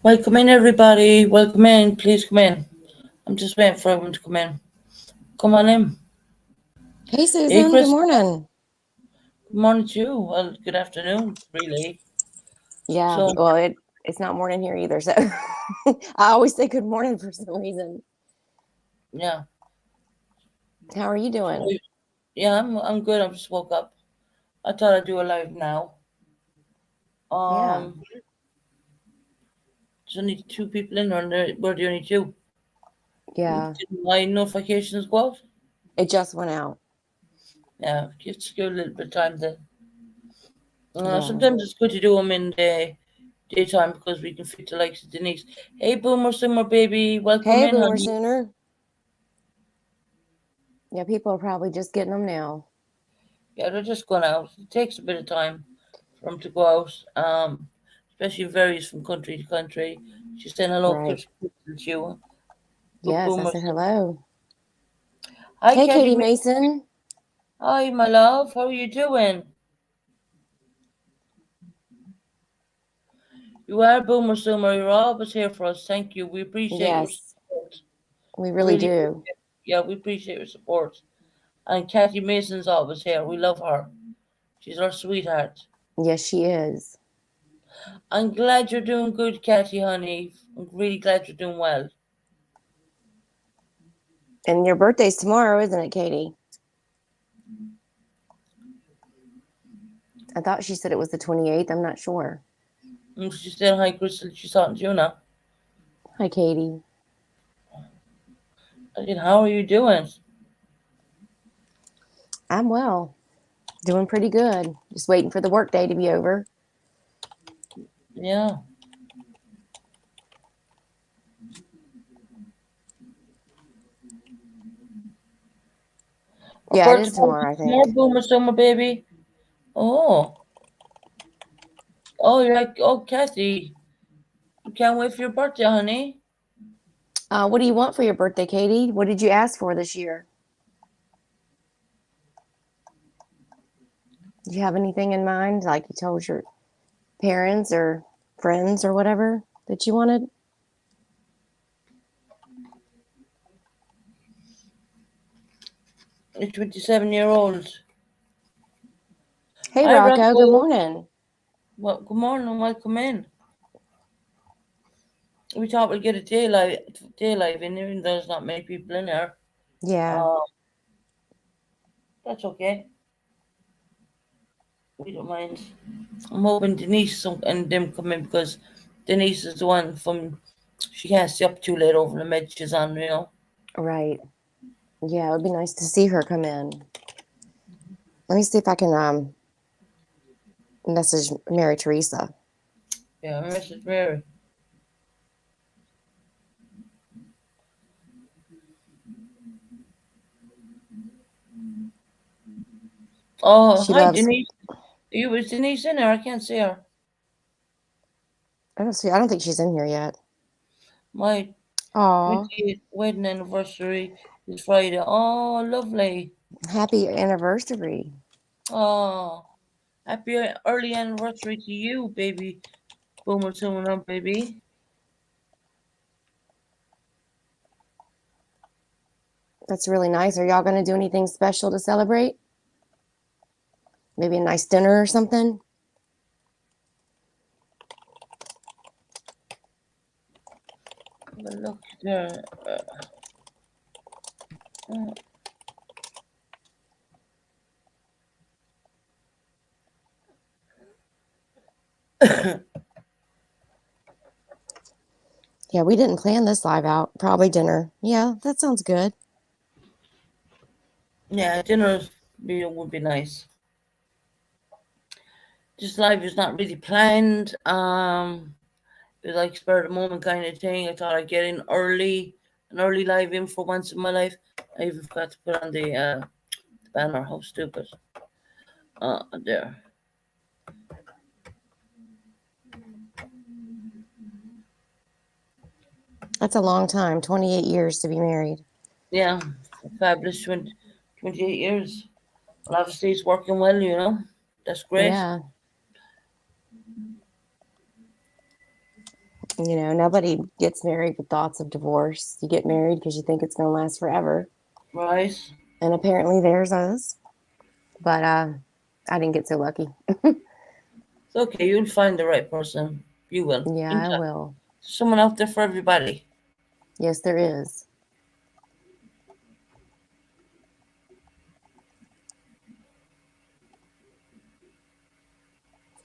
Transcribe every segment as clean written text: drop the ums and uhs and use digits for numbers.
Welcome in, everybody. Welcome in. Please come in. I'm just waiting for everyone to come in. Come on in. Hey, Hey, Susan. Good Chris. morning. Good morning to you. Well, good afternoon, really. Yeah, So, well, it's not morning here either, so I always say good morning for some reason. yeah. How are you So, doing? yeah, I'm good. I just woke up. I thought I'd do a live now. Yeah, Um, there's only two people in there, and we're the only two. yeah. Did my notifications go out? It just went out. Yeah, just give a little bit of time then. Yeah. Sometimes it's good to do them in the daytime because we can fit the likes of Denise. Hey, Boomer Summer Baby. Welcome Hey, in, Boomer honey. Sooner. Yeah, people are probably just getting them now. Yeah, they're just going out. It takes a bit of time for them to go out. Especially varies from country to country. She's saying hello, Right. Chris, to you. Yes, I Boomer. said hello. Hi, Hey, Katie. Katie Mason. Hi, my love. How are you doing? You are Boomer Summer. You're always here for us. Thank you. We appreciate your Yes, support. we really Really, do. yeah, we appreciate your support. And Katie Mason's always here. We love her. She's our sweetheart. Yes, she is. I'm glad you're doing good, Katie, honey. I'm really glad you're doing well. And your birthday's tomorrow, isn't it, Katie? I thought she said it was the 28th. I'm not sure. And she said hi, Crystal. She's talking to you now. Hi, Katie. I said, how are you doing? I'm well. Doing pretty good. Just waiting for the workday to be over. Yeah. Our Yeah, it birthday is tomorrow, I more think. Boomer Summer Baby. Oh. Oh, you're like, oh, Kathy. You can't wait for your birthday, honey. What do you want for your birthday, Katie? What did you ask for this year? Do you have anything in mind? Like you told your parents or friends or whatever that you wanted? A 27-year-old. Hey, Hi, Rocco. Good Rocco. morning. Well, good morning. Welcome in. We thought we'd get a day live in, even though there's not many people in there. Yeah, Uh, that's okay. We don't mind. I'm hoping and them come in because Denise is the one from. She can't stay up too late over the med she's on. right. Yeah, it would be nice to see her come in. Let me see if I can message Mary Teresa. Yeah, Mrs. Mary. Oh, She hi, loves. Denise. Was Denise in there? I can't see her. I don't see. I don't think she's in here yet. My Aw, 28th wedding anniversary is Friday. Oh, lovely. happy anniversary. Oh, happy early anniversary to you, baby. Boomer tuning up, baby. That's really nice. Are y'all going to do anything special to celebrate? Maybe a nice dinner or something? But look there. Uh, Yeah, we didn't plan this live out. Probably dinner. Yeah, that sounds good. yeah, dinner would be nice. Just life is not really planned. It was like spur of the moment kind of thing. I thought I'd get in early, an early live in for once in my life. I even forgot to put on the banner. How stupid. There. That's a long time, 28 years to be married. Yeah, fabulous 28 years. Well, obviously it's working well. That's great. Yeah. You know, nobody gets married with thoughts of divorce. You get married because you think it's going to last forever. Right. And apparently theirs is. But I didn't get so lucky. It's okay. You'll find the right person. You will. Yeah, In I time. will. Someone out there for everybody. Yes, there is.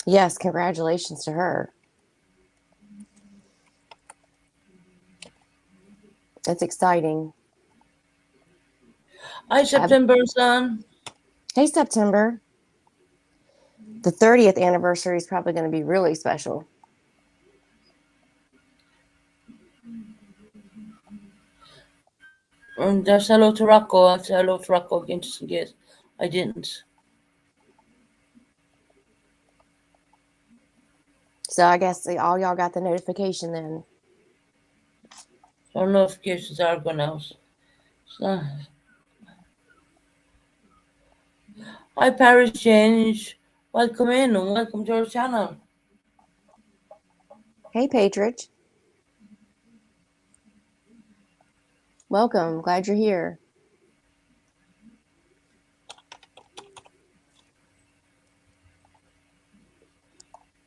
Yes, congratulations to her. It's exciting. Hi, September, son. Hey, September. The 30th anniversary is probably going to be really special. And there's hello to Rocco. I'll say hello to Rocco again just in case I didn't. So I guess all y'all got the notification then. Our notifications are going out. So, hi, Paris Change. Welcome in and welcome to our channel. Hey, Patridge. Welcome. Glad you're here.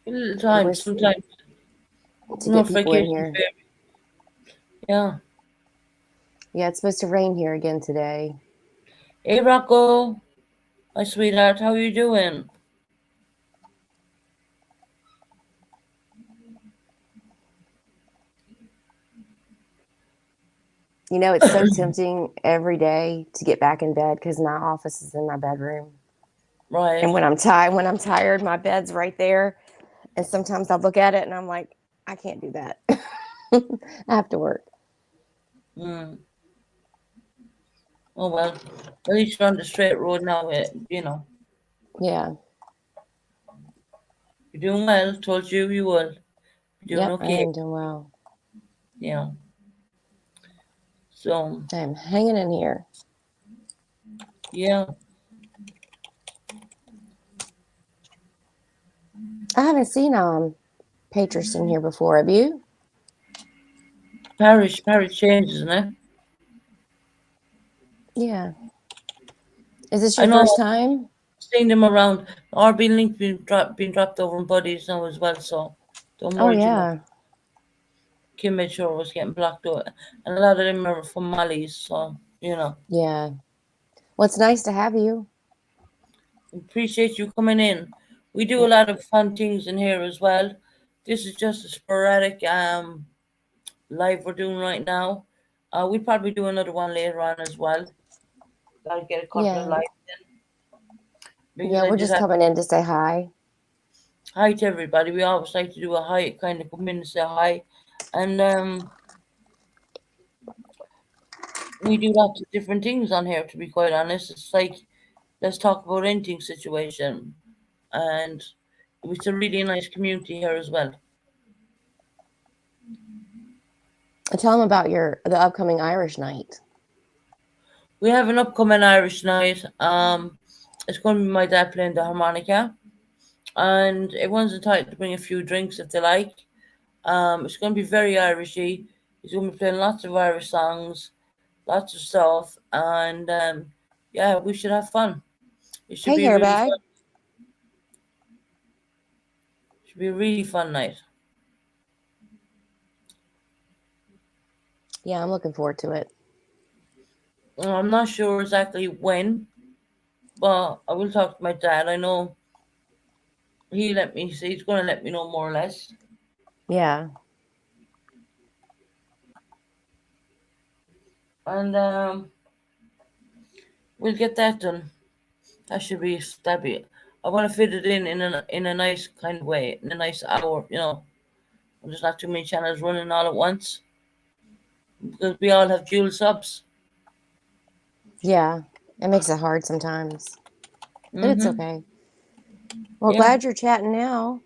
A little time, sometimes. To get people in Notifications. here. Yeah. Yeah, it's supposed to rain here again today. Hey, Rocco. My sweetheart, how are you doing? You know, it's so tempting every day to get back in bed because my office is in my bedroom. Right. And when I'm tired, my bed's right there. And sometimes I look at it and I'm like, I can't do that. I have to work. Mm. Oh, well. At least you're on the straight road now, you know. Yeah. You're doing well. Told you you will. You're doing Yep, I okay. am doing well. Yeah. So, I'm hanging in here. yeah. I haven't seen Patriots in here before. Have you? Parish changes, isn't it? Yeah. Is this I your know first time? seeing them around. RB Link being dropped over in buddies now as well, so don't Oh worry too much. yeah. Kim made sure it was getting blocked out. And a lot of them are from Molly's, so you know. Yeah. Well, it's nice to have you. Appreciate you coming in. We do a lot of fun things in here as well. This is just a sporadic live we're doing right now. We'll probably do another one later on as well. Gotta get a couple of Yeah. lives in because Yeah, I we're just just have coming in to say hi. hi to everybody. We always like to do a hi, kind of come in and say hi, and we do lots of different things on here. To be quite honest, it's like let's talk about anything situation, and it's a really nice community here as well. Tell them about the upcoming Irish night. We have an upcoming Irish night. It's going to be my dad playing the harmonica, and everyone's entitled to bring a few drinks if they like. It's going to be very Irishy. He's going to be playing lots of Irish songs, lots of stuff, and yeah, we should have fun. It should Hey, be really hairbag. fun. Should be a really fun night. Yeah, I'm looking forward to it. I'm not sure exactly when, but I will talk to my dad. I know he's going to let me know more or less, Yeah. and we'll get that done. That'd be. I want to fit it in a nice kind of way, in a nice hour. You know, there's not too many channels running all at once because we all have dual subs. Yeah. It makes it hard sometimes, but it's Mhm. okay. Well, Yeah. glad you're chatting now.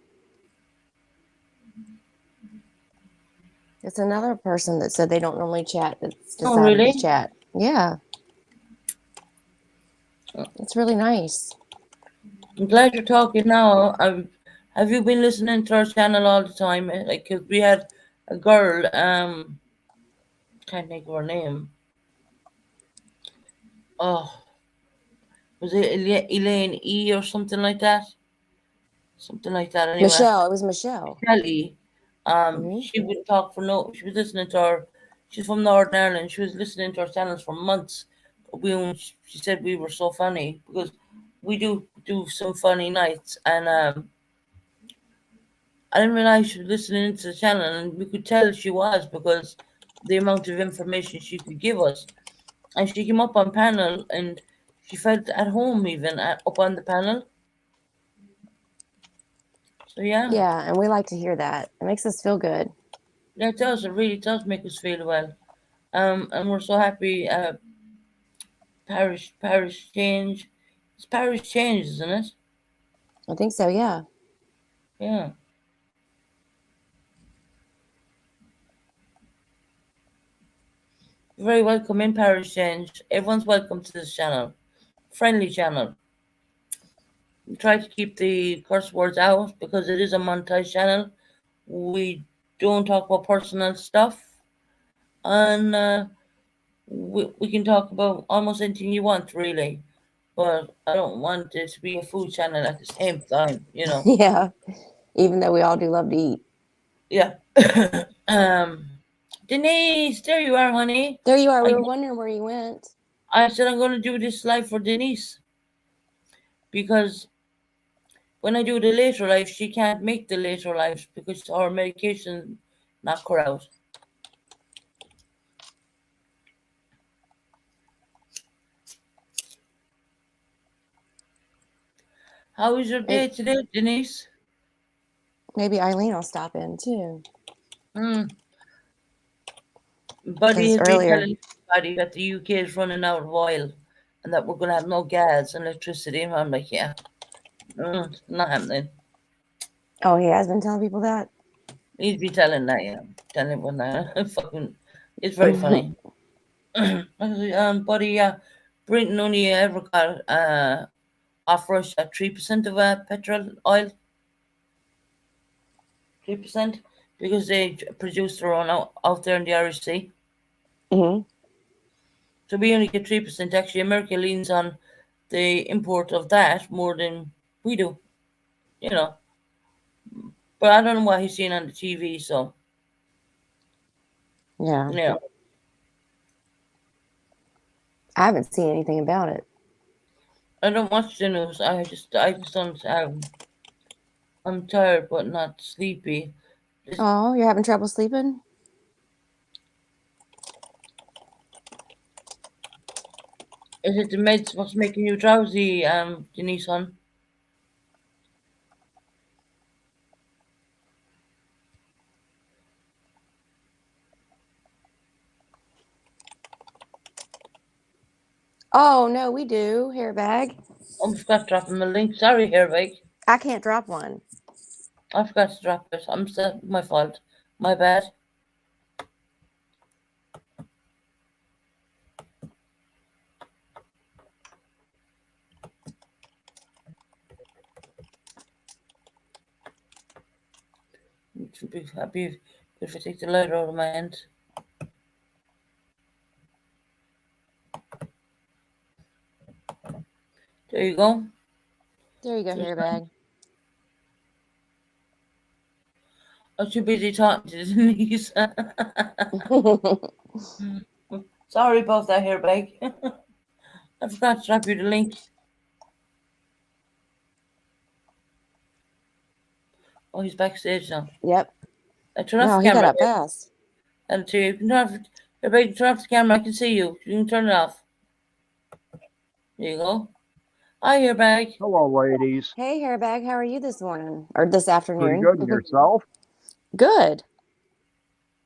It's another person that said they don't normally chat that's Oh, decided to really? chat. Yeah. It's really nice. I'm glad you're talking now. Have you been listening to our channel all the time? Like, 'cause we had a girl. Can't think of her name. Oh, was it Elaine E or something like that? Something like that. Anyway, Michelle. It was Michelle. Kelly. Hmm. She wouldn't talk for no. She was listening to her. She's from Northern Ireland. She was listening to our channels for months. She said we were so funny because we do some funny nights, and I didn't realize she was listening into the channel, and we could tell she was because the amount of information she could give us. And she came up on panel, and she felt at home even up on the panel. So yeah, Yeah, and we like to hear that. It makes us feel good. yeah, it does. It really does make us feel well. And we're so happy. Parish change. It's parish change, isn't it? I think so. Yeah. Yeah. You're very welcome in parish change. Everyone's welcome to this channel. Friendly channel. We try to keep the curse words out because it is a montage channel. We don't talk about personal stuff, and we can talk about almost anything you want, really. But I don't want it to be a food channel at the same time, you know. Yeah. Even though we all do love to eat. Yeah. um, Denise, there you are, honey. There you are. We I were wondering where you went. I said I'm going to do this live for Denise because when I do the later life, she can't make the later lives because her medication knock her out. How is your day today, Denise? Maybe Eileen will stop in too. Hmm. Because Buddy it's has been earlier. telling everybody that the UK is running out of oil and that we're going to have no gas and electricity. And I'm like, yeah, it's not happening. Oh, he has been telling people that. He's been telling that, yeah. Telling everyone that. Fucking, it's very funny. Buddy, yeah, Britain only ever got offer us at 3% of petrol oil, 3%, because they produce their own out there in the Irish Sea. Hmm. So we only get 3%. Actually, America leans on the import of that more than we do, you know. But I don't know what he's seeing on the TV, so, Yeah. yeah. I haven't seen anything about it. I don't watch the news. I just don't. I'm tired, but not sleepy. Oh, you're having trouble sleeping? Is it the meds what's making you drowsy, Denise, hon? Oh, no, we do. Hair bag. I forgot dropping my link. Sorry, Hervik. I can't drop one. I forgot to drop it. My fault. My bad. Should be happy if I take the lighter out of my hand. There you go. There you go, Just hair bag. I'm too busy talking to Denise. Sorry about that, Hervik. I forgot to drop you the link. Oh, he's backstage now. Yep. Turn off Wow, the he got camera. up fast. And you can turn off. Hervik, turn off the camera. I can see you. You can turn it off. There you go. Hi, Hervik. Hello, ladies. Hey, hair bag. How are you this morning? Or this Pretty afternoon? good. And yourself? Good. Doing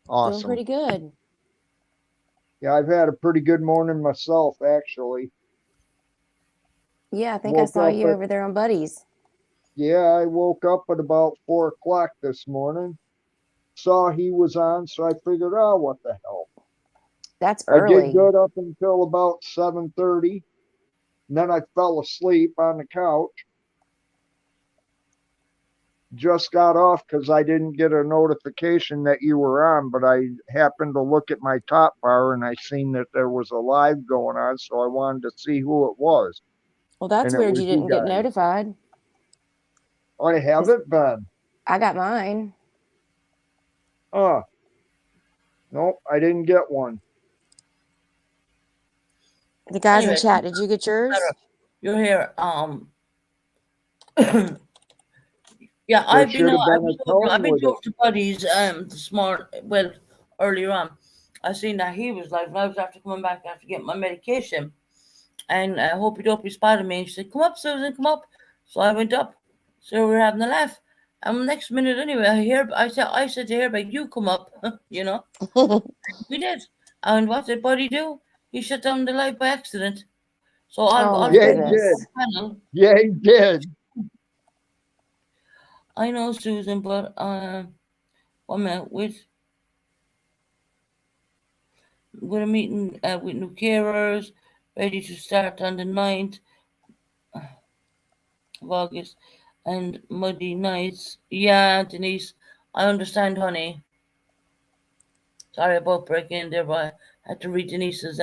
Awesome. pretty good. Yeah, I've had a pretty good morning myself, actually. Yeah, I think I Woke saw up you at, over there on Buddies. yeah, I woke up at about 4 o'clock this morning. Saw he was on, so I figured, oh, what the hell. That's I did early. good up until about 7:30. And then I fell asleep on the couch. just got off because I didn't get a notification that you were on, but I happened to look at my top bar and I seen that there was a live going on, so I wanted to see who it was. Well, that's And it weird. was You you didn't get guys. notified. I haven't been. I got mine. Huh. Nope, I didn't get one. The guys in Anyway, chat, did you get yours? you're here. Yeah, There I've been should have I been was a over, tone I've been with it. talking to buddies this morning. Well, earlier on, I seen that he was live, and I was after coming back after getting my medication, and Hopey Dopey spotted me, and she said, "Come up, Susan, come up." So I went up. So we were having a laugh. And next minute, anyway, I said to her, "But you come up," you know. We did. And what did Buddy do? He shut down the live by accident. So Oh I'll my Yeah, play he the did. goodness. panel. Yeah, he did. I know Susan, but 1 minute with a meeting with new carers, ready to start on the 9th of August, and muddy nights. Yeah, Denise, I understand, honey. Sorry about breaking in there, but I had to read Denise's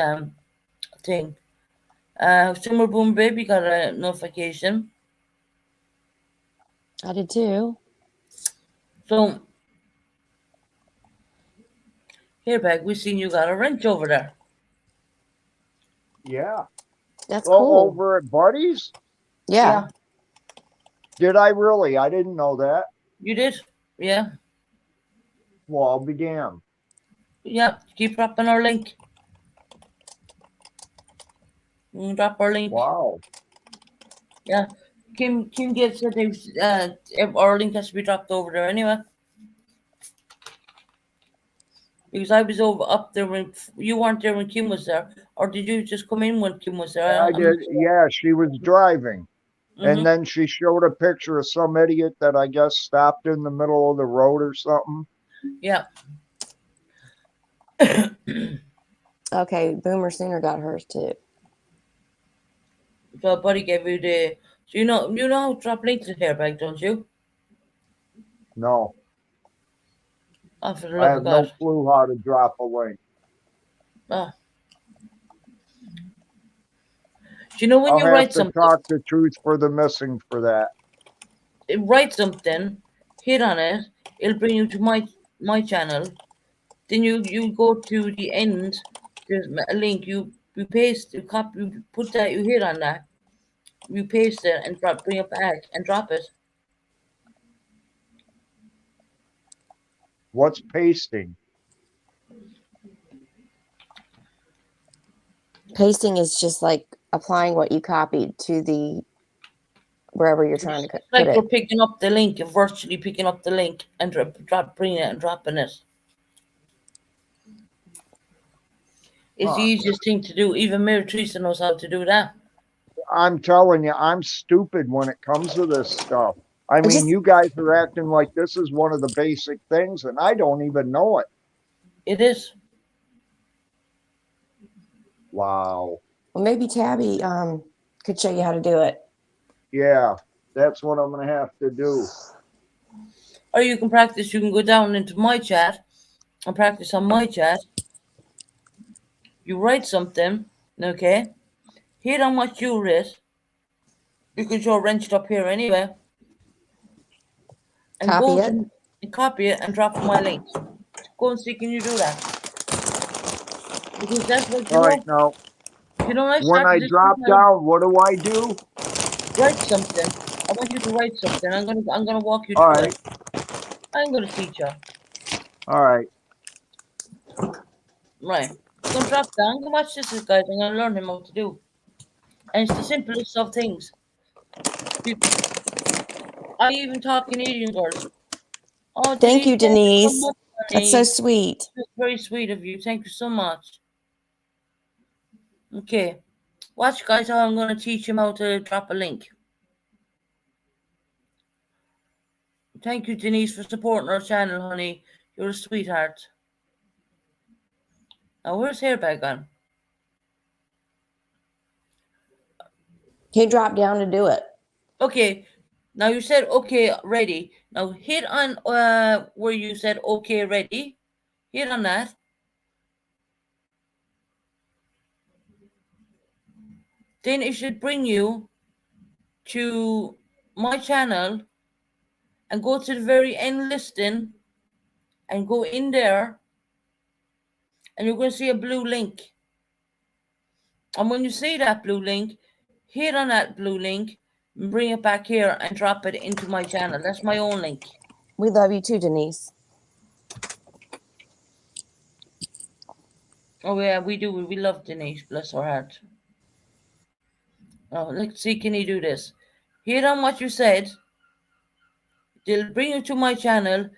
thing. Summer Boom Baby got a notification. I did too. So here, Peg, we seen you got a wrench over there. Yeah. That's Oh, cool. over at Buddy's? Yeah. Yeah, Did I really? I didn't know that. you did. Yeah, Well, I'll be damned. yeah. Keep dropping our link. Drop our link. Wow. Yeah. Kim gets it. Our link has to be dropped over there anyway. Because I was over up there when you weren't there when Kim was there, or did you just come in when Kim was there? I I'm not did. Yeah, she was driving. sure. And then she showed a picture of some idiot that I guess stopped in the middle of the road or something. Yeah. Okay, Boomer Sooner got hers too. So Buddy gave you the. So you know how to drop links in here, Bag, don't you? No, Oh, for the I love have of no God. clue how to drop a link. Oh. Do you know when I'll you have write to something? talk to Truth for the Missing for that. Write something, hit on it, it'll bring you to my channel. Then you go to the end. There's a link. You paste, you copy, you put that, you hit on that, you paste it and bring it back and drop it. What's pasting? Pasting is just like applying what you copied to the wherever you're trying to It's put like it. you're picking up the link, you're virtually picking up the link and bringing it and dropping it. It's the Huh. easiest thing to do. Even Mary Teresa knows how to do that. I'm telling you, I'm stupid when it comes to this stuff. I It mean, just you guys are acting like this is one of the basic things, and I don't even know it. It is. Wow. well, maybe Tabby could show you how to do it. Yeah, that's what I'm going to have to do. Or you can practice. You can go down into my chat and practice on my chat. You write something, okay? Hit on what you wrote. You can show wrench it up here anyway. And Copy go it. to and copy it and drop my link. Go and see, can you do that? Because that's what All right, now, when I when I started this drop channel, down, what do I do? write something. I want you to write something. I'm gonna walk you All through right, it. I'm gonna teach you. all right. Right. I'm gonna drop down. I'm gonna watch this guys. I'm gonna learn him how to do. And it's the simplest of things. I even taught Canadian girls. Oh, Thank Denise, you, thank you so Denise. much, That's so honey. sweet. That's very sweet of you. Thank you so much. Okay. Watch, guys, how I'm gonna teach him how to drop a link. Thank you, Denise, for supporting our channel, honey. You're a sweetheart. Now, where's Hairbag gone? He dropped down to do it. Okay, Now you said okay, ready. Now hit on where you said okay, ready. Hit on that. Then it should bring you to my channel and go to the very end listing and go in there and you're going to see a blue link. And when you see that blue link, hit on that blue link, bring it back here and drop it into my channel. That's my own link. We love you too, Denise. Oh yeah, we do. We love Denise, bless her heart. Oh, let's see, can you do this? Hit on what you said. They'll bring you to my channel.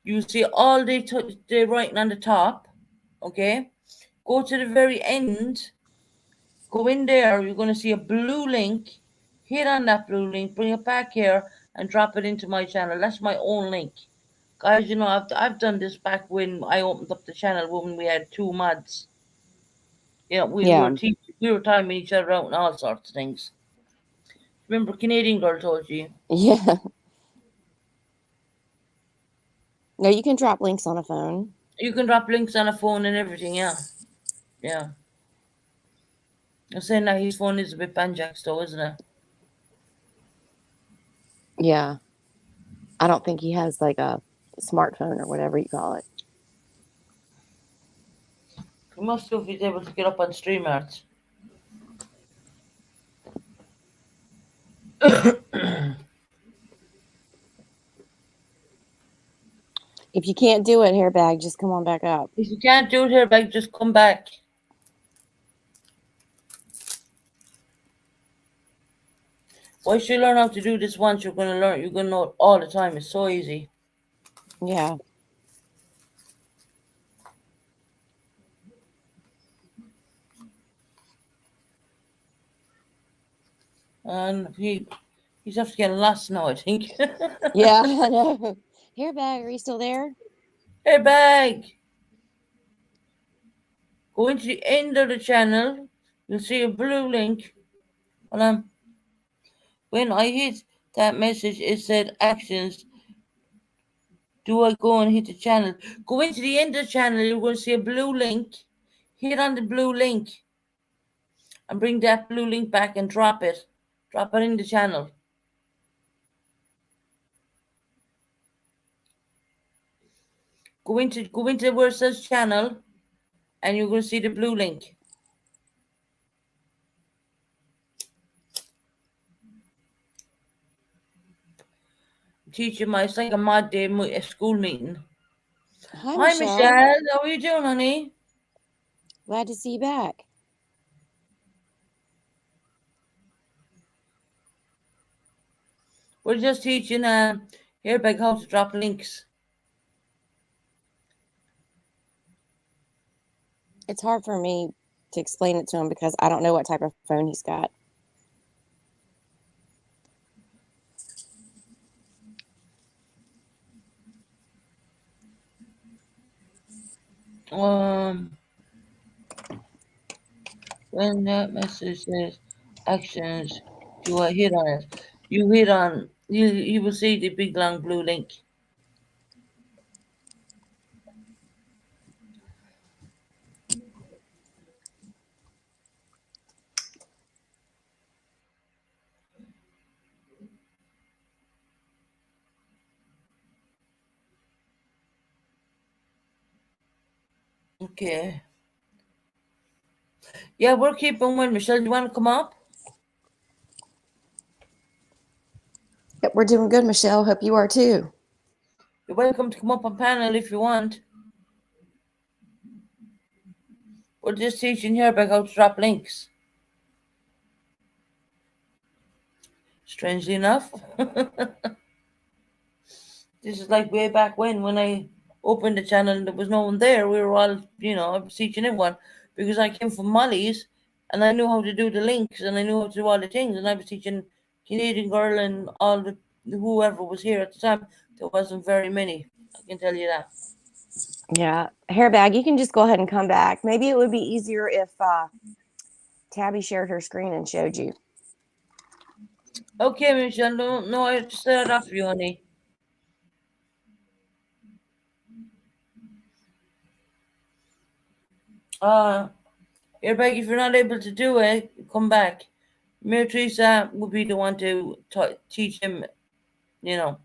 You see all the writing on the top. Okay? Go to the very end. Go in there. You're going to see a blue link. Hit on that blue link. Bring it back here and drop it into my channel. That's my own link. Guys, you know, I've done this back when I opened up the channel when we had 2 mods. You know, we Yeah. were we were timing each other out and all sorts of things. Remember Canadian Girl told you? Yeah. No, you can drop links on a phone. You can drop links on a phone and everything, yeah. Yeah. I'm saying that his phone is a bit banjaxed though, isn't it? Yeah. I don't think he has like a smartphone or whatever you call it. He must do if he's able to get up on StreamYard. If you can't do it, Hairbag, just come on back up. If you can't do it here, like just come back. Once you learn how to do this once, you're gonna learn. You're gonna know it all the time. It's so easy. Yeah. And he's after getting lost now, I think. Yeah, I know. Hairbag, are you still there? Hey, bag. Go into the end of the channel. You'll see a blue link. Hold on. When I hit that message, it said actions. Do I go and hit the channel? Go into the end of the channel. You're going to see a blue link. Hit on the blue link and bring that blue link back and drop it. Drop it in the channel. Go into where it says channel, and you're going to see the blue link. Teacher, it's like a mod day, a school meeting. Hi, Hi, Michelle. Michelle. How are you doing, honey? Glad to see you back. We're just teaching Hairbag how to drop links. It's hard for me to explain it to him because I don't know what type of phone he's got. When that message says actions, do I hit on it? You hit on, you will see the big long blue link. Okay. Yeah, we're keeping one. Michelle, do you want to come up? Yep, we're doing good, Michelle. Hope you are too. You're welcome to come up on panel if you want. We're just teaching here about how to drop links. Strangely enough. This is like way back when I opened the channel and there was no one there. We were all, I was teaching everyone because I came from Molly's and I knew how to do the links and I knew how to do all the things. And I was teaching Canadian Girl and all the whoever was here at the time. There wasn't very many. I can tell you that. Yeah. Hairbag, you can just go ahead and come back. Maybe it would be easier if Tabby shared her screen and showed you. Okay, Michelle. No, I just set it up for you, honey. Uh, you're back. If you're not able to do it, come back. Mary Teresa would be the one to teach him, you know.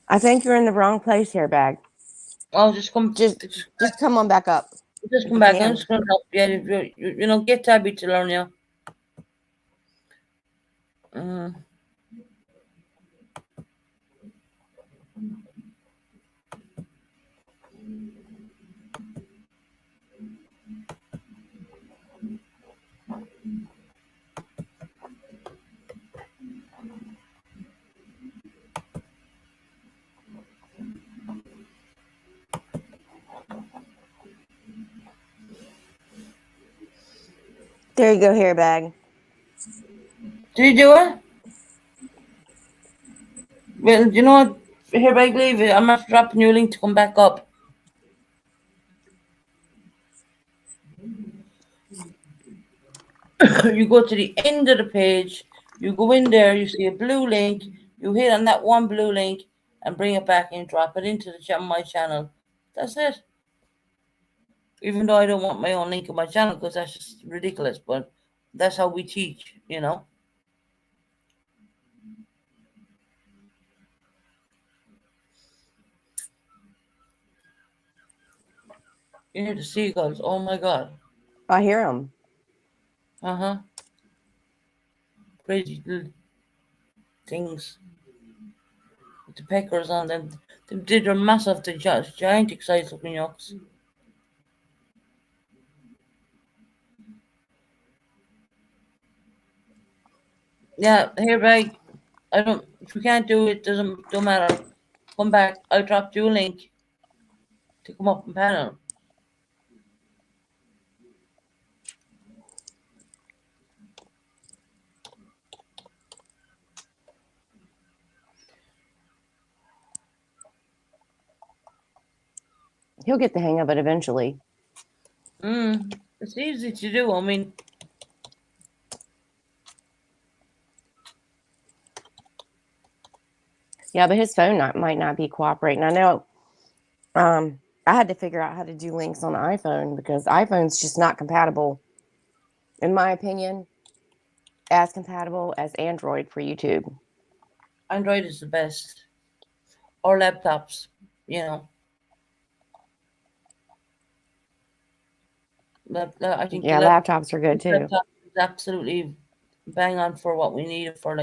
I think you're in the wrong place here, Bag. I'll just come. Just just come on back up Just if come you back. I'm can. just going to help you. Get Tabby to learn you. Mm. There you go here, Bag. Did you do it? Well, you know what? Hereby leave it. I'm after dropping you a link to come back up. You go to the end of the page. You go in there. You see a blue link. You hit on that one blue link and bring it back and drop it into my channel. That's it. Even though I don't want my own link on my channel because that's just ridiculous. But that's how we teach. You hear the seagulls. Oh my God. I hear them. Uh-huh. Crazy little things with the peckers on them. They're massive, the gigantic size looking yolks. Yeah, here, bag. I don't. If you can't do it, don't matter. Come back. I dropped you a link to come up and panel. He'll get the hang of it eventually. It's easy to do. I mean, Yeah, but his phone might not be cooperating. I know. I had to figure out how to do links on the iPhone because iPhone's just not compatible, in my opinion, as compatible as Android for YouTube. Android is the best. Or laptops. You know, I think the Yeah, laptops are good too. laptop is absolutely bang on for what we need it for.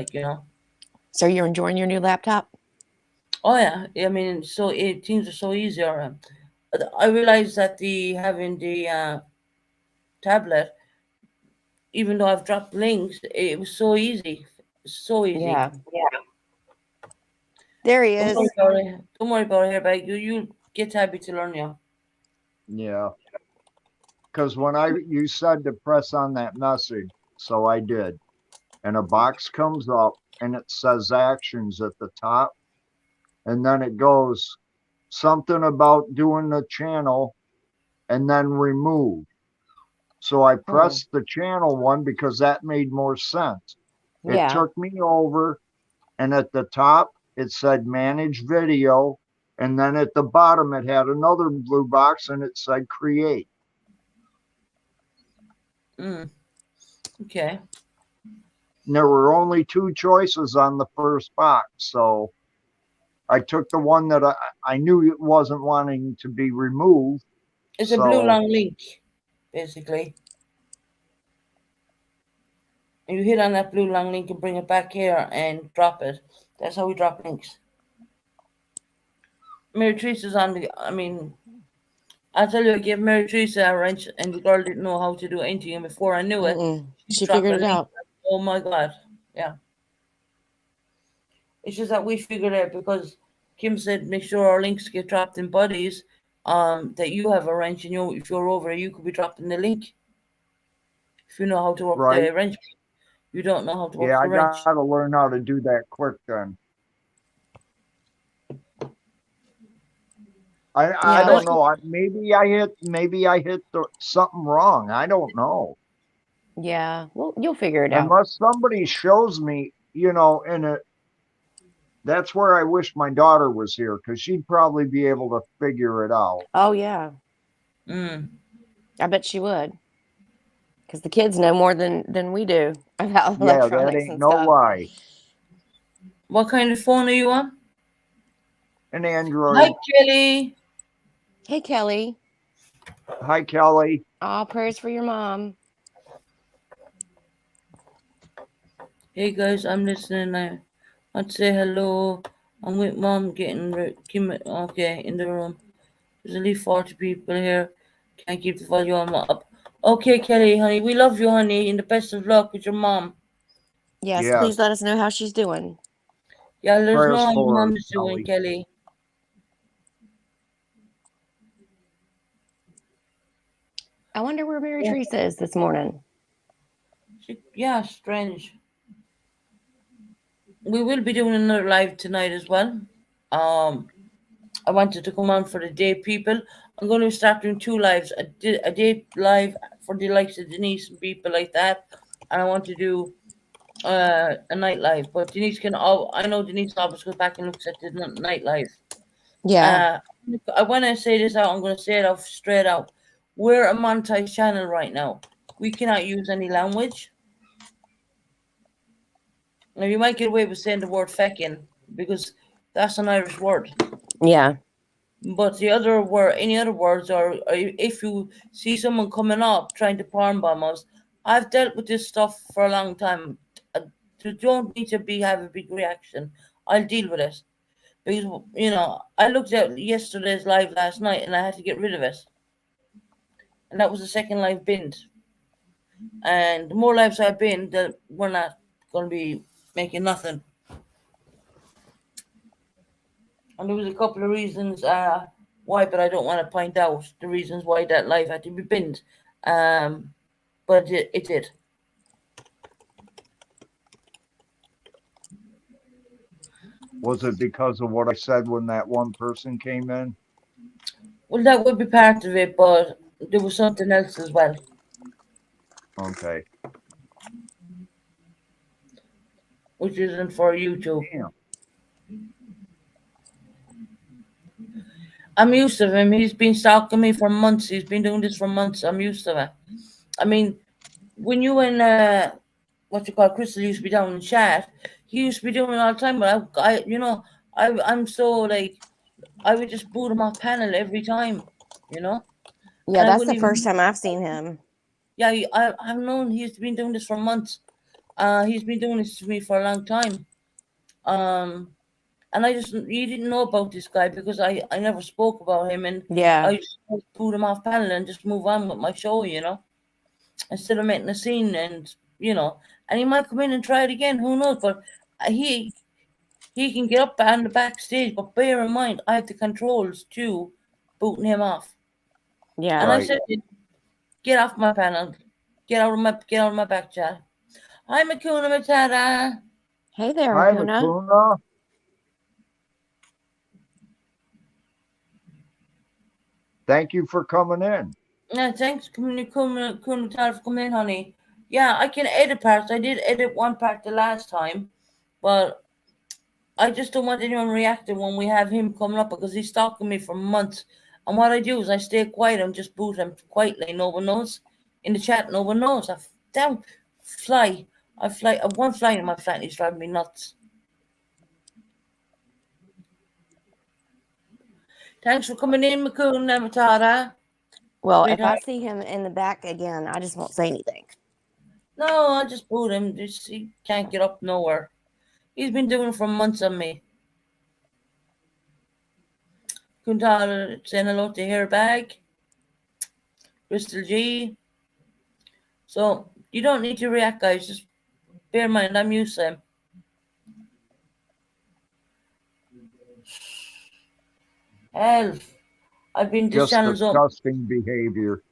So you're enjoying your new laptop? Oh yeah. I mean, things are so easier. I realized that the having the tablet, even though I've dropped links, it was so easy. So easy. Yeah. There he Don't worry is. about it. Don't worry about it, here, bag. You get happy to learn you. Yeah. Because you said to press on that message, so I did. And a box comes up and it says actions at the top. And then it goes something about doing the channel and then remove. So I pressed the channel one because that made more sense. It Yeah. took me over, and at the top it said manage video. And then at the bottom it had another blue box and it said create. Okay. And there were only two choices on the first box. So I took the one that I knew it wasn't wanting to be removed. It's a blue So long link, basically. And you hit on that blue long link and bring it back here and drop it. That's how we drop links. Mary Teresa's on the. I mean, I tell you, I gave Mary Teresa a wrench, and the girl didn't know how to do anything. And before I knew it, she's She figured dropping it links. out. Oh my God! Yeah. It's just that we figured out because Kim said make sure our links get dropped in bodies. That you have a wrench, and if you're over, you could be dropping the link if you know how to work right. the wrench. You don't know how to Yeah, work I the wrench. gotta learn how to do that quick then. I Yeah, don't But know. Maybe I hit something wrong. I don't know. yeah. Well, you'll figure it out. Unless somebody shows me, and that's where I wish my daughter was here because she'd probably be able to figure it out. Oh yeah, mm, I bet she would, because the kids know more than we do about Yeah, that electronics ain't and no stuff. lie. what kind of phone are you on? An Hi, Android. Kelly. Hey Kelly, Hi, Kelly. all prayers for your mom. Hey guys, I'm listening. I want to say hello. I'm with mom okay in the room. There's only 40 people here. Can't keep the volume up. Okay, Kelly, honey, we love you, honey, and the best of luck with your mom. Yes, please let Yes. us know how she's doing. Yeah, let us know Prayers how your for her, mom is doing, Kelly. Kelly. I wonder where Mary Yeah, Teresa is this morning. yeah, strange. We will be doing another live tonight as well. Um, I wanted to come on for the day people. I'm going to start doing two lives. A day live for the likes of Denise and people like that, and I want to do a night live. But Denise can. I know Denise always goes back and looks at the night live. Yeah, Uh, when I say this out, I'm going to say it off straight out. We're a monetized channel right now. We cannot use any language. Now you might get away with saying the word feckin because that's an Irish word. yeah, But the other word, any other words, or if you see someone coming up trying to palm bomb us, I've dealt with this stuff for a long time. You don't need to have a big reaction. I'll deal with it because I looked at yesterday's live last night and I had to get rid of it, and that was the second live binned. And the more lives I've been, the we're not going to be making nothing. And there was a couple of reasons why, but I don't want to point out the reasons why that live had to be binned. Um, but it did. Was it because of what I said when that one person came in? Well, that would be part of it, but there was something else as well, Okay. which isn't for YouTube. Damn. I'm used to him. He's been stalking me for months. He's been doing this for months. I'm used to it. I mean, when you and what you call Crystal used to be down in chat, he used to be doing it all the time. But I'm so like I would just boot him off panel every time, you know, yeah. and I That's the wouldn't first even. time I've seen him. Yeah, I've known he's been doing this for months. He's been doing this to me for a long time. Um, and you didn't know about this guy because I never spoke about him, and Yeah, I just put him off panel and just move on with my show, instead of making a scene and he might come in and try it again. Who knows? But he can get up on the backstage. But bear in mind, I have the controls to booting him off. And yeah. I Right. said, get off my panel, get out of my back chat. Hi, Makuna Matata. Hey there, Hi, Hakuna. Lacuna. Thank you for coming in. Yeah, thanks, Makuna Matata, for coming in, honey. Yeah, I can edit parts. I did edit one part the last time, but I just don't want anyone reacting when we have him coming up because he's stalking me for months. And what I do is I stay quiet and just boot him quietly. No one knows. In the chat, no one knows. Damn fly. I fly. One fly in my flat is driving me nuts. Thanks for coming in, Makuna Matata. Well, if I Sweetheart. see him in the back again, I just won't say anything. No, I just boot him. He can't get up nowhere. He's been doing it for months on me. Kuntal saying hello to Hairbag, Crystal G. So you don't need to react, guys. Just bear in mind, I'm used to him. Elf. I've been this Just channel's up. disgusting behavior.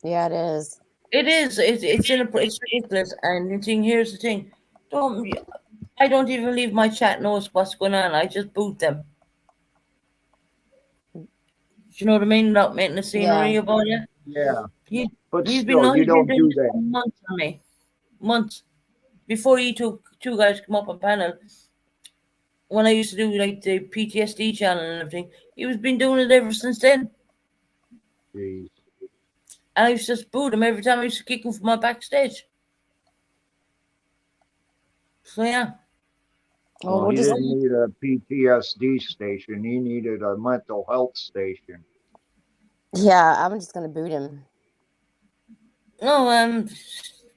Yeah, it is. It is. It's ridiculous. And the thing here's the thing. Don't I don't even leave my chat notes what's going on. I just boot them. Do you know what I mean? Without making a Yeah. scenery about it. Yeah, He but he's been still, no, you he's been don't doing do this for that. months on me. Months. Before you two guys come up on panel, when I used to do like the PTSD channel and everything, he was been doing it ever since then. Jeez. And I used to just boot him every time I used to kick him from my backstage. So yeah. Well, Well, we'll he just. didn't need a PTSD station. He needed a mental health station. Yeah, I'm just gonna boot him. No,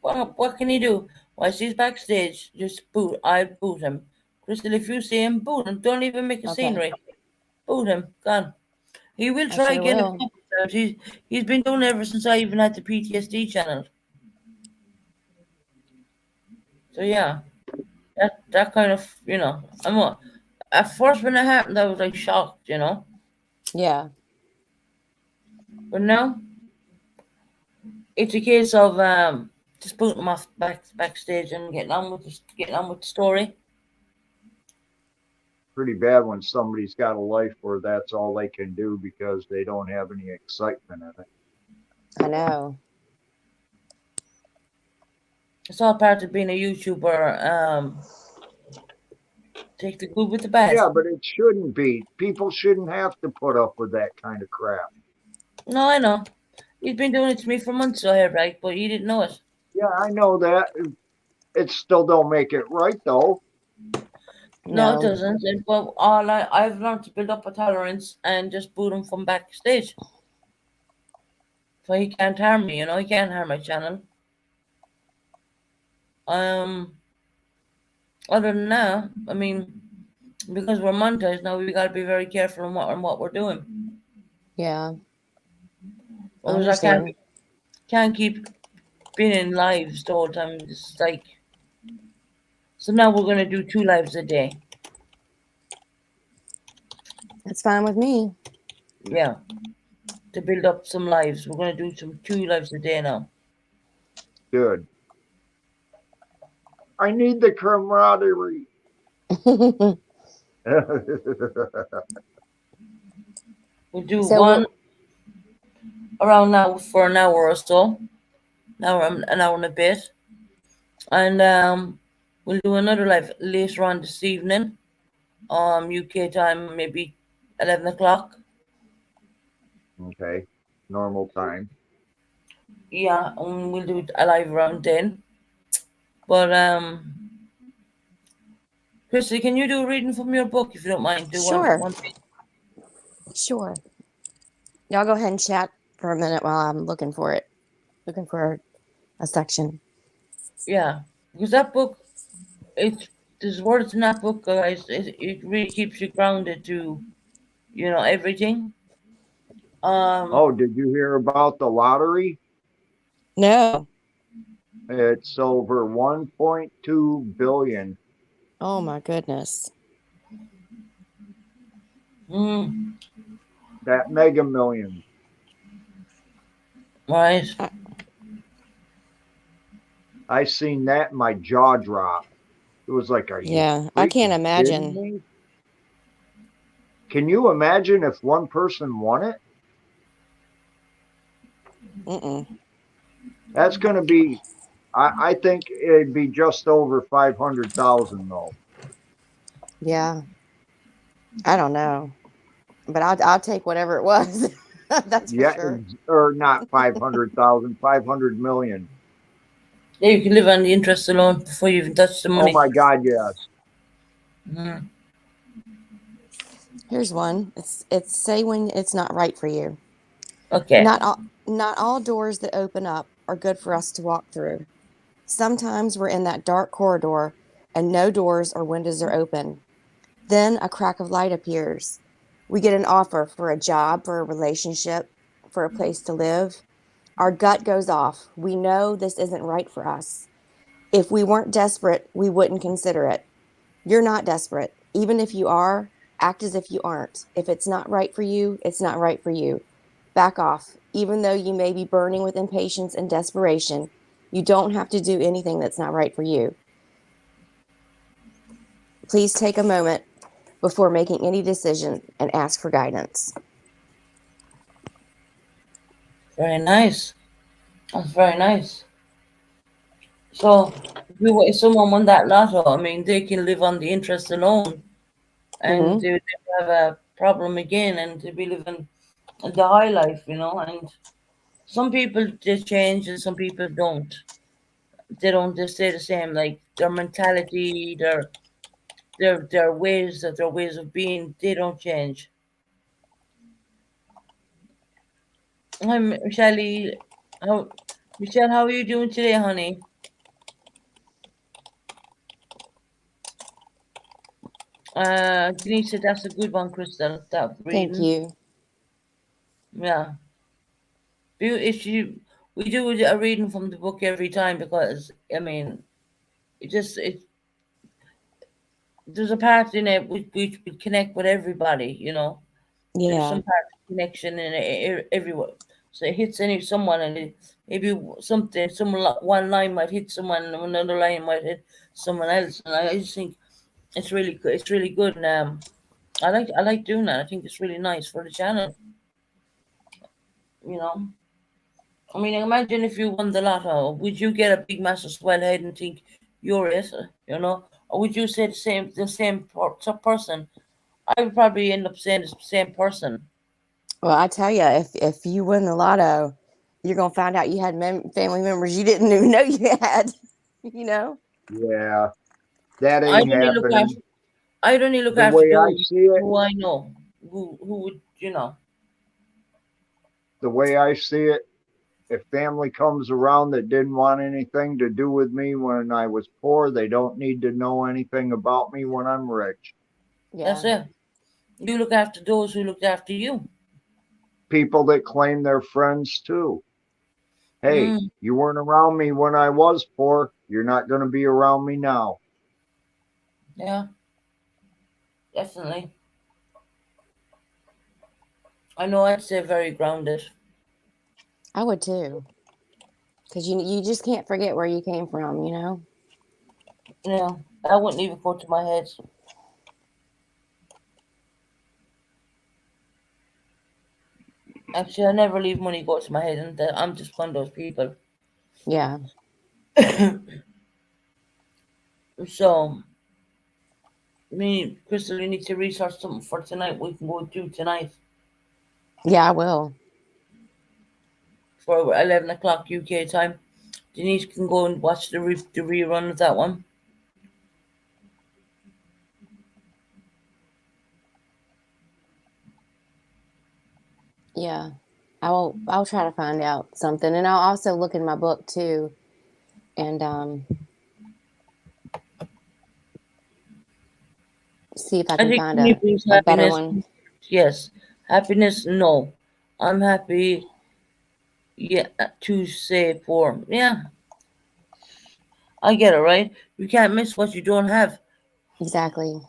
what can he do? While he's backstage, just boot. I boot him. Crystal, if you see him, boot him. Don't even make a Okay, scenery. Boot him. Gone. He will I try sure again a will. couple of times. He's been doing it ever since I even had the PTSD channel. So yeah, that kind of at first when it happened, I was like shocked. Yeah. But now it's a case of just booting them off backstage and getting on with the story. Pretty bad when somebody's got a life where that's all they can do because they don't have any excitement in it. I know. It's all part of being a YouTuber. Take the good with the bad. Yeah, but it shouldn't be. People shouldn't have to put up with that kind of crap. No, I know. He's been doing it to me for months, so I have right, but he didn't know it. Yeah, I know that. It still don't make it right though. No, it No. doesn't. But I've learned to build up a tolerance and just boot him from backstage. So he can't harm me, he can't harm my channel. Um, Other than that, I mean, because we're monetized now, we gotta be very careful on what we're doing. Yeah, I Otherwise, I understand. can't keep being in lives the whole time. It's like so now we're gonna do 2 lives a day. That's fine with me. Yeah, to build up some lives, we're gonna do some 2 lives a day now. Good. I need the camaraderie. We'll do So one what? around now for an hour or so, an hour and a bit, and we'll do another live later on this evening, UK time, maybe 11 o'clock. Okay, normal time. Yeah, and we'll do a live around then. But Christy, can you do a reading from your book if you don't mind? Do one Sure, one page. sure. Y'all go ahead and chat for a minute while I'm looking for it. Looking for a section. Yeah, because that book, it's there's words in that book, guys. It really keeps you grounded to everything. Um, Oh, did you hear about the lottery? No. It's over 1.2 billion. Oh my goodness. mm, That Mega Millions. right. I, I seen that, my jaw dropped. It was like, are you yeah, I can't freaking kidding imagine. me? Can you imagine if one person won it? Mm-mm. That's going to be, I think it'd be just over 500,000 though. Yeah, I don't know, but I'll take whatever it was. That's for Yeah, sure. or not 500,000, 500 million. Yeah, you can live on the interest alone before you even touch the Oh money. my God, yes. Mm. Here's one. It's say when it's not right for you. Okay. Not all doors that open up are good for us to walk through. Sometimes we're in that dark corridor and no doors or windows are open. Then a crack of light appears. We get an offer for a job, for a relationship, for a place to live. Our gut goes off. We know this isn't right for us. If we weren't desperate, we wouldn't consider it. You're not desperate. Even if you are, act as if you aren't. If it's not right for you, it's not right for you. Back off. Even though you may be burning with impatience and desperation, you don't have to do anything that's not right for you. Please take a moment before making any decision and ask for guidance. Very nice. That's very nice. So, if someone won that lotto, I mean, they can live on the interest alone, and Hmm. they would never have a problem again, and they'd be living the high life, And some people they change, and some people don't. They don't. They stay the same. Like their mentality, their ways of being, they don't change. Hi, Michelle. How, Michelle, how are you doing today, honey? Denise said that's a good one, Crystal. That Thank reading, you. yeah. If you, we do a reading from the book every time because I mean, it there's a part in it which would connect with everybody. There's Yeah. some part of connection in it everywhere. So it hits someone, and maybe one line might hit someone, and another line might hit someone else. And I just think it's really good. It's really good, and I like doing that. I think it's really nice for the channel. You know, I mean, imagine if you won the lotto, would you get a big, massive swell head and think you're it? Or would you say the same person? I would probably end up saying the same person. Well, I tell you, if you win the lotto, you're gonna find out you had family members you didn't even know you had. You know? Yeah, that I'd ain't only look after happening. I'd only look The after way I those see it, who I know, who would. the way I see it, if family comes around that didn't want anything to do with me when I was poor, they don't need to know anything about me when I'm rich. That's Yeah. it. You look after those who looked after you. People that claim they're friends too. Hey, Mm, you weren't around me when I was poor. You're not going to be around me now. yeah, definitely. I know I'd say very grounded. I would too. Because you just can't forget where you came from, you know? Yeah, that wouldn't even go to my head. Actually, I never leave money go to my head, and I'm just one of those people. Yeah. So, me, Crystal, you need to research something for tonight. We can go do tonight Yeah, I will. for 11 o'clock UK time. Denise can go and watch the rerun of that one. Yeah. I'll try to find out something. And I'll also look in my book too and see if I I can think find money brings a better happiness. one. Yes, happiness. No, I'm happy. Yeah, to say poor. Yeah, I get it. Right? You can't miss what you don't have. Exactly.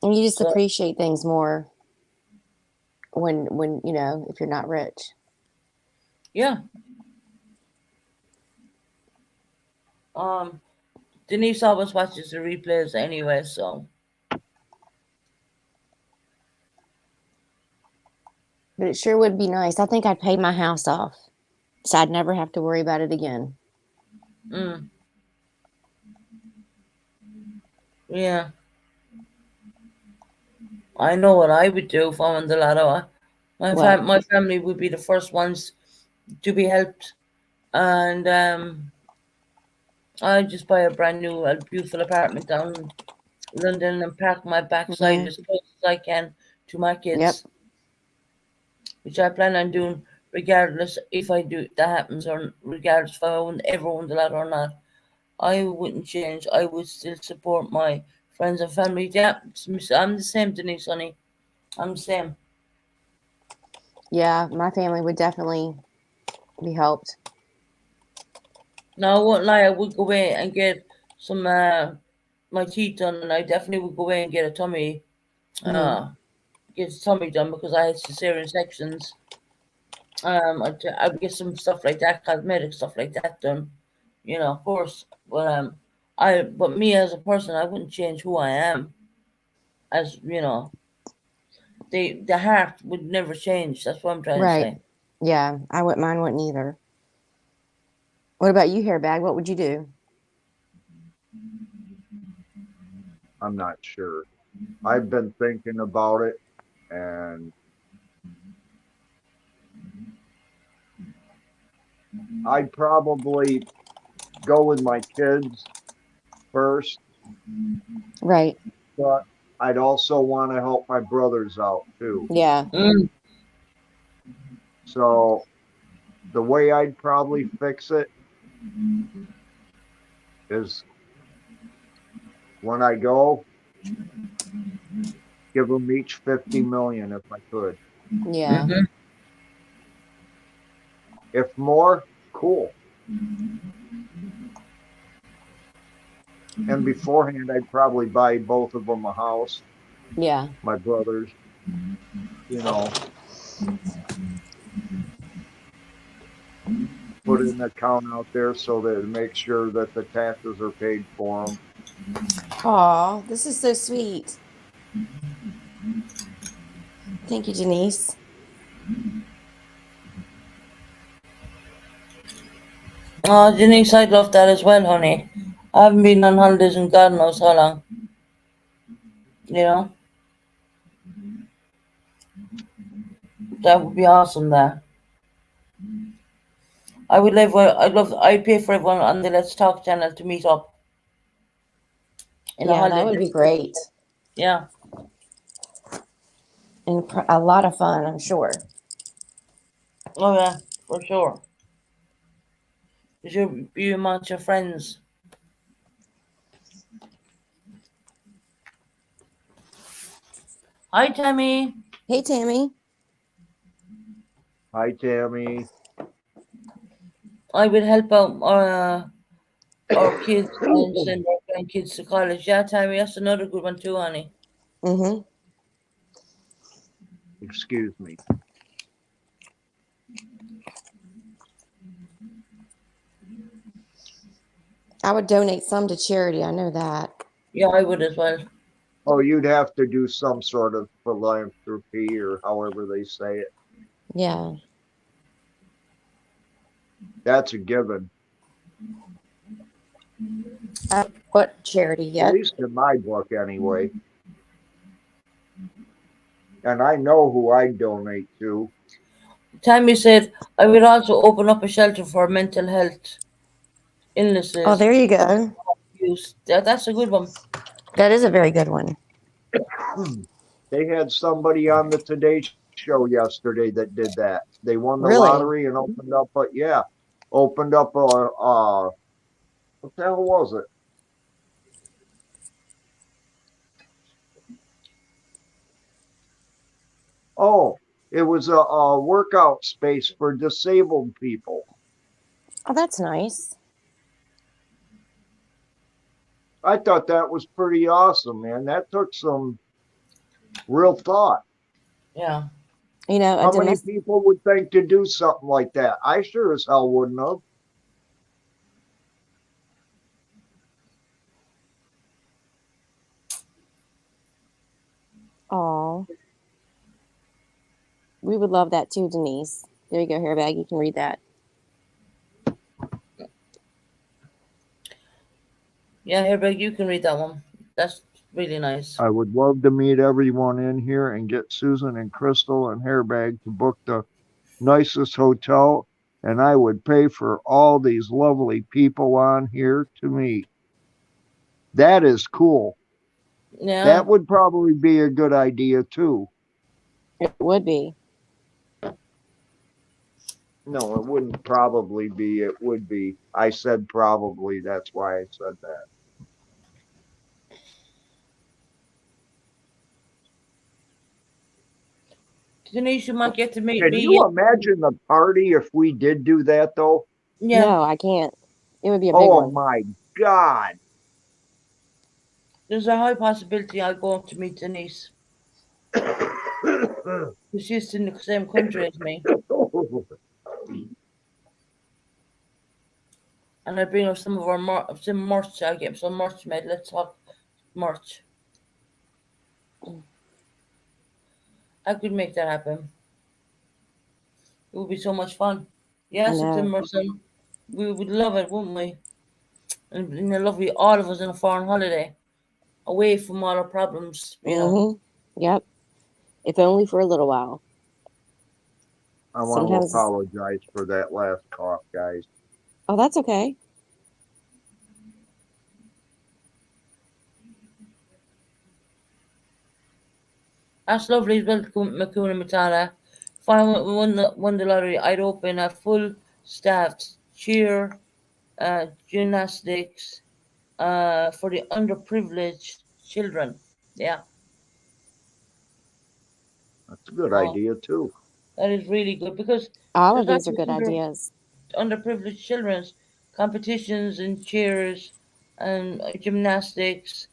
And you just So appreciate things more when if you're not rich. yeah. Um, Denise always watches the replays anyway. So But it sure would be nice. I think I'd pay my house off. So I'd never have to worry about it again. mm, yeah, I know what I would do if I won the lotto. What? My family would be the first ones to be helped, and I'd just buy a brand new, a beautiful apartment down in London and park my backside Hmm. as close as I can to my Yep. kids, which I plan on doing regardless if I do that happens or regardless if I ever won the lotto or not. I wouldn't change. I would still support my friends and family. Yeah, I'm the same, Denise, honey. I'm the same. Yeah, my family would definitely be helped. Now, I won't lie, I would go away and get some my teeth done, and I definitely would go away and Hmm. get a tummy done because I had cesarean sections. I'd get some stuff like that, cosmetic stuff like that done. Of course. But but me as a person, I wouldn't change who I am. As you know, the heart would never change. That's what I'm trying to Right. say. Yeah, mine wouldn't either. What about you, Hairbag? What would you do? I'm not sure. I've been thinking about it, and I'd probably go with my kids first, Right. but I'd also want to help my brothers out too. Yeah. Mm, So the way I'd probably fix it is when I go, give them each 50 million if I could. Yeah. hmm If more, cool. And beforehand, I'd probably buy both of them a house, Yeah. my brothers, you know, put an account out there so that it makes sure that the taxes are paid for them. Aw, this is so sweet. Thank you, Denise. Oh, Denise, I'd love that as well, honey. I haven't been on holidays in God knows how long. You know, that would be awesome. There, I would live. I'd love. I'd pay for everyone on the Let's Talk channel to meet up in a Yeah, that holiday. would be great. Yeah. And a lot of fun, I'm sure. Oh yeah, for sure. You be amongst your friends. Hi, Tammy. Hey, Tammy. Hi, Tammy. I would help out our kids and send our grandkids to college. Yeah, Tammy, that's another good one too, honey. Mm-hmm. Excuse me. I would donate some to charity. I know that. Yeah, I would as well. Oh, you'd have to do some sort of philanthropy or however they say it. Yeah. That's a given, What charity at yet? least in my book, anyway. And I know who I'd donate to. Tammy said I would also open up a shelter for mental health Oh, illnesses there you go. use. That's a good one. That is a very good one. They had somebody on the Today Show yesterday that did that. They won the Really? lottery and opened up, but yeah, opened up what the hell was it? Oh, it was a workout space for disabled people. Oh, that's nice. I thought that was pretty awesome, man. That took some real thought. Yeah. You know, a How many domestic. people would think to do something like that? I sure as hell wouldn't have. Oh, we would love that too, Denise. There you go, Hairbag. You can read that. Yeah, here, Beg, you can read that one. That's really nice. I would love to meet everyone in here and get Susan and Crystal and Hairbag to book the nicest hotel, and I would pay for all these lovely people on here to meet. That is cool. Yeah. That would probably be a good idea too. It would be. No, it wouldn't probably be. It would be. I said probably. That's why I said that. Denise, you might get to meet Can me. you imagine the party if we did do that though? Yeah. No, I can't. It would be a big Oh one. my God. There's a high possibility I'll go to meet Denise. Because she's in the same country as me. and I bring her some of our some merch. I get some merch made. Let's talk merch. I could make that happen. It would be so much fun. Yeah, I know. September, son. We would love it, wouldn't we? And I love we all of us on a foreign holiday, away from all our problems. Yep. If only for a little while. I want to Sometimes. apologize for that last cough, guys. Oh, that's okay. That's lovely as well, Makuna Matala. If I won the lottery, I'd open a full staffed cheer, gymnastics, for the underprivileged children. Yeah. That's a good Oh, idea too. that is really good because All there's of these lots are of good ideas. underprivileged children's competitions in cheers and gymnastics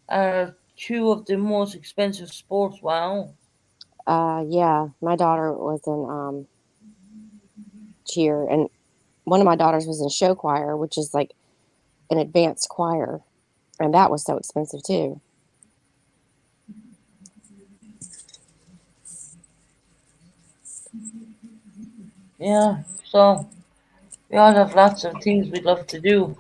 are two of the most expensive sports. Wow. Yeah, my daughter was in cheer, and one of my daughters was in show choir, which is like an advanced choir, and that was so expensive too. Yeah. So we all have lots of things we'd love to do.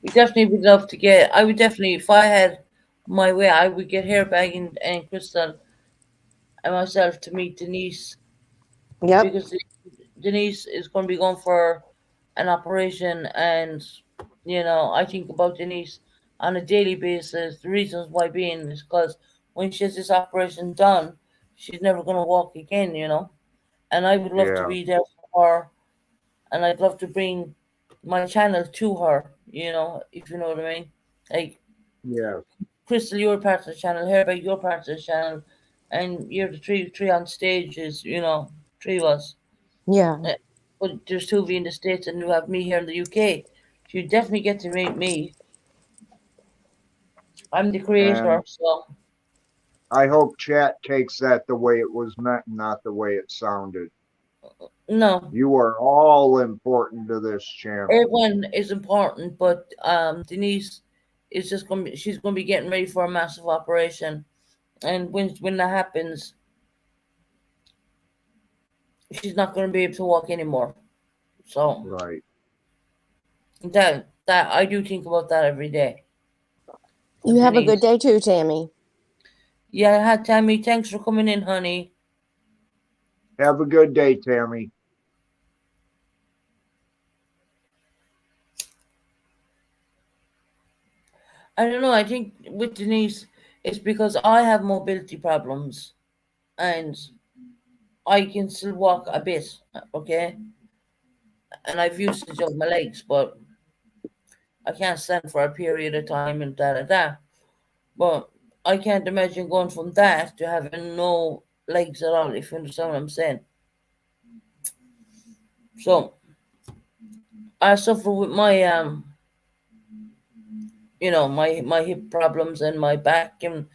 We definitely would love to get. I would definitely, if I had my way, I would get Hairbag and Crystal and myself to meet Denise Yep. because Denise is going to be going for an operation, and I think about Denise on a daily basis. The reasons why being is because when she has this operation done, she's never going to walk again. And I would love to Yeah, be there for her, and I'd love to bring my channel to her. If you know what I mean. Like yeah, Crystal, you're part of the channel. Hereby, you're part of the channel, and you're the three on stages. Three of us. Yeah. Uh, But there's two of you in the States and you have me here in the UK. So you definitely get to meet me. I'm the creator, and so I hope chat takes that the way it was meant, and not the way it sounded. no. You are all important to this channel. Everyone is important, but Denise is just she's gonna be getting ready for a massive operation. And when that happens, she's not gonna be able to walk anymore. So Right. that I do think about that every day. You have a good Denise. day too, Tammy. Yeah, hi Tammy, thanks for coming in, honey. Have a good day, Tammy. I don't know, I think with Denise it's because I have mobility problems and I can still walk a bit, okay? And I've usage of my legs, but I can't stand for a period of time and da da da. But I can't imagine going from that to having no legs at all, if you understand what I'm saying. So I suffer with my my hip problems and my back, and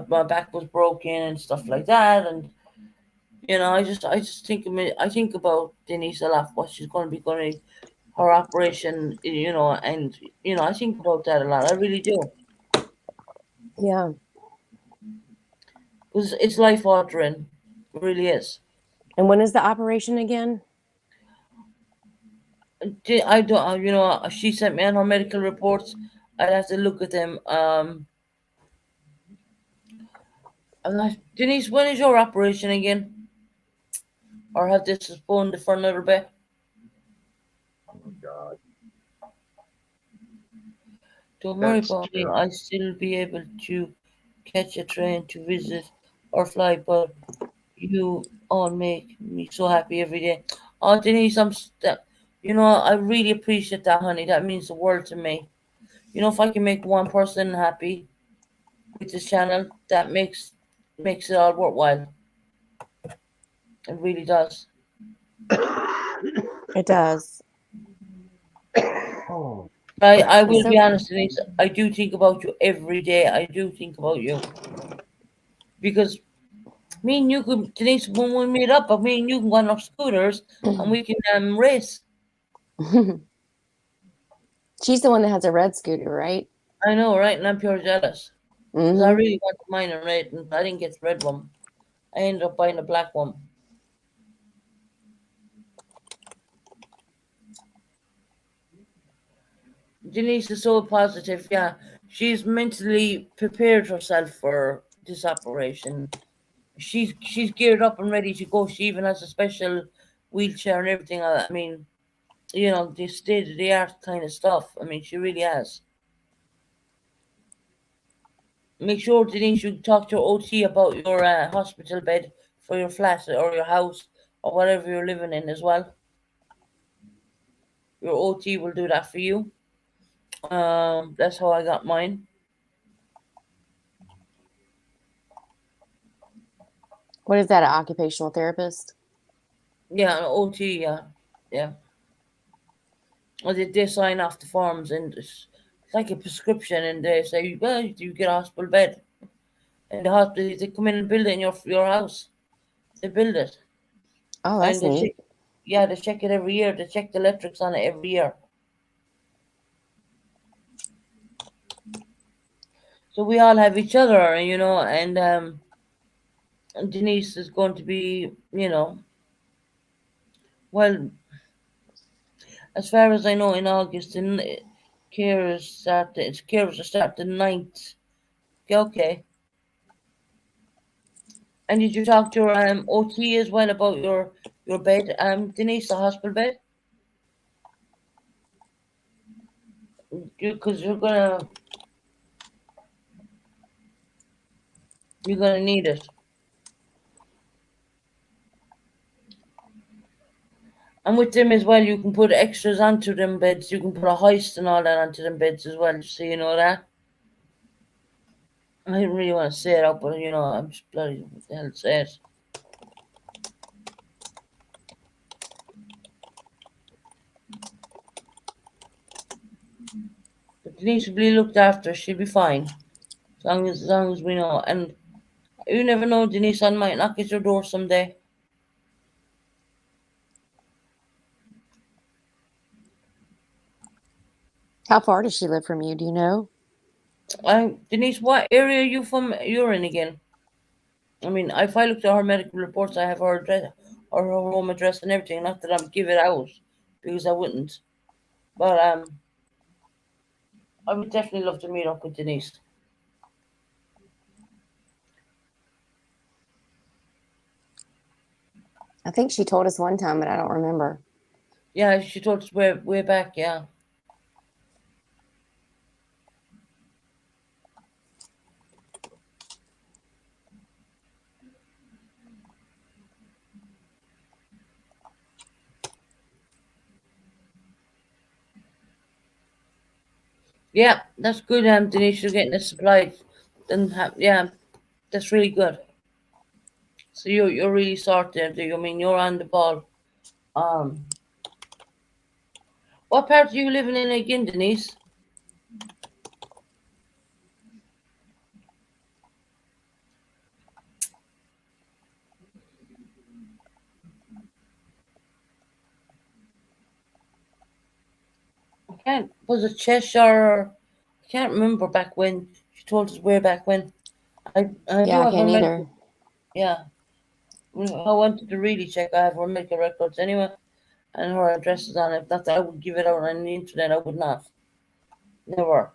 my back was broken and stuff like that. And I just I think about Denise a lot, what she's going to be going, her operation, and I think about that a lot. I really do, Yeah. because it's life altering, it really is. And when is the operation again? I don't, she sent me on her medical reports. I'd have to look at them. I'm not, Denise, when is your operation again? Or have this postponed for another bit? Oh God, Don't worry that's about me. I terrible. still be able to catch a train to visit or fly, but you all make me so happy every day. Oh, Denise, I really appreciate that, honey. That means the world to me. If I can make one person happy with this channel, that makes it all worthwhile. It really does. It does. Oh, I will be So honest, Denise. I do think about you every day. I do think about you because Me and you can, Denise, when we meet up, but me and you can go on our scooters and we can race. She's the one that has a red scooter, right? I know, right? And I'm pure jealous. Because I Mm-hmm. really wanted mine in red, and I didn't get the red one. I ended up buying a black one. Denise is so positive, yeah. She's mentally prepared herself for this operation. She's geared up and ready to go. She even has a special wheelchair and everything. I mean, the state of the art kind of stuff. I mean, she really has. Make sure, Denise, you talk to your OT about your hospital bed for your flat or your house or whatever you're living in as well. Your OT will do that for you. That's how I got mine. What is that, an occupational therapist? Yeah, an OT. Yeah, yeah. Or they sign off the forms and it's like a prescription, and they say, well, you get a hospital bed. And the hospital, they come in and build it in your house. They build it, Oh, and that's neat. they check it every year. They check the electrics on it every year. So we all have each other, and Denise is going to be, well, as far as I know, in August, and carers start the 9th. Okay. And did you talk to your OT as well about your bed, Denise, the hospital bed? Because you're gonna need it. And with them as well, you can put extras onto them beds. You can put a hoist and all that onto them beds as well, just so you know that. I didn't really want to say it out, but I'm just bloody what the hell to say it. But Denise will be looked after. She'll be fine, as long as we know. And you never know, Denise, I might knock at your door someday. How far does she live from you? Do you know? Denise, what area are you from? You're in again. I mean, if I looked at her medical reports, I have her address or her home address and everything. Not that I'm give it out because I wouldn't, but I would definitely love to meet up with Denise. I think she told us one time, but I don't remember. Yeah, she told us way back. Yeah, yeah, that's good. Denise, you're getting a supply. Then yeah, that's really good. So you're really sorted. I mean, you're on the ball. Um, what part are you living in again, Denise? I can't. Was it Cheshire? I can't remember back when. She told us way back when. I do Yeah, I have her can't medical. either. Yeah, I wanted to really check. I have her medical records anyway, and her address is on it. Not that I would give it out on the internet. I would not. Never.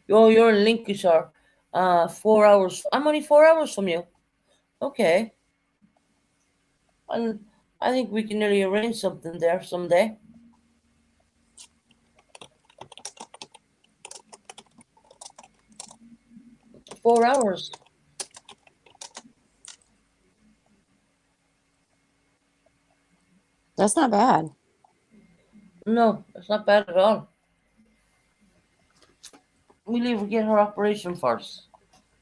You're in Lincolnshire. 4 hours. I'm only 4 hours from you. Okay. And I think we can nearly arrange something there someday. 4 hours. That's not bad. No, it's not bad at all. We leave. We get her operation first.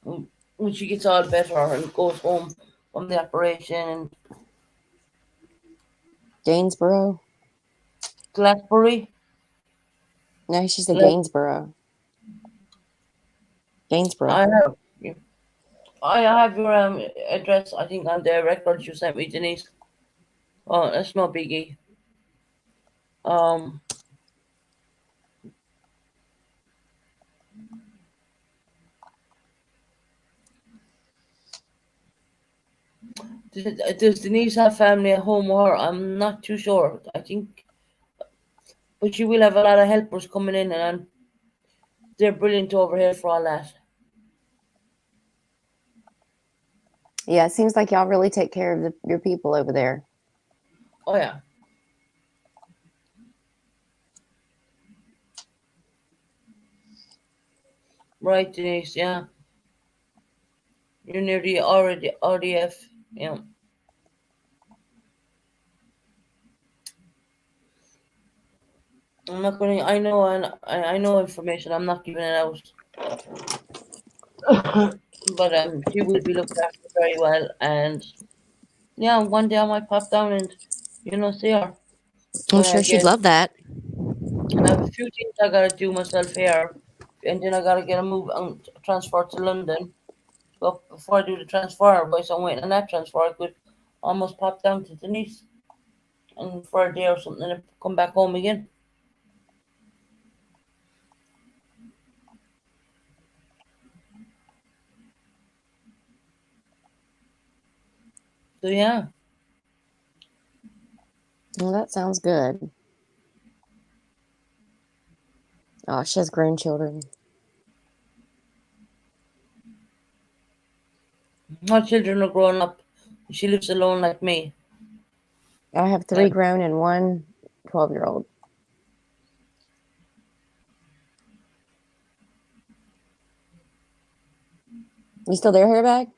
When she gets all better and goes home from the operation and Gainsborough? Glassbury. No, she said Like Gainsborough. Gainsborough. I have. I have your address, I think, on the records you sent me, Denise. Oh, that's no biggie. Um, does Denise have family at home with her? I'm not too sure. I think, but she will have a lot of helpers coming in, and they're brilliant over here for all that. Yeah, it seems like y'all really take care of your people over there. Oh yeah. Right, Denise. Yeah, you're near the RDF. Yeah. I'm not going to. I know. I know information. I'm not giving it out. But she will be looked after very well. And yeah, one day I might pop down and see her I'm when I sure she'd get. love that. I have a few things I gotta do myself here, and then I gotta get a move and transfer to London. But before I do the transfer, whilst I'm waiting on that transfer, I could almost pop down to Denise and for a day or something and come back home again. So yeah, Well, that sounds good. Oh, she has grandchildren. her children are growing up. She lives alone like me. I have 3 Like, grown and one 12-year-old. You still there, Hairbag?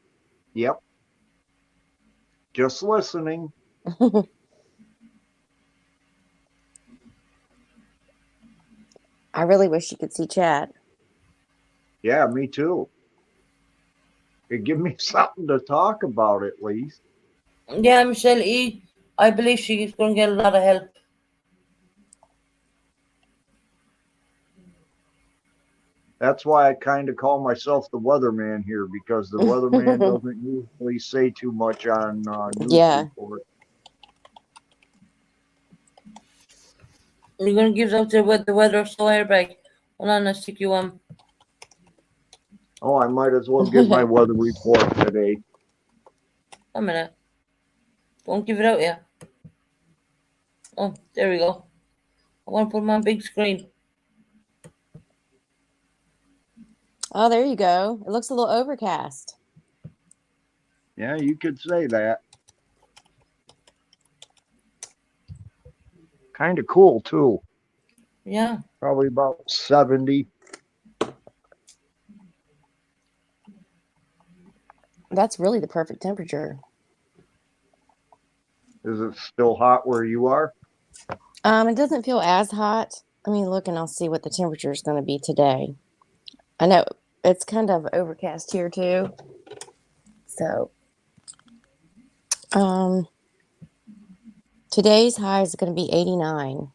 Yep. Just listening. I really wish you could see Chad. Yeah, me too. It give me something to talk about at least. yeah, Michelle E. I believe she's going to get a lot of help. That's why I kind of call myself the weatherman here, because the weatherman doesn't usually say too much on news Yeah. reports. You're going to give out the weather so airbag. Hold on, I'll stick you on. Oh, I might as well give my weather report today. A minute. Don't give it out yet. Oh, there we go. I want to put them on big screen. Oh, there you go. It looks a little overcast. Yeah, you could say that. Kind of cool too. Yeah. Probably about 70. That's really the perfect temperature. Is it still hot where you are? It doesn't feel as hot. Let me look and I'll see what the temperature is going to be today. I know it's kind of overcast here too. So, um, today's high is going to be 89.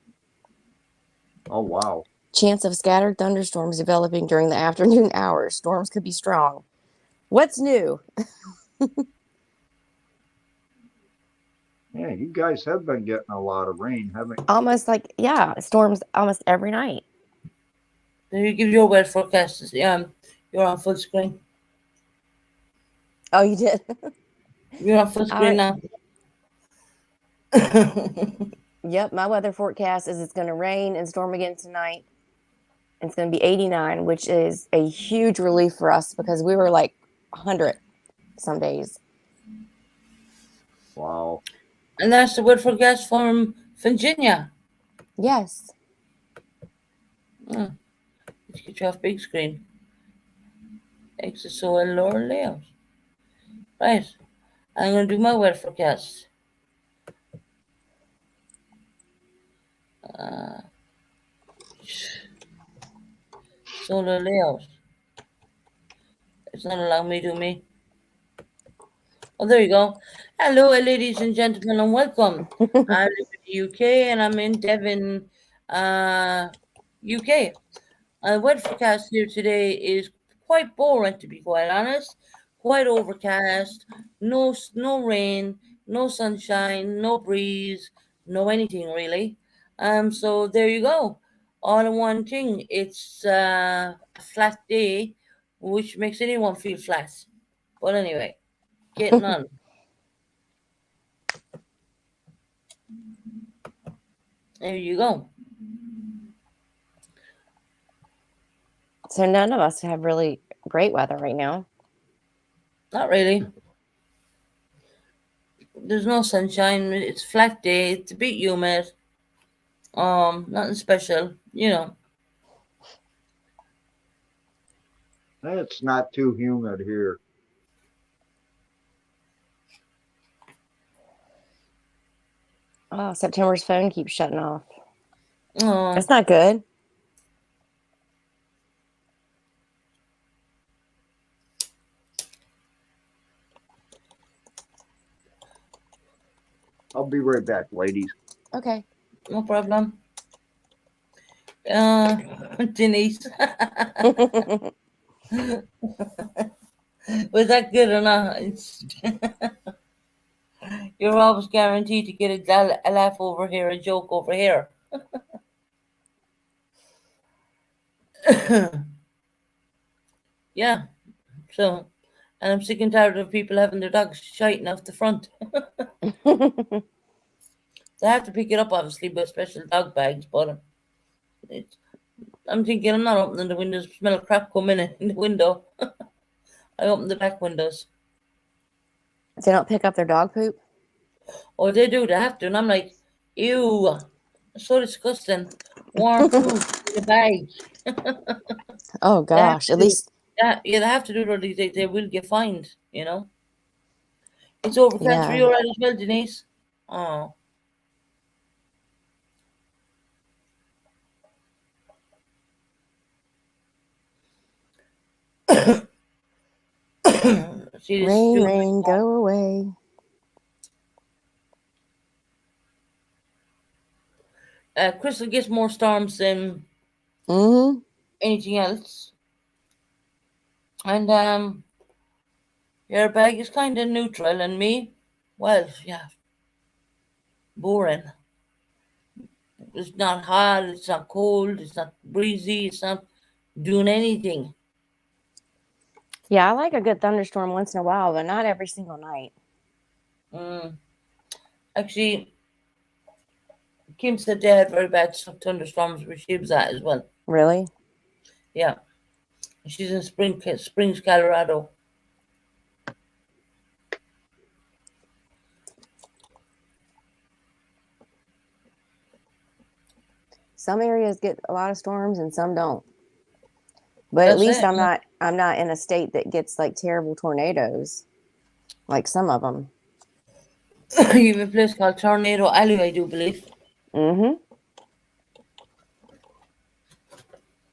Oh, wow. Chance of scattered thunderstorms developing during the afternoon hours. Storms could be strong. What's new? Yeah, you guys have been getting a lot of rain, haven't you? Almost like, yeah, storms almost every night. Then you give your weather forecast. You're on full screen. Oh, you did? You're on full screen now. Yep, my weather forecast is it's going to rain and storm again tonight. It's going to be 89, which is a huge relief for us because we were like 100 some days. Wow. And that's the weather forecast from Virginia. Yes. Let's get you off big screen. Exit so and lower layout. Right. I'm going to do my weather forecast. Solar layout. It's not allowing me to do me. Oh, there you go. Hello, ladies and gentlemen, and welcome. I live in the UK and I'm in Devon, UK. The weather forecast here today is quite boring, to be quite honest. quite overcast, no rain, no sunshine, no breeze, no anything really. So there you go, all in one thing. It's a flat day, which makes anyone feel flat. But anyway, getting on. There you go. So none of us have really great weather right now. Not really. There's no sunshine. It's flat day. It's a bit humid. Nothing special. It's not too humid here. Oh, September's phone keeps shutting off. Oh, That's not good. I'll be right back, ladies. Okay. no problem. Denise, was that good or not? You're always guaranteed to get a laugh over here, a joke over here. Yeah. So, and I'm sick and tired of people having their dogs shiting off the front. They have to pick it up, obviously, with special dog bags. But it's, I'm thinking I'm not opening the windows. Smell crap coming in the window. I open the back windows. They don't pick up their dog poop? Oh, they do. They have to, and I'm like, ew, so disgusting. Warm food in a bag. Oh They have gosh. to At do. least Yeah, they have to do it, or they will get fined. It's overcast for yeah. you already as well, Denise. Oh. See, this is Rain, doing. rain, go away. Crystal gets more storms than Mm-hmm. anything else, and your bag is kind of neutral, and me, well, yeah, boring. It's not hot. It's not cold. It's not breezy. It's not doing anything. Yeah, I like a good thunderstorm once in a while, but not every single night. Mm. Actually, Kim said they had very bad thunderstorms where she was at as well. Really? Yeah, she's in Springs, Colorado. Some areas get a lot of storms and some don't. But at That's least it. I'm not in a state that gets like terrible tornadoes like some of them. You have a place called Tornado Alley, I do believe. Mm-hmm.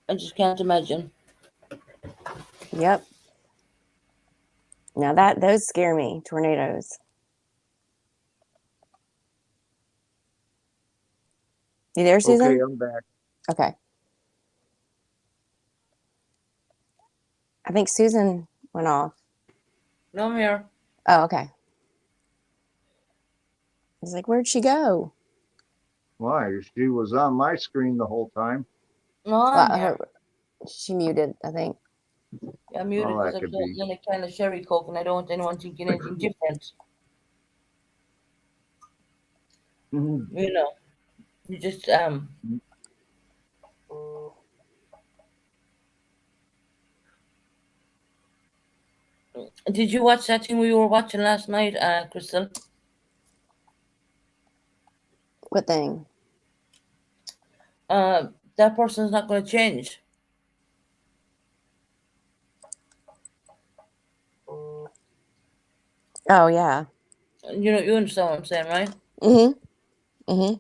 I just can't imagine. Yep. Now that those scare me, tornadoes. You there, Okay, Susan? I'm back. Okay. I think Susan went off. No, I'm here. Oh, okay. I was like, where'd she go? Why? She was on my screen the whole time. No, I'm Well, here. she muted, I think. Yeah, I'm muted Oh, because that I'm could be. drinking a can of sherry coke and I don't want anyone thinking anything different. You know, you just Did you watch that thing we were watching last night, Crystal? What thing? That person's not going to change. Oh yeah. You understand what I'm saying, right? Mm-hmm. Mm-hmm.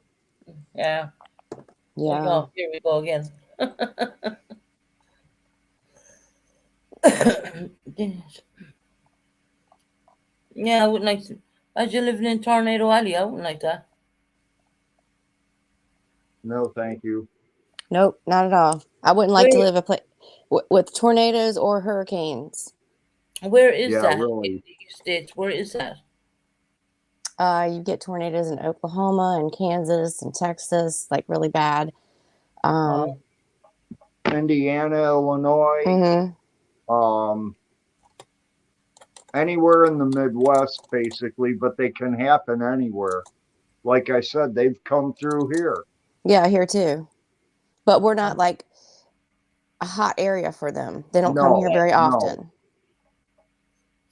Yeah. Like, Yeah. oh, here we go again. Yeah, I wouldn't like to. Imagine living in Tornado Alley. I wouldn't like that. No, thank you. Nope, not at all. I wouldn't like to Wait, live with tornadoes or hurricanes. Where is Yeah, that in really. the States? Where is that? You get tornadoes in Oklahoma and Kansas and Texas, like really bad. Wow. Indiana, Illinois, Mhm. um, anywhere in the Midwest, basically, but they can happen anywhere. Like I said, they've come through here. Yeah, here too. But we're not like a hot area for them. They don't come here No, very no. often.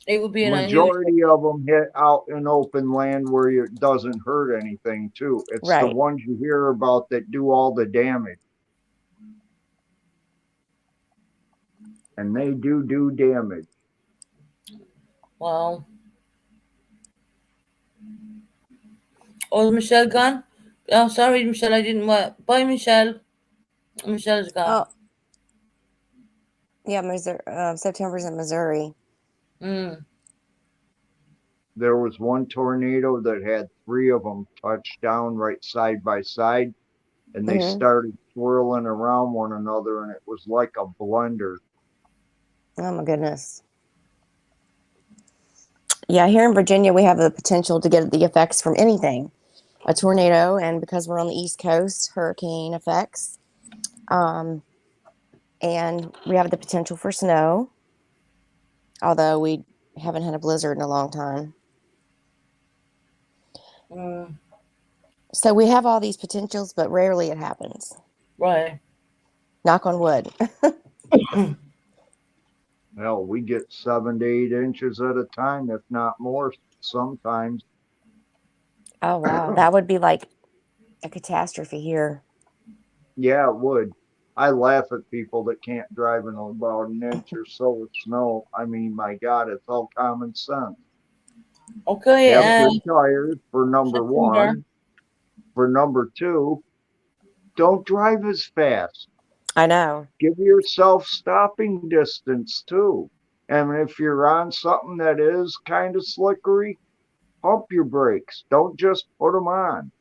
It would be an unusual. Majority of them hit out in open land where it doesn't hurt anything, too. It's the Right. ones you hear about that do all the damage. And they do damage. Wow. Oh, is Michelle gone? Oh, sorry, Michelle. I didn't want. Bye, Michelle. Michelle's gone. Oh, yeah, Missouri, September's in Missouri. Mm. There was one tornado that had three of them touch down right side by side, and they Hmm. started swirling around one another, and it was like a blender. Oh my goodness. Yeah, here in Virginia, we have the potential to get the effects from anything, a tornado, and because we're on the East Coast, hurricane effects. Um, and we have the potential for snow, although we haven't had a blizzard in a long time. Mm. So we have all these potentials, but rarely it happens. Right. Knock on wood. Hell, we get 7 to 8 inches at a time, if not more sometimes. Oh, wow. That would be like a catastrophe here. Yeah, it would. I laugh at people that can't drive in about an inch or so of snow. I mean, my God, it's all common sense. Okay. Have good tires for number September. one. For number two, don't drive as fast. I know. Give yourself stopping distance too. And if you're on something that is kind of slickery, pump your brakes. Don't just put them on.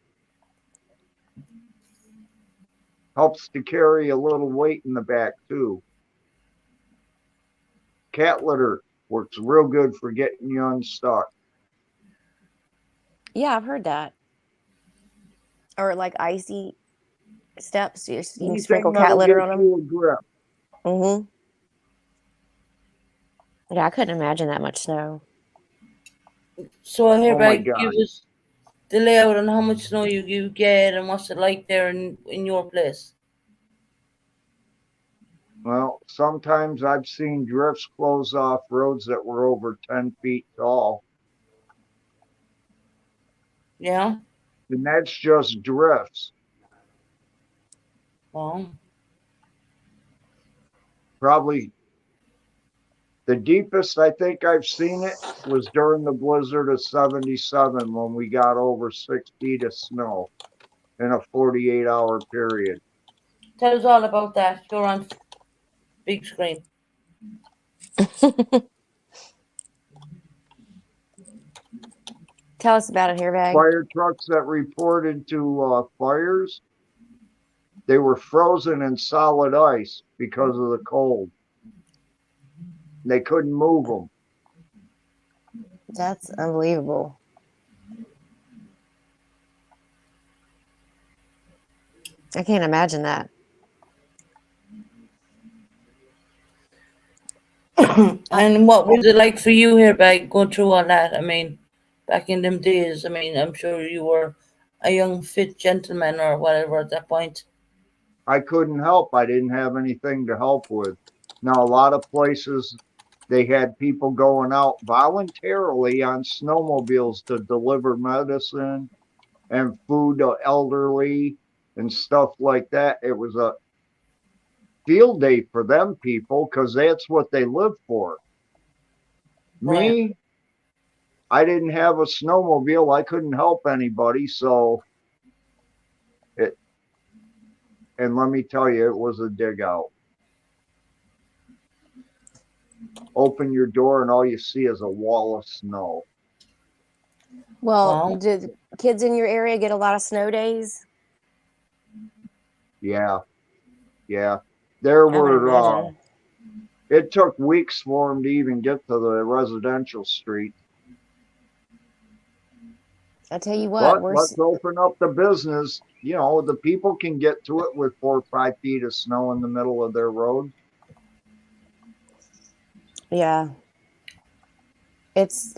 Helps to carry a little weight in the back too. Cat litter works real good for getting you unstuck. Yeah, I've heard that. Or like icy steps. You can sprinkle Anything cat that'll litter get on them. you a grip. Mm-hmm. Yeah, I couldn't imagine that much snow. So I Oh my hereby give God. us the layout on how much snow you get and what's it like there in your place. Well, sometimes I've seen drifts close off roads that were over 10 feet tall. Yeah. And that's just drifts. Well. Probably the deepest I think I've seen it was during the blizzard of 77 when we got over 6 feet of snow in a 48-hour period. Tell us all about that. You're on big screen. Tell us about it here, Bag. Fire trucks that reported to fires, they were frozen in solid ice because of the cold. They couldn't move them. That's unbelievable. I can't imagine that. And what was it like for you here back going through all that? I mean, back in them days, I mean, I'm sure you were a young, fit gentleman or whatever at that point. I couldn't help. I didn't have anything to help with. Now, a lot of places, they had people going out voluntarily on snowmobiles to deliver medicine and food to elderly and stuff like that. It was a field day for them people because that's what they live for. Right. Me, I didn't have a snowmobile. I couldn't help anybody. So it, and let me tell you, it was a dig out. Open your door and all you see is a wall of snow. Well, Wow. did kids in your area get a lot of snow days? Yeah, yeah. There I would were imagine. It took weeks for them to even get to the residential street. I tell you what, But let's open up the business. You know, the people can get to it with 4 or 5 feet of snow in the middle of their road. yeah.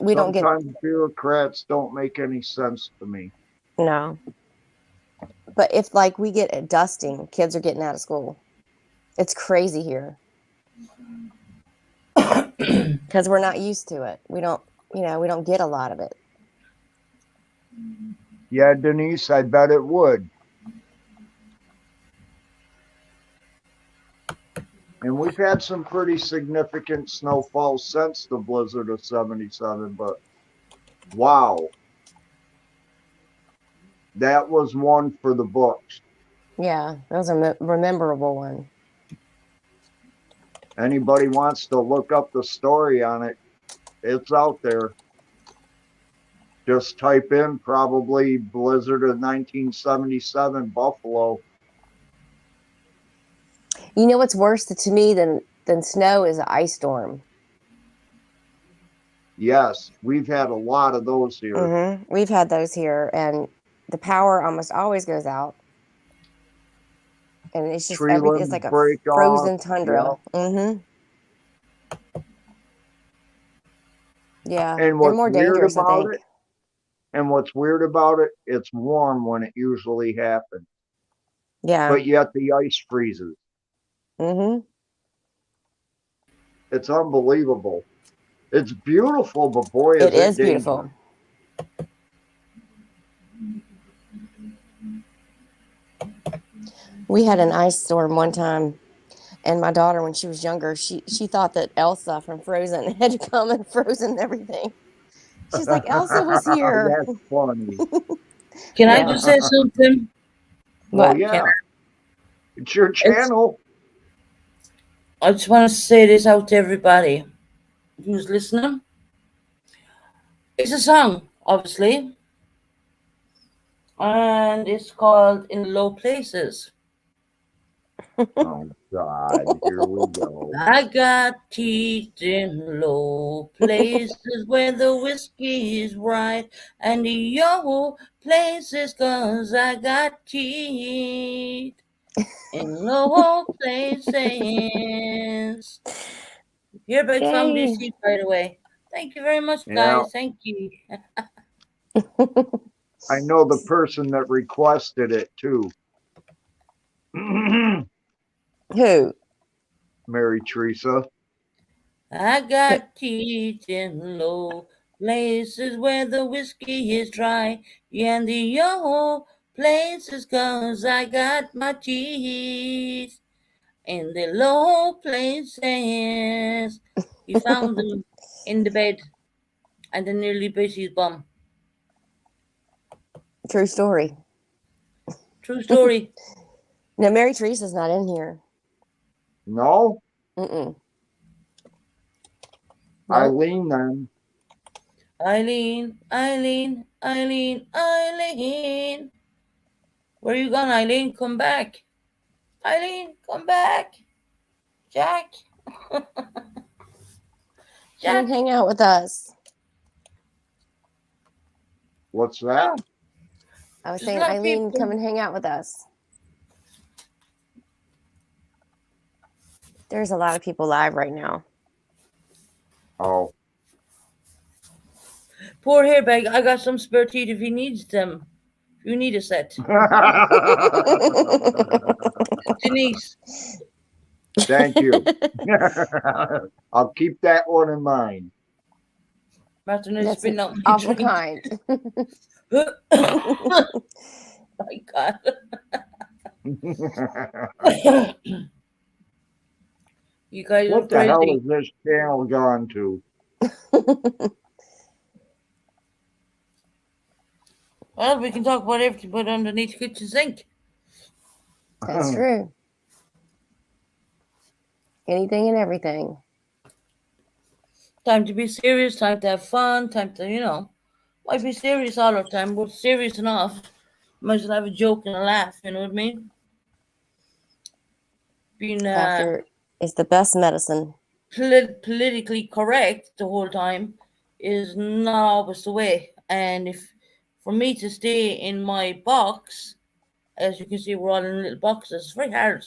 We don't get, Sometimes bureaucrats don't make any sense to me. no. But if like we get a dusting, kids are getting out of school. It's crazy here. Because we're not used to it. We don't get a lot of it. Yeah, Denise, I bet it would. And we've had some pretty significant snowfall since the blizzard of 77, but wow. That was one for the books. Yeah, that was a memorable one. Anybody wants to look up the story on it, it's out there. Just type in probably blizzard of 1977 Buffalo. You know what's worse to me than snow is an ice storm. Yes, we've had a lot of those here. Mm-hmm. We've had those here, and the power almost always goes out. And it's just it's like a frozen tundra. Yeah. Mm-hmm. Yeah, and they're more dangerous, I think. And what's weird about it, it's warm when it usually happens. Yeah. But yet the ice freezes. Mm-hmm. It's unbelievable. It's beautiful, but boy, it is beautiful. We had an ice storm one time, and my daughter, when she was younger, she thought that Elsa from Frozen had come and frozen everything. She's like, Elsa was here. That's funny. Can I just say something? Well, yeah. It's your channel. I just want to say this out to everybody who's listening. It's a song, obviously. And it's called In Low Places. Oh, God. Here we go. I got teeth in low places where the whiskey is right, and the low places 'cause I got teeth in low places. Hereby found this seat, by the way. Thank you very much, guys. Thank you. I know the person that requested it, too. Who? Mary Teresa. I got teeth in low places where the whiskey is dry, and the low places 'cause I got my teeth in the low places. He found them in the bed and then nearly bit his bum. True story. True story. No, Mary Teresa's not in here. No? Mm-mm. Nope. Eileen, then. Eileen. Where you gone, Eileen? Come back. Eileen, come back. Jack. Come and hang out with us. What's that? I was saying, Eileen, come and hang out with us. There's a lot of people live right now. Oh. Poor hairbag. I got some spare teeth if he needs them. If you need a set. Denise. Thank you. I'll keep that one in mind. Martin has been out awful kind. My God. You guys what the crazy. hell has this channel gone to? Well, we can talk about everything but underneath the kitchen sink. That's true. Anything and everything. Time to be serious, time to have fun, time to, might be serious all the time, but serious enough. Might as well have a joke and a laugh, you know what I mean? Laughter is the best medicine. politically correct the whole time is not always the way. And if for me to stay in my box, as you can see, we're all in little boxes. It's very hard.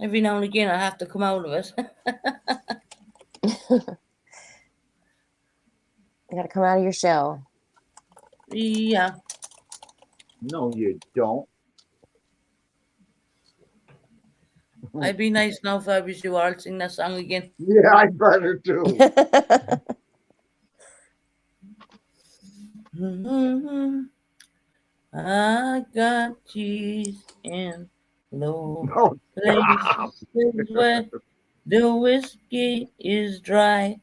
Every now and again, I have to come out of it. You got to come out of your shell. Yeah, No, you don't. I'd be nice now if I was you. I'll sing that song again. Yeah, I better too. I got cheese in low No, stop. places where the whiskey is dry.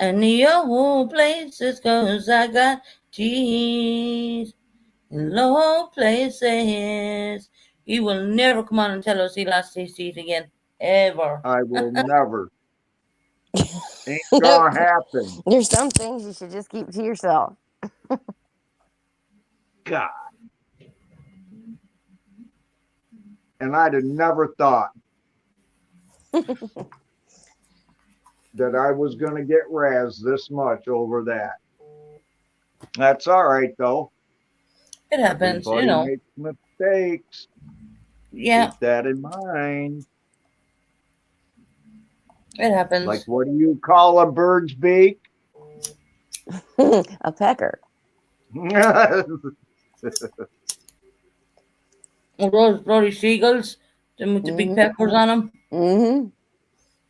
And the old places 'cause I got cheese in low places. He will never come on and tell us he lost his teeth again. Ever. I will never. Ain't gonna happen. There's some things you should just keep to yourself. God. And I'd have never thought that I was going to get razzed this much over that. That's all right, though. It happens, Everybody you know. makes mistakes. Yeah, Keep that in mind. it happens. Like, what do you call a bird's beak? A pecker. Those bloody seagulls, them with the big peppers on them. Mm-hmm.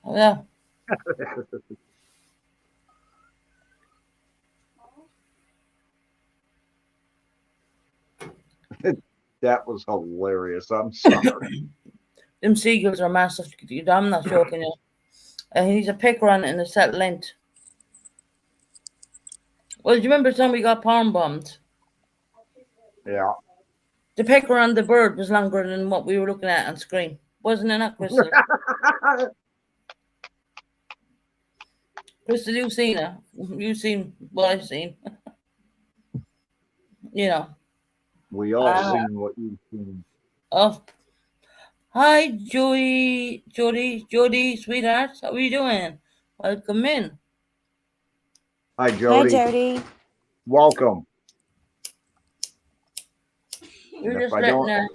Oh, yeah. That was hilarious. I'm sorry. Them seagulls are massive. I'm not joking you. He's a pecker on it in a set length. Well, do you remember the time we got palm bombed? Yeah. The pecker on the bird was longer than what we were looking at on screen. Wasn't it not, Crystal? Crystal, you've seen it. You've seen what I've seen. You know. We all seen what you've seen. Oh, hi, Jody, sweetheart. How are you doing? Welcome in. Hi, Hi, Jody. Jody. Welcome. You're And just letting her.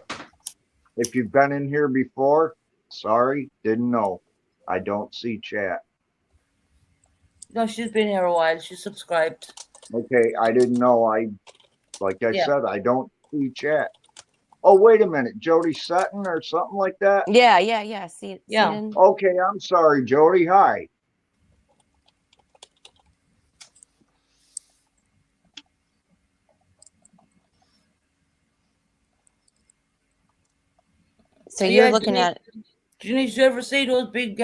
if you've been in here before, sorry, didn't know. I don't see chat. No, she's been here a while. She's subscribed. Okay, I didn't know. Like I Yeah. said, I don't see chat. Oh, wait a minute, Jody Sutton or something like that? Yeah. See, Yeah. Seaton. Okay, I'm sorry, Jody. Hi. So you're looking Denise, at. Denise, you ever see those big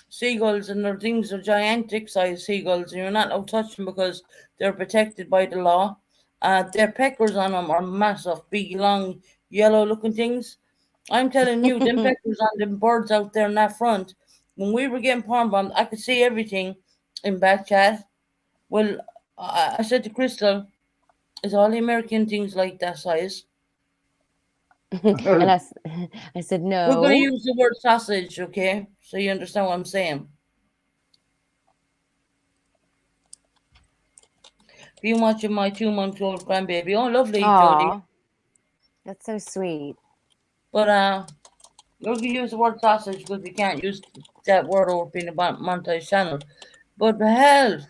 seagulls and their things are gigantic size seagulls and you're not allowed to touch them because they're protected by the law. Their peckers on them are massive, big, long, yellow looking things. I'm telling you, them peckers on them birds out there in that front, when we were getting palm bombed, I could see everything in back chat. Well, I said to Crystal, is all the American things like that size? And I said We're going to no. use the word sausage, okay? So you understand what I'm saying. Been watching my 2-month-old grandbaby. Oh, lovely, Jody. Aw, that's so sweet. But we're going to use the word sausage because we can't use that word over being a montage channel. But hell,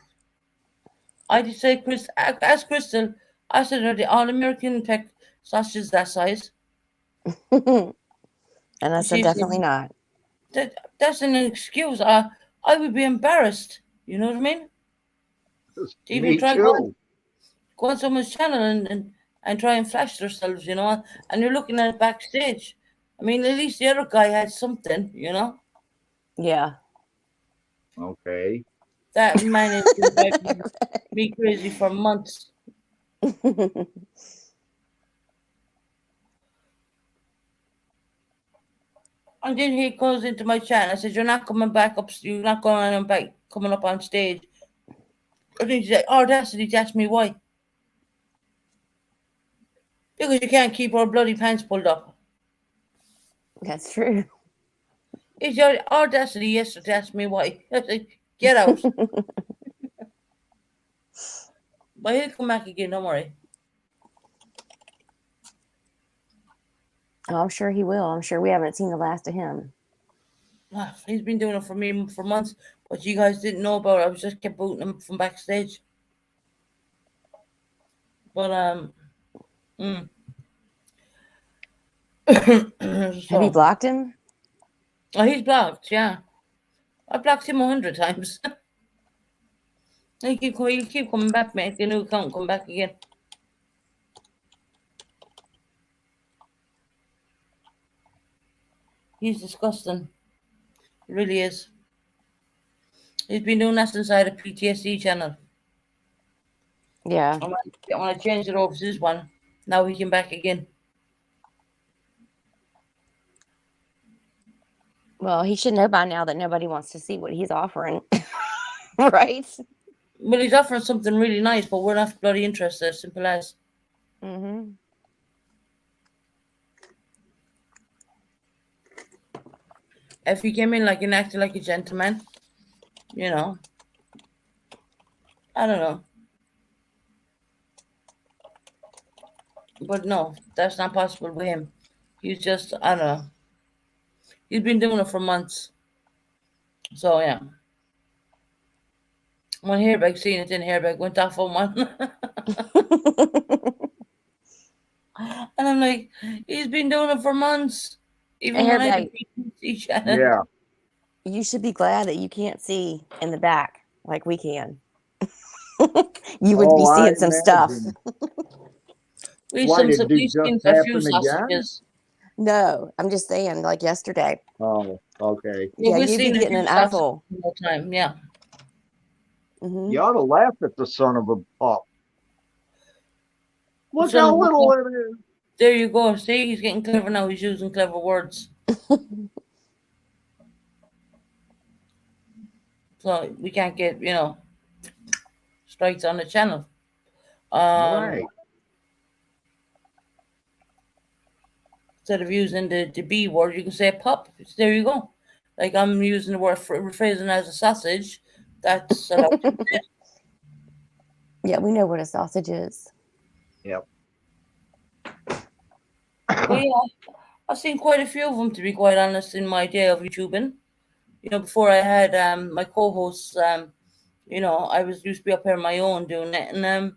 I just say, ask Crystal. I said, are the all-American peck sausages that size? And I said She said, definitely not. that's an excuse. I would be embarrassed. You know what I mean? To even Me try too. go on someone's channel and try and flash themselves, you know, and you're looking at it backstage. I mean, at least the other guy had something, you know. Yeah. Okay. That man is been driving me crazy for months. And then he goes into my chat and I said, "You're not coming back up. You're not going on back, coming up on stage." And then he's like, "Audacity, asked me why." Because you can't keep our bloody pants pulled up. That's true. It's your audacity yesterday to ask me why. I said, get out. But he'll come back again, don't worry. Oh, I'm sure he will. I'm sure we haven't seen the last of him. He's been doing it for me for months, but you guys didn't know about it. I was just kept booting him from backstage. But mm. Have you So blocked him? he's blocked. Yeah, I blocked him 100 times. He'll keep coming back, mate. The new account come back again. He's disgusting. He really is. He's been doing that since I had a PTSD channel. Yeah. And when I changed it over to this one, now he came back again. Well, he should know by now that nobody wants to see what he's offering. Right? Well, he's offering something really nice, but we're not bloody interested. Simple as. Mm-hmm. If he came in like and acted like a gentleman, you know, I don't know. But no, that's not possible with him. He's just, I don't know. He's been doing it for months. So, yeah. When Hairbag seen it, then Hairbag went off on one. And I'm like, he's been doing it for months. Even when I Hairbag, did PTC channel. Yeah. you should be glad that you can't see in the back like we can. You would be Oh, I seeing some stuff. imagine. We Why some did it we just skinned a few happen again? sausages. No, I'm just saying, like yesterday. Oh, okay. Yeah, Yeah, we've you'd be seen a getting few an sausages eyeful. all the time. Yeah. Mm-hmm. You ought to laugh at the son of a pup. Look Son how of a little pup. it is. There you go. See, he's getting clever now. He's using clever words. So we can't get, strikes on the channel. Right. Instead of using the B word, you can say pup. There you go. Like I'm using the word for rephrasing as a sausage. That's allowed to be said. Yeah, we know what a sausage is. Yep. But yeah, I've seen quite a few of them, to be quite honest, in my day of YouTubing. Before I had my co-hosts, I was used to be up here on my own doing it, and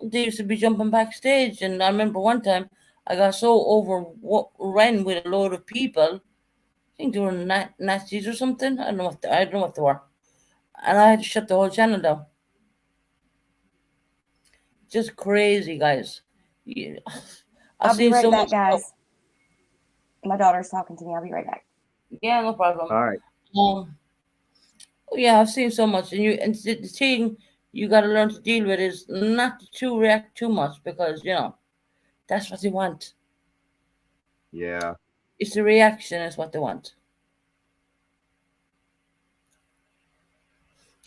they used to be jumping backstage. And I remember one time I got so overrun with a load of people. I think they were Nazis or something. I don't know what they were, and I had to shut the whole channel down. Just crazy, guys. Yeah. I've I'll be seen right so back, much stuff. guys. My daughter's talking to me. I'll be right back. Yeah, no problem. All right. Yeah, I've seen so much, and the thing you got to learn to deal with is not to react too much because that's what they want. Yeah. It's the reaction is what they want.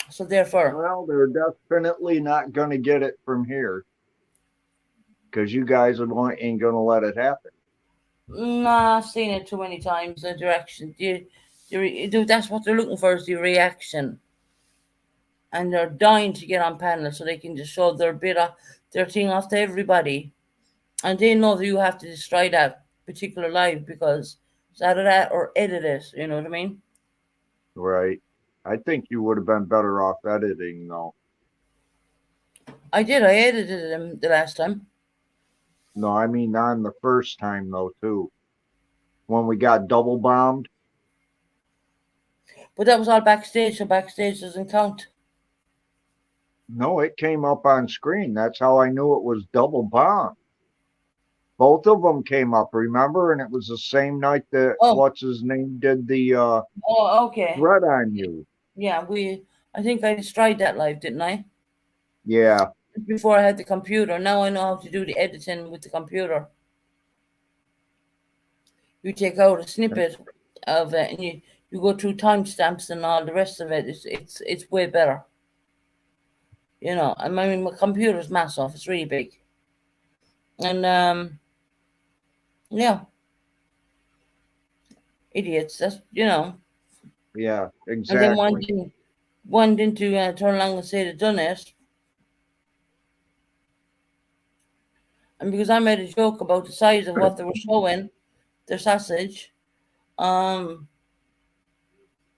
So therefore, Well, they're definitely not going to get it from here because you guys ain't going to let it happen. nah, I've seen it too many times. The direction, that's what they're looking for is the reaction, and they're dying to get on panel so they can just show their thing off to everybody, and they know that you have to destroy that particular live because it's either that or edit it. You know what I mean? Right. I think you would have been better off editing, though. I did. I edited them the last time. No, I mean on the first time, though, too. When we got double bombed. But that was all backstage, so backstage doesn't count. No, it came up on screen. That's how I knew it was double bombed. Both of them came up, remember? And it was the same night that what's his name did the Okay. threat on you. Yeah, I think I destroyed that live, didn't I? Yeah. Before I had the computer. Now I know how to do the editing with the computer. You take out a snippet of it and you go through timestamps and all the rest of it. It's way better. I mean my computer's massive, it's really big. And yeah. idiots. That's Yeah, and then one exactly. didn't turn along and say they done it. And because I made a joke about the size of what they were showing, their sausage, um,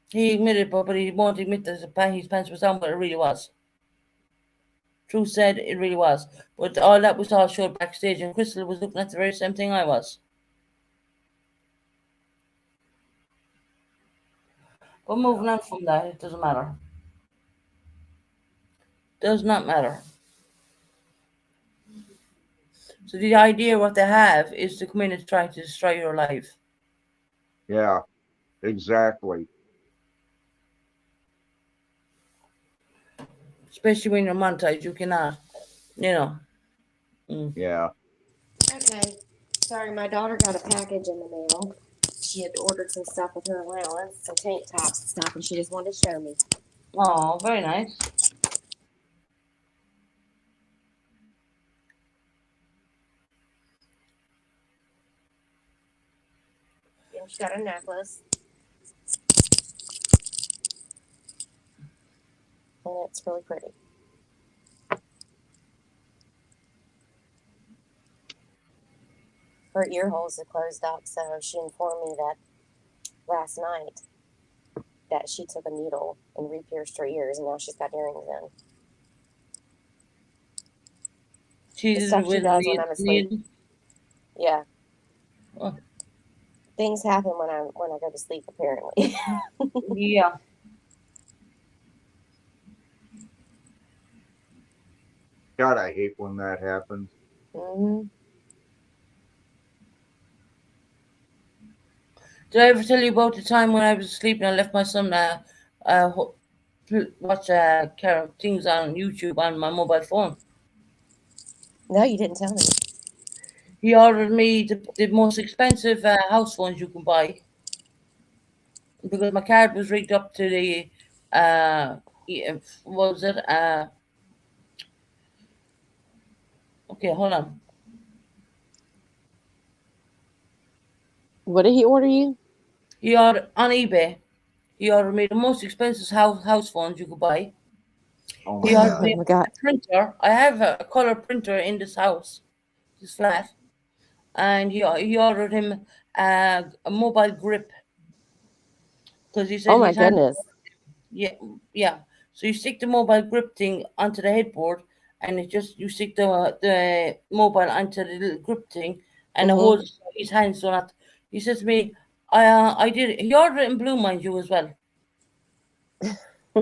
he admitted, but he won't admit that his pants was down, but it really was. True said it really was. But all that was all showed backstage, and Crystal was looking at the very same thing I was. But moving on from that, it doesn't matter. Does not matter. So the idea what they have is to come in and try to destroy your life, Yeah, exactly. especially when you're monetized. You cannot, you know. Mm. Yeah. Okay. Sorry, my daughter got a package in the mail. She had ordered some stuff with her allowance, some tank tops and stuff, and she just wanted to show me. Oh, very nice. And she got a necklace. And it's really pretty. Her ear holes are closed up, so she informed me that last night that she took a needle and re-pierced her ears, and now she's got earrings in. She The did it stuff she with does when I'm asleep. Yeah. Oh, Things happen when I go to sleep, apparently. yeah. God, I hate when that happens. Mm-hmm. Did I ever tell you about the time when I was asleep and I left my son watch things on YouTube on my mobile phone? No, you didn't tell me. He ordered me the most expensive house phones you can buy because my card was rigged up to the what was it? Okay, hold on. What did he order you? He ordered on eBay. He ordered me the most expensive house phones you could buy. Oh He my ordered God. Oh me my God. a printer. I have a color printer in this house, this flat, and he ordered him a mobile grip because he said Oh my his hand. goodness. Yeah, yeah. So you stick the mobile grip thing onto the headboard, and it just you stick the mobile onto the little grip thing, and it Mm-hmm. holds his hands so not. He says to me, I did it. He ordered it in blue, mind you, as well. I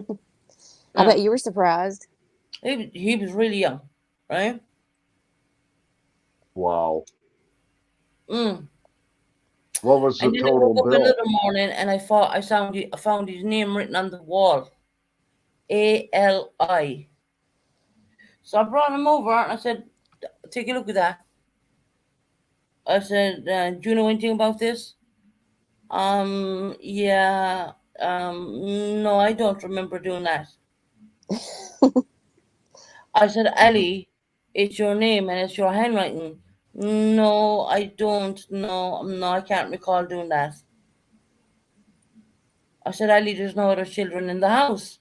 Yeah, bet you were surprised. he was really young, right? Wow. Mm. What was the And then I woke total up bill? another morning, and I found his name written on the wall, Ali. So I brought him over, and I said, "Take a look at that." I said, "Do you know anything about this?" Yeah. No, I don't remember doing that. I said, Ali, it's your name and it's your handwriting. No, I don't. No, I can't recall doing that. I said, Ali, there's no other children in the house.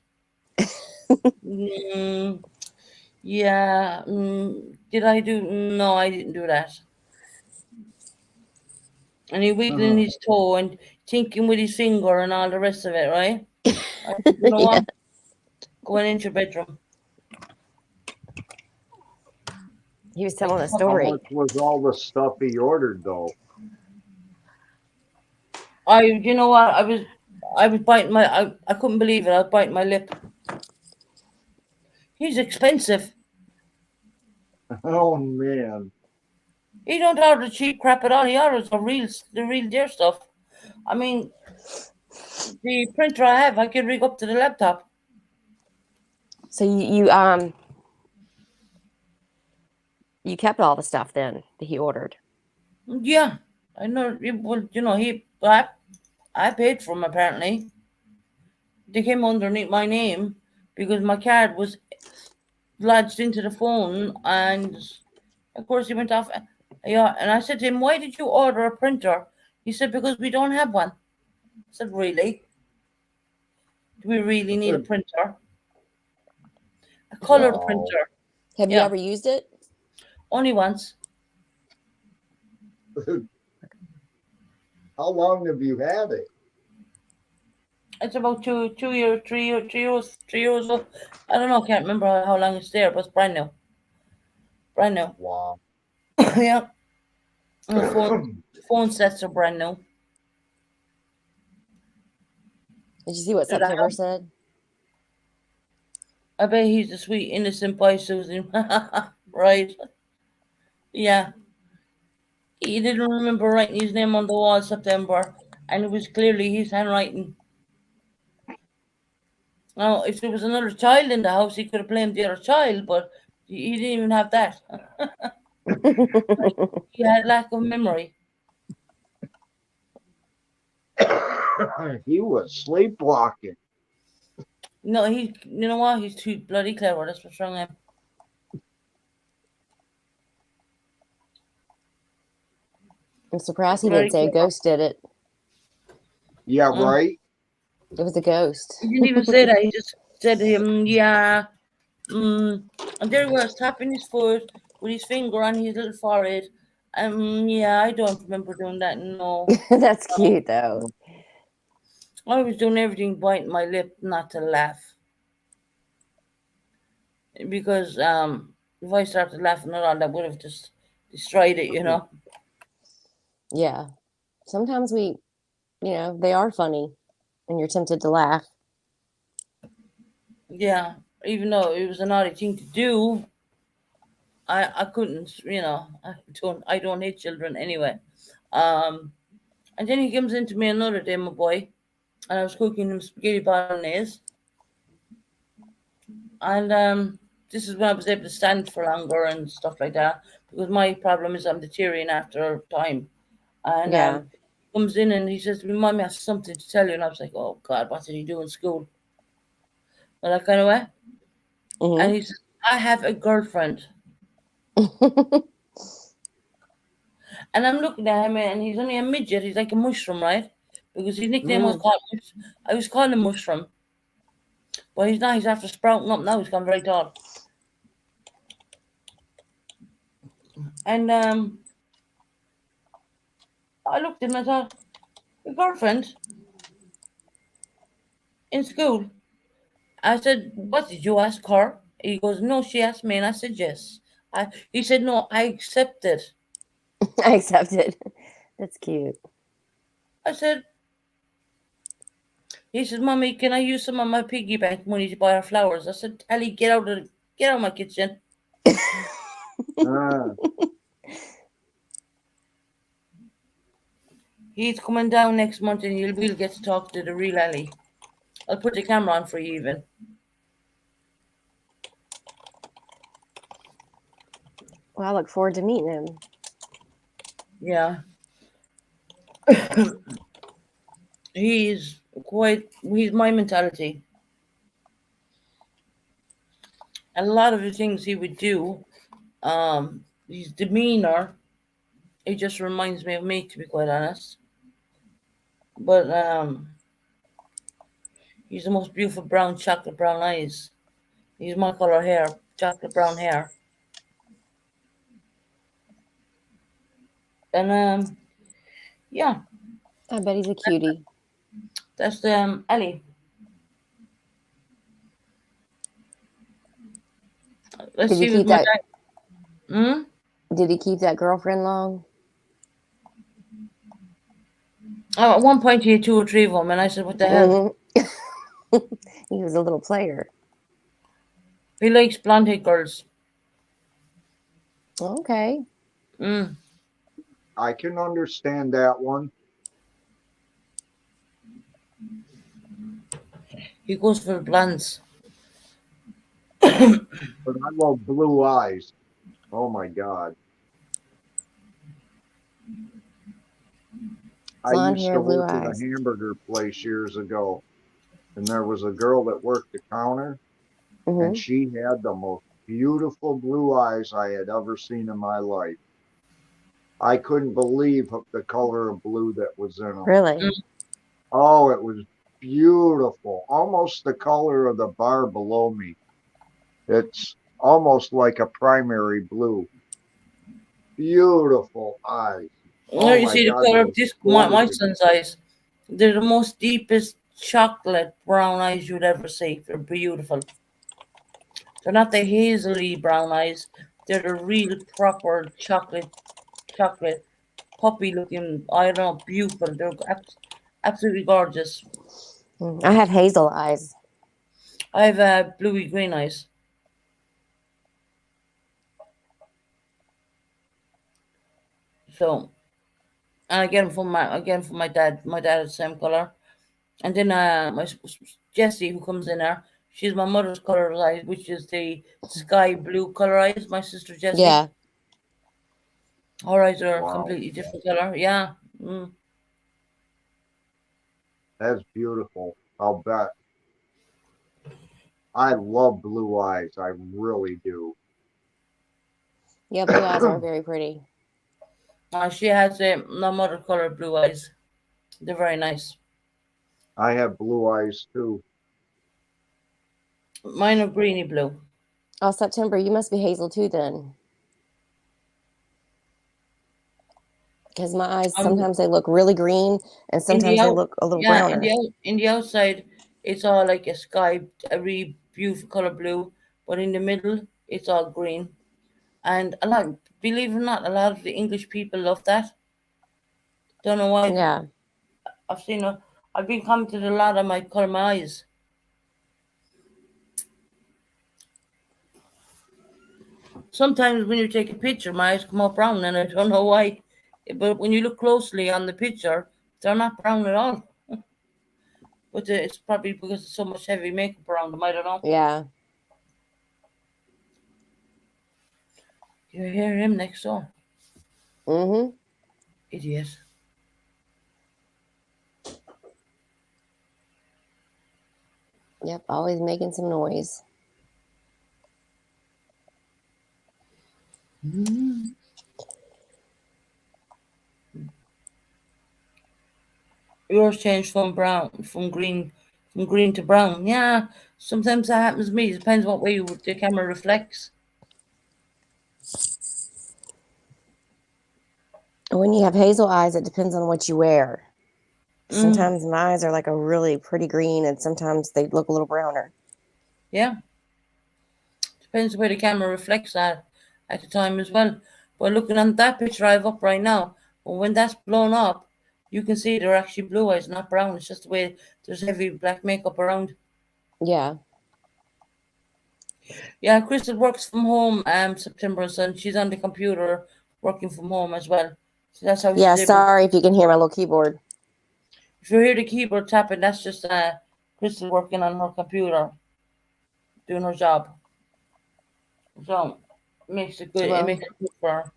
Mm, yeah. Did I do? No, I didn't do that. And he wiggling his toe and thinking with his finger and all the rest of it, right? I said, you know Yeah. what? Go on into your bedroom. He was Like telling a fuck How you. story. much was all the stuff he ordered though? You know what? I was biting I couldn't believe it. I was biting my lip. He's expensive. Oh man. He don't order cheap crap at all. He orders the real dear stuff. I mean, the printer I have, I can rig up to the laptop. So you kept all the stuff then that he ordered. Yeah, I know. Well, I paid for them apparently. They came underneath my name because my card was lodged into the phone, and of course he went off. Yeah, and I said to him, "Why did you order a printer?" He said, "Because we don't have one." I said, really? Do we really need a printer? A colored Wow. printer? Have you Yeah, ever used it? only once. How long have you had it? It's about 2 years, 3 years, 3 years, 3 years old. I don't know. Can't remember how long it's there, but it's brand new. Brand new. Wow. Yeah. And phone sets are brand new. Did you see what Did I September said? I bet he's a sweet, innocent boy, Susan. Right. Yeah. He didn't remember writing his name on the wall September, and it was clearly his handwriting. Now, if there was another child in the house, he could have blamed the other child, but he didn't even have that. He had lack of memory. He was sleepwalking. No, you know what? He's too bloody clever. That's what's wrong with him. I'm surprised he Bloody didn't say a clever. ghost did it. Yeah, Mm. right? It was a ghost. He didn't even say that. He just said to him, yeah. And there he was, tapping his foot with his finger on his little forehead. Yeah, I don't remember doing that. No. That's cute, though. I was doing everything biting my lip not to laugh. Because if I started laughing at all, that would have just destroyed it, you know? Yeah. Sometimes they are funny and you're tempted to laugh. Yeah. Even though it was a naughty thing to do, I couldn't, I don't hate children anyway. Um and then he comes into me another day, my boy, and I was cooking him spaghetti bolognese. And this is when I was able to stand for longer and stuff like that. Because my problem is I'm deteriorating after time. And Yeah. he comes in and he says to me, Mommy, I have something to tell you. And I was like, oh, God, what did he do in school? And that kind of way. And Hmm. he says, I have a girlfriend. And I'm looking at him and he's only a midget. He's like a mushroom, right? Because his nickname was called, I was calling him Mushroom. But he's not. He's after sprouting up now. He's gone very tall. And I looked at him and I thought, your girlfriend in school? I said, what did you ask her? He goes, no, she asked me. And I said, yes. He said, no, I accepted. I accept it. That's cute. I said, he said, Mommy, can I use some of my piggy bank money to buy her flowers? I said, Ali, get out of my kitchen. Uh, He's coming down next month and we'll get to talk to the real Ali. I'll put the camera on for you even. Well, I look forward to meeting him. Yeah. He's my mentality. And a lot of the things he would do, his demeanor, it just reminds me of me, to be quite honest. But he's the most beautiful chocolate brown eyes. He's my color hair, chocolate brown hair. And yeah, I bet he's a cutie. that's Ali. Let's Did he see with keep my that? Hmm? Did he keep that girlfriend long? Oh, at one point he had 2 or 3 of them, and I said, "What the hell?" Mhm. He was a little player. He likes blonde haired girls. Okay. Mm. I can understand that one. He goes for the blondes. But I love blue eyes. Oh my God. I Blonde used to hair, blue work at a eyes. hamburger place years ago, and there was a girl that worked the counter, and Hmm. she had the most beautiful blue eyes I had ever seen in my life. I couldn't believe the color of blue that was in them. Really? Oh, it was beautiful. Almost the color of the bar below me. It's almost like a primary blue. Beautiful eyes. There Oh you my see the God, color they of were this my gorgeous. son's eyes. They're the most deepest chocolate brown eyes you'd ever see. They're beautiful. They're not the hazily brown eyes. They're the real proper chocolate puppy looking. I don't know, beautiful. They're absolutely gorgeous. I have hazel eyes. I have bluey green eyes. So and I get them from my dad. My dad is the same color. And then Jessie, who comes in there, she's my mother's color eyes, which is the sky blue color eyes. My sister Jessie, Yeah. her eyes are a Wow, completely different color. Yeah, that's beautiful. I'll bet. I love blue eyes. I really do. Yeah, blue eyes are very pretty. she has my mother color blue eyes. They're very nice. I have blue eyes too. Mine are greeny blue. Oh, September, you must be hazel too then. Because my eyes, Um, sometimes they look really green and in the sometimes they out, look a little yeah, in the browner. out, in the outside, it's all like a sky, a really beautiful color blue, but in the middle, it's all green. And a lot, believe it or not, a lot of the English people love that. Don't know why. Yeah. I've seen a, I've been commented a lot on my color my eyes. Sometimes when you take a picture, my eyes come up brown, and I don't know why. But when you look closely on the picture, they're not brown at all. But it's probably because there's so much heavy makeup around them. I don't know. Yeah. You hear him next door, Mm-hmm. idiot. Yep. Always making some noise. Yours changed from green to brown. Yeah, sometimes that happens to me. It depends what way the camera reflects. When you have hazel eyes, it depends on what you wear. Mm, Sometimes my eyes are like a really pretty green and sometimes they look a little browner. yeah, depends the way the camera reflects that at the time as well. But looking on that picture I have up right now, well, when that's blown up, you can see they're actually blue eyes, not brown. It's just the way there's heavy black makeup around. Yeah. Yeah, Crystal works from home. September, so she's on the computer working from home as well. So that's how Yeah. she's able. Sorry if you can hear my little keyboard. If you hear the keyboard tapping, that's just Crystal working on her computer, doing her job. So it makes it good. It Well, makes it good for her.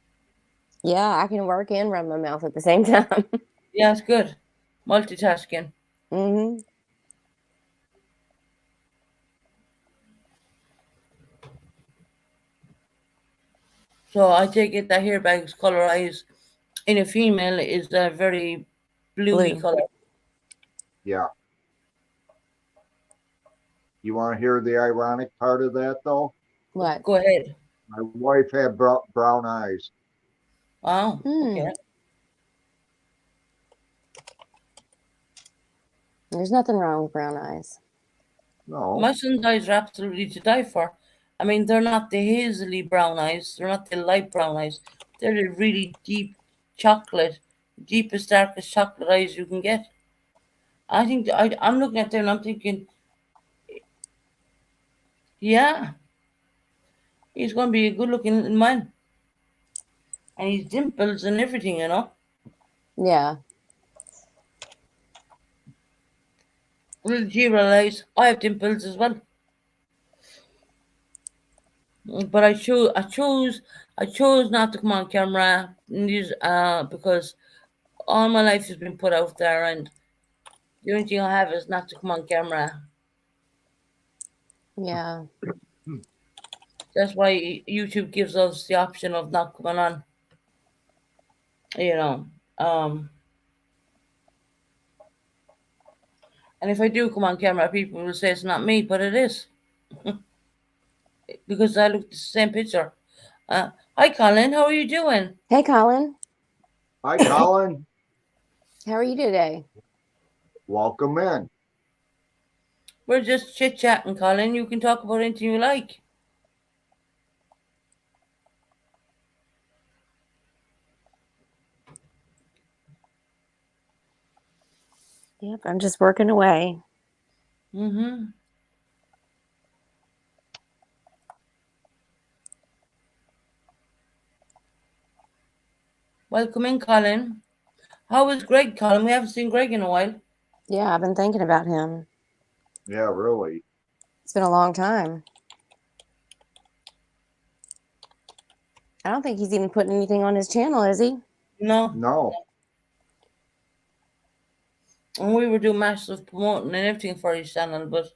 yeah, I can work and run my mouth at the same time. Yeah, it's good. Multitasking. Mm-hmm. So I take it that hairbag's color eyes in a female is a very bluey Blue. color. Yeah. You want to hear the ironic part of that though? What? Go ahead. My wife had brown eyes. Wow. Okay. Hmm. There's nothing wrong with brown eyes. No, My son's eyes are absolutely to die for. I mean, they're not the hazily brown eyes. They're not the light brown eyes. They're the really deep chocolate, deepest, darkest chocolate eyes you can get. I think I'm looking at them and I'm thinking, yeah, he's going to be a good looking man. And he's dimples and everything, you know. Yeah. Little G realize I have dimples as well. But I chose not to come on camera because all my life has been put out there, and the only thing I have is not to come on camera. Yeah. That's why YouTube gives us the option of not coming on. You know, um, And if I do come on camera, people will say it's not me, but it is because I look the same picture. Hi, Colin. How are you doing? Hey, Colin. Hi, Colin. How are you today? Welcome in. We're just chit chatting, Colin. You can talk about anything you like. Yep, I'm just working away. Mm-hmm. Welcome in, Colin. How is Greg, Colin? We haven't seen Greg in a while. Yeah, I've been thinking about him. Yeah, really. It's been a long time. I don't think he's even putting anything on his channel, is he? No. No. And we were doing massive promoting and everything for his channel, but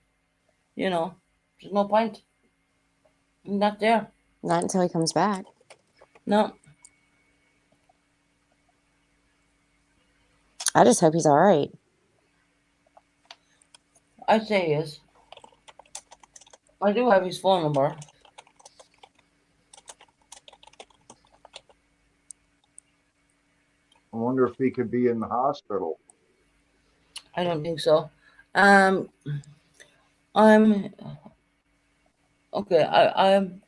you know, there's no point. I'm not there. Not until he comes back. No. I just hope he's all right. I'd say yes. I do have his phone number. I wonder if he could be in the hospital. I don't think so. I'm okay. I'm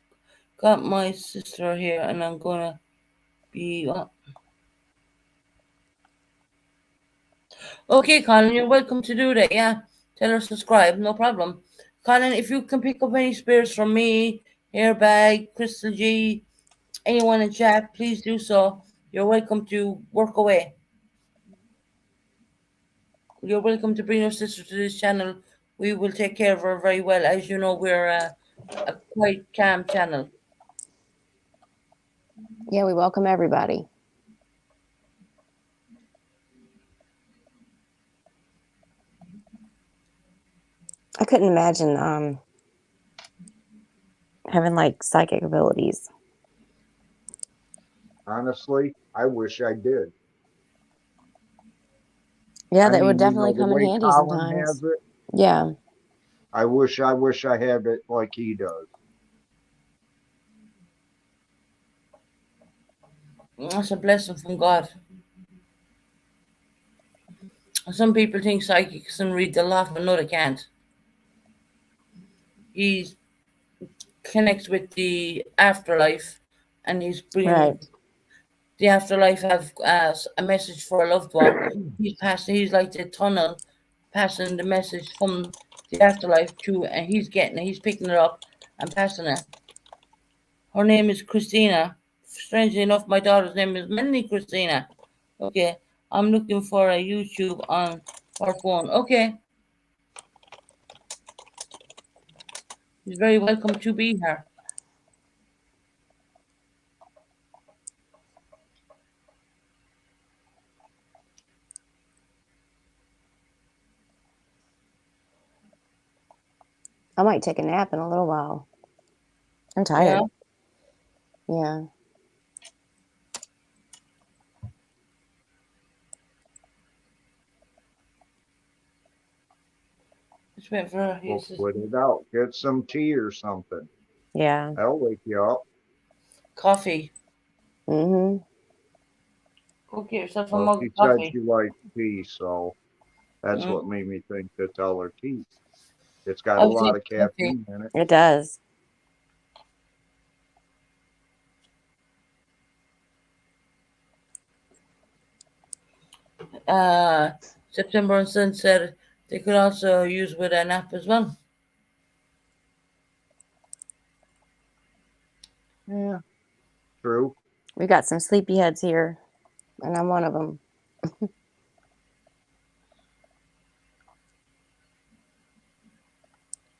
got my sister here, and I'm gonna be. Okay, Colin, you're welcome to do that. Yeah, tell her subscribe, no problem. Colin, if you can pick up any spares from me, Airbag, Crystal G, anyone in chat, please do so. You're welcome to work away. You're welcome to bring your sister to this channel. We will take care of her very well. As you know, we're a quite calm channel. Yeah, we welcome everybody. I couldn't imagine having like psychic abilities. Honestly, I wish I did. Yeah, I that would mean, definitely the come in way handy Colin sometimes. has it, Yeah. I wish I had it like he does. That's a blessing from God. Some people think psychics can read the lot, but no, they can't. He connects with the afterlife, and he's bringing Right. the afterlife have a message for a loved one. He's passing. He's like the tunnel, passing the message from the afterlife to, and he's getting it. He's picking it up and passing it. Her name is Christina. Strangely enough, my daughter's name is Melanie Christina. Okay, I'm looking for a YouTube on her phone. Okay, he's very welcome to be here. I might take a nap in a little while. I'm Yeah. tired. Yeah. Just wait for We'll his put it out. Get some tea or something. Yeah. That'll wake you up. coffee. Mm-hmm. Go get yourself a Well, mug she of said coffee. she likes tea, so that's Mm. what made me think to tell her tea. It's got a I'll lot take of coffee. caffeine in it. It does. September and Sun said they could also use with a nap as well. Yeah, true. We got some sleepyheads here, and I'm one of them.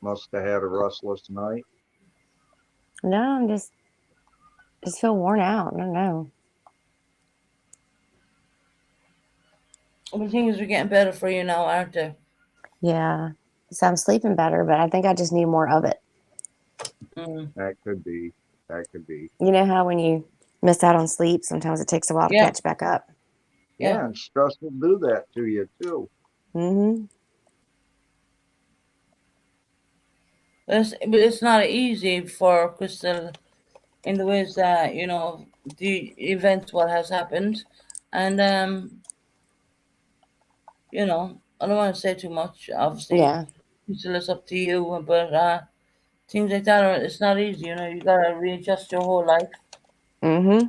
Must have had a restless night. No, I'm just feel worn out. I don't know. The things are getting better for you now, aren't they? Yeah. So I'm sleeping better, but I think I just need more of it. Mm. That could be. That could be. You know how when you miss out on sleep, sometimes it takes a while to Yeah. catch back up. Yeah. Yeah, and stress will do that to you too. Mm-hmm. But it's not easy for Crystal in the ways that the events what has happened, and I don't want to say too much. Obviously, Yeah. Crystal, it's up to you, but things like that it's not easy. You gotta readjust your whole life, Mm-hmm.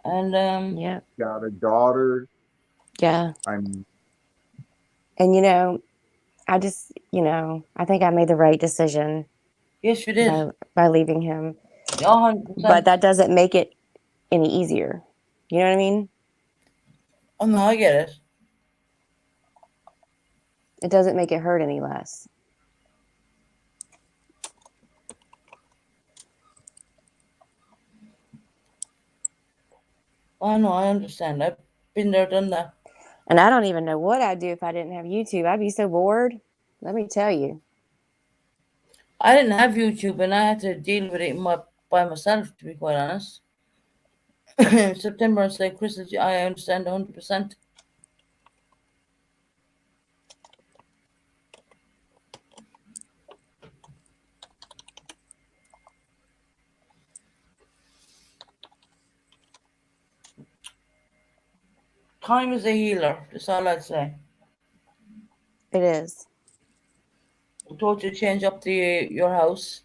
and Yeah. Got a daughter. Yeah. I'm And I just, I think I made the right decision yes, you did, by leaving him. 100%. But that doesn't make it any easier. You know what I mean? Oh no, I get it. It doesn't make it hurt any less. Oh no, I understand. I've been there, done that. And I don't even know what I'd do if I didn't have YouTube. I'd be so bored. Let me tell you. I didn't have YouTube, and I had to deal with it by myself, to be quite honest. September, it's like Crystal, I understand 100%. Time is a healer. That's all I'd say. It is. I told you to change up your house,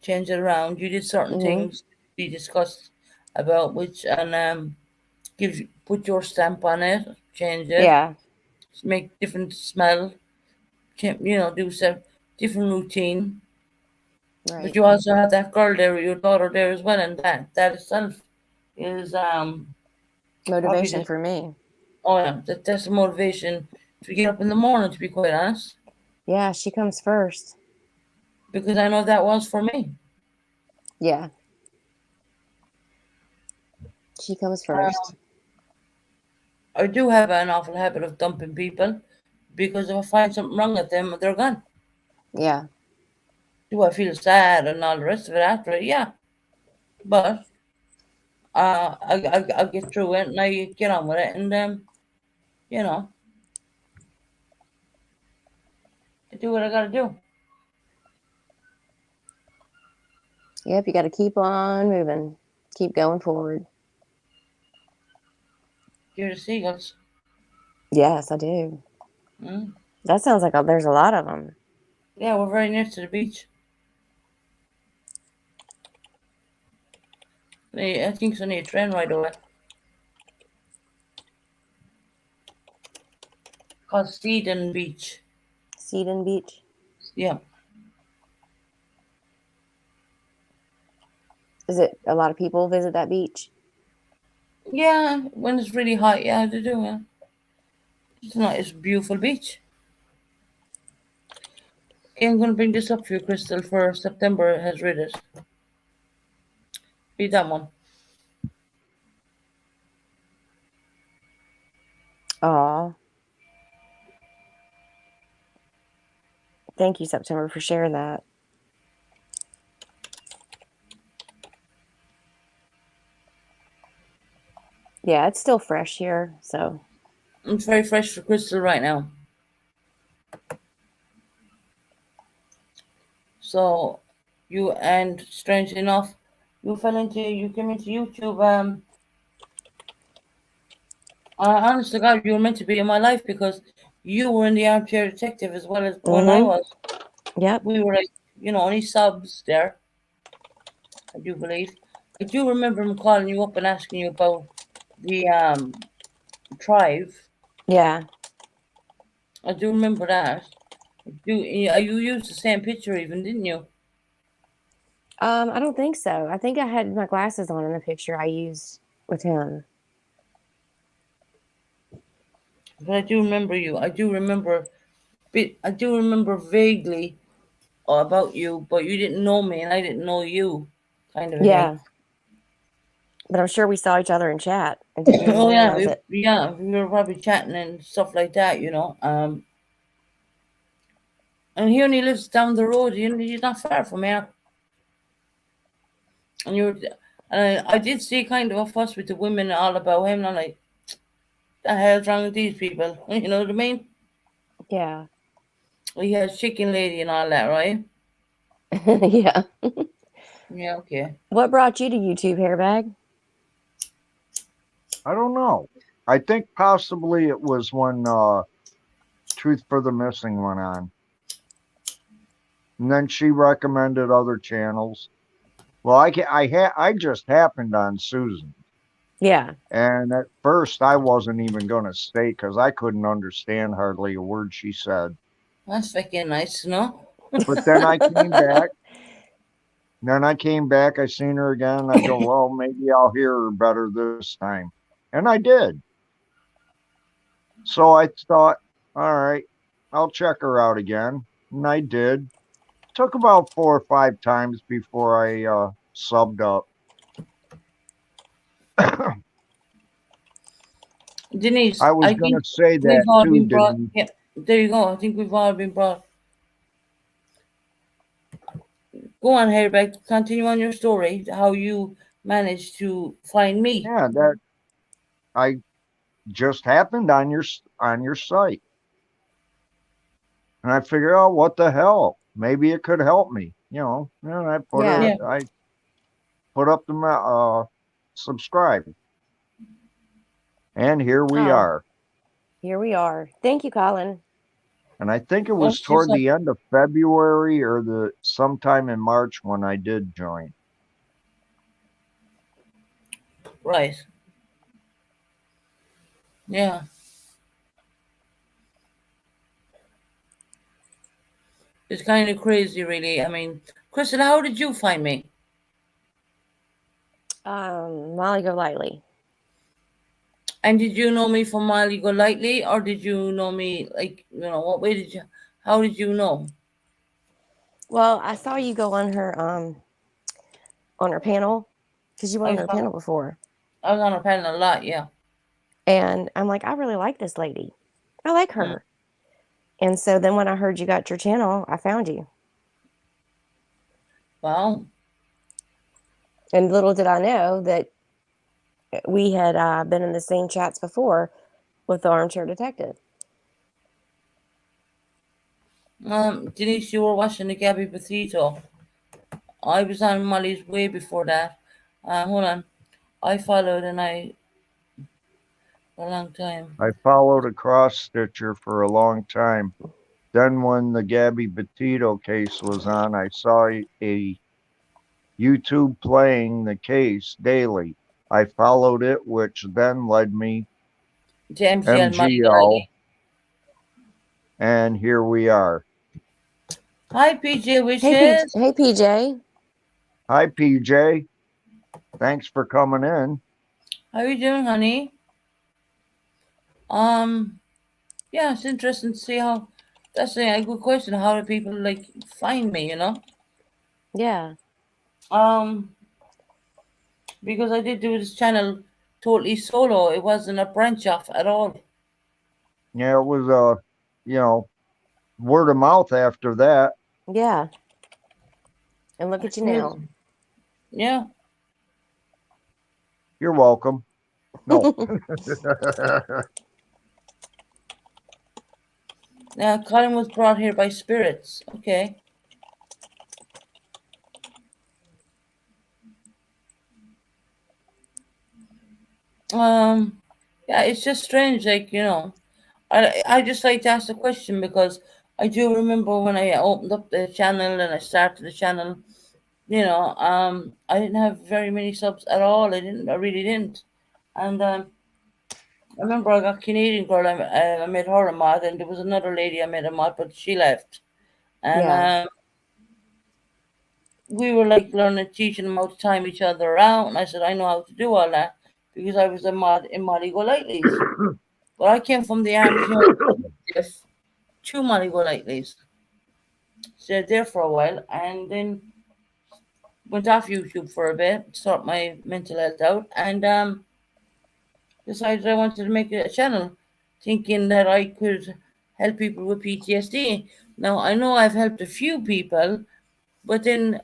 change it around. You did certain Mm-hmm. things we discussed about which, and put your stamp on it, change it, Yeah. make different smell, do some different routine. But Right. you also have that girl there, your daughter there as well, and that itself is probably Motivation the for me. oh yeah, that's the motivation to get up in the morning. To be quite honest, Yeah, she comes first. because I know that was for me. Yeah. She comes first. I do have an awful habit of dumping people because if I find something wrong with them, they're gone. Yeah. Do I feel sad and all the rest of it after it? Yeah, but I get through it and I get on with it, and you know, I do what I gotta do. Yep, you got to keep on moving. Keep going forward. Hear the seagulls. Yes, I do. Mm? That sounds like there's a lot of them. Yeah, we're very near to the beach. I think it's only a train ride away. Called Steeden Beach. Seaton Beach. Yeah. Is it a lot of people visit that beach? Yeah, when it's really hot, yeah, they do, yeah. It's not, it's a beautiful beach. Okay, I'm gonna bring this up for you, Crystal, for September has read it. Read that one. Aw. Thank you, September, for sharing that. Yeah, it's still fresh here, so It's very fresh for Crystal right now. So and strangely enough, you came into YouTube. Honest to God, you were meant to be in my life because you were in the Armchair Detective as well as when I mm-hmm. was. Yep. We were like, only subs there. I do believe. I do remember him calling you up and asking you about the Thrive. Yeah. I do remember that. You used the same picture even, didn't you? I don't think so. I think I had my glasses on in the picture I used with him. But I do remember you. I do remember vaguely about you, but you didn't know me and I didn't know you, kind of a thing. Yeah. But I'm sure we saw each other in chat and didn't even Oh yeah, realize it. we were probably chatting and stuff like that. And he only lives down the road. He's not far from here. And I did see kind of a fuss with the women all about him. And I'm like, the hell's wrong with these people? You know what I mean? Yeah. He has chicken lady and all that, right? Yeah. Yeah, okay. What brought you to YouTube, Hairbag? I don't know. I think possibly it was when Truth for the Missing went on. And then she recommended other channels. Well, I just happened on Susan. Yeah. And at first I wasn't even going to stay because I couldn't understand hardly a word she said. That's fucking nice, no? But then I came back. Then I came back. I seen her again. And I go, well, maybe I'll hear her better this time. And I did. So I thought, all right, I'll check her out again. And I did. Took about 4 or 5 times before I subbed up. Denise, I was I going think to say we've that all too, been brought. Denise. Yeah, there you go. I think we've all been brought. Go on, Harry. Continue on your story. How you managed to find me. Yeah, that I just happened on your site. And I figured, oh, what the hell? Maybe it could help me, And Yeah. Yeah. I put up the subscribe, and here we Oh, are. here we are. Thank you, Colin. And I think it was That's just toward the end of February or the sometime in March when I did join. right. Yeah. It's kind of crazy, really. I mean, Crystal, how did you find me? Molly Go Lightly. And did you know me from Mali Go Lightly, or did you know me like what way did you? How did you know? Well, I saw you go on her panel because you were I on was her on, panel before. I was on a panel a lot. Yeah. And I'm like, I really like this lady. I like Mm. her. And so then when I heard you got your channel, I found you. Wow. And little did I know that we had been in the same chats before with the Armchair Detective. Denise, you were watching the Gabby Petito. I was on Molly's way before that. Hold on. I followed and I for a long time. I followed a cross stitcher for a long time. Then when the Gabby Petito case was on, I saw a YouTube playing the case daily. I followed it, which then led me To MGL Molly Go MGL, Lightly. and here we are. Hi PJ Hey, PJ. Wishes. Hey, PJ. Hi, PJ. Thanks for coming in. How you doing, honey? Um, yeah, it's interesting to see how. That's a good question. How do people like find me? Yeah. Um, because I did do this channel totally solo. It wasn't a branch off at all. Yeah, it was you know, word of mouth after that. Yeah. And look at That's you now. crazy. Yeah. You're welcome. No. Now Colin was brought here by spirits. Okay. Um, yeah, it's just strange. I just like to ask the question because I do remember when I opened up the channel and I started the channel. I didn't have very many subs at all. I really didn't. And I remember I got Canadian girl. I met her a mod, and there was another lady I met a mod, but she left. And Yeah. we were like learning, teaching them how to time each other around. And I said I know how to do all that because I was a mod in Molly Go Lightly's. But I came from the Armchair Detective to Molly Go Lightly's. Stayed there for a while, and then went off YouTube for a bit, sort my mental health out, and decided I wanted to make a channel, thinking that I could help people with PTSD. Now I know I've helped a few people, but then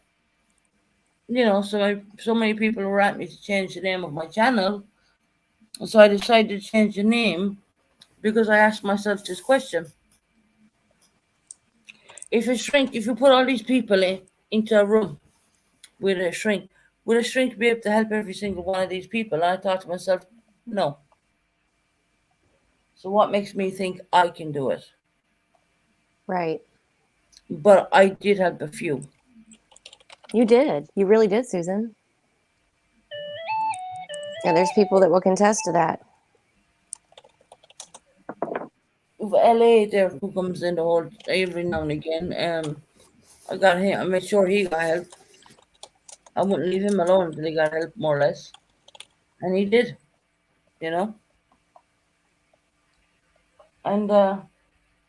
so many people were at me to change the name of my channel, so I decided to change the name because I asked myself this question: if you put all these people in, into a room with a shrink. Will a shrink be able to help every single one of these people? And I thought to myself, no. So what makes me think I can do it? Right. But I did help a few. You did. You really did, Susan. Yeah, there's people that will contest to that. With LA there who comes in the whole every now and again. I got him. I made sure he got help. I wouldn't leave him alone until he got help, more or less, and he did. You know, and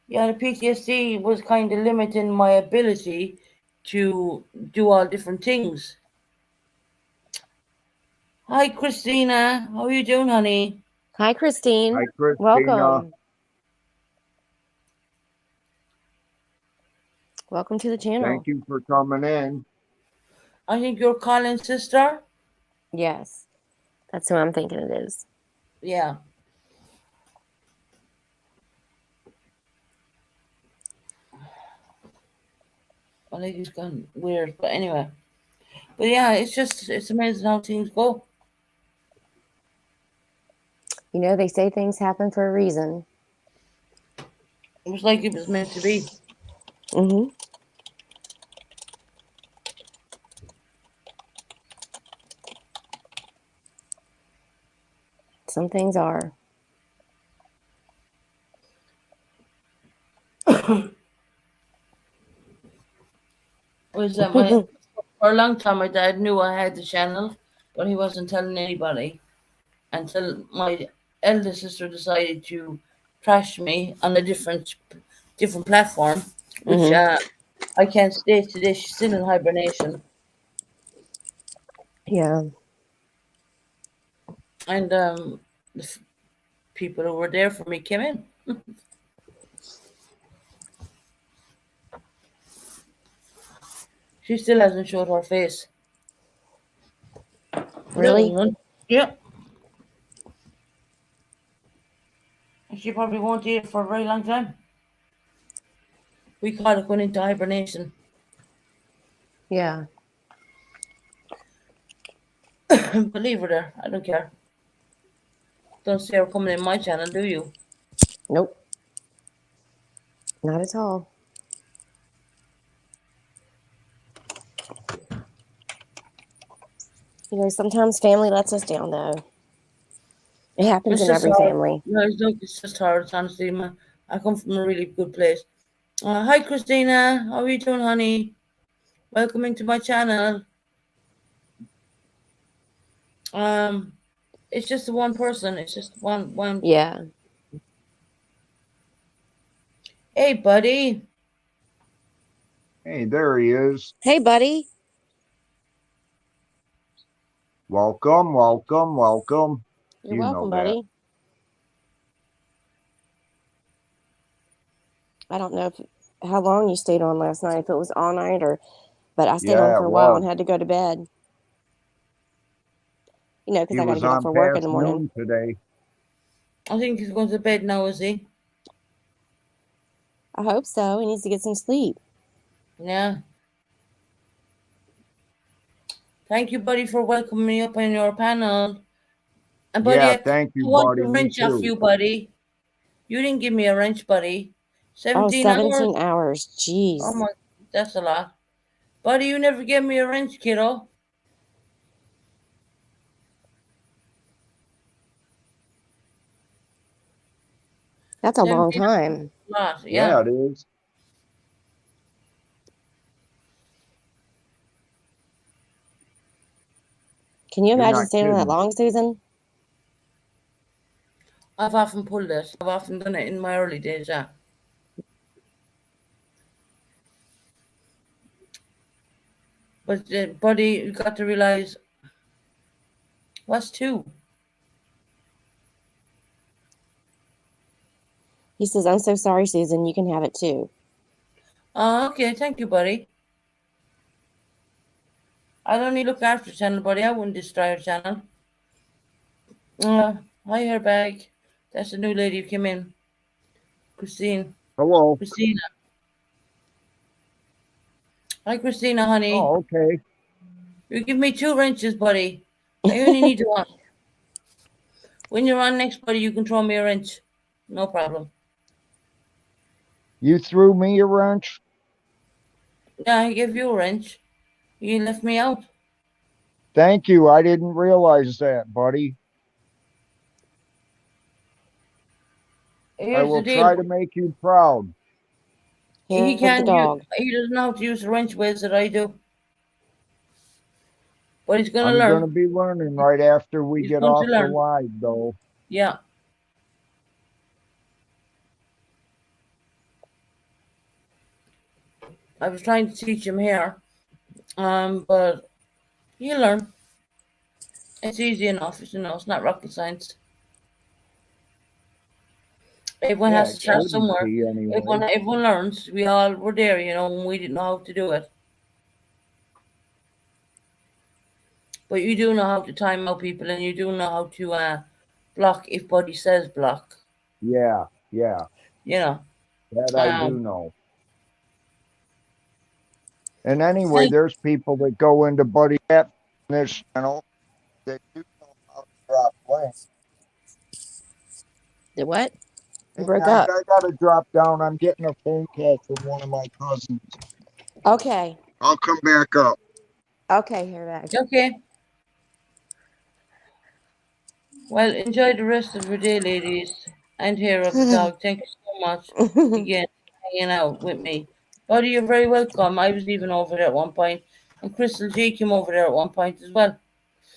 yeah, the PTSD was kind of limiting my ability to do all different things. Hi, Christina. How are you doing, honey? Hi, Christine. Hi, Christina. Welcome. Welcome to the channel. Thank you for coming in. I think you're Colin's sister. Yes, that's who I'm thinking it is. Yeah. I think he's gone weird, but anyway. But yeah, it's amazing how things go. You know, they say things happen for a reason. It was like it was meant to be. Mm-hmm. Some things are. Was that my for a long time my dad knew I had the channel, but he wasn't telling anybody until my elder sister decided to trash me on a different platform, which Mm-hmm. I can't stay today. She's still in hibernation, Yeah. and the people who were there for me came in. She still hasn't showed her face. Really? Yeah. She probably won't eat it for a very long time. We call it going into hibernation. Yeah. But leave her there. I don't care. Don't see her coming in my channel, do you? Nope. Not at all. You know, sometimes family lets us down, though. It happens It's in just every hard. family. No, it's just hard, honestly. I come from a really good place. Hi, Christina. How are you doing, honey? Welcome into my channel. Um, it's just one person. It's just one. Yeah. Hey, buddy. Hey, there he is. Hey, buddy. Welcome, welcome, welcome. You're You know welcome, that. buddy. I don't know how long you stayed on last night, if it was all night but I stayed on Yeah, for it a while was. and had to go to bed. You know, because He I got to was get up on for work in past the morning. noon today. I think he's going to bed now, is he? I hope so. He needs to get some sleep. Yeah. Thank you, buddy, for welcoming me up on your panel. And buddy, Yeah, I thank you, want buddy. a Me wrench off too. you, buddy. You didn't give me a wrench, buddy. Oh, 17 hours? 17 hours. Oh Jeez. my, that's a lot. Buddy, you never gave me a wrench, kiddo. That's a long 17 hours time. is a lot, Yeah, yeah. it is. Can you You're imagine not staying on that kidding. long, Susan? I've often pulled it. I've often done it in my early days, yeah. But, buddy, you got to realize, what's two? He says, I'm so sorry, Susan. You can have it too. Okay, thank you, buddy. I'd only look after your channel, buddy. I wouldn't destroy your channel. Hi, her bag. That's the new lady who came in. Hello. Christina. Hi, Christina, honey. Oh, okay. You give me 2 wrenches, buddy. I only need one. When you're on next, buddy, you can throw me a wrench. No problem. You threw me a wrench? Yeah, I gave you a wrench. You left me out. Thank you. I didn't realize that, buddy. I Here's the will deal. try to make you proud. He Here's the can't use. dog. He doesn't know how to use the wrench ways that I do. But he's gonna I'm going to learn. be learning right after we He's get going to off the learn. live, though. Yeah. I was trying to teach him here. But he'll learn. It's easy enough, it's not rocket science. Everyone Yeah, has it to start shouldn't somewhere. be anyway. Everyone learns. We all were there, when we didn't know how to do it. But you do know how to time out people, and you do know how to block if Buddy says block. Yeah, yeah, You know. that I do Um, know. And anyway, thank- there's people that go into Buddy Cat on this channel. They do know how to drop links. The what? You Hey, broke guys, up. I got to drop down. I'm getting a phone call from one of my cousins. Okay. I'll come back up. Okay, here back. okay. Well, enjoy the rest of your day, ladies, and hair of the dog. Thank you so much again for hanging out with me. Buddy, you're very welcome. I was even over there at one point, and Crystal G came over there at one point as well.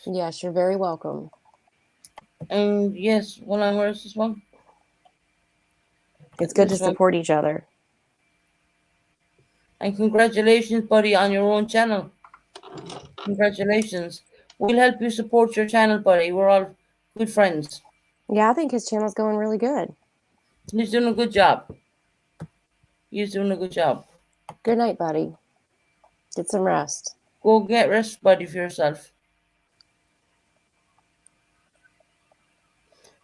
Yes, you're very welcome. And yes, hold on, where's this one? It's good to This one. support each other. And congratulations, buddy, on your own channel. Congratulations. We'll help you support your channel, buddy. We're all good friends. Yeah, I think his channel's going really good. He's doing a good job. He's doing a good job. Good night, buddy. Get some rest. Go get rest, buddy, for yourself.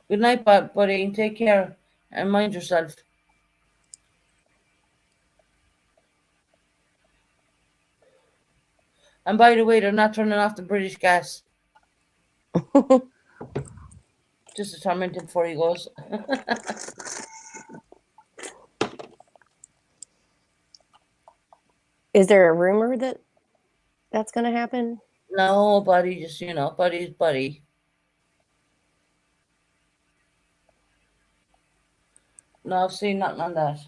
Good night, buddy, and take care and mind yourself. And by the way, they're not turning off the British gas. Just to torment him before he goes. Is there a rumor that that's going to happen? No, buddy, just, buddy's buddy. No, I've seen nothing on that.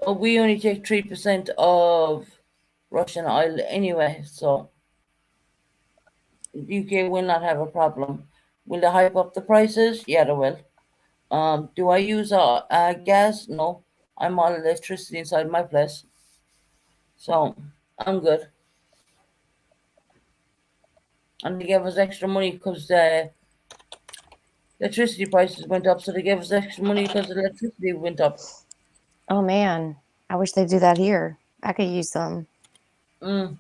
But we only take 3% of Russian oil anyway, so UK will not have a problem. Will they hype up the prices? Yeah, they will. Do I use gas? No, I'm all electricity inside my place, so I'm good. And they gave us extra money because the electricity prices went up, so they gave us extra money because the electricity went up. Oh, man. I wish they'd do that here. I could use some. I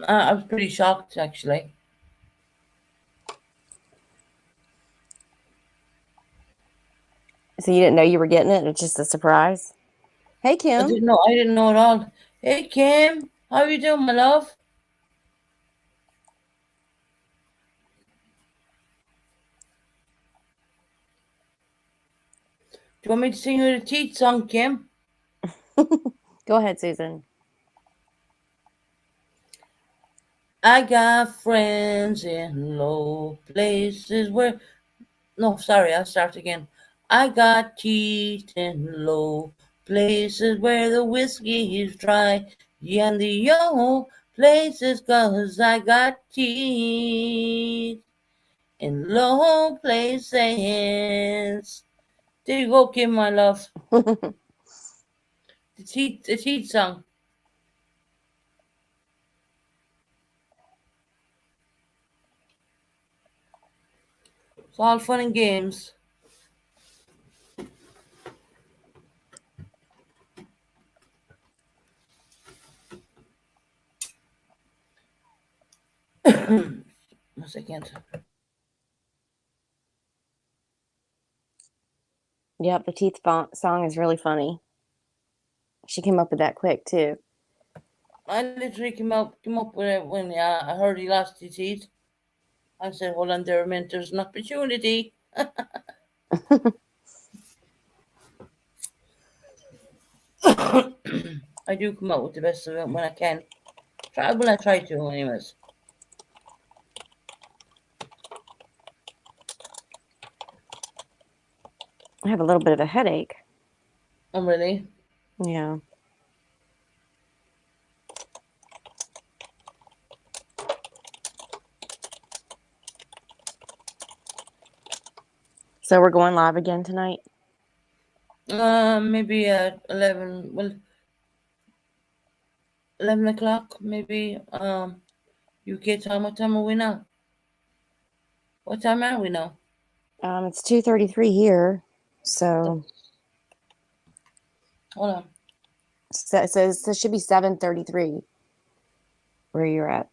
was pretty shocked, actually. So you didn't know you were getting it? It's just a surprise? Hey, I Kim. didn't know at all. Hey, Kim, how you doing, my love? Do you want me to sing you the teeth song, Kim? Go ahead, Susan. I got friends in low places where... No, sorry, I'll start again. I got teeth in low places where the whiskey is dry. Yeah, and the yo places 'cause I got teeth in low places. There you go, Kim, my love. The teeth song. It's all fun and games. A second. Yep, the teeth song is really funny. She came up with that quick too. I literally came up with it when I heard he lost his teeth. I said, hold on there a minute, there's an opportunity. I do come up with the best of it when I can. When I try to, anyways. I have a little bit of a headache. Oh, really? Yeah. So we're going live again tonight? Maybe at 11, well, 11 o'clock, maybe. UK time. What time are we now? What time are we now? It's 2:33 here. So Hold on. it should be 7:33 where you're at.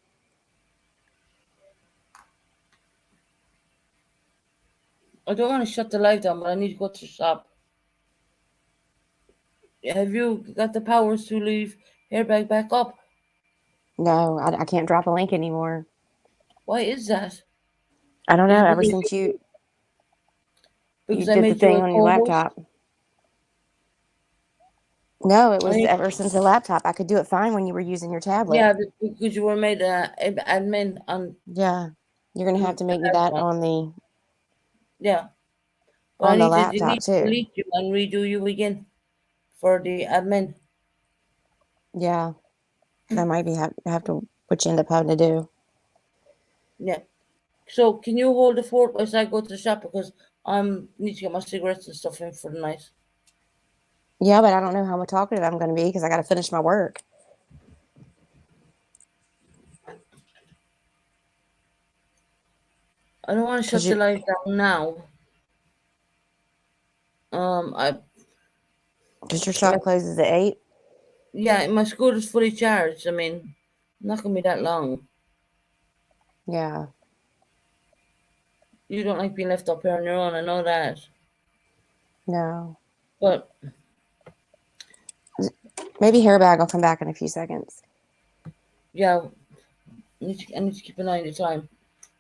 I don't want to shut the light down, but I need to go to the shop. Have you got the powers to leave airbag back up? No, I can't drop a link anymore. Why is that? I don't Is know. it Ever because since you because I did the made you thing a on your co-host? laptop. No, it was I, ever since the laptop. I could do it fine when you were using your tablet. yeah, because you were made admin on. Yeah. You're going to have to make me that on the Yeah, but I need to laptop too. delete you and redo you again for the admin. Yeah. That might be have to what you end up having to do. Yeah. So can you hold the fort as I go to the shop because I need to get my cigarettes and stuff in for the night. Yeah, but I don't know how talkative I'm going to be because I got to finish my work. I don't want to shut the light down now. Because your shop closes at 8? Yeah, my scooter's fully charged. I mean, not gonna be that long. Yeah. You don't like being left up here on your own. I know that. No. But maybe Hairbag will come back in a few seconds. Yeah, I need to keep an eye on the time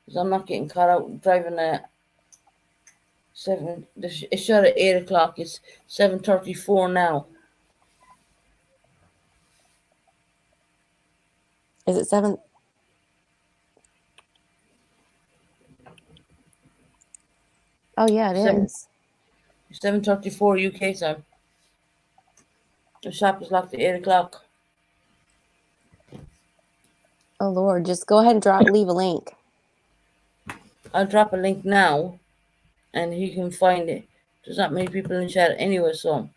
because I'm not getting caught out driving at 7. It shut at 8 o'clock. It's 7:34 now. Is it 7? Oh yeah, it is. 7:34 UK time. The shop is locked at 8 o'clock. Oh Lord, just go ahead and leave a link. I'll drop a link now, and he can find it. There's not many people in chat anyway, so.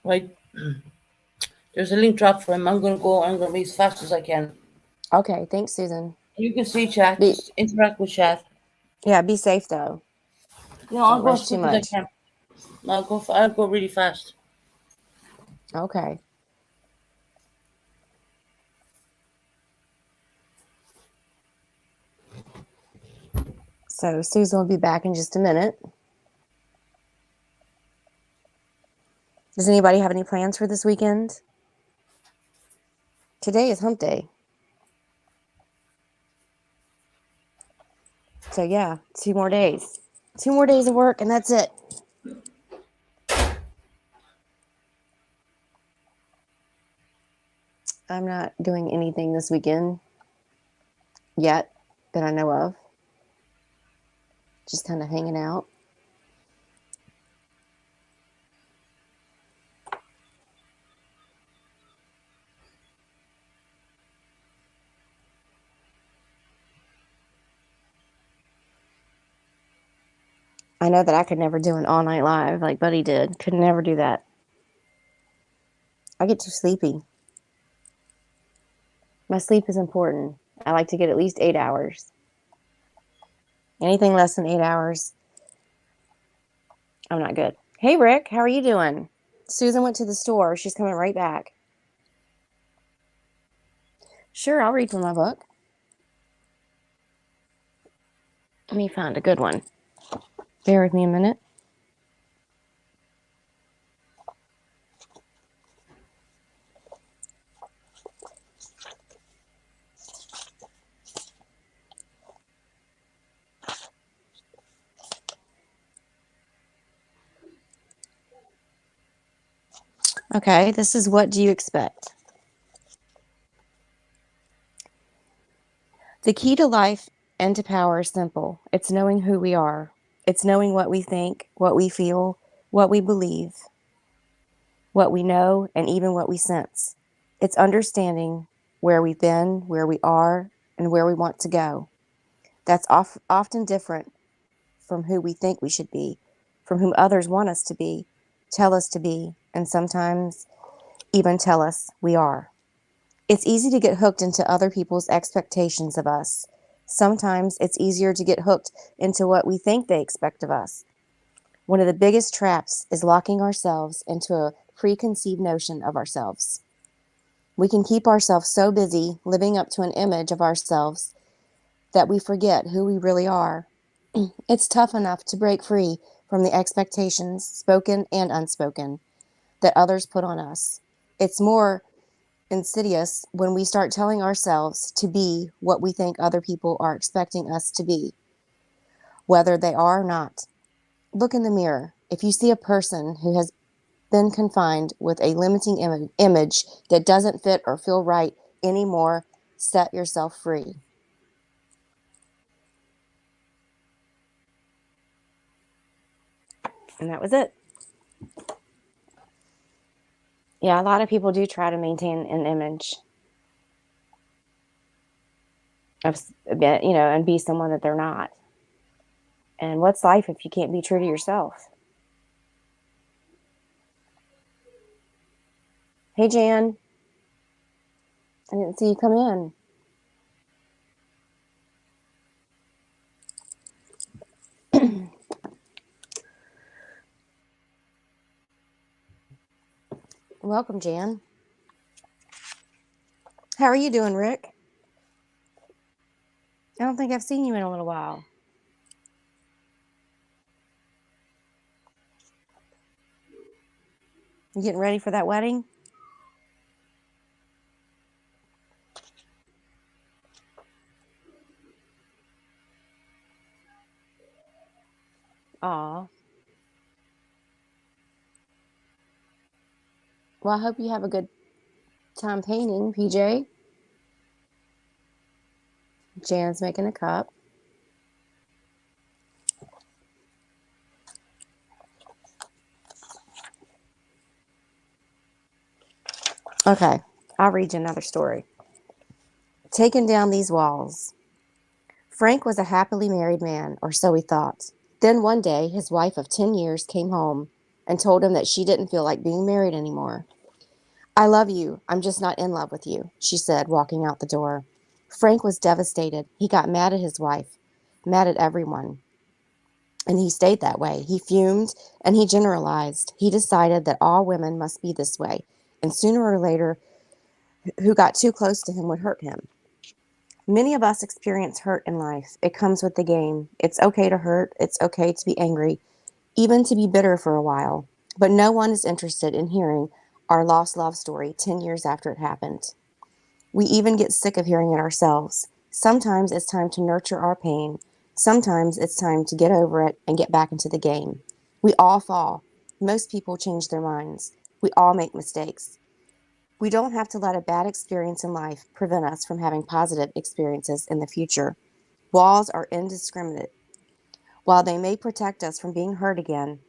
Right. There's a link dropped for him. I'm gonna be as fast as I can. Okay, thanks, Susan. You can see chat. Just interact with chat. Yeah, be safe though. I'll go rush as too quick as I much. can. I'll go really fast. Okay. So Susan will be back in just a minute. Does anybody have any plans for this weekend? Today is hump day. So yeah, 2 more days. 2 more days of work and that's it. I'm not doing anything this weekend yet that I know of. Just kind of hanging out. I know that I could never do an all night live like Buddy did. Could never do that. I get too sleepy. My sleep is important. I like to get at least 8 hours. Anything less than 8 hours, I'm not good. Hey, Rick, how are you doing? Susan went to the store. She's coming right back. Sure, I'll read from my book. Let me find a good one. Bear with me a minute. Okay, this is What Do You Expect? The key to life and to power is simple. It's knowing who we are. It's knowing what we think, what we feel, what we believe, what we know, and even what we sense. It's understanding where we've been, where we are, and where we want to go. That's often different from who we think we should be, from whom others want us to be, tell us to be, and sometimes even tell us we are. It's easy to get hooked into other people's expectations of us. Sometimes it's easier to get hooked into what we think they expect of us. One of the biggest traps is locking ourselves into a preconceived notion of ourselves. We can keep ourselves so busy living up to an image of ourselves that we forget who we really are. It's tough enough to break free from the expectations, spoken and unspoken, that others put on us. It's more insidious when we start telling ourselves to be what we think other people are expecting us to be, whether they are or not. Look in the mirror. If you see a person who has been confined with a limiting image that doesn't fit or feel right anymore, set yourself free. And that was it. Yeah, a lot of people do try to maintain an image of, and be someone that they're not. And what's life if you can't be true to yourself? Hey, Jan. I didn't see you come in. Welcome, Jan. How are you doing, Rick? I don't think I've seen you in a little while. You getting ready for that wedding? Aw. Well, I hope you have a good time painting, PJ. Jan's making a cup. Okay, I'll read you another story. Taking down these walls. Frank was a happily married man, or so he thought. Then one day, his wife of 10 years came home and told him that she didn't feel like being married anymore. I love you. I'm just not in love with you, she said, walking out the door. Frank was devastated. He got mad at his wife, mad at everyone. And he stayed that way. He fumed and he generalized. He decided that all women must be this way. And sooner or later, who got too close to him would hurt him. Many of us experience hurt in life. It comes with the game. It's okay to hurt. It's okay to be angry, even to be bitter for a while. But no one is interested in hearing our lost love story 10 years after it happened. We even get sick of hearing it ourselves. Sometimes it's time to nurture our pain. Sometimes it's time to get over it and get back into the game. We all fall. Most people change their minds. We all make mistakes. We don't have to let a bad experience in life prevent us from having positive experiences in the future. Walls are indiscriminate. While they may protect us from being hurt again,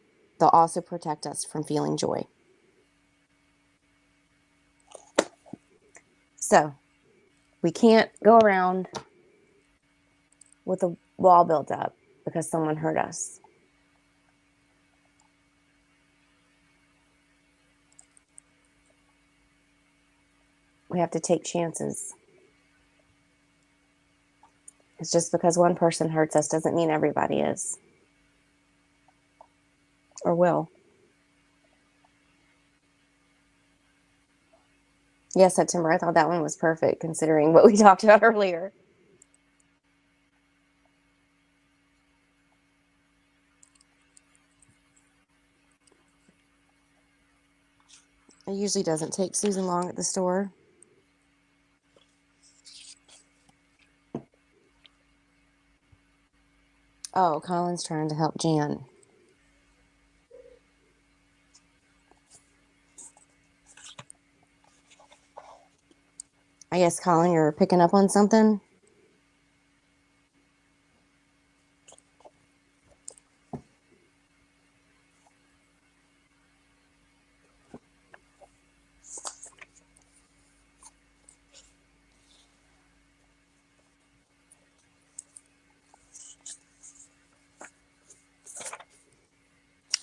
they'll also protect us from feeling joy. So, we can't go around with a wall built up because someone hurt us. We have to take chances. It's just because one person hurts us doesn't mean everybody is. or will. Yes, September. I thought that one was perfect considering what we talked about earlier. It usually doesn't take Susan long at the store. Oh, Colin's trying to help Jan. I guess, Colin, you're picking up on something?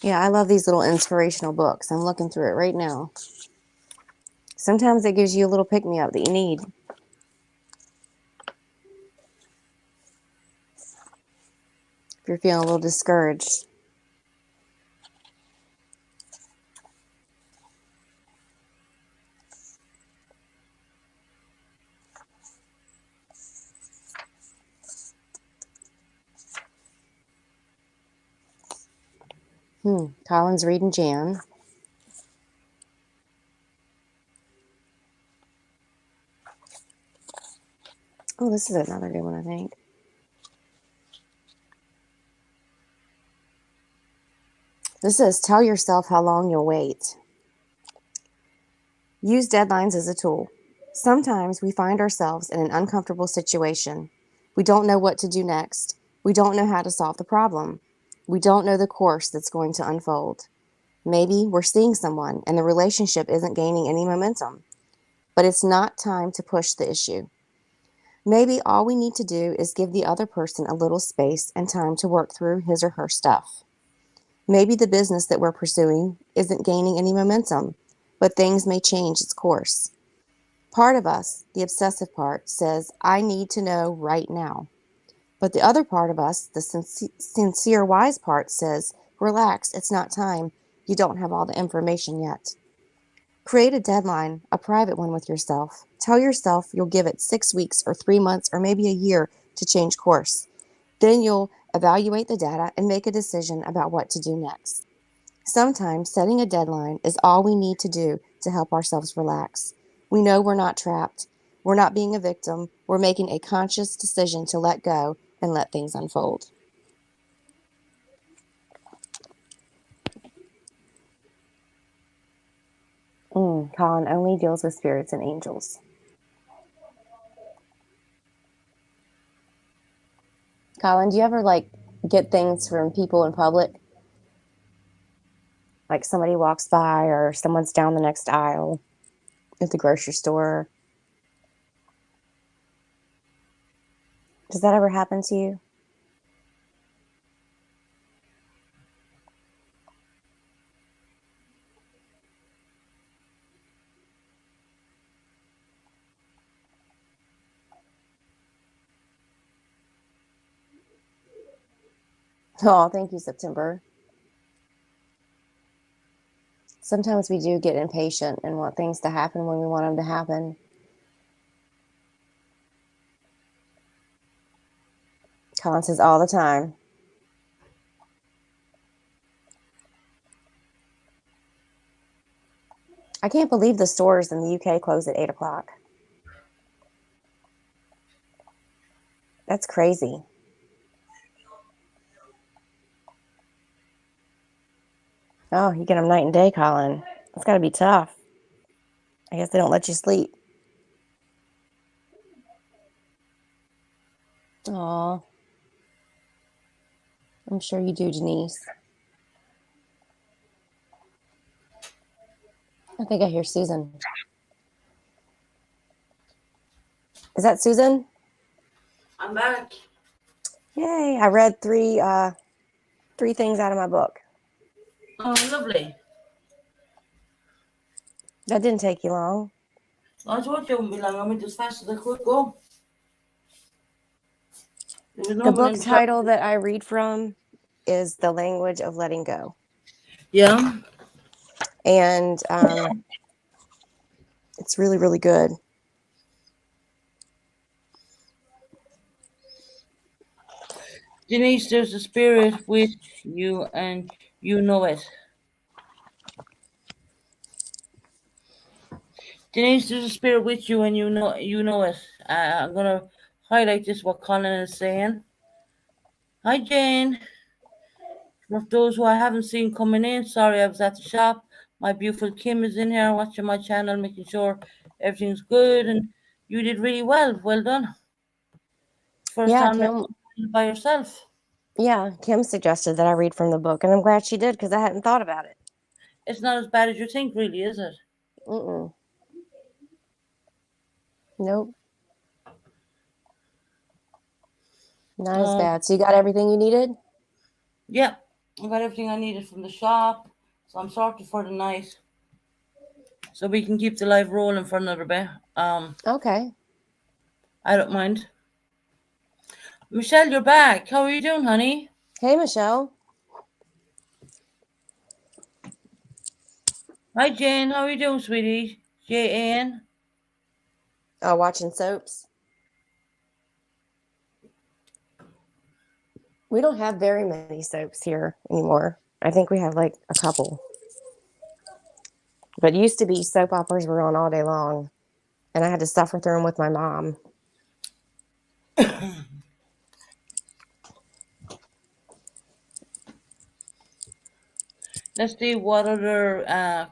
Yeah, I love these little inspirational books. I'm looking through it right now. Sometimes it gives you a little pick-me-up that you need. If you're feeling a little discouraged. Colin's reading Jan. Oh, this is another good one, I think. This says, tell yourself how long you'll wait. Use deadlines as a tool. Sometimes we find ourselves in an uncomfortable situation. We don't know what to do next. We don't know how to solve the problem. We don't know the course that's going to unfold. Maybe we're seeing someone and the relationship isn't gaining any momentum, but it's not time to push the issue. Maybe all we need to do is give the other person a little space and time to work through his or her stuff. Maybe the business that we're pursuing isn't gaining any momentum, but things may change its course. Part of us, the obsessive part, says, I need to know right now. But the other part of us, the sincere, wise part, says, relax, it's not time. You don't have all the information yet. Create a deadline, a private one with yourself. Tell yourself you'll give it 6 weeks or 3 months or maybe a year to change course. Then you'll evaluate the data and make a decision about what to do next. Sometimes setting a deadline is all we need to do to help ourselves relax. We know we're not trapped. We're not being a victim. We're making a conscious decision to let go and let things unfold. Colin only deals with spirits and angels. Colin, do you ever get things from people in public? Like somebody walks by or someone's down the next aisle at the grocery store. Does that ever happen to you? Oh, thank you, September. Sometimes we do get impatient and want things to happen when we want them to happen. Colin says all the time. I can't believe the stores in the UK close at 8 o'clock. That's crazy. Oh, you get them night and day, Colin. It's got to be tough. I guess they don't let you sleep. Aw. I'm sure you do, Denise. I think I hear Susan. Is that Susan? I'm back. Yay! I read three things out of my book. Oh, lovely. That didn't take you long. I told you it wouldn't be long. I went as fast as I could go. There was no The one book in title that I read from is The Language of Letting Go. Yeah. and it's really, really good. Denise, there's a spirit with you and you know it. Denise, there's a spirit with you and you know it. I'm gonna highlight this what Colin is saying. Hi Jane. For those who I haven't seen coming in, sorry I was at the shop. My beautiful Kim is in here watching my channel, making sure everything's good, and you did really well. Well done. First Yeah, time Kim. by yourself. Yeah, Kim suggested that I read from the book, and I'm glad she did because I hadn't thought about it. It's not as bad as you think, really, is it? Mm-mm. Nope, not as Um, bad. So you got everything you needed? yeah, I got everything I needed from the shop, so I'm sorted for the night. So we can keep the live rolling for another bit. Okay. I don't mind. Michelle, you're back. How are you doing, honey? Hey, Michelle. Hi, Jane. How are you doing, sweetie? J-A-N? Oh, watching soaps. We don't have very many soaps here anymore. I think we have like a couple. But it used to be soap operas were on all day long, and I had to suffer through them with my mom. Let's see what other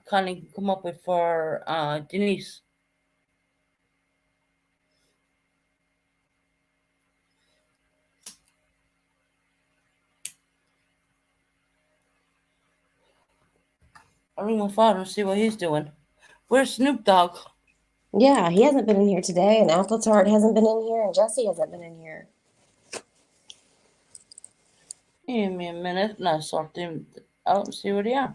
Colin can come up with for Denise. I'll ring my father and see what he's doing. Where's Snoop Dogg? Yeah, he hasn't been in here today, and Appletart hasn't been in here, and Jesse hasn't been in here. Give me a minute and I'll sort them out and see where they are.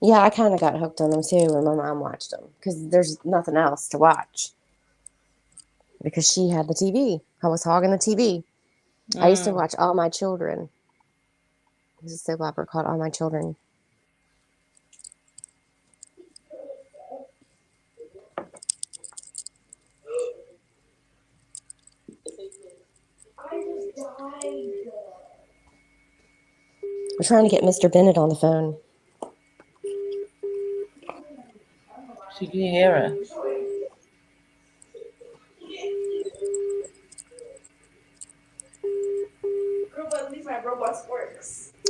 Yeah, I kind of got hooked on them too when my mom watched them because there's nothing else to watch because she had the TV. I was hogging the TV. I used to Mm. watch All My Children. There's a soap opera called All My Children. We're trying to get Mr. Bennett on the phone. So can you hear it?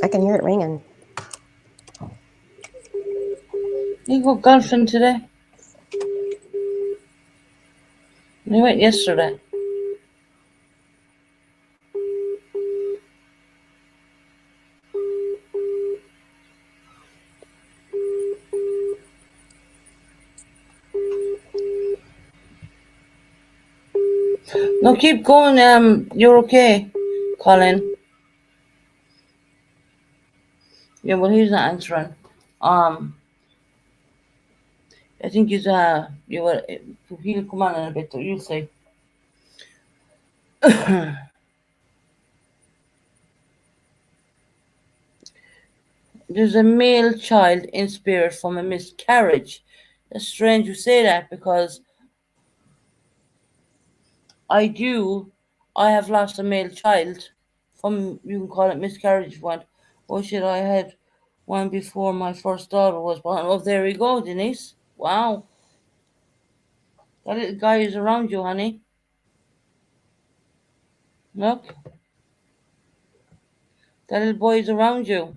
I can hear it ringing. You go golfing today? You went yesterday. No, keep going. You're okay, Colin. Yeah, well, he's not answering. Um, I think you were. He'll come on in a bit. Though, you'll see. There's a male child in spirit from a miscarriage. It's strange you say that because I do. I have lost a male child from, you can call it miscarriage one. Oh shit, I had one before my first daughter was born. Oh, there we go, Denise. Wow. That little guy is around you, honey. Look, that little boy is around you.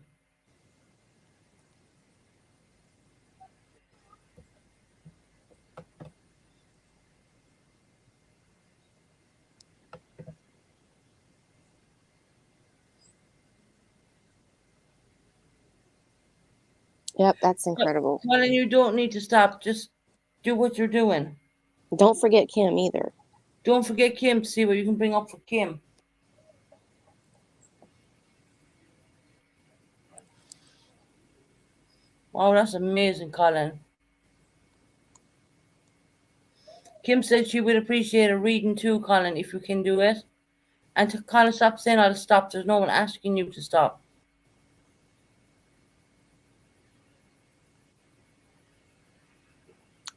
Yep, that's incredible. Colin, you don't need to stop. Just do what you're doing. Don't forget Kim either. Don't forget Kim to see what you can bring up for Kim. Wow, that's amazing, Colin. Kim said she would appreciate a reading too, Colin, if you can do it. And to kind of stop saying I'll stop, there's no one asking you to stop.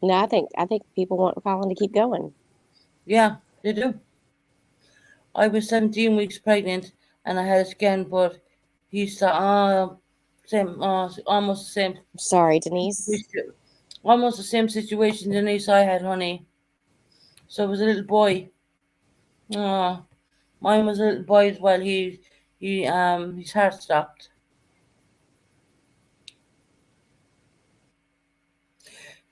No, I think people want Colin to keep going. Yeah, they do. I was 17 weeks pregnant and I had a scan, but he's same, almost the same, Sorry, Denise. almost the same situation Denise I had, honey. So it was a little boy. Oh, mine was a little boy as well. His heart stopped.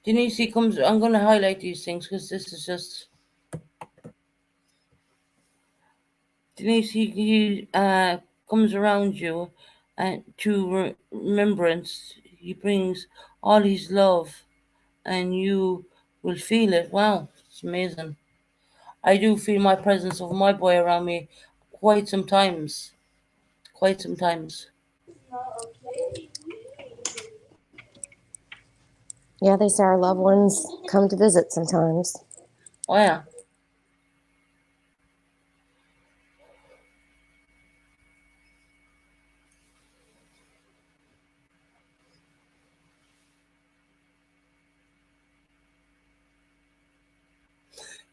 Denise, he comes. I'm going to highlight these things because this is just Denise. He comes around you, and to remembrance, he brings all his love, and you will feel it. Wow, it's amazing. I do feel my presence of my boy around me quite sometimes. Quite sometimes. Yeah, they say our loved ones come to visit sometimes. Oh yeah.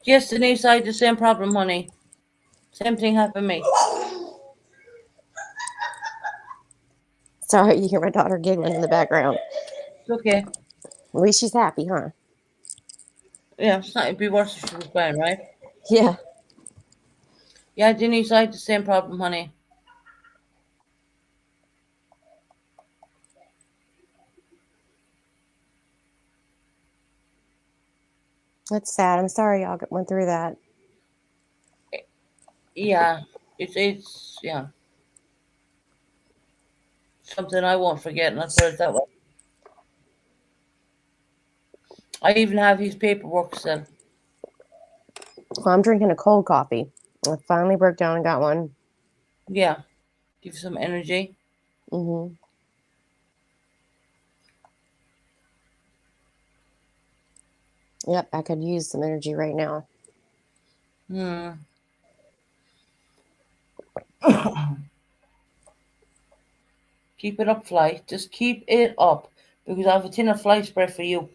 Yes, Denise, I had the same problem, honey. Same thing happened to me. Sorry, you hear my daughter giggling in the background. It's okay. At least she's happy, huh? Yeah, it's not. It'd be worse if she was crying, right? Yeah. Yeah, Denise, I had the same problem, honey. That's sad. I'm sorry y'all went through that. Yeah, it's yeah something I won't forget. Let's put it that way. I even have his paperwork still. Well, I'm drinking a cold coffee. I finally broke down and got one. Yeah, give some energy. Mm-hmm. Yep, I could use some energy right now. Keep it up, fly. Just keep it up because I have a tin of fly spray for you.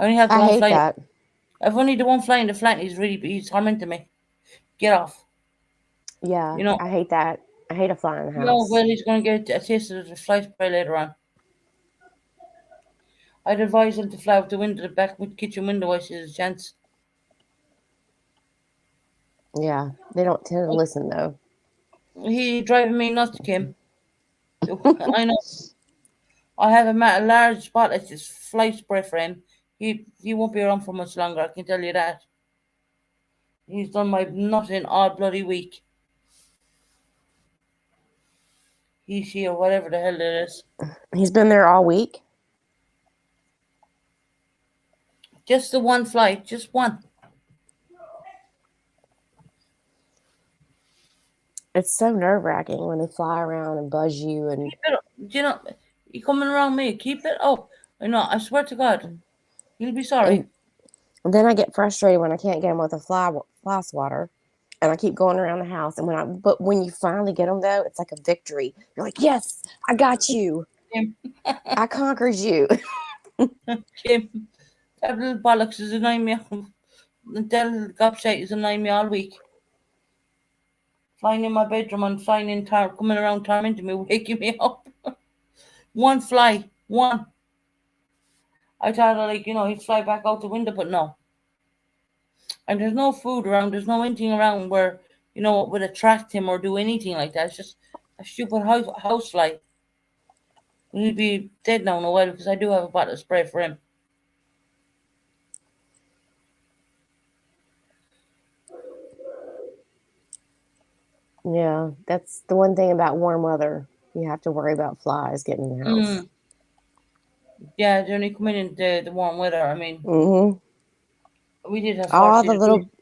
I only have the I one hate fly. that. I've only the one fly in the flat. And he's tormenting me. Get off. Yeah, You know. I hate that. I hate a fly in the No, house. well, he's going to get a taste of the fly spray later on. I'd advise him to fly out the window, the back kitchen window, I see there's a chance. Yeah, they don't tend to listen though. He driving me nuts, Kim. I know. I have a large spot at this fly spray for him. He won't be around for much longer, I can tell you that. He's done my nutting all bloody week. He, she, or whatever the hell it is. He's been there all week. Just the one flight, just one. It's so nerve-wracking when they fly around and buzz you and Keep it up. Do you know, you coming around me, keep it up. I know, I swear to God. You'll be sorry. and then I get frustrated when I can't get them with a fly swatter, and I keep going around the house. But when you finally get them though, it's like a victory. You're like, yes, I got you. Kim, I conquered you. Kim, that little bollocks is annoying me. That little gobshite is annoying me all week. Flying in my bedroom and flying in coming around tormenting me, waking me up. One fly, one. I thought, he'd fly back out the window, but no. And there's no food around, there's no anything around where, it would attract him or do anything like that. It's just a stupid house fly. He'd be dead now in a while because I do have a bottle of spray for him. Yeah, that's the one thing about warm weather. You have to worry about flies getting in the house. Yeah, they only come in the warm weather. I mean, we did have All 40 the little degrees.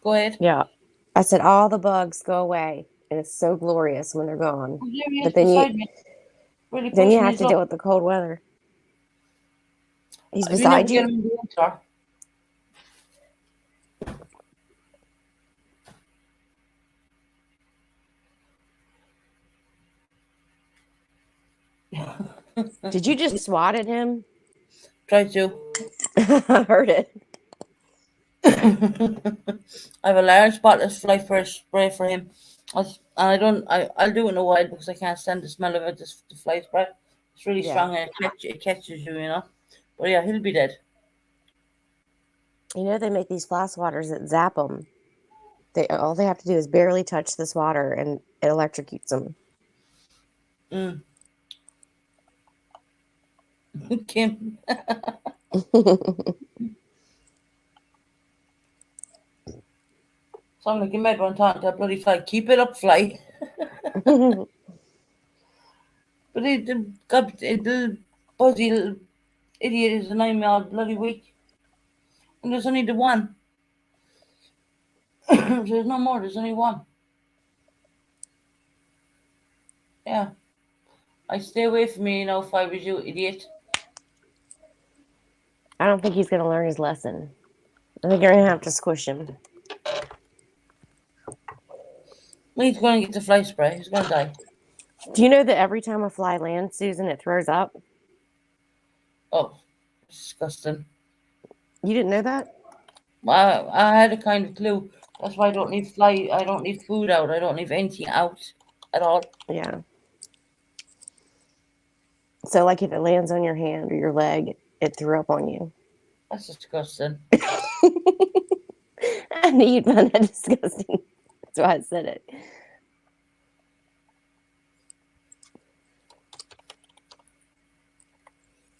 Go ahead. Yeah. I said all the bugs go away, and it's so glorious when they're gone. Oh, there he is But then beside me. Really you pushing have his to luck. deal with the cold weather. He's We never beside get you? him in the winter. Did you just swat at him? Try to. I heard it. I have a large bottle of fly first spray for him. I'll do it in a while because I can't stand the smell of it. The fly spray. It's really Yeah. strong and it catches you, you know. But yeah, he'll be dead. You know, they make these fly swatters that zap them. All they have to do is barely touch this water and it electrocutes them. Mm. Kim, sound like you made one time that bloody fly. Keep it up, fly. But the buzzy little idiot is annoying me all bloody week. And there's only the one. There's no more. There's only one. Yeah. I stay away from me, you know, if I was you, idiot. I don't think he's going to learn his lesson. I think you're going to have to squish him. Well, he's going to get the fly spray. He's going to die. Do you know that every time a fly lands, Susan, it throws up? Oh, disgusting. You didn't know that? I had a kind of clue. That's why I don't need I don't need food out. I don't leave anything out at all. Yeah. So, like, if it lands on your hand or your leg, it threw up on you. That's disgusting. I knew you'd find that disgusting. That's why I said it.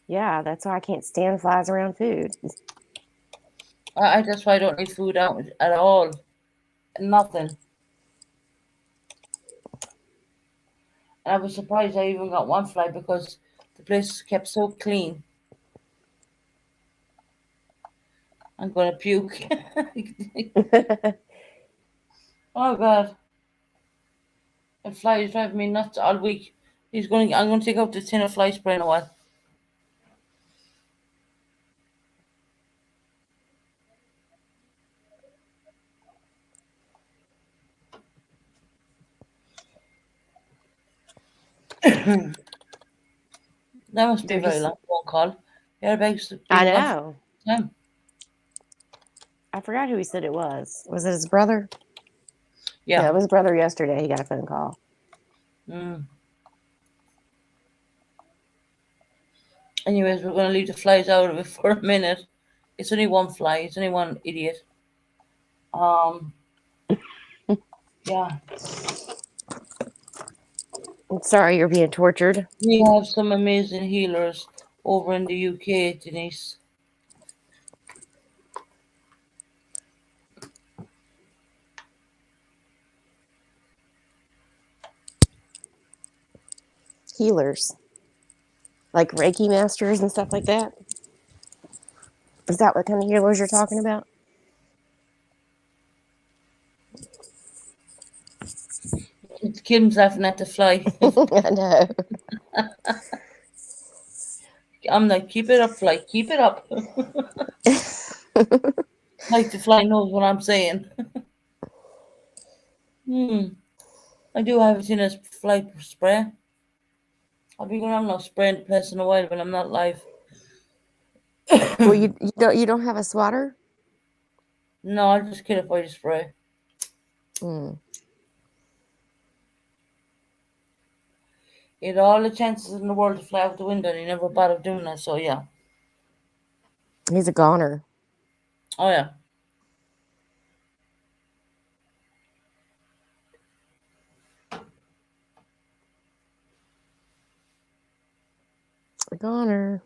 Yeah, that's why I can't stand flies around food. That's why I don't need food out at all. Nothing. And I was surprised I even got one fly because the place is kept so clean. I'm gonna puke. Oh God. The fly is driving me nuts all week. I'm gonna take out the tin of fly spray in a while. That must be a very long phone call. Airbags. I know. Time. I forgot who he said it was. Was it his brother? Yeah. It was his brother yesterday. He got a phone call. Mm. Anyways, we're going to leave the flies out of it for a minute. It's only one fly. It's only one idiot. Yeah. I'm sorry you're being tortured. We have some amazing healers over in the UK, Denise. Healers. Like Reiki masters and stuff like that. Is that what kind of healers you're talking about? Kim's laughing at the fly. I know. I'm like, keep it up, fly. Keep it up. Like the fly knows what I'm saying. I do have it in a fly spray. I'll be going to have no spray in the place in a while when I'm not live. Well, you don't have a swatter? No, I'll just kill it by the spray. He had all the chances in the world to fly out the window and he never bothered doing that, so yeah. He's a goner. Oh yeah. A goner.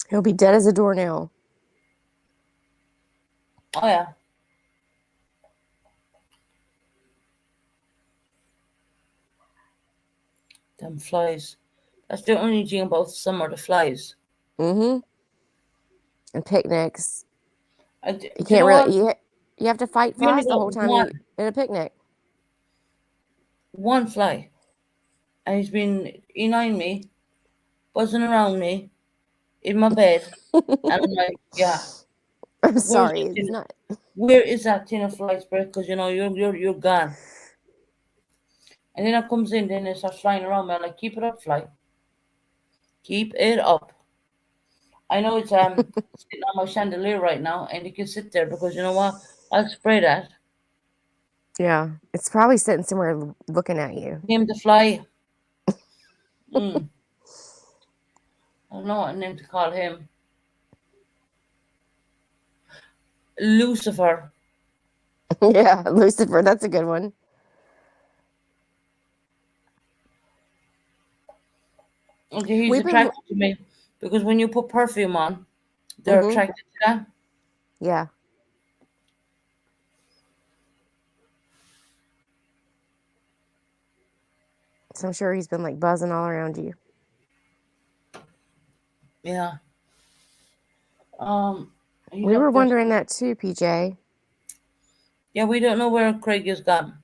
He'll be dead as a doornail. Oh yeah. Them flies. That's the only thing about summer, the flies. Mm-hmm. And picnics. You can't really. You have to fight flies the whole time you're at a picnic. One fly, and he's been eyeing me, buzzing around me, in my bed, and I'm like, yeah. I'm sorry, it's not. Where is that tin of fly spray? Because you know you're gone. And then it comes in, then it starts flying around me. I'm like, keep it up, fly. Keep it up. I know it's sitting on my chandelier right now, and it can sit there because you know what? I'll spray that. Yeah, it's probably sitting somewhere looking at you. Name the fly. Mm, I don't know what name to call him. Lucifer. Yeah, Lucifer, that's a good one. Okay, he's We've been, attracted to me because when you put perfume on, they're mm-hmm, attracted to that. yeah. So I'm sure he's been like buzzing all around you. Yeah. Um, he's We were up there. wondering that too, PJ. Yeah, we don't know where Craig is gone.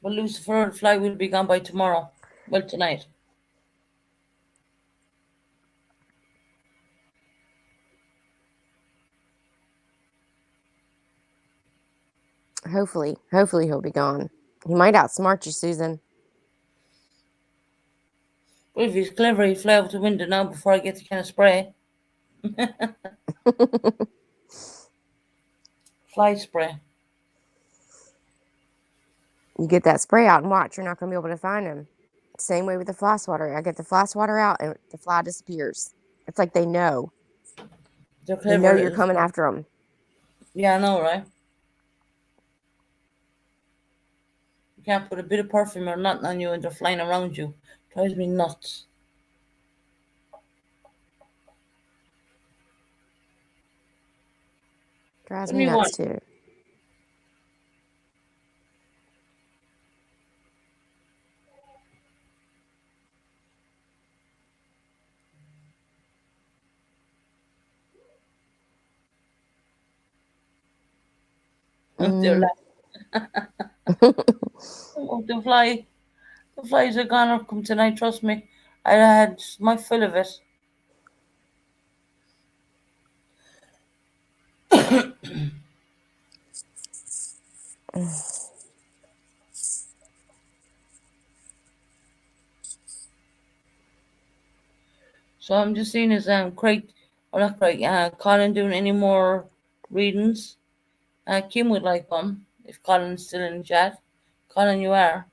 But Lucifer and Fly will be gone by tomorrow. Well, tonight. Hopefully he'll be gone. He might outsmart you, Susan. But if he's clever, he'd fly out the window now before I get the kind of spray. Fly spray. You get that spray out and watch, you're not going to be able to find him. Same way with the fly swatter. I get the fly swatter out and the fly disappears. It's like they know. They're They know clever you're little. coming after them. Yeah, I know, right? You can't put a bit of perfume or nothing on you and they're flying around you. Drives me nuts. Drives What do me you nuts want? too. They're Mm. like, oh, the flies are gonna come tonight, trust me. I had my fill of it. So I'm just seeing is Craig, or not Craig, Colin doing any more readings. Kim would like one, if Colin's still in the chat. Colin, you are.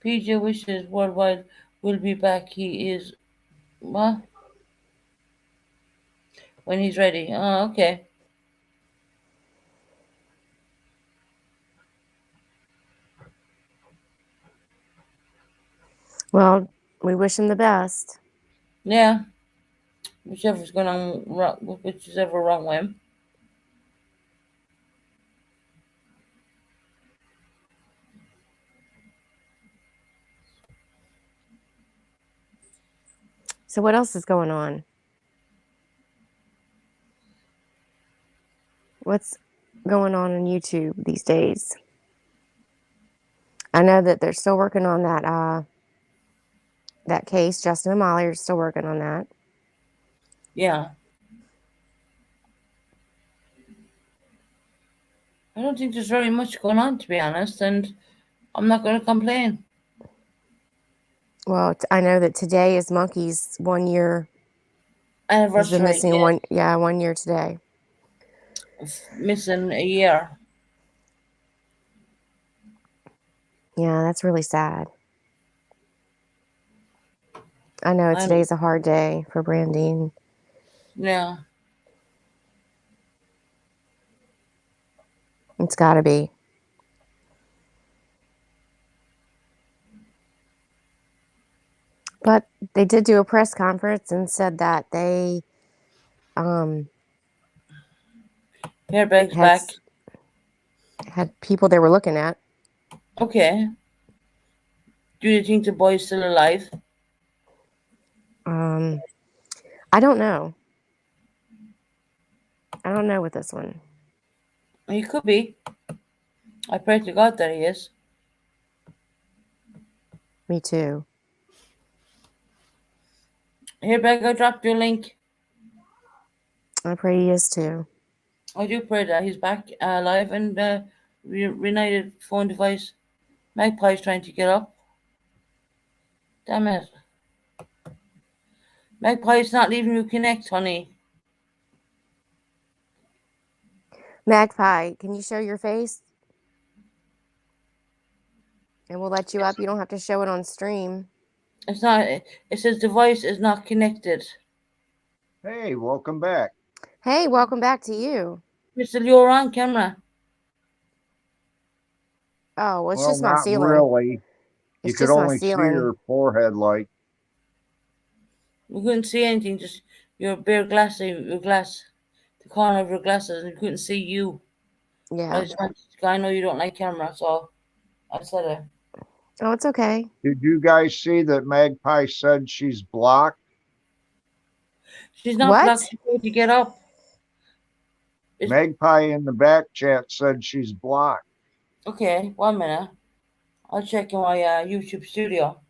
PJ wishes worldwide will be back. He is, what? When he's ready. Oh, okay. Well, we wish him the best. Yeah, whichever's going on, whichever wrong with him. So what else is going on? What's going on YouTube these days? I know that they're still working on that case. Justin and Molly are still working on that. Yeah. I don't think there's very much going on, to be honest, and I'm not going to complain. Well, I know that today is Monkey's 1 year. He's been Anniversary, missing yeah. 1 year today. Missing a year. Yeah, that's really sad. I know And today's a hard day for Brandine. yeah, It's got to be. But they did do a press conference and said that they Airbag's had back. had people they were looking at. Okay. Do you think the boy's still alive? I don't know. I don't know with this one. He could be. I pray to God that he is. Me too. Airbag, I dropped your link. I pray he is too. I do pray that he's back alive and reunited phone device. Magpie's trying to get up. Damn it. Magpie's not leaving you connect, honey. Magpie, can you show your face? And we'll let you up. You don't have to show it on stream. It's not. It says device is not connected. Hey, welcome back. Hey, welcome back to you. Crystal, you're on camera. Oh, well, it's Well, just my not ceiling. really. You It's could just my only see ceiling. her forehead light. You couldn't see anything, just your bare glass, your glass, the corner of your glasses, and you couldn't see you. Yeah. I know you don't like camera, so I said it. Oh, it's okay. Did you guys see that Magpie said she's blocked? She's not What? blocked. She's going to get up. Magpie in the back chat said she's blocked. Okay, 1 minute. I'll check in my YouTube studio.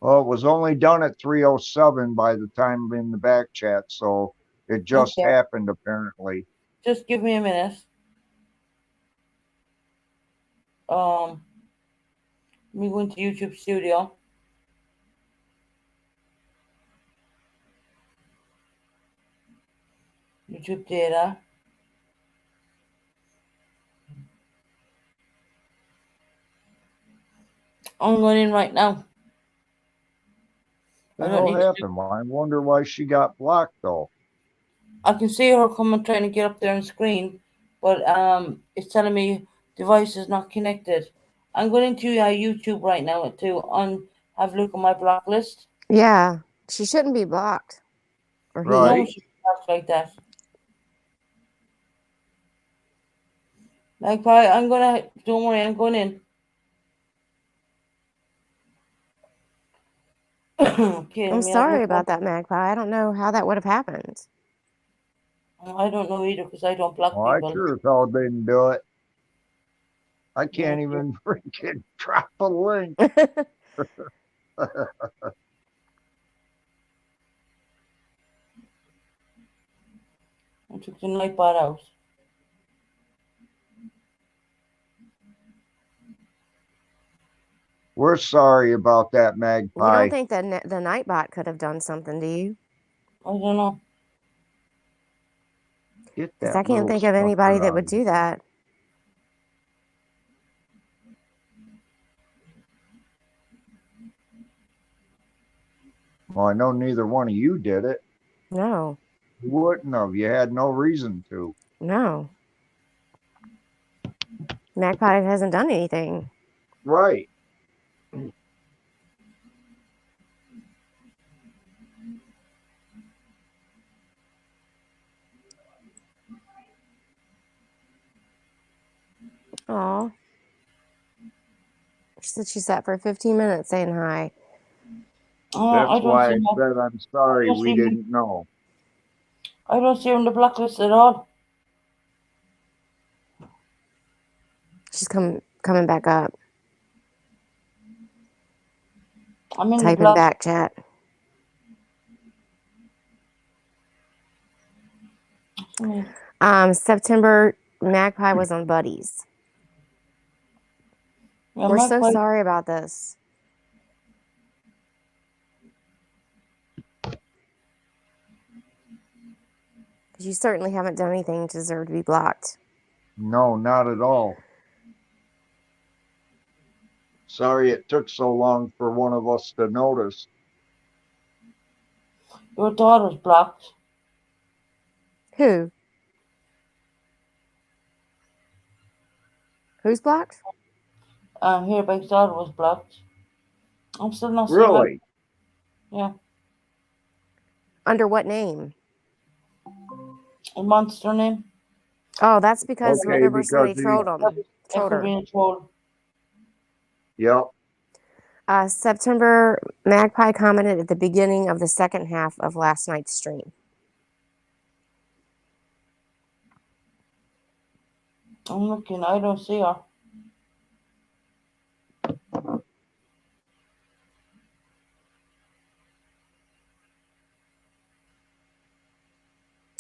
Well, it was only done at 3:07 by the time in the back chat, so it just Okay. happened apparently. Just give me a minute. Let me go into YouTube studio. YouTube data. I'm going in right now. The I don't hell need to. happened? Well, I wonder why she got blocked though. I can see her coming trying to get up there on screen, but it's telling me device is not connected. I'm going into YouTube right now to have a look at my block list. Yeah. She shouldn't be blocked. Or he. Right. No one should be blocked like that. Magpie, don't worry, I'm going in. Okay, I'm let me have a sorry look. about that, Magpie. I don't know how that would have happened. I don't know either because I don't block Well, I people. sure as hell didn't do it. I Yeah, can't even freaking drop a link. I took the nightbot out. We're sorry about that, You Magpie. don't think that the Nightbot could have done something, do you? I don't know. Get Because that I can't little think of anybody sucker that out would of here. do that. Well, I know neither one of you did it. No. You wouldn't have. You had no reason to. No. Magpie hasn't done anything. Right. Aw. She said she sat for 15 minutes saying hi. I That's don't why see I my, said I'm sorry don't we see didn't know. I don't see her on the block list at all. She's coming back up. I'm in the Typing block. back chat. September, Magpie was on Buddies. Yeah, We're so Magpie, sorry about this. Because you certainly haven't done anything to deserve to be blocked. No, not at all. Sorry it took so long for one of us to notice. your daughter's blocked. Who? Who's blocked? Here, my daughter was blocked. I'm still not seeing her. Really? Yeah, Under what name? a monster name. Oh, that's because Okay, remember because somebody he, trolled them. That Trolled could be her. a troll. yep. September, Magpie commented at the beginning of the second half of last night's stream. I'm looking. I don't see her.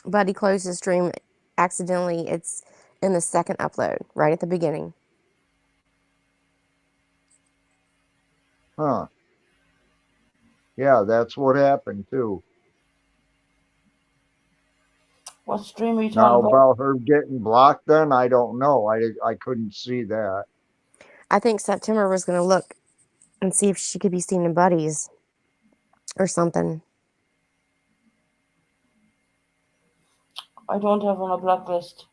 Buddy closed his stream accidentally. It's in the second upload, right at the beginning. Huh. Yeah, that's what happened too. What stream are you Now talking about? about her getting blocked then, I don't know. I couldn't see that. I think September was going to look and see if she could be seen in Buddies or something. I don't have her on a blacklist.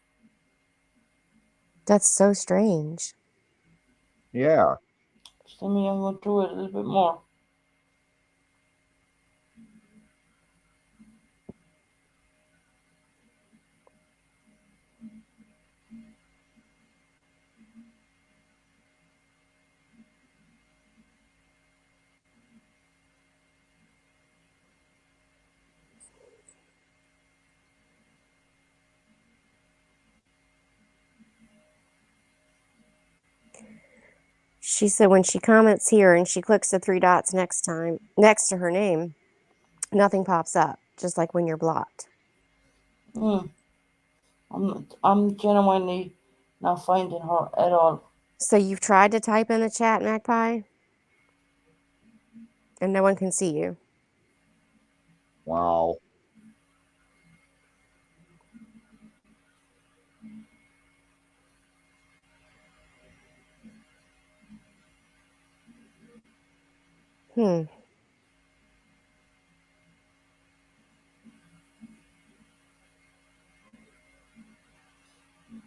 That's so strange. Yeah. Just let me go through it a little bit more. She said when she comments here and she clicks the 3 dots next to her name, nothing pops up, just like when you're blocked. I'm genuinely not finding her at all. So you've tried to type in the chat, Magpie, and no one can see you. Wow.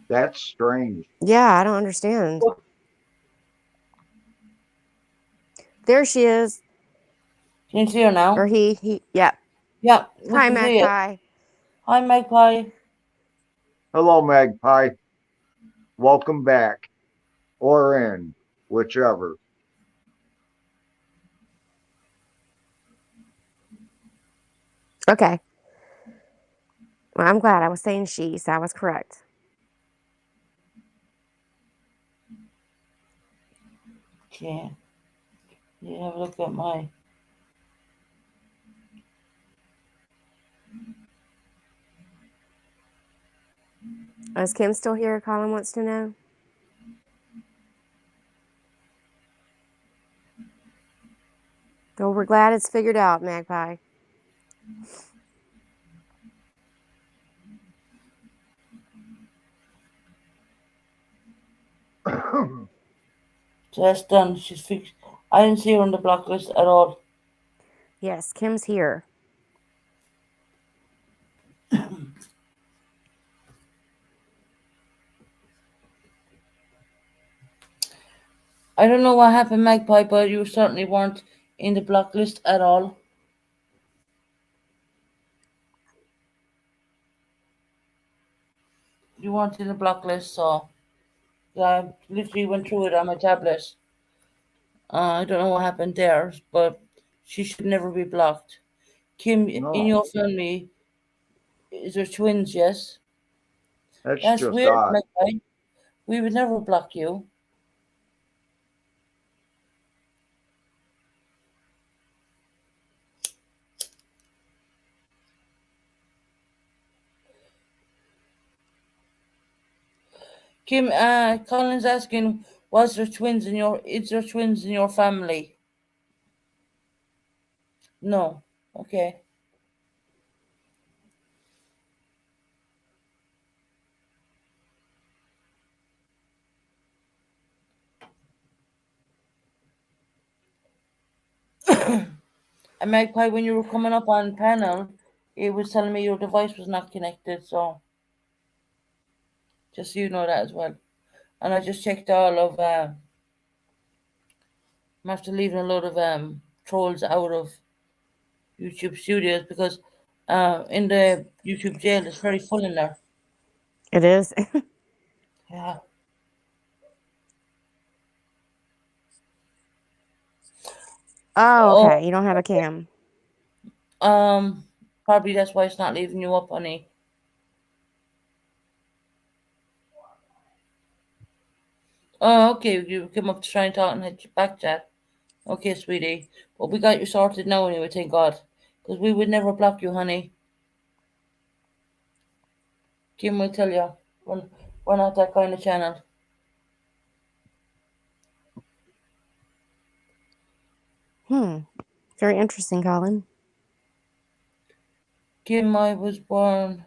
That's strange. Yeah, I don't understand. There she is. Can you see her now? Or he, yeah. Yeah, we Hi, can see it. Magpie. Hi, Magpie. Hello, Magpie. Welcome back. Or in, whichever. Okay. Well, I'm glad I was saying she, so I was correct. Okay. You have a look at my. Is Kim still here? Colin wants to know. Well, we're glad it's figured out, Magpie. So that's done. She's fixed. I didn't see her on the block list at all. Yes, Kim's here. I don't know what happened, Magpie, but you certainly weren't in the block list at all. You weren't in the block list, so yeah, I literally went through it on my tablet. I don't know what happened there, but she should never be blocked. Kim, in No, your family, is there twins? Yes. that's That's just weird, odd. Magpie. We would never block you. Kim, Colin's asking, is there twins in your family? No. Okay. And Magpie, when you were coming up on panel, it was telling me your device was not connected, so just so you know that as well. And I just checked all of I'm after leaving a lot of trolls out of YouTube studios because in the YouTube jail it's very full in there. It is. Yeah. Oh, Oh, okay. You don't have a cam. probably that's why it's not leaving you up, honey. Oh, okay. You came up to try and talk and hit your back chat. Okay, sweetie. But we got you sorted now anyway, thank God. Because we would never block you, honey. Kim will tell you. We're not that kind of channel. Very interesting, Colin. Kim, I was born.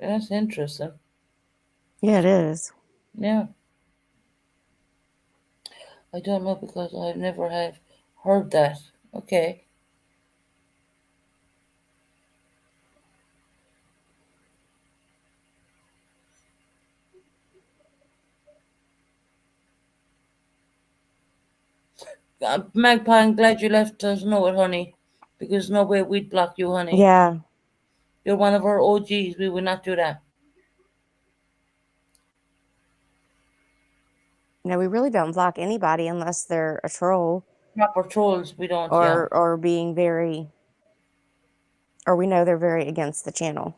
That's interesting. Yeah, it is. Yeah. I don't know because I've never have heard that. Okay. Magpie, I'm glad you left us know it, honey. Because no way we'd block you, honey. Yeah. You're one of our OGs. We would not do that. No, we really don't block anybody unless they're a troll Proper trolls, we don't, yeah. or being very, or we know they're very against the channel.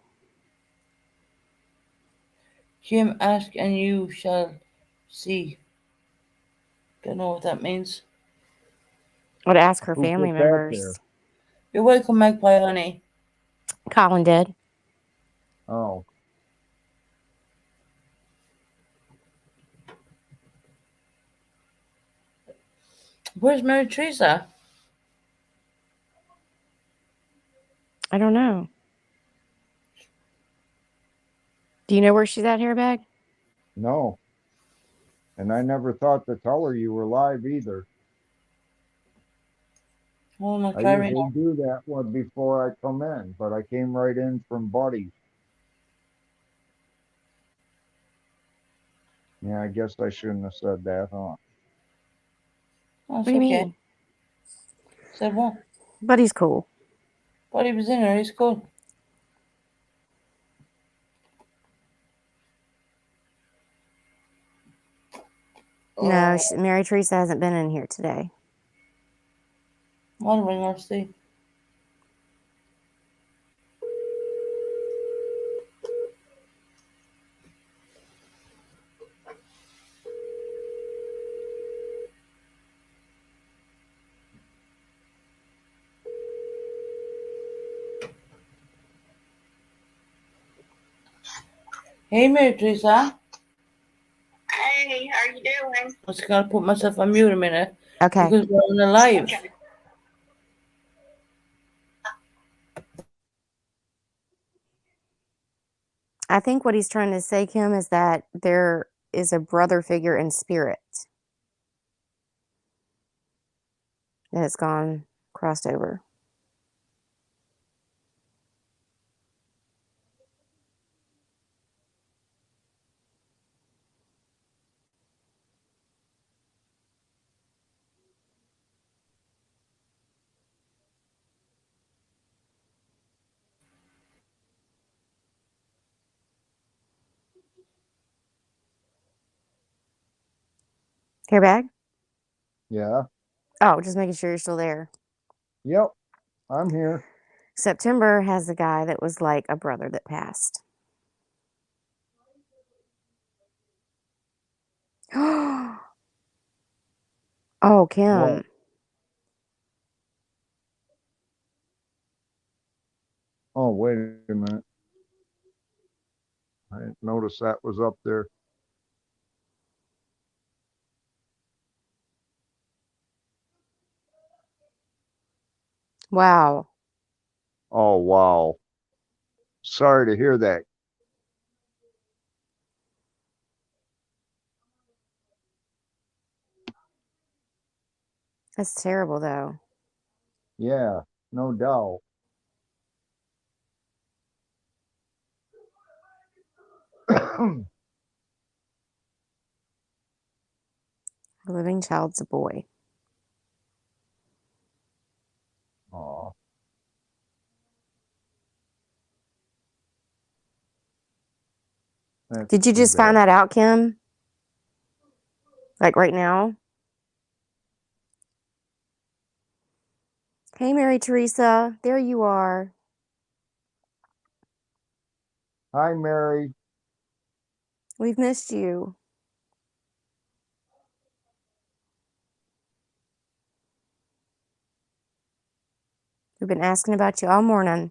Kim, ask and you shall see. Don't know what that means. Or to ask her Who family put that members. there? You're welcome, Magpie, honey. Colin did. Oh, Where's Mary Teresa? I don't know. Do you know where she's at, Hairbag? no. And I never thought to tell her you were live either. Oh, no, I carry usually on. do that one before I come in, but I came right in from Buddy. Yeah, I guess I shouldn't have said that, huh? Oh, What it's do you okay. mean? Said what? But he's cool. But he was in there. He's cool. No, Mary Teresa hasn't been in here today. I'll ring her, see. Hey, Mary Teresa. Hey, how are you doing? I just gotta put myself on mute a minute Okay. because we're on the live. Okay. I think what he's trying to say, Kim, is that there is a brother figure in spirit that has gone crossed over. Hairbag? Yeah. Oh, just making sure you're still there. Yep. I'm here. September has a guy that was like a brother that passed. Oh, Kim. What? Oh, wait a minute. I didn't notice that was up there. Wow. Oh, wow. Sorry to hear that. That's terrible, though. Yeah, no doubt. A living child's a boy. Oh, Did you just find that out, Kim? Like right now? Hey, Mary Teresa. There you are. Hi, Mary. We've missed you. We've been asking about you all morning.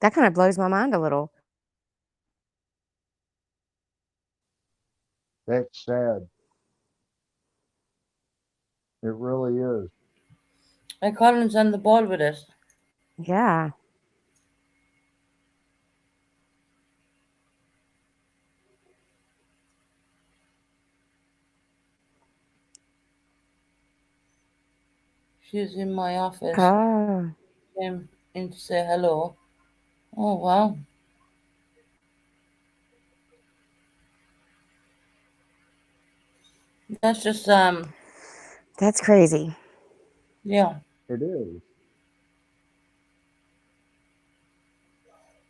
That kind of blows my mind a little. That's sad. It really is. And Colin's on the ball with it. Yeah. She's in my office. Oh. Came in to say hello. Oh wow. That's just That's crazy. yeah, It is.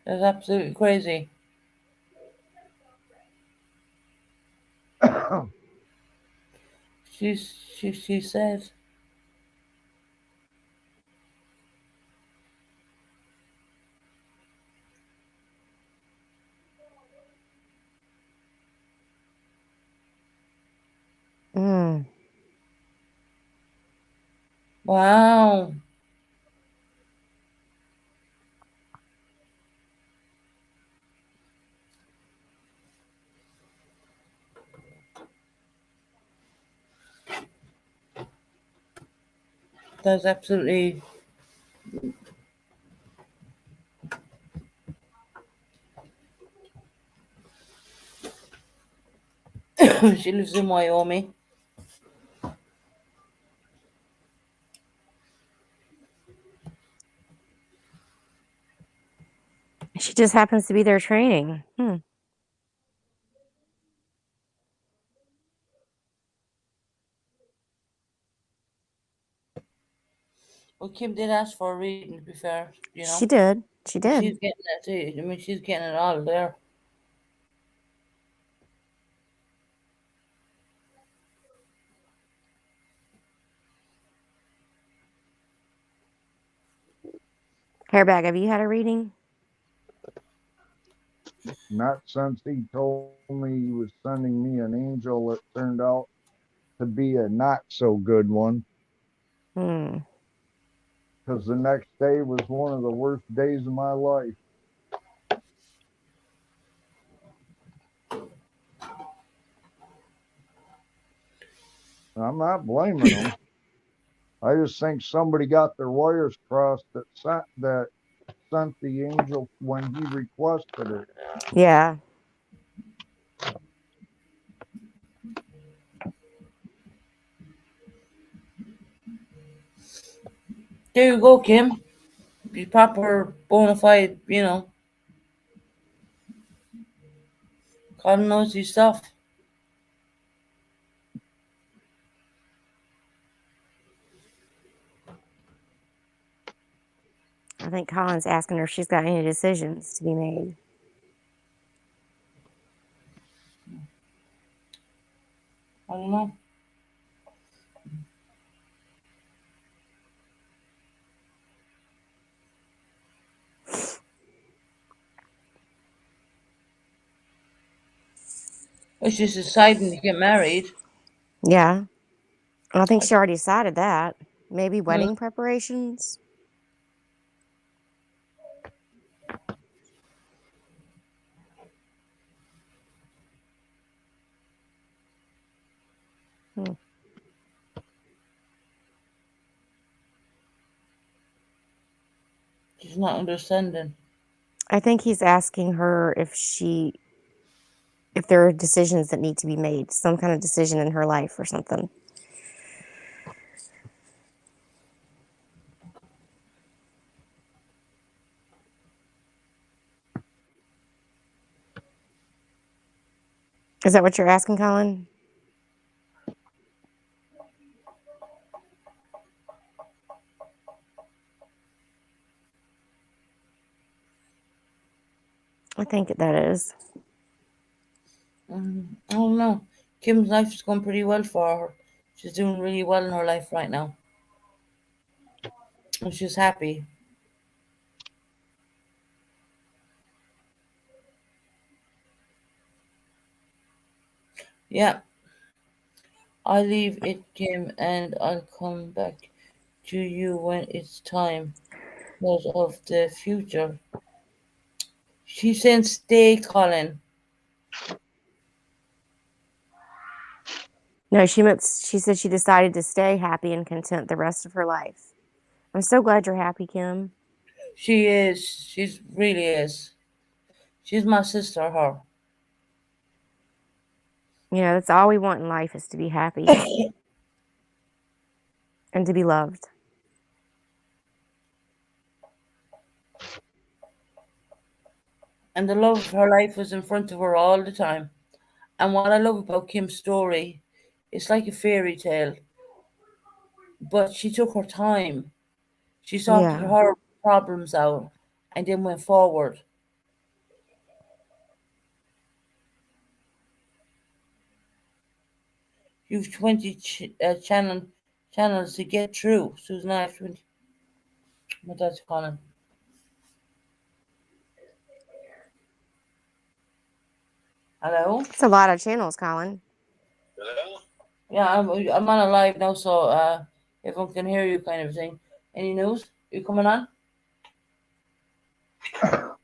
that's absolutely crazy. She said. Mm. Wow. That's absolutely she lives in Wyoming. She just happens to be there training. Well Kim did ask for a reading to be fair, She did. She She's did. getting it too. I mean she's getting it all there. Hairbag, have you had a reading? Not since he told me he was sending me an angel that turned out to be a not so good one. Hmm. Because the next day was one of the worst days of my life. I'm not blaming him. I just think somebody got their wires crossed that sent the angel when he requested it. Yeah. There you go, Kim. Be proper bona fide, Colin knows his stuff. I think Colin's asking her if she's got any decisions to be made. I don't know. It's just deciding to get married. Yeah. I think she already decided that. Maybe Hmm. wedding preparations? Hmm. She's not understanding. I think he's asking her if there are decisions that need to be made, some kind of decision in her life or something. Is that what you're asking, Colin? I think that is. I don't know. Kim's life is going pretty well for her. She's doing really well in her life right now. And she's happy. Yeah, I'll leave it, Kim, and I'll come back to you when it's time because of the future. She said, stay, Colin. No, she said she decided to stay happy and content the rest of her life. I'm so glad you're happy, Kim. She is. She's really is. She's my sister, her. You know, that's all we want in life is to be happy and to be loved. And the love of her life was in front of her all the time. And what I love about Kim's story, it's like a fairy tale, but she took her time. She sorted Yeah. her problems out and then went forward. You've 20 channels to get through. Susan, I have 20. What that's calling. Hello? It's a lot of channels, Colin. Yeah, I'm on a live now, so everyone can hear you, kind of thing. Any news? You coming on? Well,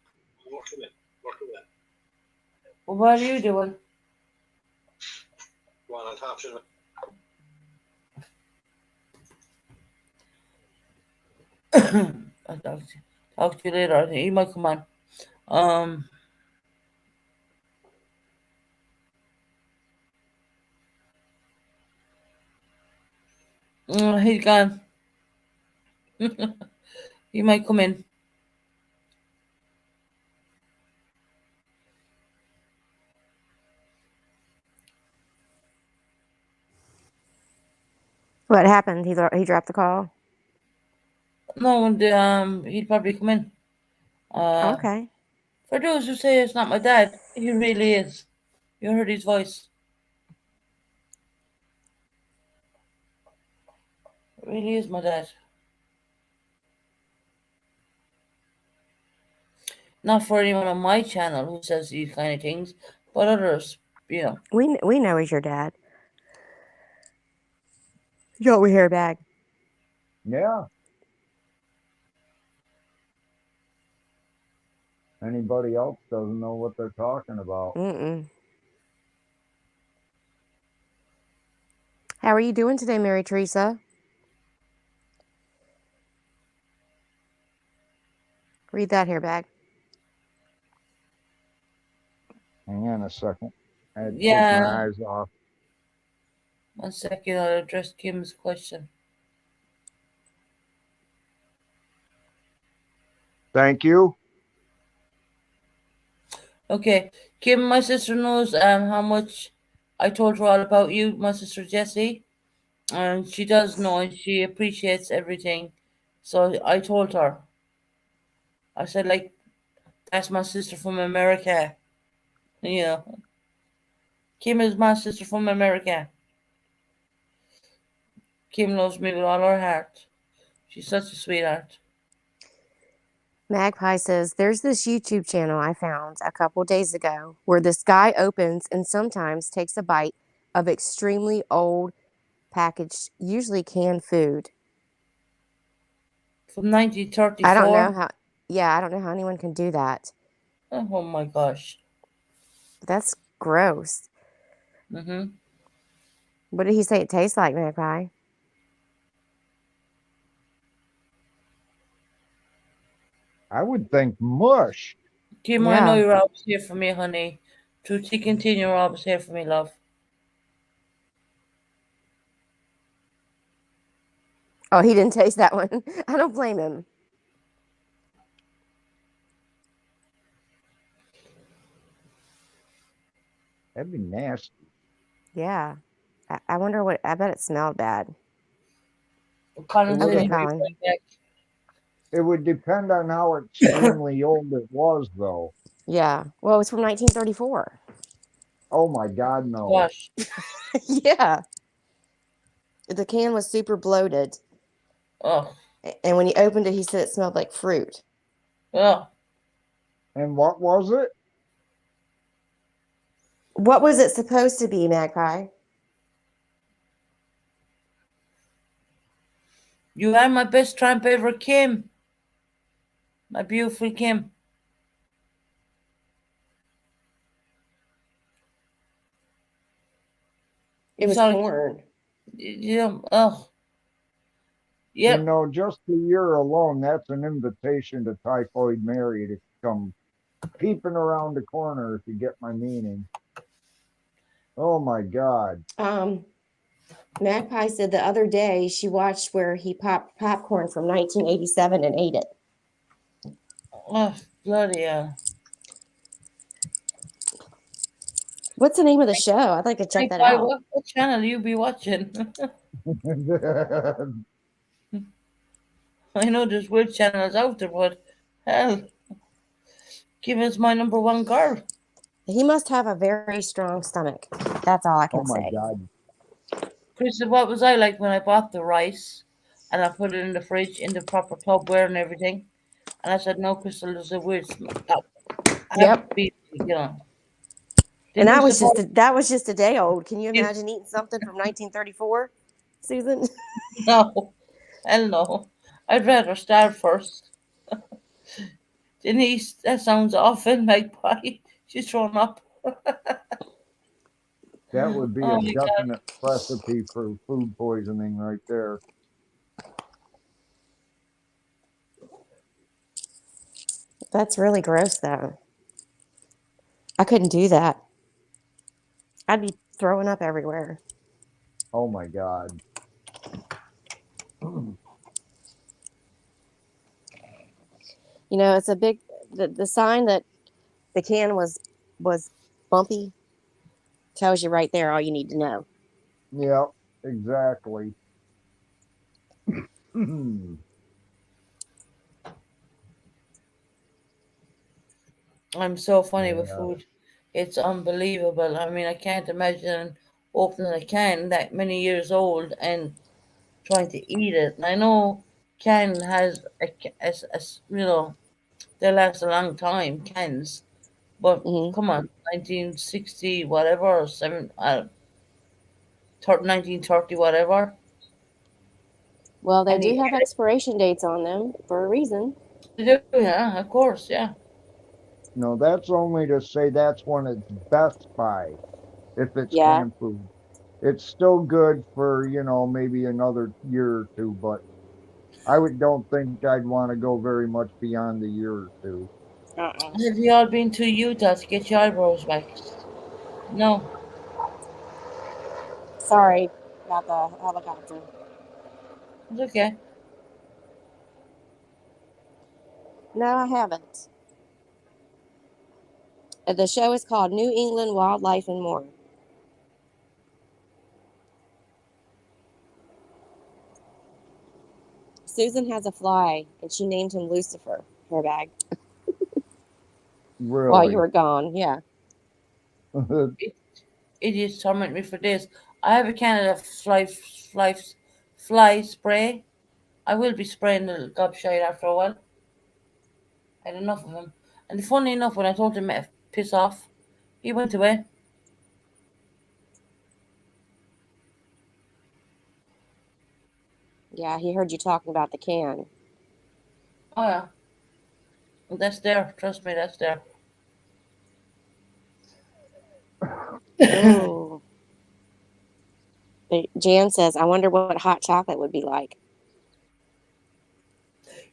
what are you doing? I'll talk to you later. I think you might come on. Um, he's gone. He might come in. What happened? He dropped the call. No, and he'll probably come in. Okay. For those who say it's not my dad, he really is. You heard his voice. It really is my dad. Not for anyone on my channel who says these kind of things, but others, you know. We know he's your dad. You got we hair bag. Yeah. Anybody else doesn't know what they're talking about. How are you doing today, Mary Teresa? Read that hair bag. Hang on a second. I had to take Yeah. my eyes off. 1 second, I'll address Kim's question. Thank you. Okay, Kim, my sister knows how much I told her all about you, my sister Jessie, and she does know and she appreciates everything. So I told her. I said, like, that's my sister from America. You know, Kim is my sister from America. Kim loves me with all her heart. She's such a sweetheart. Magpie says, there's this YouTube channel I found a couple days ago where this guy opens and sometimes takes a bite of extremely old packaged, usually canned food. From 1934. I don't know how anyone can do that. Oh my gosh. That's gross. Mm-hmm. What did he say it tastes like, Magpie? I would think mush. Kim, I know you're always here for me, honey. To continue, you're always here for me, love. Oh, he didn't taste that one. I don't blame him. That'd be nasty. Yeah. I wonder what, I bet it smelled bad. Colin said Okay, he'd be Colin. right back. It would depend on how extremely old it was, though. Yeah. Well, it's from 1934. Oh my God, no. Gosh. Yeah. The can was super bloated. Oh. And when he opened it, he said it smelled like fruit. Oh. And what was it? What was it supposed to be, Magpie? You are my best tramp ever, Kim. My beautiful Kim. It was Sorry. corn. Yeah. Oh. You Yep. know, just the year alone, that's an invitation to Typhoid Mary to come peeping around the corner, if you get my meaning. Oh my God. Magpie said the other day she watched where he popped popcorn from 1987 and ate it. Oh, bloody hell. What's the name of the show? I'd like to check that Why, out. what channel you be watching? I know there's weird channels out there, but hell, Kim is my number one girl. He must have a very strong stomach. That's all I Oh can my say. God. Crystal, what was I like when I bought the rice and I put it in the fridge in the proper Tupperware and everything? And I said, no, Crystal, there's a weird smell. I have to Yep. be, you know. And Didn't you suppose? that was just a day old. Can you imagine eating something from 1934, Susan? No, hell no. I'd rather starve first. Denise, that sounds awful, magpie. She's thrown up. That would be a Oh my God. definite recipe for food poisoning right there. That's really gross, though. I couldn't do that. I'd be throwing up everywhere. Oh my God. You know, it's a big the sign that the can was bumpy tells you right there all you need to know. Yeah, exactly. I'm so funny with Yeah. food. It's unbelievable. I mean, I can't imagine opening a can that many years old and trying to eat it. And I know can has you know, they last a long time, cans. But Hmm. come on, 1960 whatever, or 1930 whatever. Well, they And do he, have expiration dates on them for a reason. they do, yeah, of course, yeah. No, that's only to say that's when it's best by, if it's Yeah. canned food. It's still good for, maybe another year or two, but don't think I'd want to go very much beyond the year or two. Uh-uh. Have you all been to Utah to get your eyebrows waxed? No, Sorry about the helicopter. it's okay. No, I haven't. The show is called New England Wildlife and More. Susan has a fly, and she named him Lucifer, her bag, while you Really. were gone. Yeah. It, idiots torment me for this. I have a can of fly spray. I will be spraying the gobshite after a while. I had enough of him. And funny enough, when I told him to piss off, he went away. Yeah, he heard you talking about the can. Oh yeah, that's there. Trust me, that's there. Oh. Jan says, I wonder what hot chocolate would be like.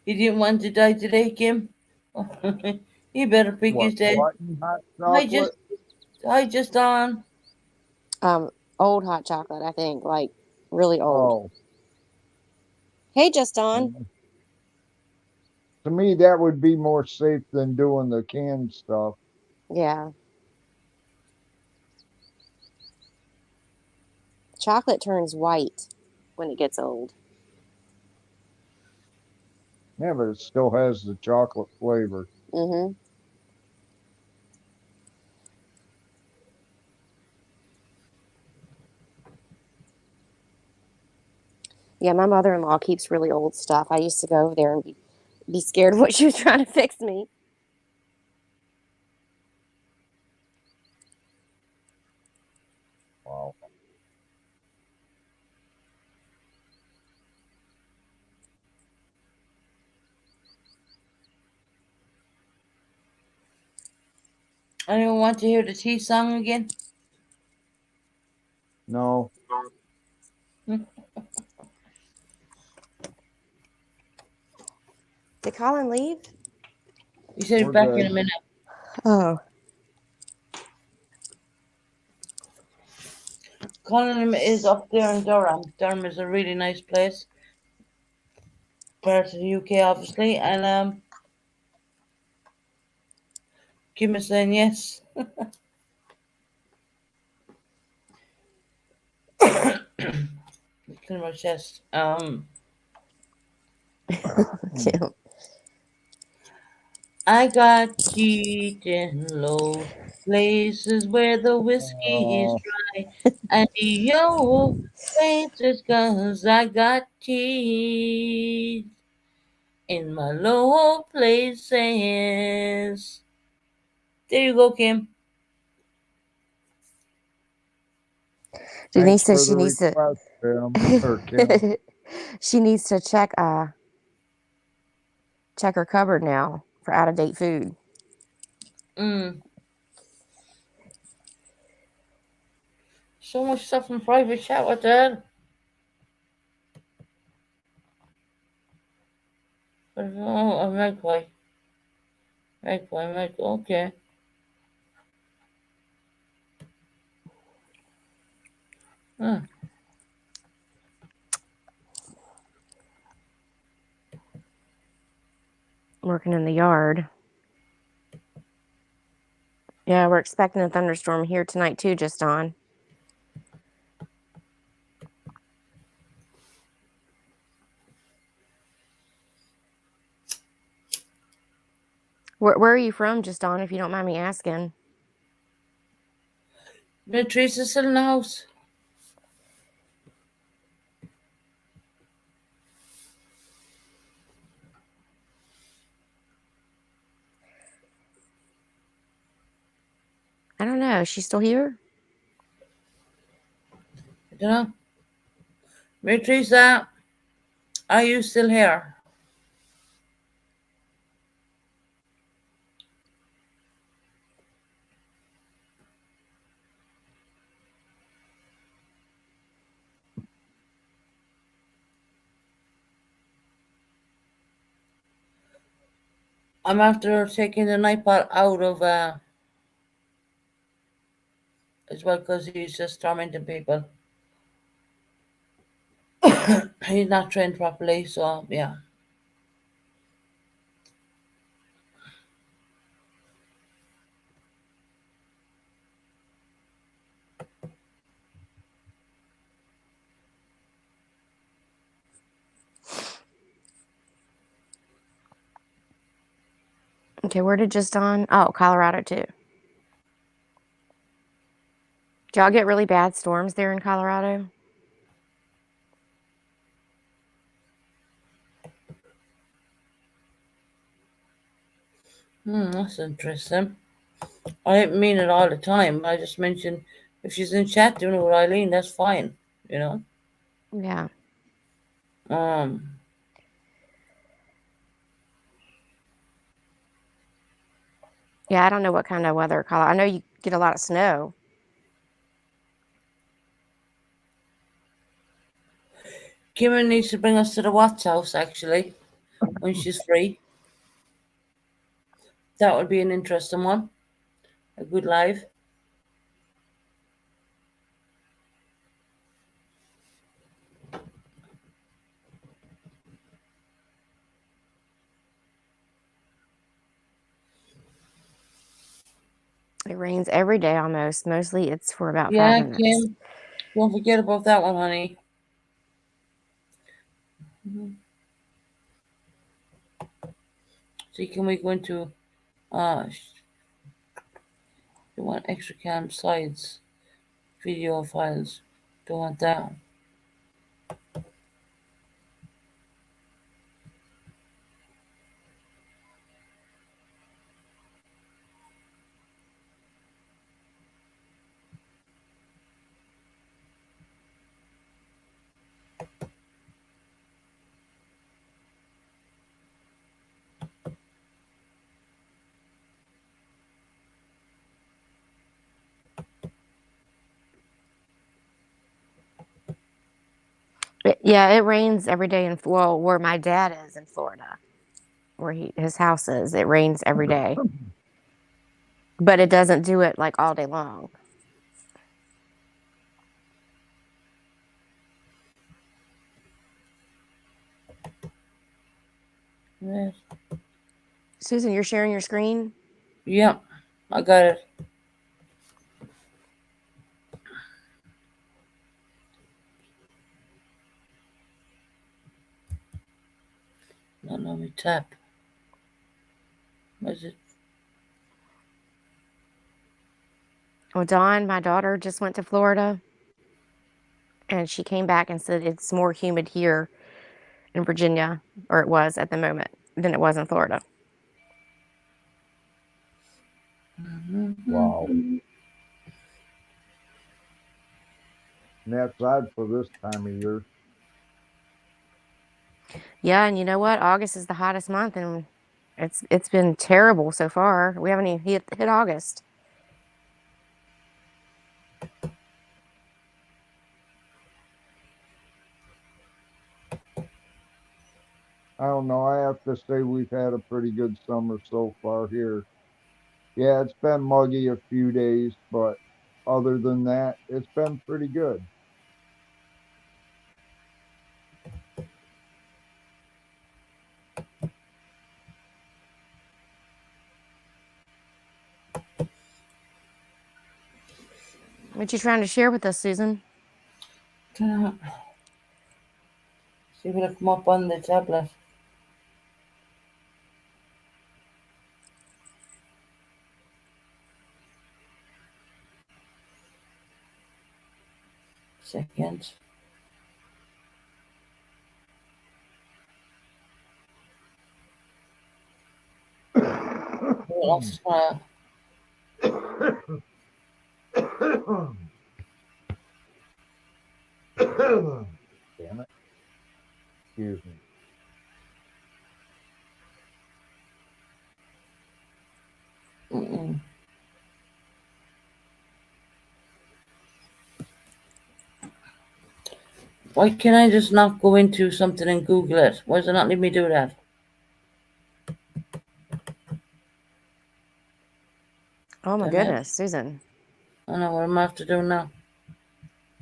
He didn't want to die today, Kim. He better pick What, his day. what in hot I just, chocolate? I just on. Um, Old hot chocolate, I think, like really old. Oh, Hey, just on. to me, that would be more safe than doing the canned stuff. Yeah. Chocolate turns white when it gets old. Yeah, but it still has the chocolate flavor. Mm-hmm. Yeah, my mother-in-law keeps really old stuff. I used to go over there and be scared of what she was trying to fix me. Wow. Anyone want to hear the tea song again? No. Did Colin leave? You said We're back in a good. minute. Oh. Colin is up there in Durham. Durham is a really nice place. Part of the UK, obviously. And Kim is saying yes. Clear my chest. Cute. I got teeth in low places where the whiskey is Oh, dry. And yo, faces 'cause I got teeth in my low places. There you go, Kim. thanks Denise says for she the needs to request, Kim. she needs to check her cupboard now for out of date food. Mm. So much stuff in private chat. What the hell? Oh, a magpie. Magpie. Okay. Huh. Working in the yard. Yeah, we're expecting a thunderstorm here tonight too, just on. Where are you from, just on, if you don't mind me asking? Teresa's still in the house. I don't know. Is she still here? I don't know. Teresa, are you still here? I'm after taking the iPod out of as well because he's just tormenting people. He's not trained properly, so yeah. Okay, where did just on? Oh, Colorado too. Do y'all get really bad storms there in Colorado? That's interesting. I didn't mean it all the time. I just mentioned if she's in chat doing it with Eileen, that's fine. You know. Yeah. Um. Yeah, I don't know what kind of weather Colorado. I know you get a lot of snow. Kimmy needs to bring us to the Watts house actually when she's free. That would be an interesting one. A good live. It rains every day almost. Mostly it's for about 5 Yeah, minutes. Kim. Don't forget about that one, honey. See, can we go into you want extra cam sides, video files. Don't want that. Yeah, it rains every day in where my dad is in Florida, where his house is. It rains every day, but it doesn't do it like all day long. Yes. Susan, you're sharing your screen? Yeah, I got it. Now let me tap. What is it? Well, Dawn, my daughter, just went to Florida, and she came back and said it's more humid here in Virginia, or it was at the moment, than it was in Florida. Wow. And that's odd for this time of year. Yeah, and you know what? August is the hottest month, and it's been terrible so far. We haven't even hit August. I don't know. I have to say we've had a pretty good summer so far here. Yeah, it's been muggy a few days, but other than that, it's been pretty good. What you trying to share with us, Susan? See if it'll come up on the tablet. Second. What else is gonna... Damn it. Excuse me. Mm-mm. Why can't I just not go into something and Google it? Why does it not let me do that? Oh my Damn it. goodness, Susan. I don't know what I'm gonna have to do now.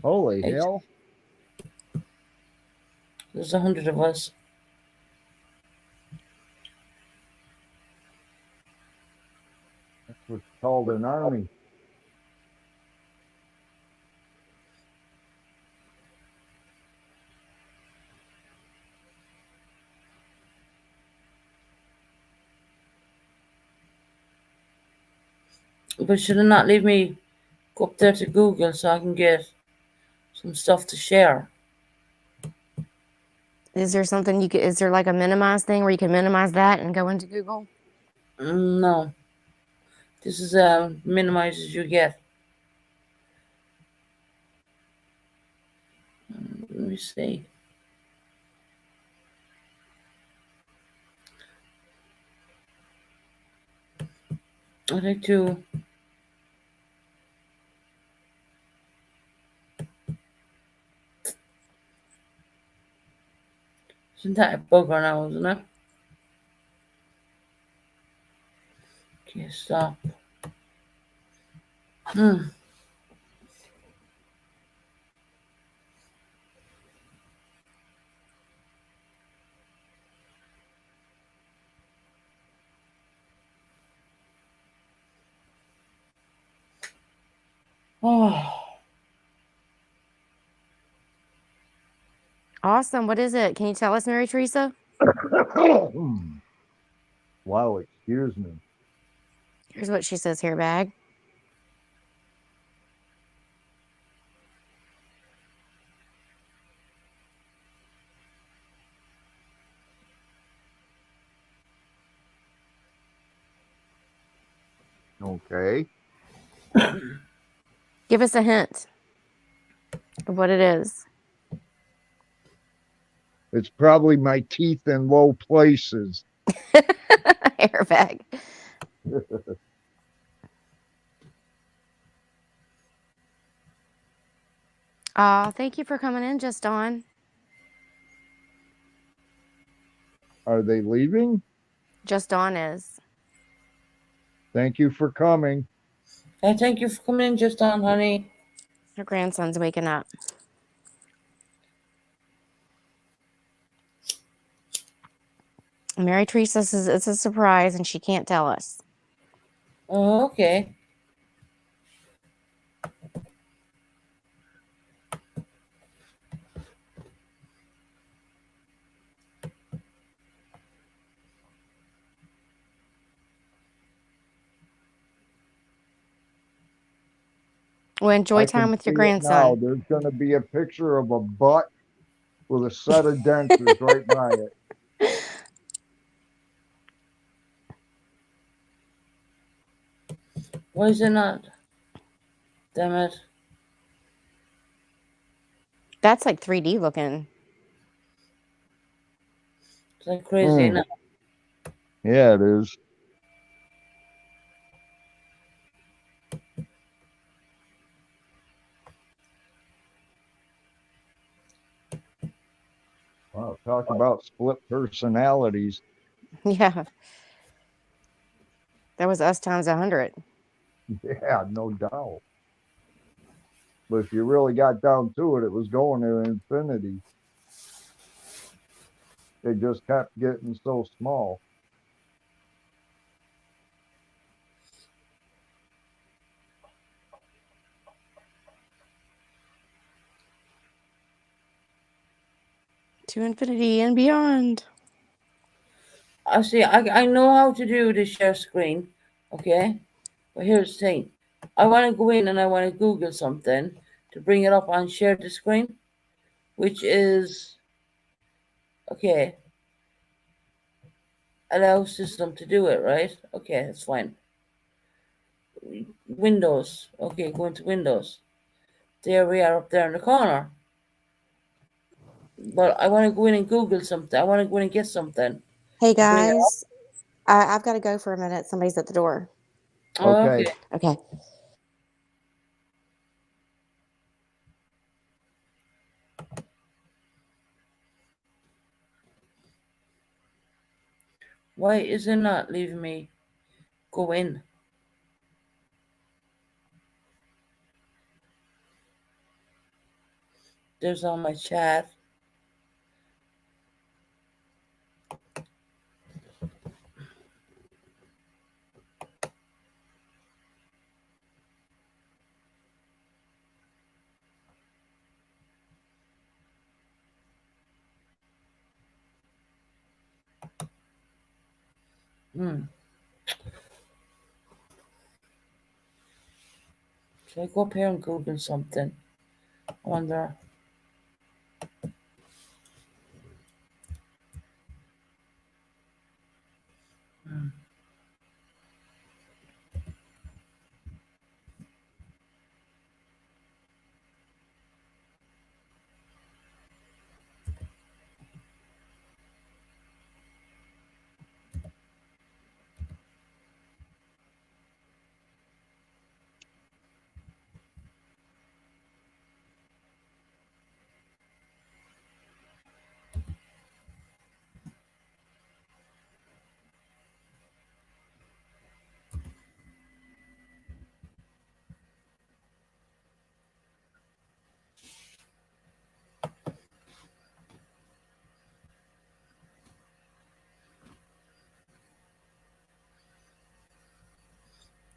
Holy hell. There's 100 of us. That's what's called an army. But should it not leave me go up there to Google so I can get some stuff to share? Is there something is there like a minimize thing where you can minimize that and go into Google? No. This is minimize as you get. Let me see. I'd like to... Isn't that a bugger now, isn't it? Okay, stop. Oh, Awesome. What is it? Can you tell us, Mary Teresa? Wow, excuse me. Here's what she says here, bag. Okay. Give us a hint of what it is. It's probably my teeth in low places. Airbag. Thank you for coming in, Just Dawn. Are they leaving? Just Dawn is. Thank you for coming. I thank you for coming in just on, honey. Her grandson's waking up. Mary Teresa says it's a surprise and she can't tell us. Oh, okay. Well, enjoy I time can with see your it now. grandson. There's going to be a picture of a butt with a set of dentures right by it. Why is it not? Damn it. That's like 3D looking. It's like crazy Mm. enough. Yeah, it is. Wow, talk about split personalities. Yeah. That was us times 100. Yeah, no doubt. But if you really got down to it, it was going to infinity. It just kept getting so small. To infinity and beyond. I see. I know how to do the share screen. Okay. But here's the thing. I want to go in and I want to Google something to bring it up on share the screen, which is okay. Allow system to do it, right? Okay, that's fine. Windows. Okay, go into Windows. There we are up there in the corner. But I want to go in and Google something. I want to go in and get something Hey to bring it up. guys, I've got to go for a minute. Somebody's at the door. Oh, Okay. okay. Okay. Why is it not leaving me go in? There's on my chat. Hmm. Should I go up here and Google something? I wonder. Hmm.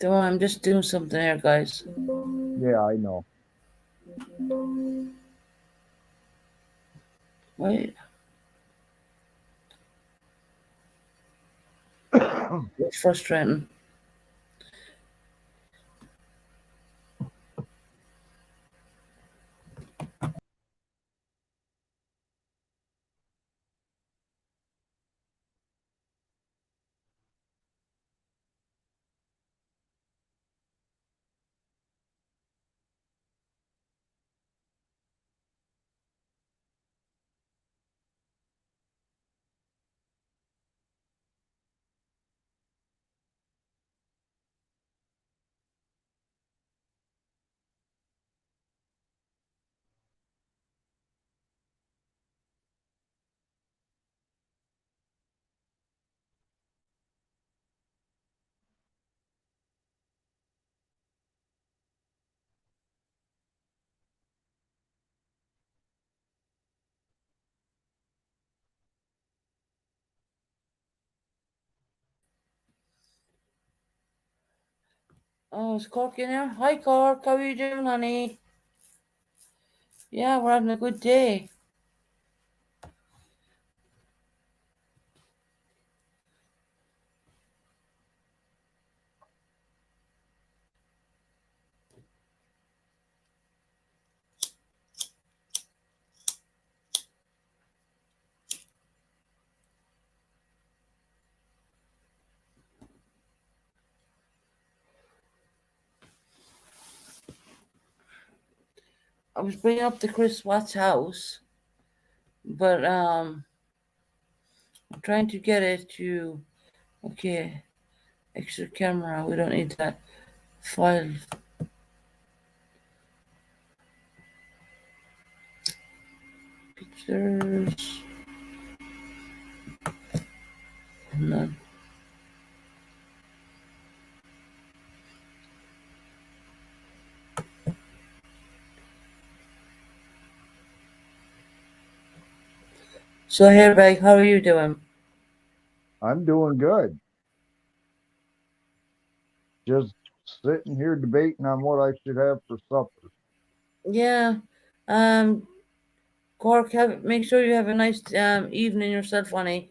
So I'm just doing something here, guys. Yeah, I know. Wait. It's frustrating. Oh, is Cork in there? Hi, Cork. How are you doing, honey? Yeah, we're having a good day. I was bringing up the Chris Watts house, but I'm trying to get it to. Okay, extra camera. We don't need that. File pictures. None. So, Hairbag, how are you doing? I'm doing good. Just sitting here debating on what I should have for supper. Yeah. Cork, make sure you have a nice evening yourself, honey.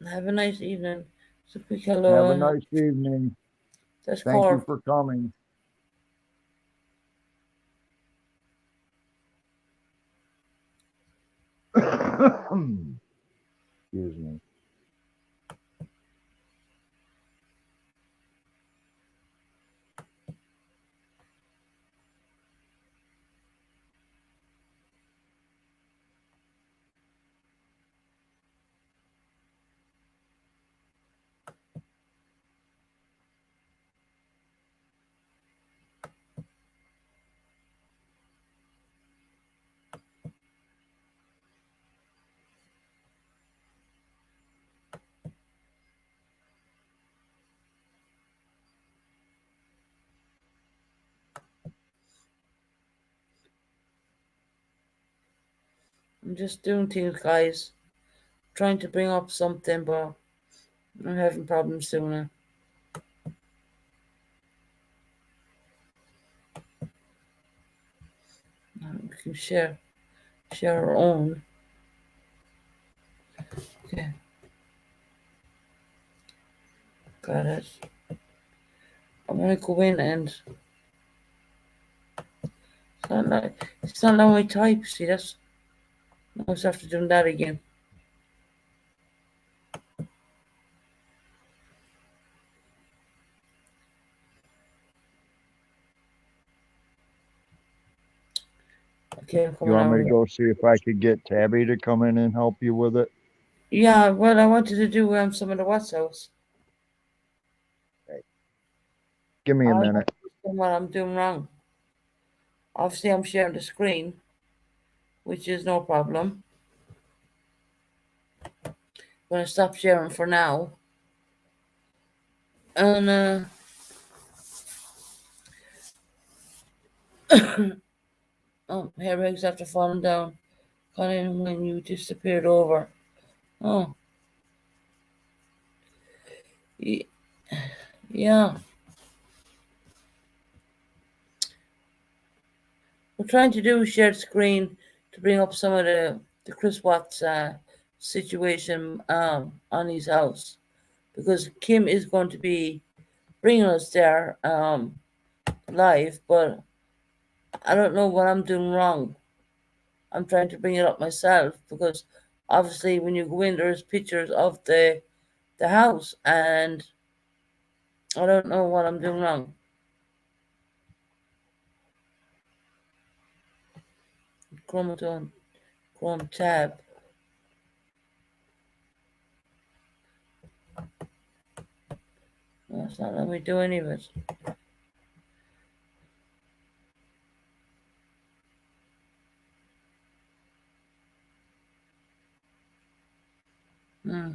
Have a nice evening. So quick Have a hello. nice evening. That's Thank you Cork. for coming. Excuse me. I'm just doing things, guys. Trying to bring up something, but I'm having problems doing it. We can share our own. Okay, got it. I'm gonna go in and it's not letting me type. See, that's I just have to do that again. Okay, I'm You coming want me out to here. go see if I could get Tabby to come in and help you with it? Yeah, well, I wanted to do some of the Watts house. Give me I a don't minute. understand what I'm doing wrong. Obviously, I'm sharing the screen, which is no problem. I'm gonna stop sharing for now. And oh, hairbags after falling down. Colin, when you disappeared over. Oh, yeah. We're trying to do shared screen to bring up some of the Chris Watts situation on his house because Kim is going to be bringing us there live, but I don't know what I'm doing wrong. I'm trying to bring it up myself because obviously when you go in, there's pictures of the house, and I don't know what I'm doing wrong. Chrome tab. That's not letting me do any of it. Hmm.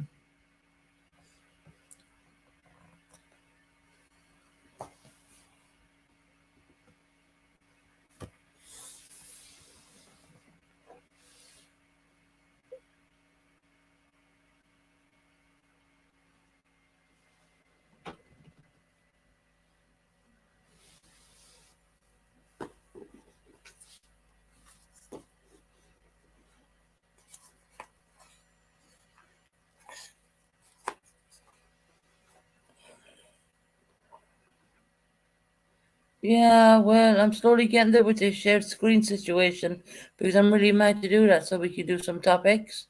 Yeah, well, I'm slowly getting there with this shared screen situation because I'm really mad to do that so we can do some topics.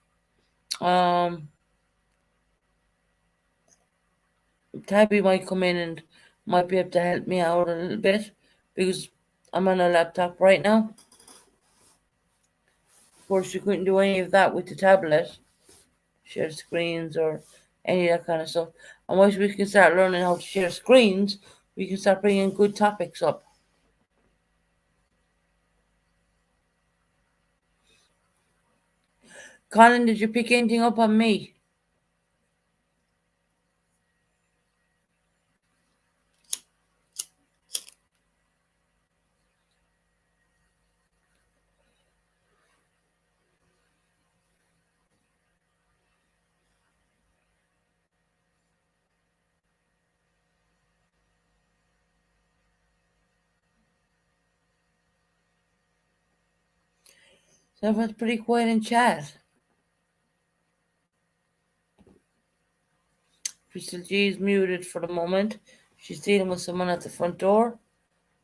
Um, Tabby might come in and might be able to help me out a little bit because I'm on a laptop right now. Of course, you couldn't do any of that with the tablet, share screens or any of that kind of stuff. And once we can start learning how to share screens, we can start bringing good topics up. Colin, did you pick anything up on me? So everyone's pretty quiet in chat. Crystal G is muted for the moment. She's dealing with someone at the front door.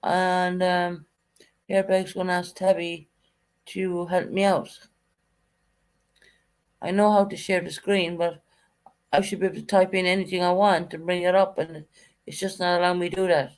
And Airbag's going to ask Tabby to help me out. I know how to share the screen, but I should be able to type in anything I want and bring it up, and it's just not allowing me to do that.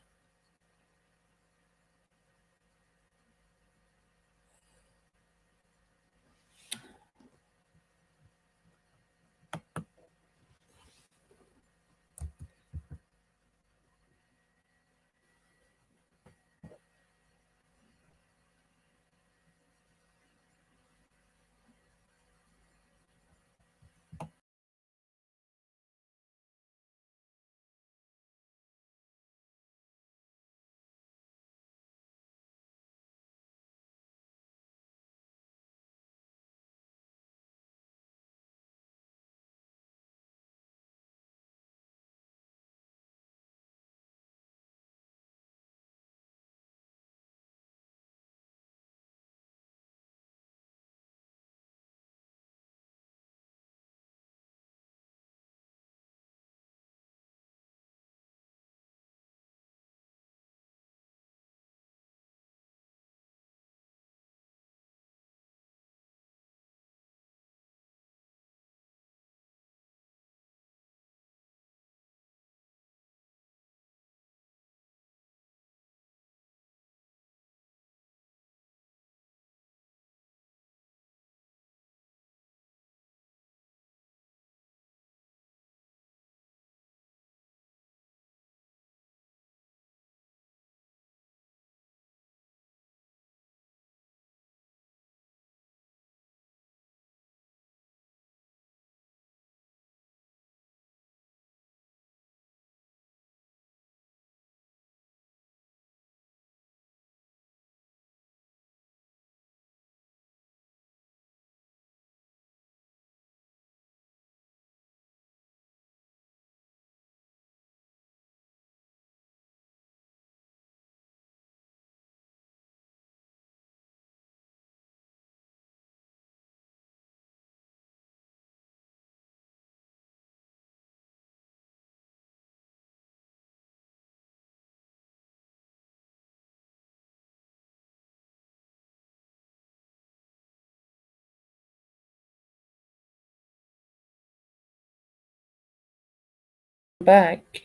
Back.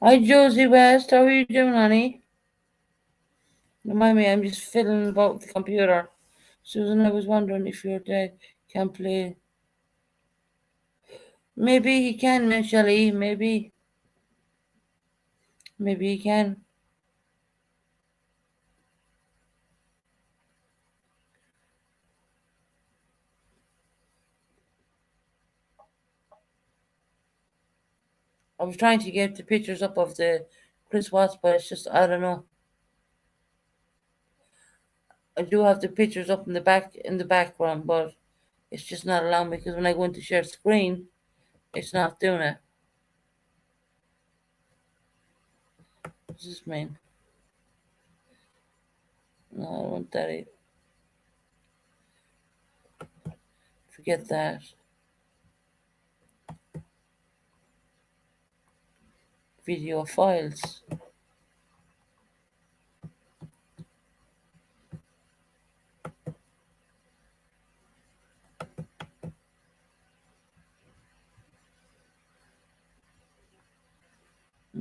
Hi, Josie West. How are you doing, honey? Remind me, I'm just fiddling about with the computer. Susan, I was wondering if your dad can play. Maybe he can, Miss Shelley. Maybe. Maybe he can. I was trying to get the pictures up of the Chris Watts, but it's just, I don't know. I do have the pictures up in the background, but it's just not allowing me because when I go into share screen, it's not doing it. What does this mean? No, I don't want that. Forget that. Video files.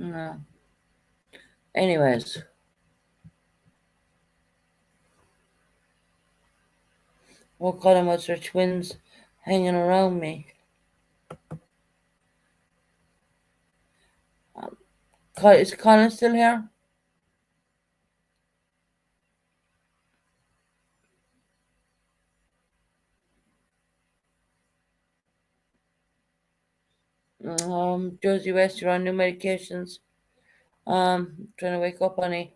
No. Anyways. What kind of much are twins hanging around me? Is Colin still here? Josie West, you're on new medications. Trying to wake up, honey.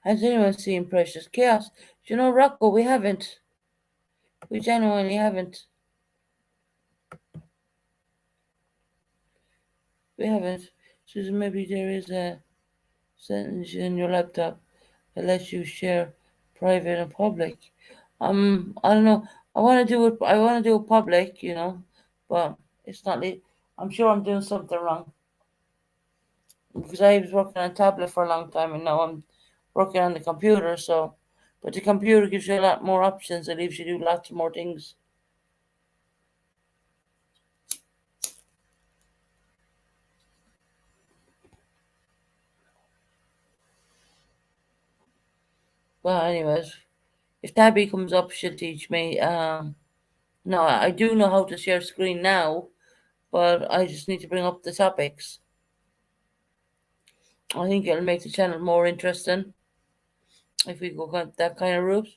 Has anyone seen Precious Chaos? Do you know, Rocco, we haven't. We genuinely haven't. We haven't. Susan, maybe there is a sentence in your laptop that lets you share private and public. I don't know. I want to do it. I want to do it public, but it's not. I'm sure I'm doing something wrong because I was working on a tablet for a long time, and now I'm working on the computer. So, but the computer gives you a lot more options. It leaves you do lots more things. Well, anyways, if Tabby comes up, she'll teach me. No, I do know how to share screen now, but I just need to bring up the topics. I think it'll make the channel more interesting if we go that kind of route.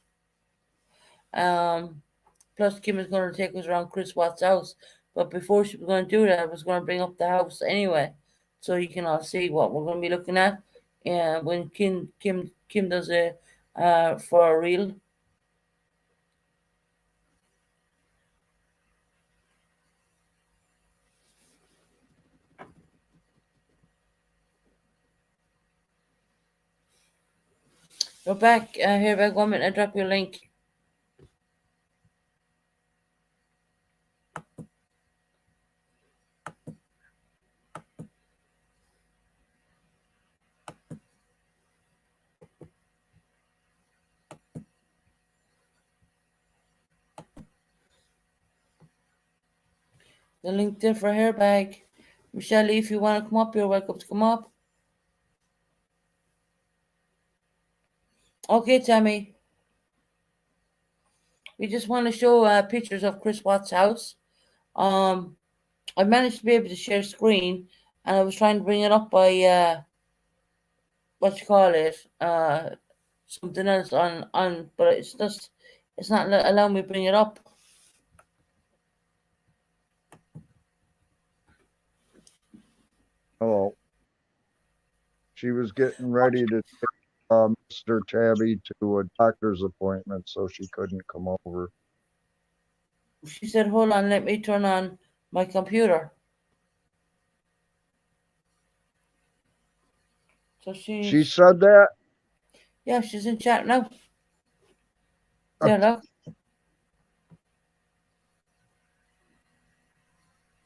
Plus, Kim is going to take us around Chris Watt's house, but before she was going to do that, I was going to bring up the house anyway, so you can all see what we're going to be looking at. And when Kim does it for a reel. Go back here back 1 minute. I drop your link. The link there for hair bag. Michelle, if you want to come up, you're welcome to come up. Okay, Tammy. We just want to show pictures of Chris Watt's house. I managed to be able to share screen, and I was trying to bring it up by what you call it, something else on, but it's not allowing me to bring it up. Oh, she was getting ready to take Mr. Tabby to a doctor's appointment, so she couldn't come over. She said, "Hold on, let me turn on my computer." So She said that? Yeah, she's in chat now. There, look.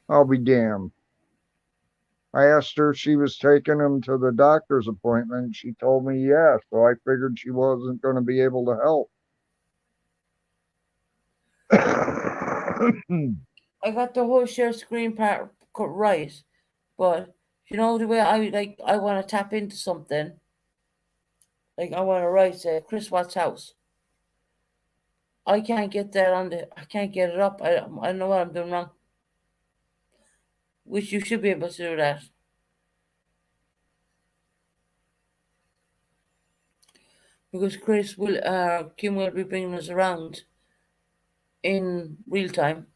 I'll be damned. I asked her if she was taking him to the doctor's appointment. She told me yes, so I figured she wasn't going to be able to help. I got the whole share screen part right, but you know the way I want to tap into something. Like I want to write Chris Watt's house. I can't get that I can't get it up. I know what I'm doing wrong. Which you should be able to do that. Because Kim will be bringing us around in real time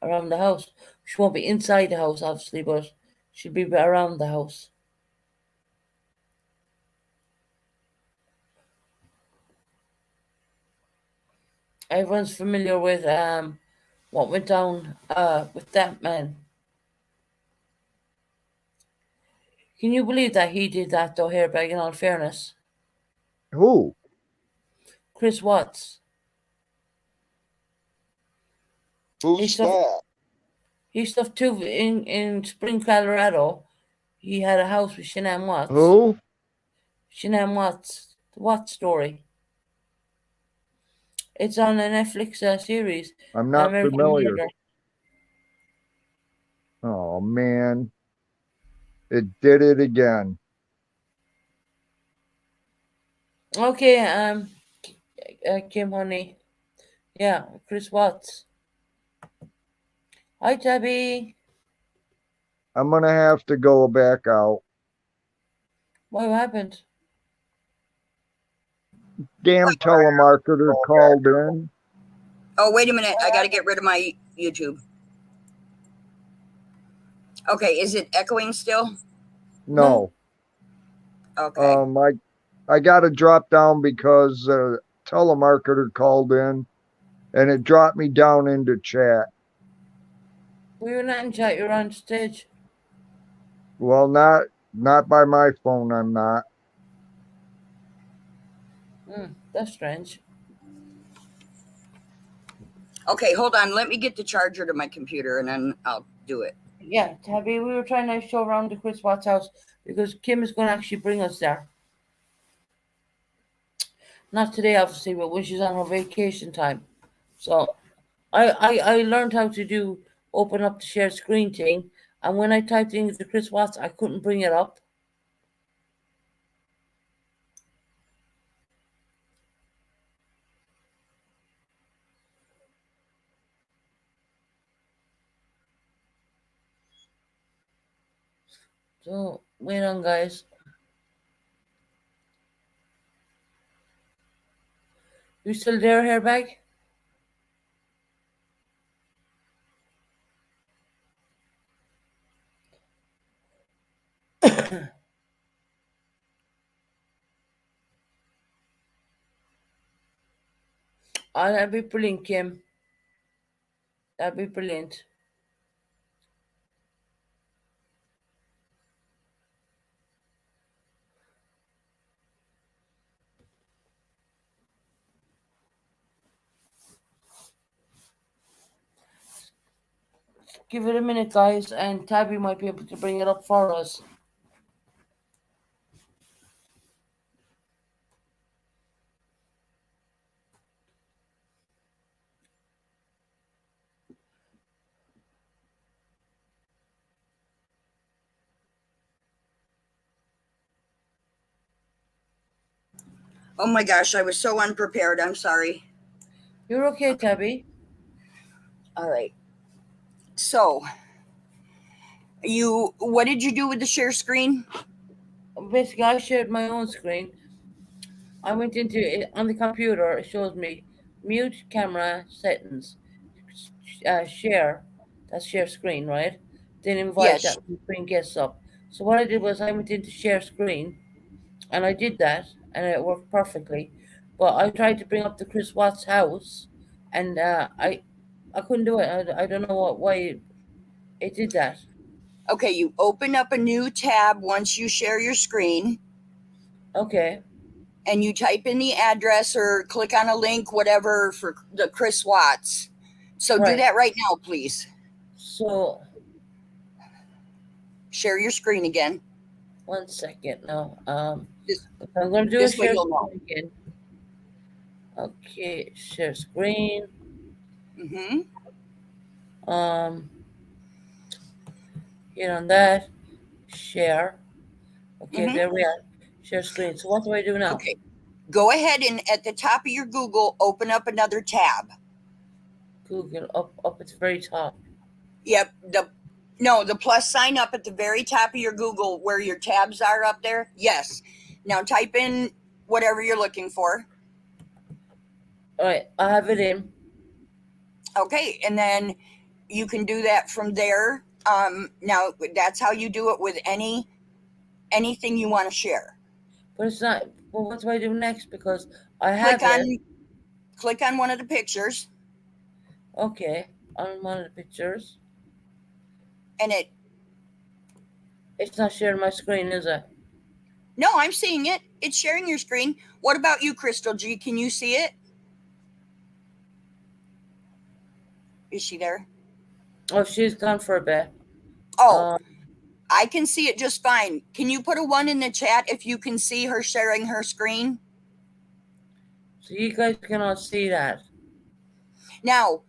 around the house. She won't be inside the house, obviously, but she'll be around the house. Everyone's familiar with what went down with that man. Can you believe that he did that though, Hairbag, in all fairness? Who? Chris Watts. Who's that? He stuffed two in Spring, Colorado. He had a house with Shanann Watts. Who? Shanann Watts. The Watts story. It's on a Netflix series. I'm not American familiar. Murder. Oh man, it did it again. Okay, Kim Honey. Yeah, Chris Watts. Hi, Tabby. I'm gonna have to go back out. What happened? Damn telemarketer called in. Oh, wait a minute. I got to get rid of my YouTube. Okay, is it echoing still? No. Okay. I got to drop down because telemarketer called in, and it dropped me down into chat. We were not in chat. You're on stage. Well, not by my phone. I'm not. That's strange. Okay, hold on. Let me get the charger to my computer and then I'll do it. Yeah, Tabby, we were trying to show around the Chris Watts house because Kim is going to actually bring us there. Not today, obviously, but when she's on her vacation time. So I learned how to open up the share screen thing, and when I typed in the Chris Watts, I couldn't bring it up. So wait on, guys. You still there, Hairbag? Oh, that'd be brilliant, Kim. That'd be brilliant. Give it a minute, guys, and Tabby might be able to bring it up for us. Oh my gosh, I was so unprepared. I'm sorry. You're okay, Tabby. All right. So, what did you do with the share screen? Basically, I shared my own screen. I went into it on the computer. It shows me mute camera settings, share. That's share screen, right? Then invite Yes. that bring guests up. So what I did was I went into share screen, and I did that, and it worked perfectly. But I tried to bring up the Chris Watts house, and I couldn't do it. I don't know why it did that. Okay, you open up a new tab once you share your screen. Okay. And you type in the address or click on a link, whatever, for the Chris Watts. So do that right now, please. So share your screen again. 1 second now. I'm This going to do a way share you'll know. screen again. Okay, share screen. Hit on that. Share. Okay, there we are. Share screen. So what do I do now? Okay. Go ahead and at the top of your Google, open up another tab. Google up at the very top. Yep. The plus sign up at the very top of your Google where your tabs are up there. Yes. Now type in whatever you're looking for. All right, I have it in. Okay, and then you can do that from there. Now that's how you do it with anything you want to share. But it's not. Well, what do I do next? Because I have click on one of the pictures. Okay, on one of the pictures. And it's not sharing my screen, is it? No, I'm seeing it. It's sharing your screen. What about you, Crystal G? Can you see it? Is she there? Oh, she's gone for a bit. Oh, I can see it just fine. Can you put a 1 in the chat if you can see her sharing her screen? So you guys cannot see that. Now,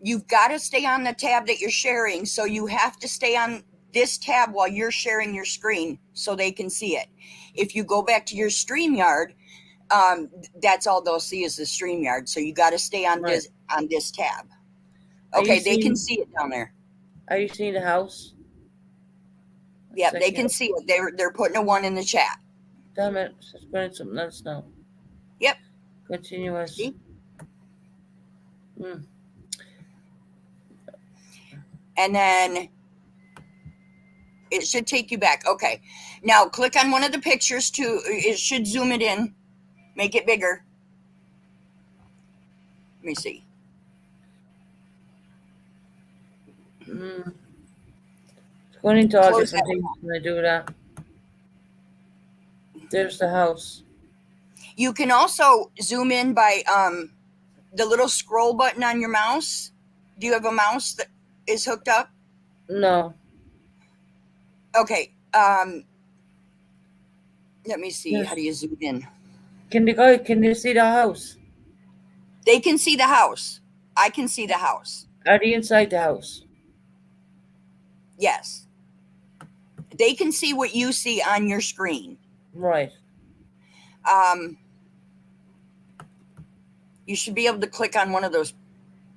you've got to stay on the tab that you're sharing. So you have to stay on this tab while you're sharing your screen so they can see it. If you go back to your StreamYard, that's all they'll see is the StreamYard. So you got to stay on Right. this tab. Are you Okay, they can seeing- see it down there. Are you seeing the house? Yeah, they Second. can see it. They're putting a 1 in the chat. Damn it. It's putting something else now. Yep. Continuous. See? Hmm. And then it should take you back. Okay. Now click on one of the pictures it should zoom it in, make it bigger. Let me see. Mm. It's going into all Close different that things when I do that. There's the house. You can also zoom in by the little scroll button on your mouse. Do you have a mouse that is hooked up? No. Okay. Let me see. Yes. How do you zoom in? Can they see the house? They can see the house. I can see the house. Are they inside the house? Yes. They can see what you see on your screen. Right. You should be able to click on one of those.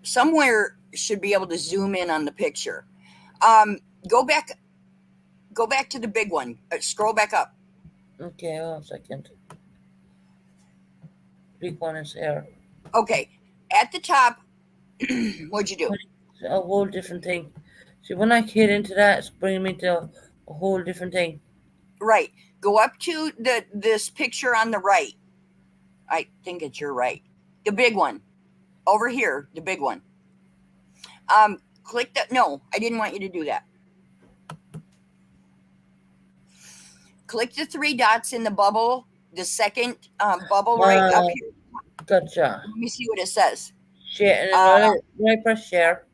Somewhere should be able to zoom in on the picture. Go back to the big one. Scroll back up. Okay, hold on a second. Big one is here. Okay. At the top, what'd you do? It's a whole different thing. See, when I hit into that, it's bringing me to a whole different thing. Right. Go up to this picture on the right. I think it's your right. The big one. Over here, the big one. Click that. No, I didn't want you to do that. Click the 3 dots in the bubble, the second bubble right up here. Gotcha. Let me see what it says. Share, and then when I press share.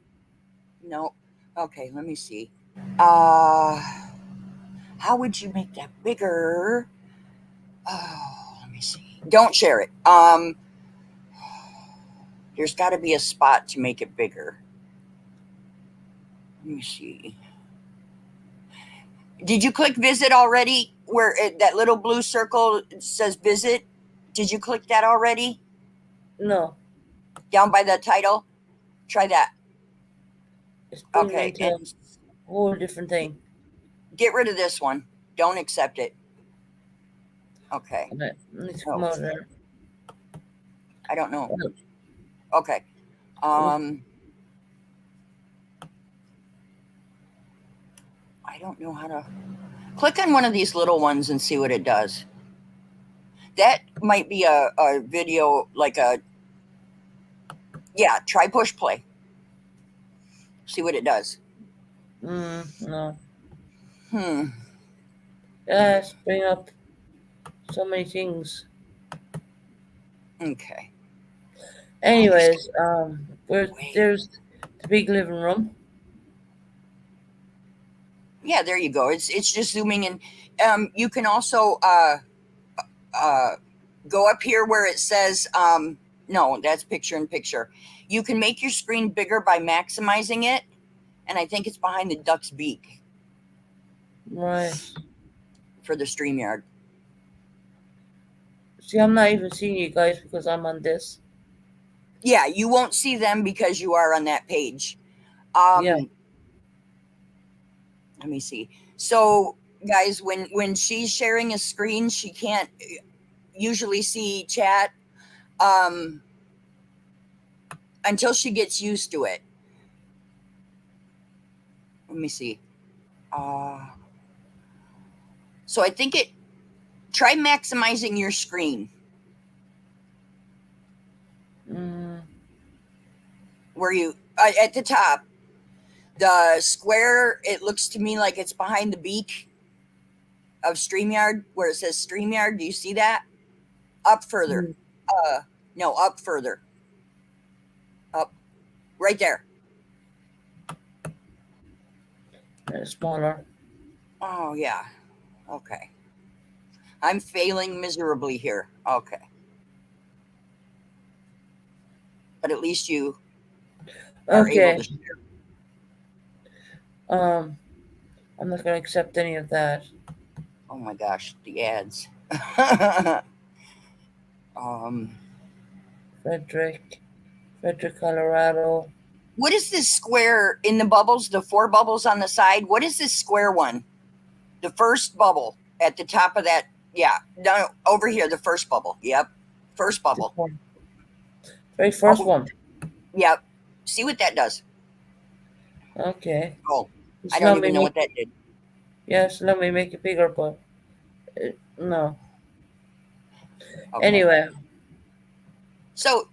No. Okay, let me see. How would you make that bigger? Oh, let me see. Don't share it. There's got to be a spot to make it bigger. Let me see. Did you click visit already? Where that little blue circle says visit? Did you click that already? No. Down by the title? Try that. It's bringing Okay. me to a whole different thing. Get rid of this one. Don't accept it. Okay. I need to come out of there. I don't know. Oh. Okay. I don't know how to click on one of these little ones and see what it does. That might be a video, like try push play. See what it does. No. Yes, bring up so many things. Okay. Anyways, there's the big living room. Yeah, there you go. It's just zooming in. You can also go up here where it says no, that's picture in picture. You can make your screen bigger by maximizing it, and I think it's behind the duck's beak. Right. For the StreamYard. See, I'm not even seeing you guys because I'm on this. Yeah, you won't see them because you are on that page. Yeah. Let me see. So, guys, when she's sharing a screen, she can't usually see chat until she gets used to it. Let me see. So I think try maximizing your screen. Where you, at the top, the square, it looks to me like it's behind the beak of StreamYard, where it says StreamYard. Do you see that? Up further. No, up further. Up. Right there. Smaller. Oh, yeah. Okay. I'm failing miserably here. Okay. but at least you are able Okay. to share. I'm not gonna accept any of that. Oh my gosh, the ads. um, Frederick, Colorado. what is this square in the bubbles? The 4 bubbles on the side. What is this square one? The first bubble at the top of that. Yeah, no, over here, the first bubble. Yep, first This bubble. one. Very first Oh, one. yep. See what that does. Okay. Oh, I Just don't let even me know make. what that did. Yes, let me make it bigger, but no. Okay. Anyway, So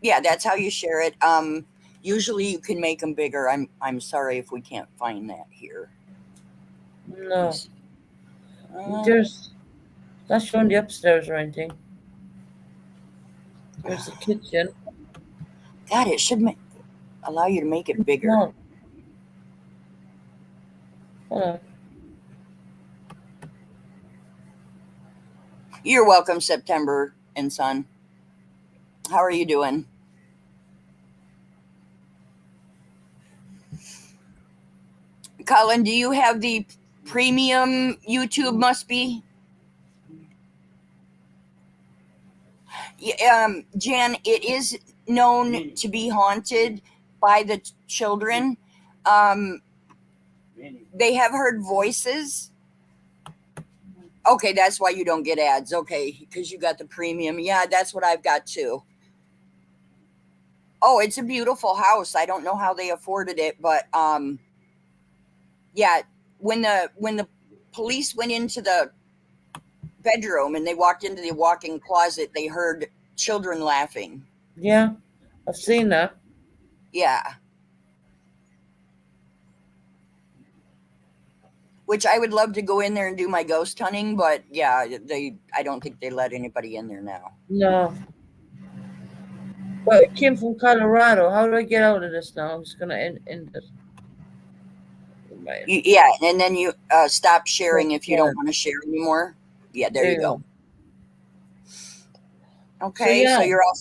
yeah, that's how you share it. Usually you can make them bigger. I'm sorry if we can't find that here. Let me no. see. There's not showing the upstairs or anything. There's the kitchen. God, it should allow you to make it bigger. No. Hold on. You're welcome, September and Son. How are you doing? Colin, do you have the premium YouTube? Must be. Jan, it is known to be haunted by the children. They have heard voices. Okay, that's why you don't get ads. Okay, because you got the premium. Yeah, that's what I've got too. Oh, it's a beautiful house. I don't know how they afforded it, but yeah, when the police went into the bedroom and they walked into the walk-in closet, they heard children laughing. Yeah, I've seen that. Yeah. Which I would love to go in there and do my ghost hunting, but yeah, I don't think they let anybody in there now. No. But it came from Colorado. How do I get out of this now? I'm just gonna end it. Right. Yeah, and then you stop sharing if you don't want to share anymore. Yeah, there you go. Okay, so yeah, you're all.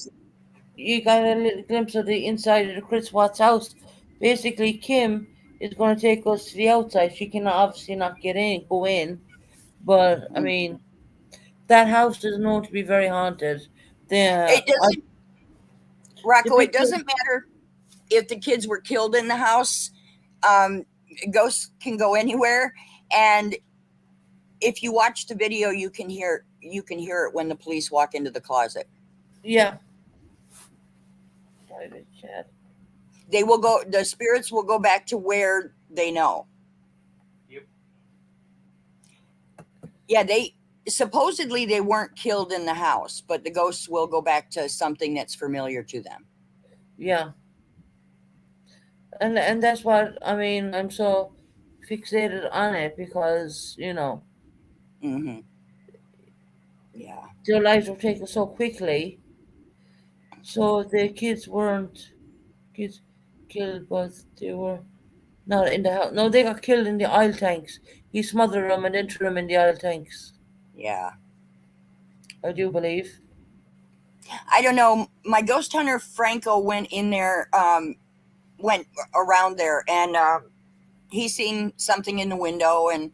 you got a little glimpse of the inside of the Chris Watts house. Basically, Kim is going to take us to the outside. She can obviously not go in, but I mean, that house is known to be very haunted. It doesn't, Rocco. It picture, doesn't matter if the kids were killed in the house. Ghosts can go anywhere, and if you watch the video, you can hear it when the police walk into the closet. Yeah. Private chat. They will go. The spirits will go back to where they know. Yep. Yeah, supposedly they weren't killed in the house, but the ghosts will go back to something that's familiar to them. Yeah. And that's what I mean. I'm so fixated on it because Mm-hmm. Yeah. their lives were taken so quickly. So the kids weren't kids killed, but they were not in the house. No, they got killed in the oil tanks. He smothered them and then threw them in the oil tanks. Yeah. I do believe. I don't know. My ghost hunter Franco went in there, went around there, and he seen something in the window, and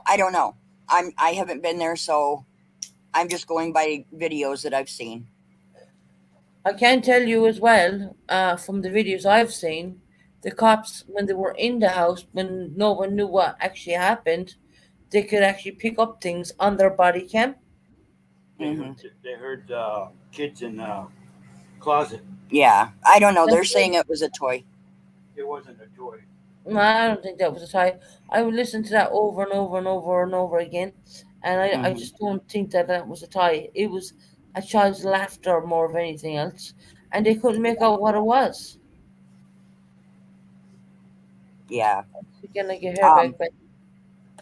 I don't know. I haven't been there, so I'm just going by videos that I've seen. I can tell you as well, from the videos I've seen, the cops, when they were in the house, when no one knew what actually happened, they could actually pick up things on their body cam. They heard kids in the closet. Yeah, I don't know. They're saying it was a toy. It wasn't a toy. No, I don't think that was a tie. I would listen to that over and over and over and over again, and I just don't think that was a tie. It was a child's laughter more of anything else, and they couldn't make out what it was. Yeah. You can like your hair back, but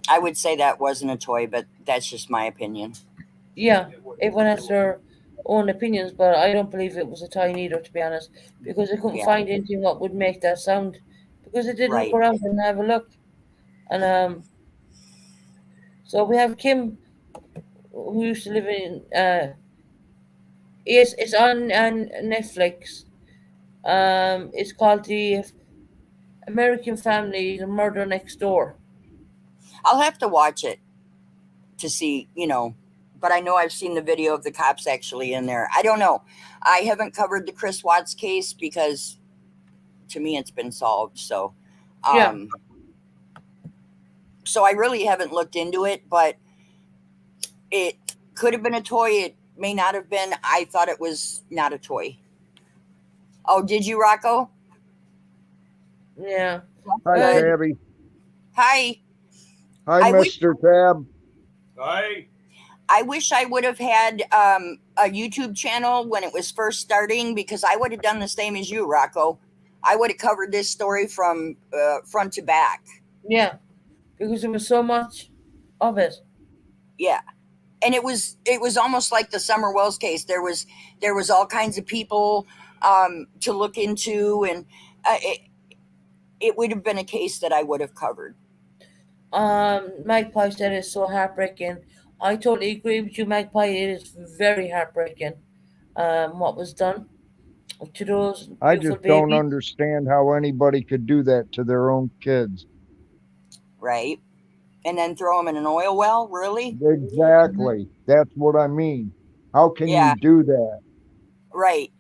I would say that wasn't a toy, but that's just my opinion. yeah, everyone has their own opinions, but I don't believe it was a tie neither, to be honest, because I couldn't find anything what would make that sound, because I didn't look around and have a look, and so we have Kim, who used to live in it's on Netflix. It's called the American Family: The Murder Next Door. I'll have to watch it to see, but I know I've seen the video of the cops actually in there. I don't know. I haven't covered the Chris Watts case because to me it's been solved. So, Yeah. so I really haven't looked into it, but it could have been a toy. It may not have been. I thought it was not a toy. Oh, did you, Rocco? Yeah. Hi, Uh, Tabby. Hi. Hi, I wish- Mr. Tab. Hi. I wish I would have had a YouTube channel when it was first starting, because I would have done the same as you, Rocco. I would have covered this story from front to back. yeah. Because there was so much of it. Yeah. And it was almost like the Summer Wells case. There was all kinds of people to look into, and it would have been a case that I would have covered. Magpie said it's so heartbreaking. I totally agree with you, Magpie. It is very heartbreaking. What was done to those I beautiful just don't babies. understand how anybody could do that to their own kids. Right. And then throw them in an oil well, really? Exactly. That's what I mean. How can Yeah. you do that? Right.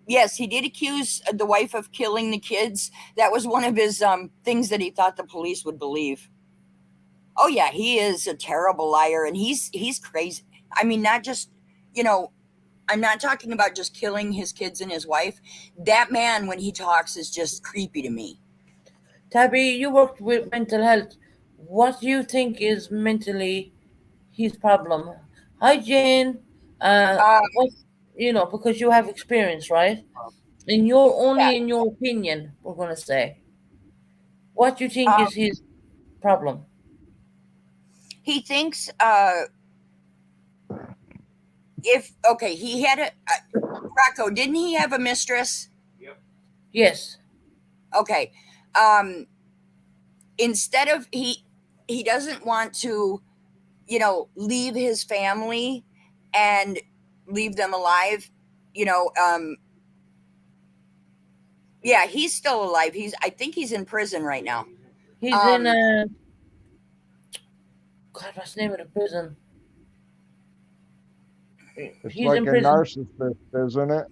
Yes, he did accuse the wife of killing the kids. That was one of his things that he thought the police would believe. Oh yeah, he is a terrible liar, and he's crazy. I mean, not just, I'm not talking about just killing his kids and his wife. That man, when he talks, is just creepy to me. Tabby, you worked with mental health. What do you think is mentally his problem? Hi, Jane. Um, What because you have experience, right? yeah, In your opinion, we're gonna say, what do you think um, is his problem? he thinks if okay, he had a Rocco. Didn't he have a mistress? Yep. Yes. Okay. Instead of he doesn't want to, leave his family and leave them alive. You know, yeah, he's still alive. I think he's in prison right now. He's in Um, God, what's the name of the prison? It's He's like in a prison. narcissist, isn't it?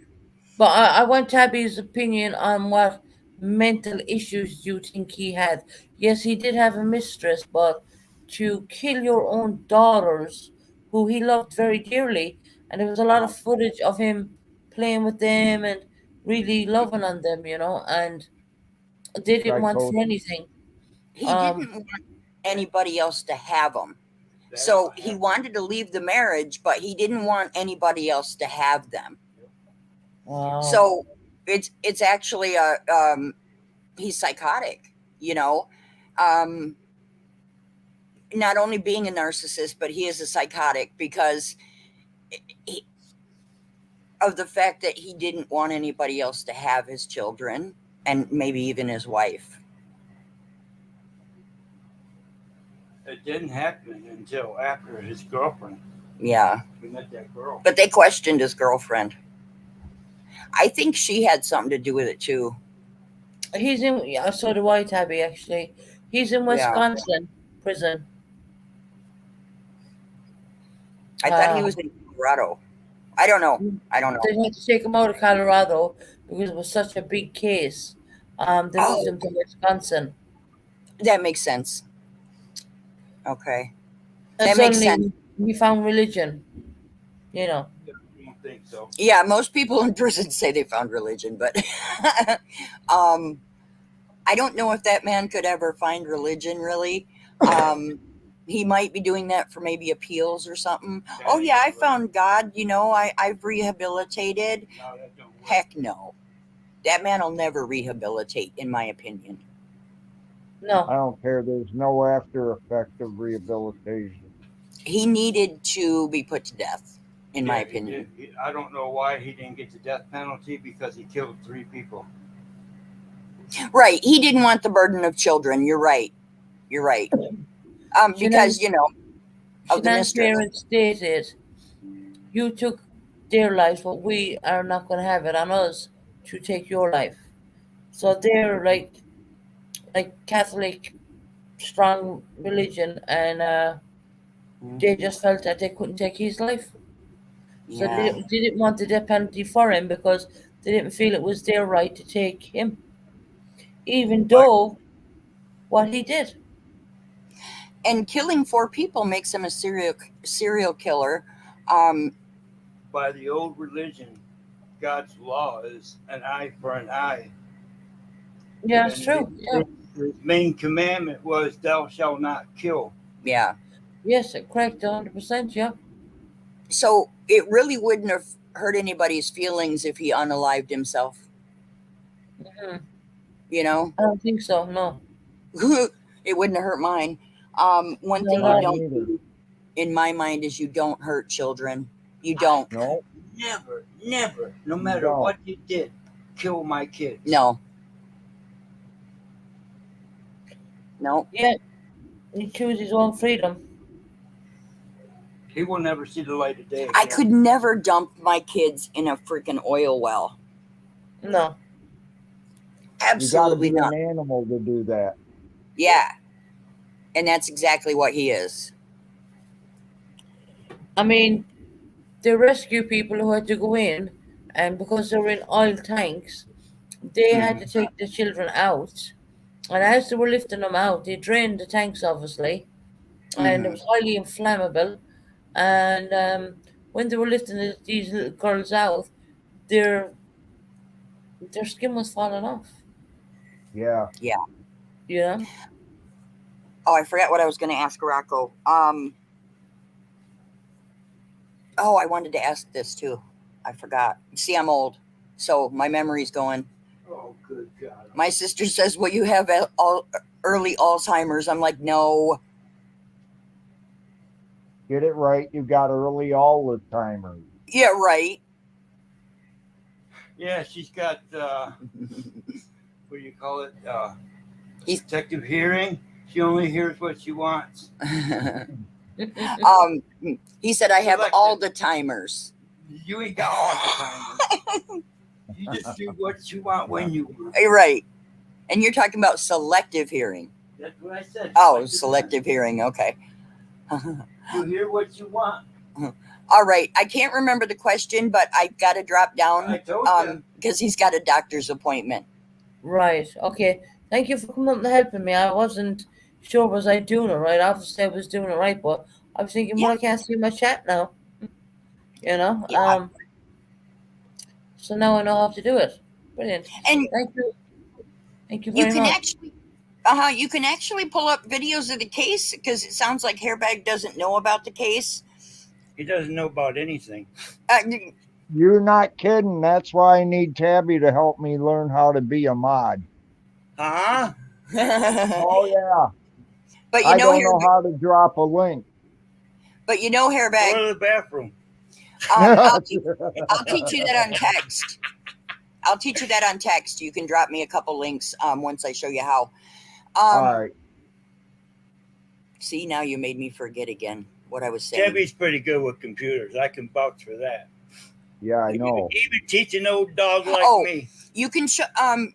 But I want Tabby's opinion on what mental issues you think he had. Yes, he did have a mistress, but to kill your own daughters, who he loved very dearly, and there was a lot of footage of him playing with them and really loving on them, and they didn't want for Psychosis. anything. he Um, didn't want anybody else to have them. That's So what he happened. wanted to leave the marriage, but he didn't want anybody else to have them. wow. So it's actually he's psychotic, Um, not only being a narcissist, but he is a psychotic because he, of the fact that he didn't want anybody else to have his children and maybe even his wife. It didn't happen until after his girlfriend. Yeah, We met that girl. but they questioned his girlfriend. I think she had something to do with it too. He's in. Yeah, so do I, Tabby. Actually, he's in Yeah, Wisconsin prison. I thought he was in Colorado. I don't know. They had to take him out of Colorado because it was such a big case. They moved Oh, him to Wisconsin. that makes sense. Okay, And that makes sense. suddenly he found religion, you know. I don't think so. Yeah, most people in prison say they found religion, but I don't know if that man could ever find religion, really. He might be doing that for maybe appeals or something. Oh, yeah, I found God. I've rehabilitated. No, that don't work. Heck no. That man will never rehabilitate, in my opinion. I No. don't care. There's no after effect of rehabilitation. He needed to be put to death, in my Yeah, he opinion. did. I don't know why he didn't get the death penalty, because he killed 3 people. Right. He didn't want the burden of children. You're right. Because, of the Shanann's mistress. parents stated, you took their lives, but we are not going to have it on us. to take your life. So they're like Catholic, strong religion, and they just felt that they couldn't take his life. So Yeah. they didn't want the death penalty for him because they didn't feel it was their right to take him, even though what he did. And killing 4 people makes him a serial killer. Um, By the old religion, God's law is an eye for an eye. Yeah, And it's true. Yeah. his main commandment was, "Thou shalt not kill." yeah. Yes, correct, 100%. Yeah. So it really wouldn't have hurt anybody's feelings if he unalived himself. Mhm. You know, I don't think so. No. it wouldn't have hurt mine. One Not thing at you all. Mine don't either. do in my mind is you don't hurt children. You don't. No, Never, never, no you matter don't. what you did, kill my kids. No. No. Yeah. He chooses his own freedom. He will never see the light of day again. I could never dump my kids in a freaking oil well. No. You got to Absolutely be not. an animal to do that. Yeah. And that's exactly what he is. I mean, they rescue people who had to go in, and because they were in oil tanks, they had to take the children out. And as they were lifting them out, they drained the tanks, obviously, and it was highly inflammable. And when they were lifting these little girls out, their skin was falling off. Yeah. Yeah. You know. Oh, I forgot what I was going to ask Rocco. Oh, I wanted to ask this too. I forgot. See, I'm old, so my memory's going. Oh, good God. My sister says, "Well, you have early Alzheimer's." I'm like, no. Get it right. You got early all the timers. Yeah, right. Yeah, she's got, what do you call it? He's- Detective hearing. She only hears what she wants. He said, "I have Selective. all the timers." You ain't got all the time. You just do what you want when you want. Right. And you're talking about selective hearing. That's what I said. Oh, selective hearing. Okay. You hear what you want. All right. I can't remember the question, but I got to drop I down told you. because he's got a doctor's appointment. Right. Okay. Thank you for coming up and helping me. I wasn't sure was I doing it right. Obviously, I was doing it right, but I was thinking, well, I can't see my chat now. You know. Yeah. So now I know how to do it. Brilliant. And Thank you. Thank you you very can much. you can actually pull up videos of the case because it sounds like Hairbag doesn't know about the case. He doesn't know about anything. You're not kidding. That's why I need Tabby to help me learn how to be a mod. Huh? Oh, yeah. But I don't know how to drop a link. But you know, Go Hairbag, to the bathroom. I'll teach you that on text. I'll teach you that on text. You can drop me a couple links once I show you how. All right. See, now you made me forget again what I was saying. Debbie's pretty good with computers. I can vouch for that. Yeah, I know. Even teach an old dog like me. You can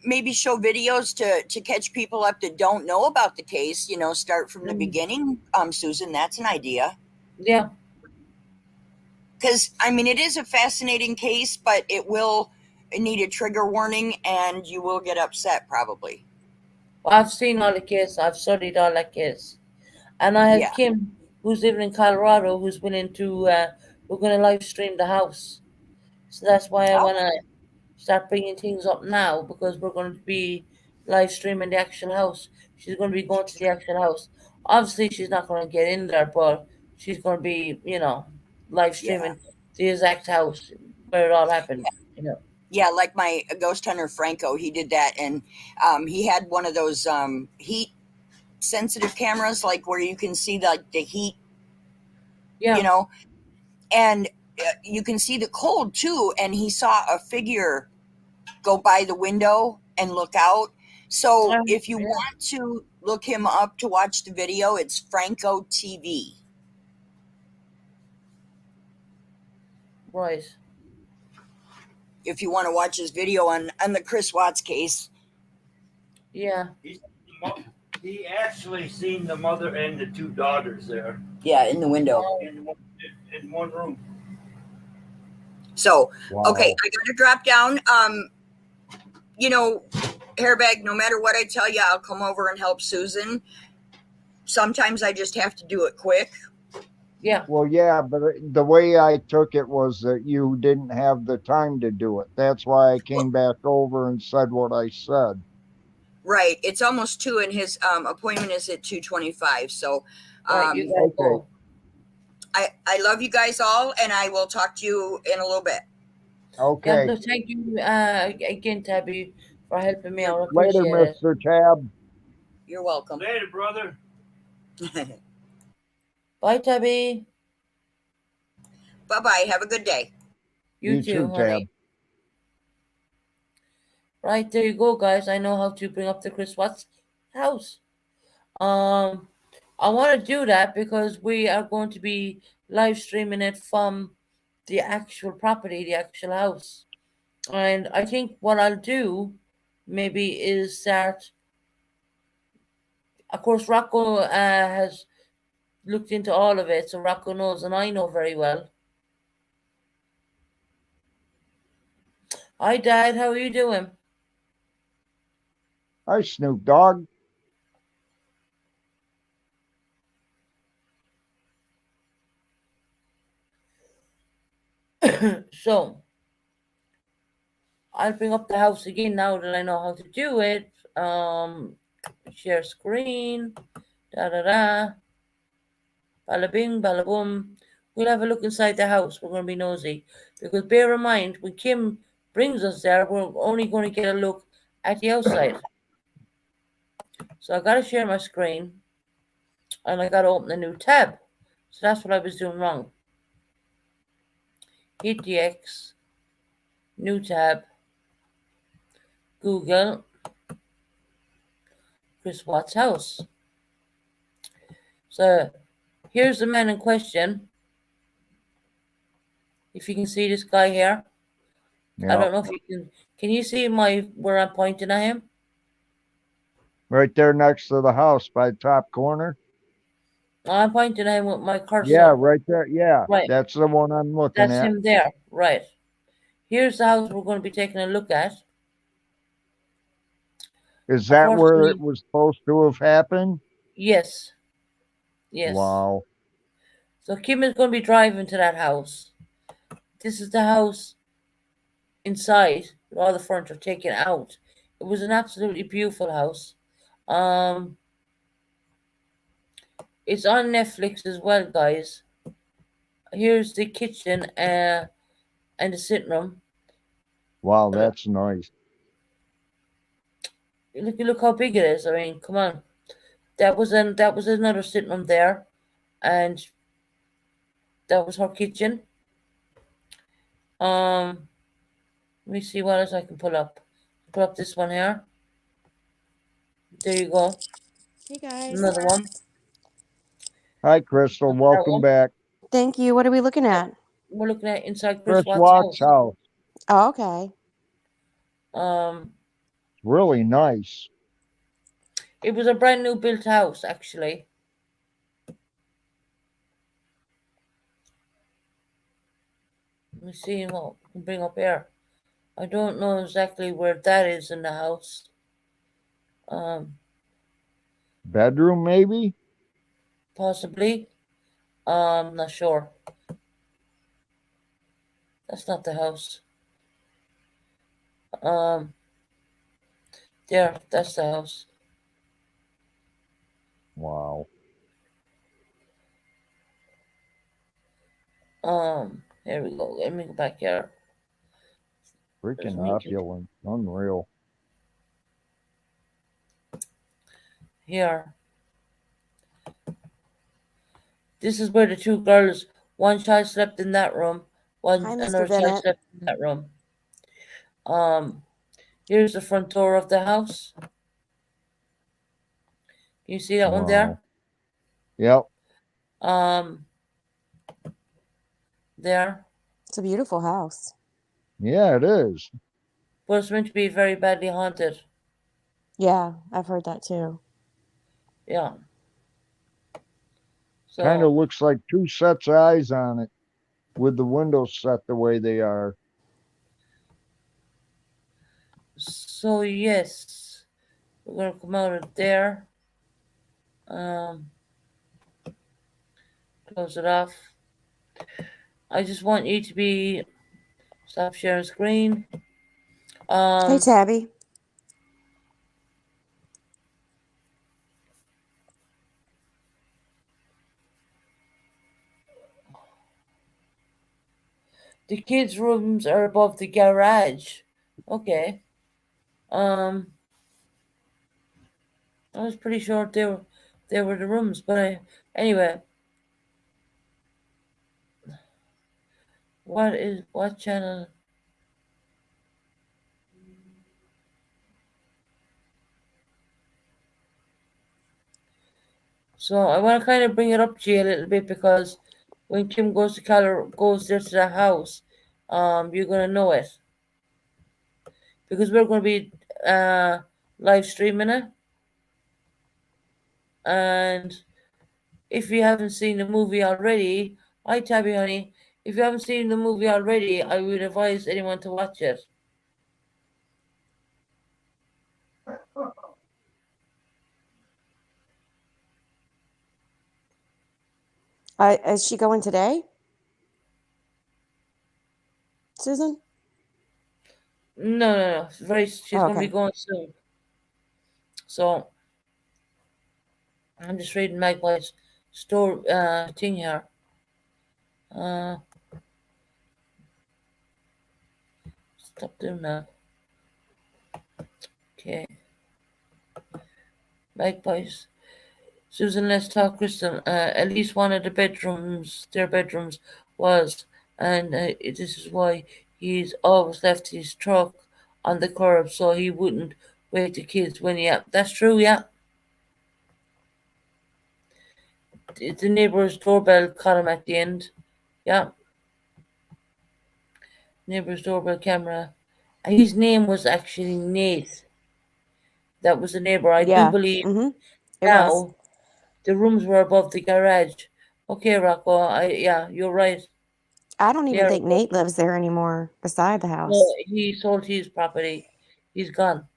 maybe show videos to catch people up that don't know about the case. You know, start from the beginning. Susan, that's an idea. Yeah. Because I mean, it is a fascinating case, but it will need a trigger warning, and you will get upset probably. Well, I've seen all the case. I've studied all that case. And I have Yeah. Kim, who's living in Colorado, who's willing to, we're going to live stream the house. So that's why I Oh. want to start bringing things up now, because we're going to be live streaming the actual house. She's going to be going to the actual house. Obviously, she's not going to get in there, but she's going to be, live streaming the exact house where it all happened. Yeah, like my ghost hunter Franco, he did that, and he had one of those heat sensitive cameras, like where you can see the heat, Yeah. and you can see the cold too. And he saw a figure go by the window and look out. So if you want to look him up to watch the video, it's Franco TV. Right. if you want to watch his video on the Chris Watts case. Yeah. He actually seen the mother and the two daughters there Yeah, in the window. in one room. So, Wow. okay, I got to drop down. You know, Hairbag, no matter what I tell you, I'll come over and help Susan. Sometimes I just have to do it quick. Yeah. Well, yeah, but the way I took it was that you didn't have the time to do it. That's why I came back over and said what I said. Right. It's almost 2 and his appointment is at 2:25. So Right, you gotta go. I love you guys all, and I will talk to you in a little bit. Yeah, Okay. no, thank you again, Tabby, for helping me out. I Later, appreciate it. Mr. Tab. You're welcome. Later, brother. Bye, Tabby. Bye-bye. Have a good day. You too, Tab. honey. Right, there you go, guys. I know how to bring up the Chris Watts house. I want to do that because we are going to be live streaming it from the actual property, the actual house. And I think what I'll do maybe is start. Of course, Rocco has looked into all of it, so Rocco knows, and I know very well. Hi, Dad. How are you doing? Hi, Snoop Dogg. So, I'll bring up the house again now that I know how to do it. Share screen. Da da da. Bada bing, bada boom. We'll have a look inside the house. We're going to be nosy. Because bear in mind, when Kim brings us there, we're only going to get a look at the outside. So I got to share my screen. And I got to open a new tab. So that's what I was doing wrong. Hit the X. New tab. Google. Chris Watts house. So here's the man in question. If you can see this guy here. Yeah. I don't know if you can you see where I'm pointing at him? Right there next to the house by the top corner. I'm pointing at him with my cursor. Yeah, right there. Yeah, Right. that's the one I'm looking That's at. him there. Right. Here's the house we're going to be taking a look at. Is that where Unfortunately- it was supposed to have happened? Yes. Yes. Wow. So Kim is going to be driving to that house. This is the house inside with all the furniture taken out. It was an absolutely beautiful house. It's on Netflix as well, guys. Here's the kitchen and the sitting room. Wow, that's nice. Look how big it is. I mean, come on. That was another sitting room there, and that was her kitchen. Let me see what else I can pull up. Pull up this one here. There you go. Hey guys. Another one. Hi, Crystal. Welcome back. Thank you. What are we looking at? We're looking at inside Chris Chris Watts' Watts' house. house. Oh, okay. Really nice. It was a brand new built house, actually. Let me see what we can bring up here. I don't know exactly where that is in the house. Bedroom, maybe? Possibly. Not sure. That's not the house. There, that's the house. Wow. Here we go. Let me go back here. Freaking me. opulent. Unreal. Here. This is where the two girls, one child slept in that room, Hi, Mr. another child Bennett. slept in that room. Here's the front door of the house. Can you see that one there? Yep. There. It's a beautiful house. Yeah, it is. but it's meant to be very badly haunted. Yeah, I've heard that too. Yeah. Kind of So, looks like two sets of eyes on it with the windows set the way they are. so yes, we're gonna come out of there. Um, close it off. I just want you to be stop sharing screen. Hey, Um, Tabby. the kids' rooms are above the garage. Okay. Um, I was pretty sure they were the rooms, but anyway, what channel? So I want to kind of bring it up to you a little bit because when Kim goes there to the house, you're gonna know it because we're gonna be live streaming it, and if you haven't seen the movie already, hi Tabby honey. If you haven't seen the movie already, I would advise anyone to watch it. Is she going today, Susan? No. Very, she's Oh, gonna be okay. going soon. So I'm just reading Magpie's store thing here. Uh, Stop doing that. Okay, Magpies. Susan, let's talk, Kristen. At least one of their bedrooms was, and this is why he's always left his truck on the curb so he wouldn't wake the kids when he. That's true, yeah. The neighbor's doorbell caught him at the end. Yeah, neighbor's doorbell camera. His name was actually Nate. That was the neighbor. I do Yeah. believe Mm-hmm. It was. now the rooms were above the garage. Okay, Rocco. Yeah, you're right. I don't They even are think above. Nate lives there anymore beside the No, house. he sold his property. He's gone.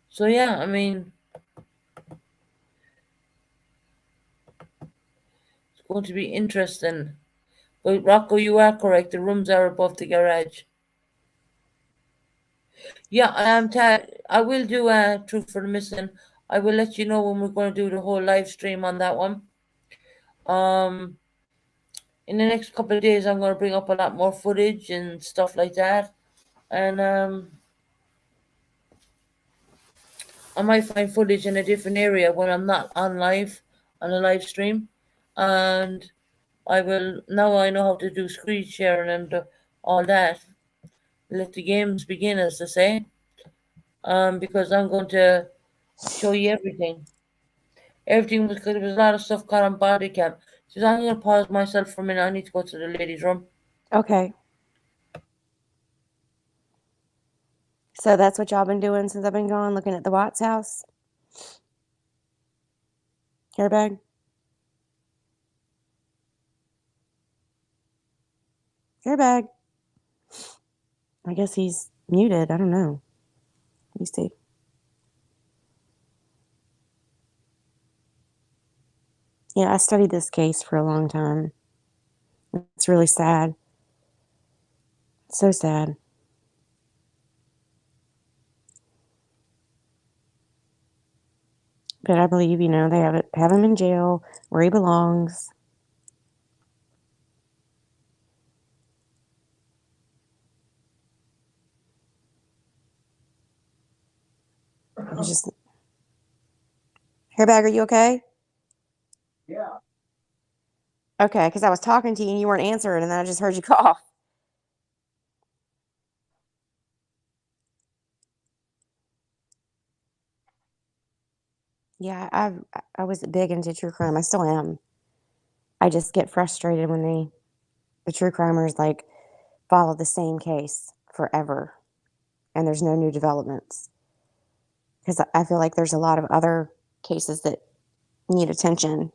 So yeah, I mean, it's going to be interesting. But Rocco, you are correct. The rooms are above the garage. Yeah, I will do a truth for the missing. I will let you know when we're going to do the whole live stream on that one. Um, in the next couple of days, I'm going to bring up a lot more footage and stuff like that, and I might find footage in a different area when I'm not on a live stream, and I will now I know how to do screen sharing and all that. Let the games begin, as they say. Because I'm going to show you everything. Everything was good. There was a lot of stuff caught on body cam. So I'm going to pause myself for a minute. I need to go to the ladies' room. Okay. So that's what y'all been doing since I've been gone, looking at the Watts house? Airbag? Airbag. I guess he's muted. I don't know. Let me see. Yeah, I studied this case for a long time. It's really sad. So sad. But I believe, they have him in jail where he belongs. It's just Airbag, are you okay? Yeah. Okay, because I was talking to you and you weren't answering, and then I just heard you cough. Yeah, I was big into true crime. I still am. I just get frustrated when they the true crimers like follow the same case forever, and there's no new developments. Because I feel like there's a lot of other cases that need attention.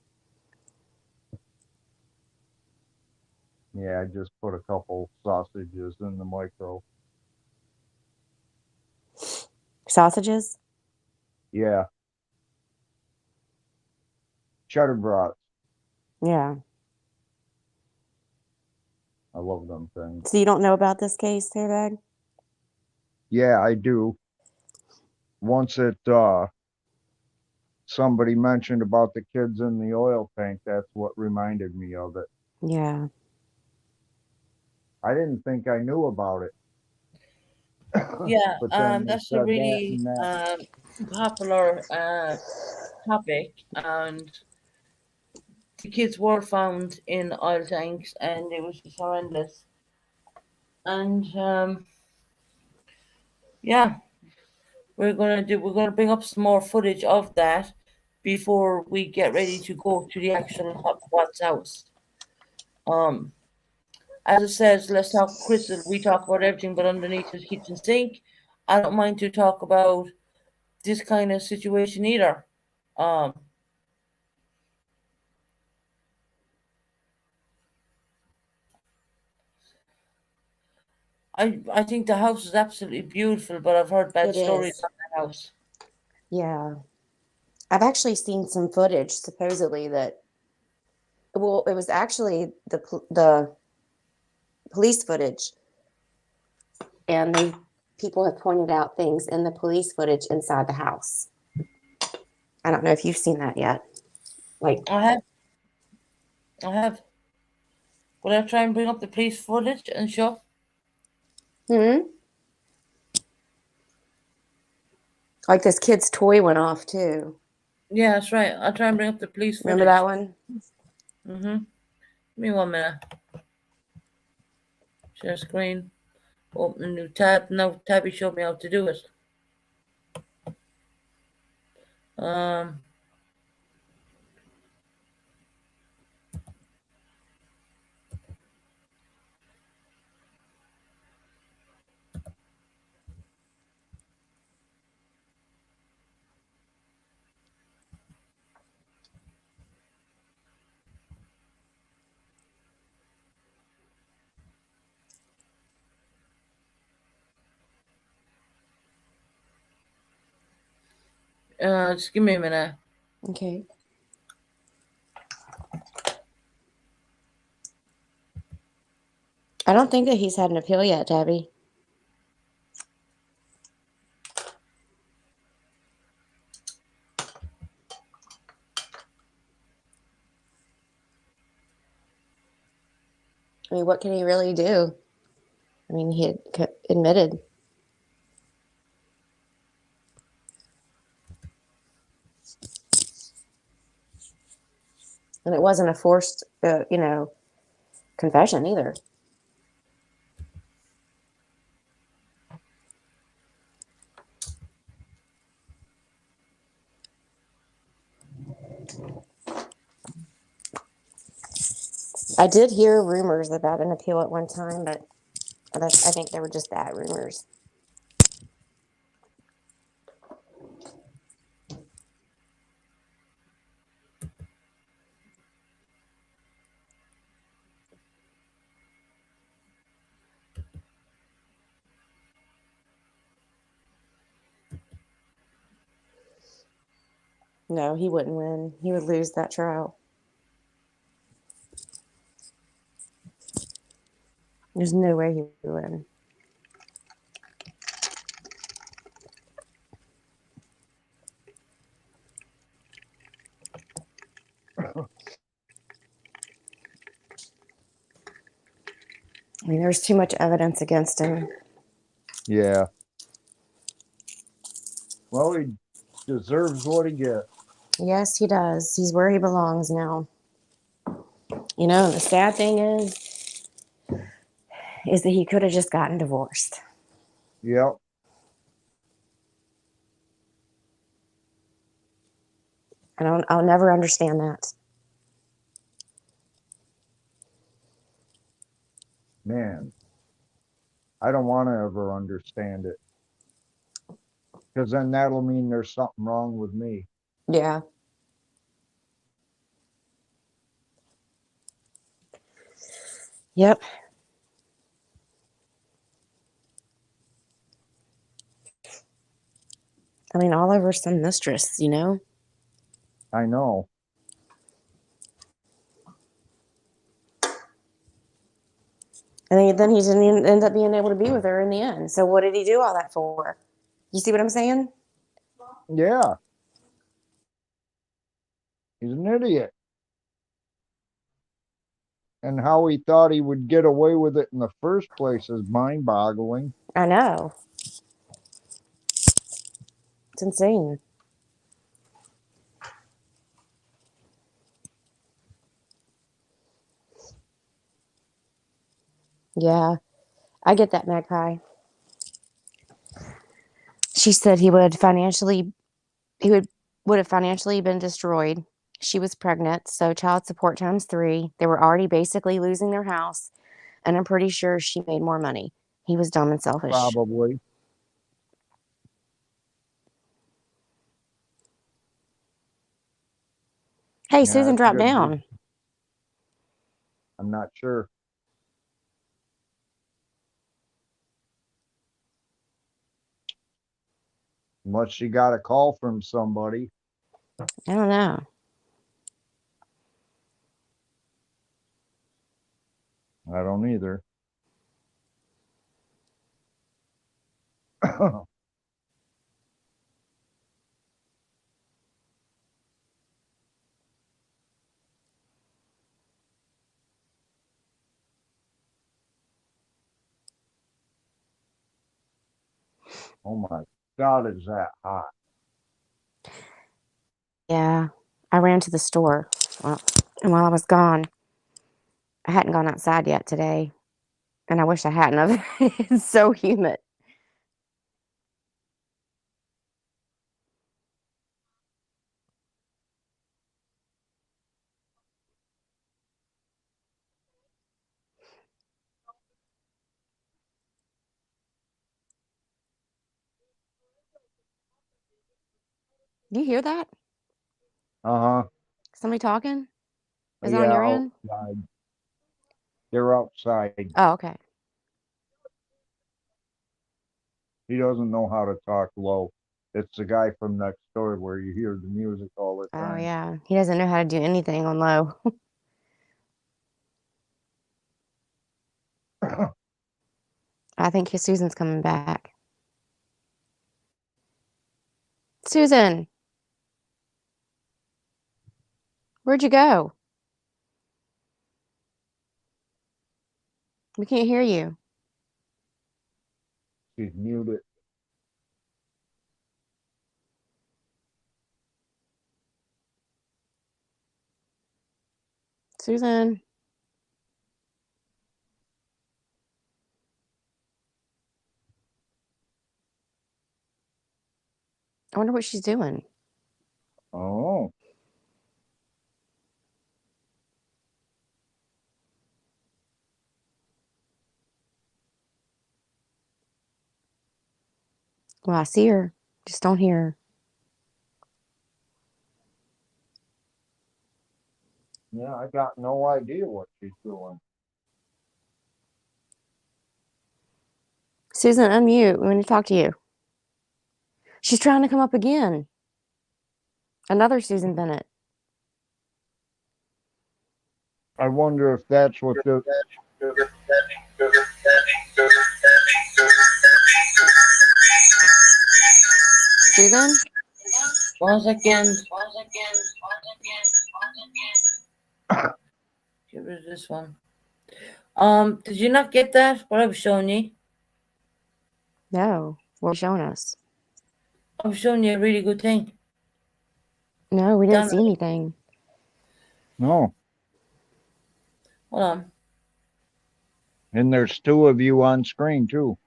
Yeah, I just put a couple sausages in the micro. Sausages? Yeah. Cheddar brats. Yeah. I love them things. So you don't know about this case, Airbag? Yeah, I do. Once somebody mentioned about the kids in the oil tank, that's what reminded me of it. Yeah. I didn't think I knew about it. Yeah, But then they that's a said that really and that. popular topic, and the kids were found in oil tanks, and it was just horrendous. And yeah, we're gonna bring up some more footage of that before we get ready to go to the actual Hotspot's house. Um, as I said, let's talk Crystal. We talk about everything but underneath his kitchen sink. I don't mind to talk about this kind of situation either. Um, I think the house is absolutely beautiful, but I've heard bad It stories is. on the house. Yeah. I've actually seen some footage supposedly that, well, it was actually the police footage, and people have pointed out things in the police footage inside the house. I don't know if you've seen that yet. Like, I have. Will I try and bring up the police footage and show? hmm? Like this kid's toy went off too. Yeah, that's right. I'll try and bring up the police Remember footage. that one? Mm-hmm. Give me 1 minute. Share screen. Open a new tab. Now Tabby showed me how to do it. Um, just give me a minute. Okay. I don't think that he's had an appeal yet, Tabby. I mean, what can he really do? I mean, he had admitted. And it wasn't a forced, confession either. I did hear rumors about an appeal at one time, but I think they were just bad rumors. No, he wouldn't win. He would lose that trial. There's no way he would win. I mean, there's too much evidence against him. Yeah. Well, he deserves what he gets. Yes, he does. He's where he belongs now. You know, the sad thing is that he could have just gotten divorced. Yep. I'll never understand that. Man, I don't want to ever understand it. Because then that'll mean there's something wrong with me. Yeah. Yep. I mean, all over some mistress, you know? I know. And then he didn't even end up being able to be with her in the end. So what did he do all that for? You see what I'm saying? Yeah. He's an idiot. And how he thought he would get away with it in the first place is mind-boggling. I know. It's insane. Yeah, I get that, Magpie. She said he would have financially been destroyed. She was pregnant, so child support times 3. They were already basically losing their house, and I'm pretty sure she made more money. He was dumb and selfish. Probably. Hey, Yeah, Susan that's a dropped good down. reason. I'm not sure. Unless she got a call from somebody. I don't know. I don't either. Oh my God, is that hot? Yeah, I ran to the store, and while I was gone, I hadn't gone outside yet today, and I wish I hadn't have. It's so humid. Do you hear that? Uh-huh. Somebody talking? Is it on Yeah, your end? outside. They're outside. Oh, okay. He doesn't know how to talk low. It's the guy from next door where you hear the music all the Oh, time. yeah. He doesn't know how to do anything on low. I think his Susan's coming back. Susan, where'd you go? We can't hear you. She's muted. Susan. I wonder what she's doing. Oh, Well, I see her. Just don't hear her. yeah, I got no idea what she's doing. Susan, unmute. We want to talk to you. She's trying to come up again. Another Susan Bennett. I wonder if that's what the Susan? 1 second. Get rid of this one. Did you not get that? What I was showing you? No. What are you showing us? I was showing you a really good thing. No, we didn't Done. see anything. no. Hold on. And there's 2 of you on screen too.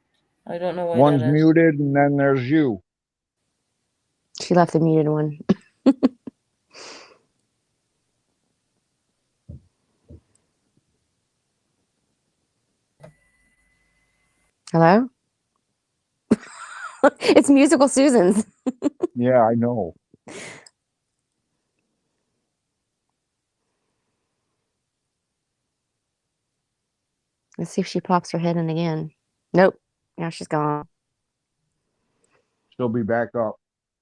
I don't know why One's that is. muted, and then there's you. She left the muted one. Hello? It's Musical Susans. Yeah, I know. Let's see if she pops her head in again. Nope. Now she's gone. She'll be back up.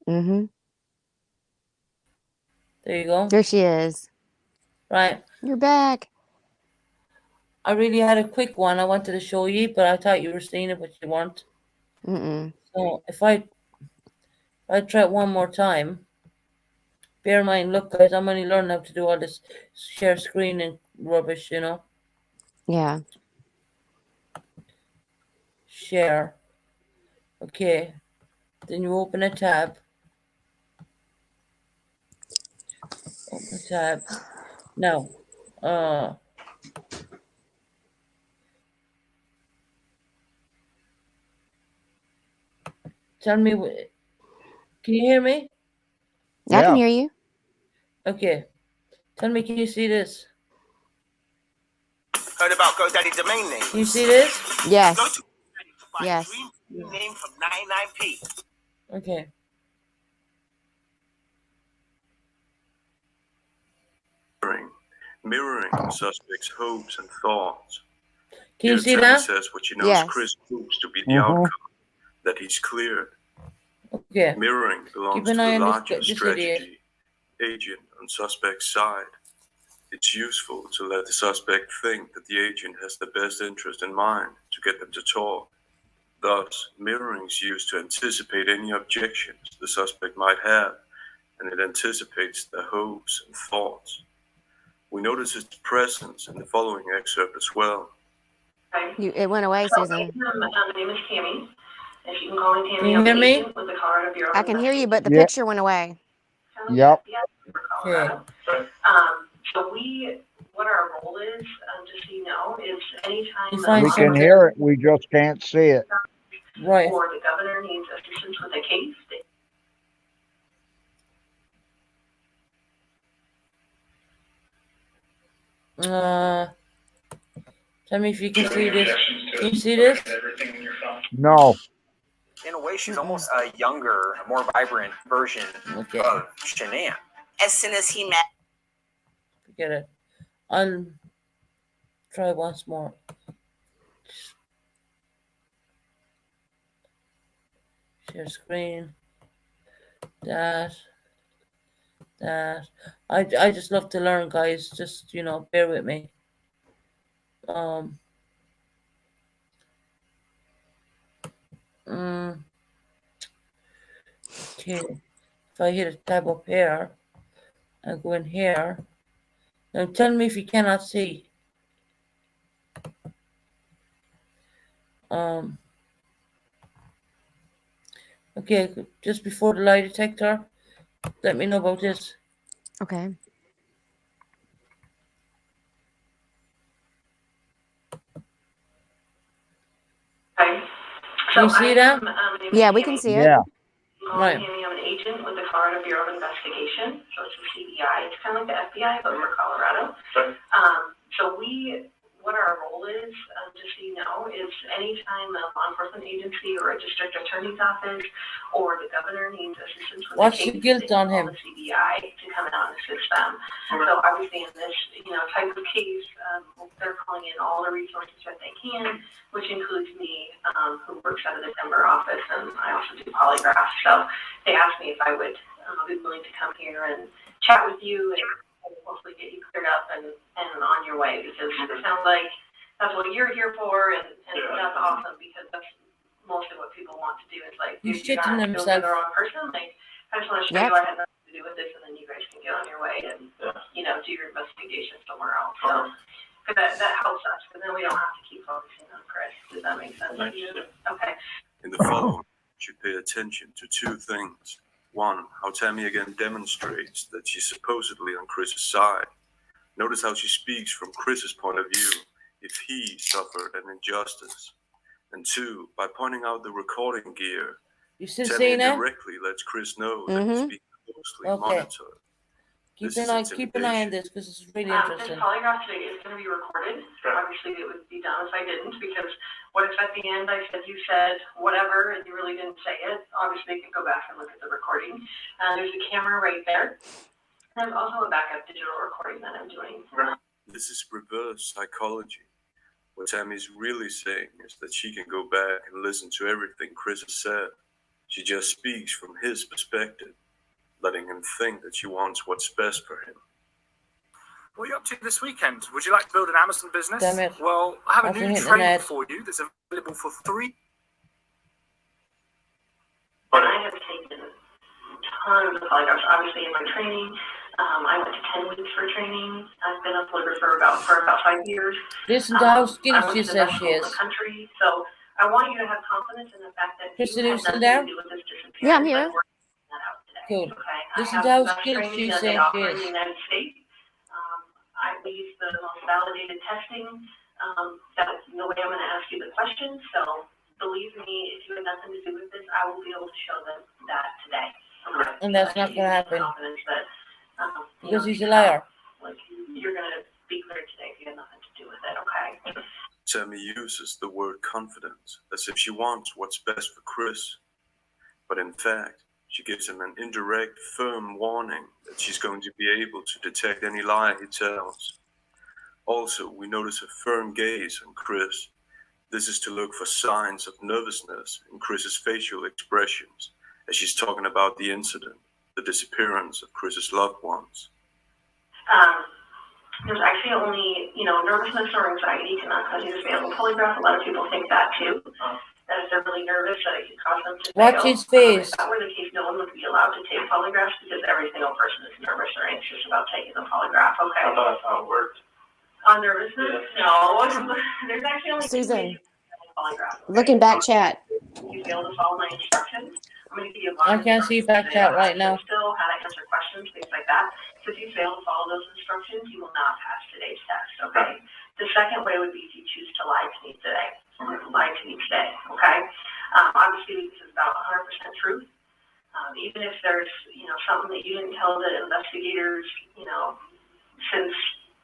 Mm-hmm. There you go. There she is. Right. You're back. I really had a quick one I wanted to show you, but I thought you were seeing it, but you weren't. Mm-mm. So if I try it one more time, bear in mind, look guys, I'm only learning how to do all this share screen and rubbish, you know. Yeah. Share. Okay. Then you open a tab. Open a tab. Now, tell me, can you hear me? I can Yeah. hear you. Okay. Tell me, can you see this? Heard about GoDaddy domain names? Can you see this? Yes. Go to GoDaddy to find Yes. dream name from 99p. Okay. Mirroring suspects' hopes and thoughts. Can you Your see attorney that? says what she knows Yes. Chris hopes to be the outcome, that he's cleared. Okay. Mirroring belongs Keep to an the eye on larger this idiot. strategy. Agent on suspect's side. It's useful to let the suspect think that the agent has the best interest in mind to get them to talk. Thus, mirroring is used to anticipate any objections the suspect might have, and it anticipates their hopes and thoughts. We notice its presence in the following excerpt as well. It went away, Susan. My name is Tammy. If you can call me Can Tammy, you I'm hear an me? agent with the Colorado Bureau of I can hear you, but the Yeah. picture went away. Yep. For Colorado. So what our role is, just so you know, is anytime You find We can something. hear it. We just can't see it. Right. or the governor needs assistance with a case, Tell me if you can see this. Can you see this? No. In a way, she's almost a younger, more vibrant version Okay. of Shanann. As soon as he met. Forget it. I'll try once more. Share screen. That. I just love to learn, guys. Just, you know, bear with me. Okay. If I hit a tab up here, I go in here. Now tell me if you cannot see. Okay, just before the lie detector, let me know about this. Okay. okay? Can you see that? Yeah, we can see it. Yeah. Right. Tammy, I'm an agent with the Colorado Bureau of Investigation, so it's the CBI. It's kind of like the FBI, but for Colorado. So what our role is, just so you know, is anytime a law enforcement agency or a district attorney's office or the governor needs assistance with What's a the case, guilt they on call him? the CBI to come out and assist them. So obviously in this, type of case, they're calling in all the resources that they can, which includes me, who works out of the Denver office, and I also do polygraphs. So they asked me if I would be willing to come here and chat with you and hopefully get you cleared up and on your way, because it sounds like that's what you're here for, and that's awesome, because that's mostly what people want to do is like, He's you shitting got himself. the wrong person. Like, I just want to show Yep. you I had nothing to do with this, and then you guys can get on your way and do your investigation somewhere else. So that helps us, because then we don't have to keep focusing on Chris. Does that make sense to you? Okay. In the following, you should pay attention to two things. One, how Tammy again demonstrates that she's supposedly on Chris's side. Notice how she speaks from Chris's point of view if he suffered an injustice. And two, by pointing out the recording gear, You still Tammy seeing it? indirectly lets Chris know that he's being closely monitored. Keep This an is eye, keep an eye on intimidation. this because it's really This interesting. polygraph today is going to be recorded. Obviously, it would be done if I didn't, because what if at the end I said you said whatever and you really didn't say it? Obviously, you can go back and look at the recording. There's a camera right there. There's also a backup digital recording that I'm doing. This is reverse psychology. What Tammy's really saying is that she can go back and listen to everything Chris has said. She just speaks from his perspective, letting him think that she wants what's best for him. What are you up to this weekend? Would you like to build an Amazon business? Damn it. Well, I have a After new hitting an training ad. for you that's available for free. And I have taken tons of polygraphs, obviously, in my training. I went to 10 weeks for training. I've been a polygrapher for about 5 years. Listen to how skinny I went she to the says best she school in is. the country. So I want you to have confidence in the fact that Kristen, you you had still nothing there? to do with this disappearance. Yeah, I'm here. But we're finding that out today, Cool. okay? Listen I to have how the best skilled training she that says they she offer in is. the United States. I use the most validated testing. That's the way I'm going to ask you the questions. So believe me, if you had nothing to do with this, I will be able to show them that today. Okay? And that's not going to happen Confidence that, because he's a liar. like you're going to be clear today if you had nothing to do with it, okay? Tammy uses the word confidence as if she wants what's best for Chris. But in fact, she gives him an indirect, firm warning that she's going to be able to detect any lie he tells. Also, we notice a firm gaze on Chris. This is to look for signs of nervousness in Chris's facial expressions as she's talking about the incident, the disappearance of Chris's loved ones. There's actually only, nervousness or anxiety cannot cause you to fail a polygraph. A lot of people think that too. That if they're really nervous, that it could cause them to fail. Watch his face. If that were the case, no one would be allowed to take polygraphs because every single person is nervous or anxious about taking the polygraph, okay? I thought that's how it worked. On nervousness? No. There's actually only Susan, two ways to take a polygraph. Okay? look in back chat. You fail to follow my instructions. I'm going to give you a lot I of can't see instructions back today chat on right how to now. still, how to answer questions, things like that. So if you fail to follow those instructions, you will not pass today's test, okay? The second way would be if you choose to lie to me today. Lie to me today, okay? Obviously, this is about 100% truth. Even if there's, something that you didn't tell the investigators, since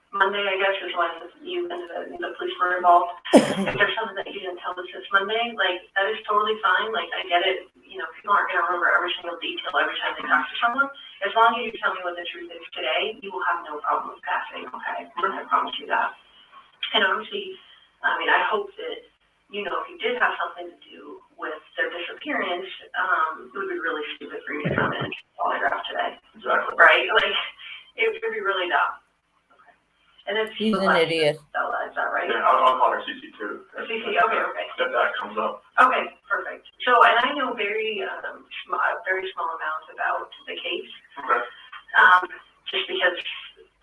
Monday, I guess, is when you and the police were involved. If there's something that you didn't tell us since Monday, that is totally fine. I get it. People aren't going to remember every single detail every time they talk to someone. As long as you tell me what the truth is today, you will have no problem with passing, okay? I promise you that. And obviously, I hope that, if you did have something to do with their disappearance, it would be really stupid for you to come in and polygraph today. Exactly. Right? It would be really dumb. And then He's an idiot. Stella, is that right? Yeah, I'll call her CC too. CC, okay. If that comes up. Okay, perfect. So, and I know very small amounts about the case. Okay. Just because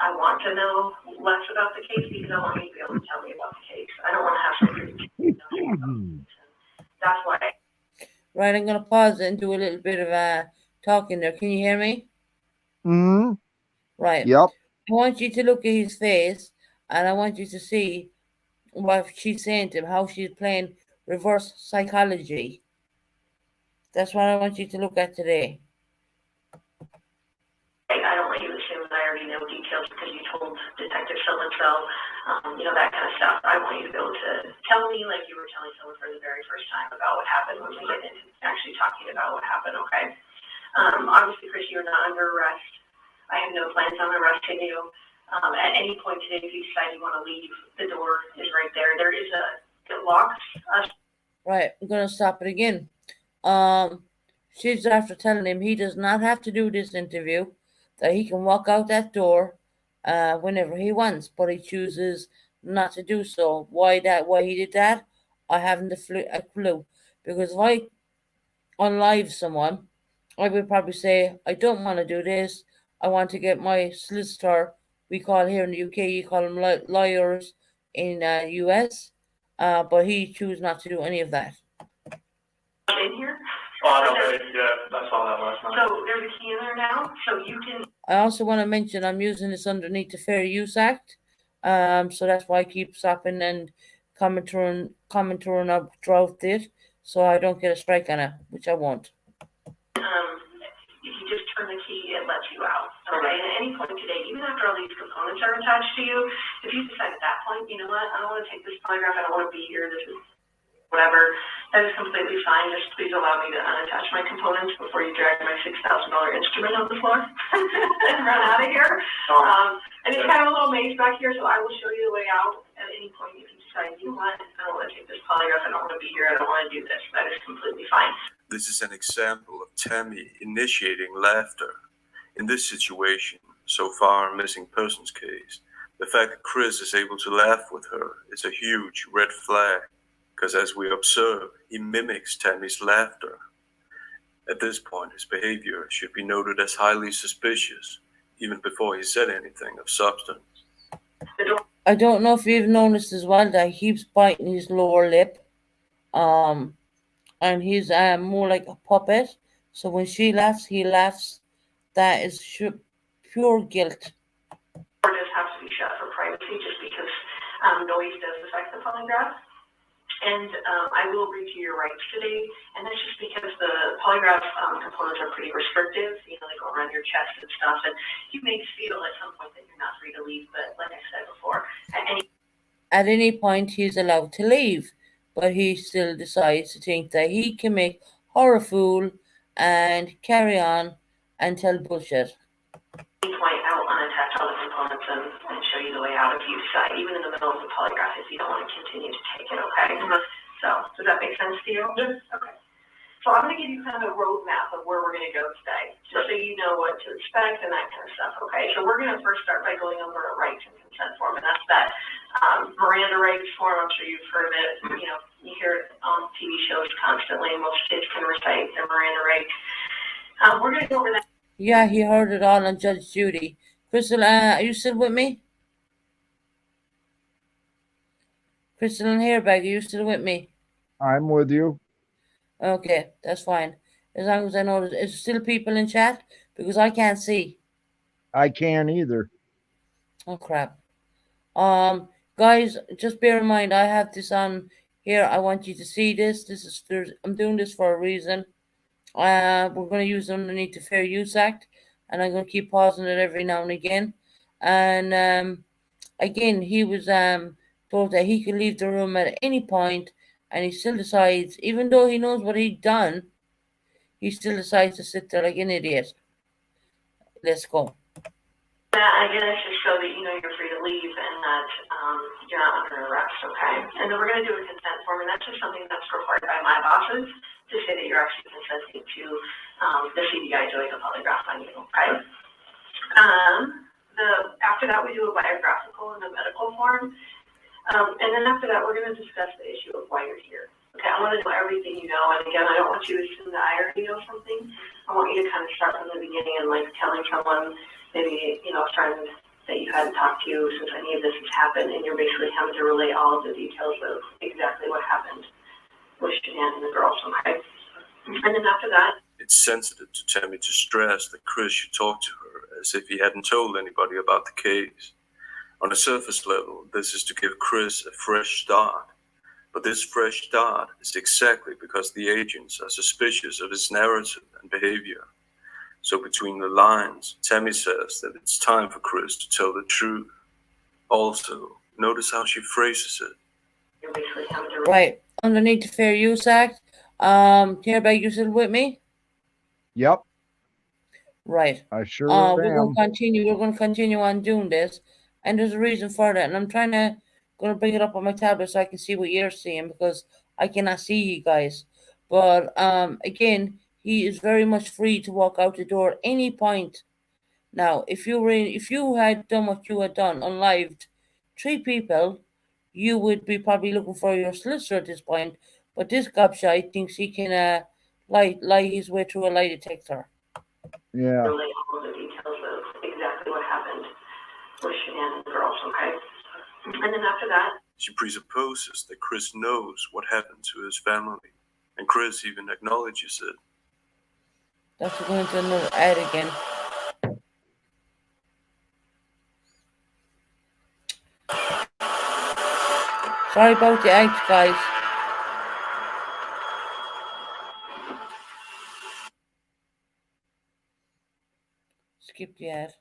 I want to know less about the case because I want you to be able to tell me about the case. I don't want to have something. That's why. Right, I'm going to pause it and do a little bit of talking there. Can you hear me? Hmm. Right. Yep. I want you to look at his face, and I want you to see what she's saying to him, how she's playing reverse psychology. That's what I want you to look at today. I don't want you to assume that I already know details because you told Detective so-and-so, that kind of stuff. I want you to be able to tell me like you were telling someone for the very first time about what happened when we get into actually talking about what happened, okay? Obviously, Chris, you're not under arrest. I have no plans on arresting you. At any point today, if you decide you want to leave, the door is right there. There is it locks us. Right, I'm going to stop it again. She's after telling him he does not have to do this interview, that he can walk out that door whenever he wants, but he chooses not to do so. Why he did that, I haven't a clue. Because if I unlive someone, I would probably say, I don't want to do this. I want to get my solicitor, we call here in the UK, you call them lawyers in the US, but he chose not to do any of that. In here. Oh, no, yeah, I saw that last night. So there's a key in there now, so you can. I also want to mention I'm using this underneath the Fair Use Act, so that's why I keep stopping and commenting throughout it, so I don't get a strike on it, which I won't. If you just turn the key, it lets you out. Okay, and at any point today, even after all these components are attached to you, if you decide at that point, you know what, I don't want to take this polygraph, I don't want to be here, this is whatever, that is completely fine. Just please allow me to unattach my components before you drag my $6,000 instrument on the floor and run out of here. And it's kind of a little maze back here, so I will show you the way out at any point if you decide, you know what, I don't want to take this polygraph, I don't want to be here, I don't want to do this. That is completely fine. This is an example of Tammy initiating laughter. In this situation, so far missing persons case, the fact that Chris is able to laugh with her is a huge red flag, because as we observe, he mimics Tammy's laughter. At this point, his behavior should be noted as highly suspicious, even before he said anything of substance. I don't know if you've noticed as well that he keeps biting his lower lip. And he's more like a puppet. So when she laughs, he laughs. That is pure guilt. Or does have to be shut for privacy just because noise does affect the polygraph. And I will read you your rights today, and that's just because the polygraph components are pretty restrictive. You know, they go around your chest and stuff, and you may feel at some point that you're not free to leave, but like I said before, at any point he's allowed to leave, but he still decides to think that he can make her a fool and carry on and tell bullshit. Point, I will unattach all the components and show you the way out if you decide, even in the middle of the polygraph, if you don't want to continue to take it, okay? So, does that make sense to you? Yes. Okay. So I'm going to give you kind of a roadmap of where we're going to go today, just so you know what to expect and that kind of stuff, okay? So we're going to first start by going over a rights and consent form, and that's that Miranda rights form. I'm sure you've heard of it. You know, you hear it on TV shows constantly. Most kids can recite their Miranda rights. We're going to go over that. Yeah, he heard it all on Judge Judy. Crystal, are you still with me? Crystal and Hairbag, are you still with me? I'm with you. Okay, that's fine. As long as I know there's still people in chat, because I can't see. I can't either. Oh crap. Guys, just bear in mind I have this on here. I want you to see this. I'm doing this for a reason. We're going to use underneath the Fair Use Act, and I'm going to keep pausing it every now and again. And again, he was told that he could leave the room at any point, and he still decides, even though he knows what he'd done, he still decides to sit there like an idiot. Let's go. Again, it's just so that you know you're free to leave and that you're not under arrest, okay? And then we're going to do a consent form, and that's just something that's required by my bosses to say that you're actually consenting to the CBI doing a polygraph on you, okay? After that, we do a biographical and a medical form. And then after that, we're going to discuss the issue of why you're here. Okay, I want to know everything you know. And again, I don't want you to assume that I already know something. I want you to kind of start from the beginning and like telling someone, maybe, you know, a friend that you hadn't talked to since any of this has happened, and you're basically having to relay all of the details of exactly what happened with Shanann and the girls, okay? And then after that, it's sensitive to Tammy to stress that Chris should talk to her as if he hadn't told anybody about the case. On a surface level, this is to give Chris a fresh start. But this fresh start is exactly because the agents are suspicious of his narrative and behavior. So between the lines, Tammy says that it's time for Chris to tell the truth. Also, notice how she phrases it. you're basically having to Right. Underneath the Fair Use Act, Hairbag, you still with me? Yep, Right. I sure We're going am. to continue. We're going to continue on doing this, and there's a reason for that. And I'm going to bring it up on my tablet so I can see what you're seeing, because I cannot see you guys. But again, he is very much free to walk out the door at any point. Now, if you had done what you had done, unlived 3 people, you would be probably looking for your solicitor at this point. But this gobshite thinks he can lie his way through a lie detector. Yeah. relay all the details of exactly what happened with Shanann and the girls, okay? And then after that, She presupposes that Chris knows what happened to his family, and Chris even acknowledges it. That's going to another ad again. Sorry about the ads, guys. Skip yet.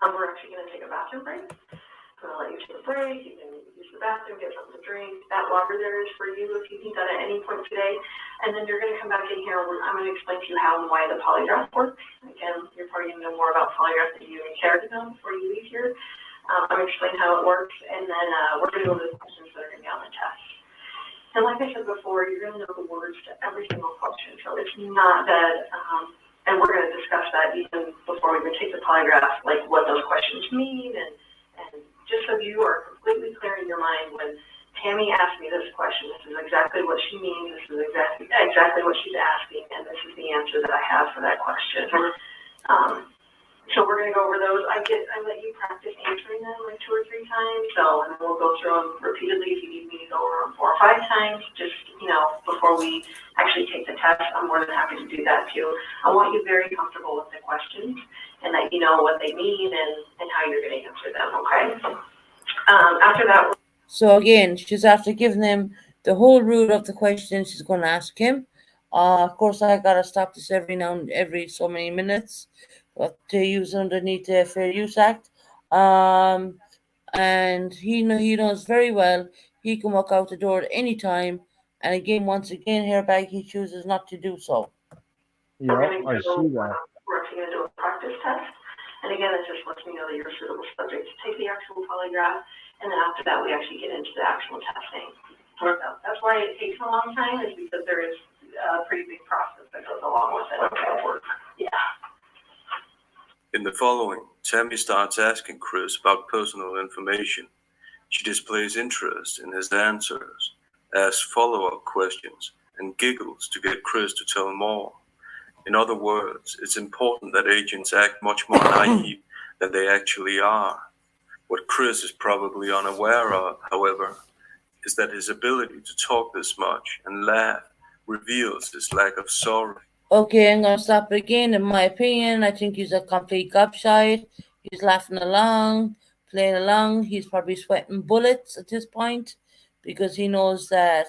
We're actually going to take a bathroom break. I'm going to let you take a break. You can use the bathroom, get something to drink. That water there is for you if you need that at any point today. And then you're going to come back in here. I'm going to explain to you how and why the polygraph works. Again, you're probably going to know more about polygraph than you even care to know before you leave here. I'm going to explain how it works, and then we're going to go over the questions that are going to be on the test. And like I said before, you're going to know the words to every single question. So it's not that, and we're going to discuss that even before we even take the polygraph, like what those questions mean, and just so you are completely clear in your mind when Tammy asked me this question, this is exactly what she means, this is exactly what she's asking, and this is the answer that I have for that question. So we're going to go over those. I let you practice answering them like 2 or 3 times. So, and then we'll go through them repeatedly if you need me to go over them 4 or 5 times, just, before we actually take the test. I'm more than happy to do that too. I want you very comfortable with the questions and that you know what they mean and how you're going to answer them, okay? After that. So again, she's after giving him the whole root of the question she's going to ask him. Of course, I got to stop this every so many minutes. But to use underneath the Fair Use Act. And he knows very well he can walk out the door at any time. And again, once again, hereby he chooses not to do so. Yeah, I see that. We're actually going to do a practice test. And again, it just lets me know that you're a suitable subject to take the actual polygraph. And then after that, we actually get into the actual testing. So that's why it takes a long time, is because there is a pretty big process that goes along with it. Yeah. In the following, Tammy starts asking Chris about personal information. She displays interest in his answers, asks follow-up questions, and giggles to get Chris to tell more. In other words, it's important that agents act much more naive than they actually are. What Chris is probably unaware of, however, is that his ability to talk this much and laugh reveals his lack of sorrow. Okay, I'm going to stop again. In my opinion, I think he's a complete gobshite. He's laughing along, playing along. He's probably sweating bullets at this point because he knows that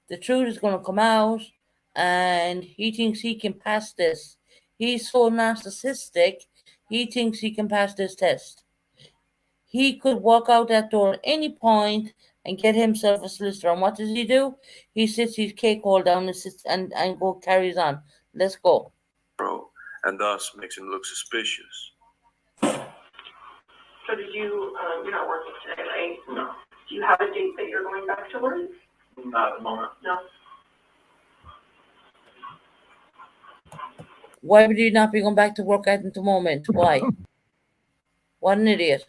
the truth is going to come out and he thinks he can pass this. He's so narcissistic, he thinks he can pass this test. He could walk out that door at any point and get himself a solicitor. And what does he do? He sits his cake all down and sits and carries on. Let's go. And thus makes him look suspicious. So did you, you're not working today, right? No. Do you have a date that you're going back to work? Not at the moment. No. Why would he not be going back to work at the moment? Why? What an idiot.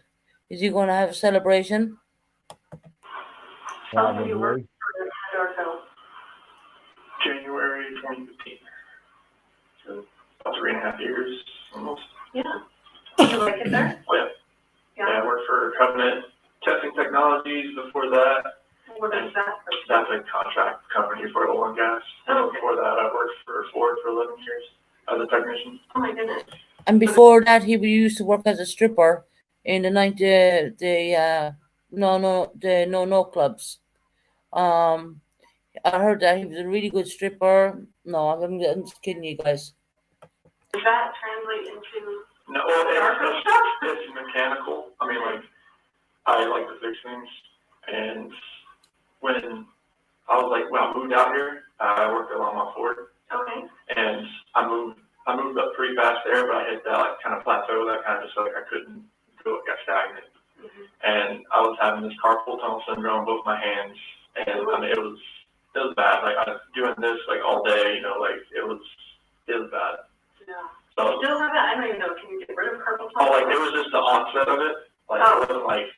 Is he going to have a celebration? Probably. January 2015. So about 3.5 years almost. Yeah. Did you like it there? Oh, yeah. Yeah, I worked for Covenant Testing Technologies before that. What is that? That's a contract company for oil and gas. Oh, okay. Before that, I worked for Ford for 11 years as a technician. Oh my goodness. And before that, he used to work as a stripper in the no clubs. I heard that he was a really good stripper. No, I'm just kidding you guys. Does that translate into? No, it's mechanical. I mean, like, I like to fix things. And when I moved out here, I worked along my Ford. Okay. And I moved up pretty fast there, but I hit that kind of plateau that kind of just I couldn't do it, got stagnant. Mm-hmm. And I was having this carpal tunnel syndrome, both my hands, and I mean, it was bad. Like, I was doing this all day, it was bad. Yeah. So, you still have that? I don't even know. Can you get rid of carpal tunnel? Oh, it was just the onset of it. It wasn't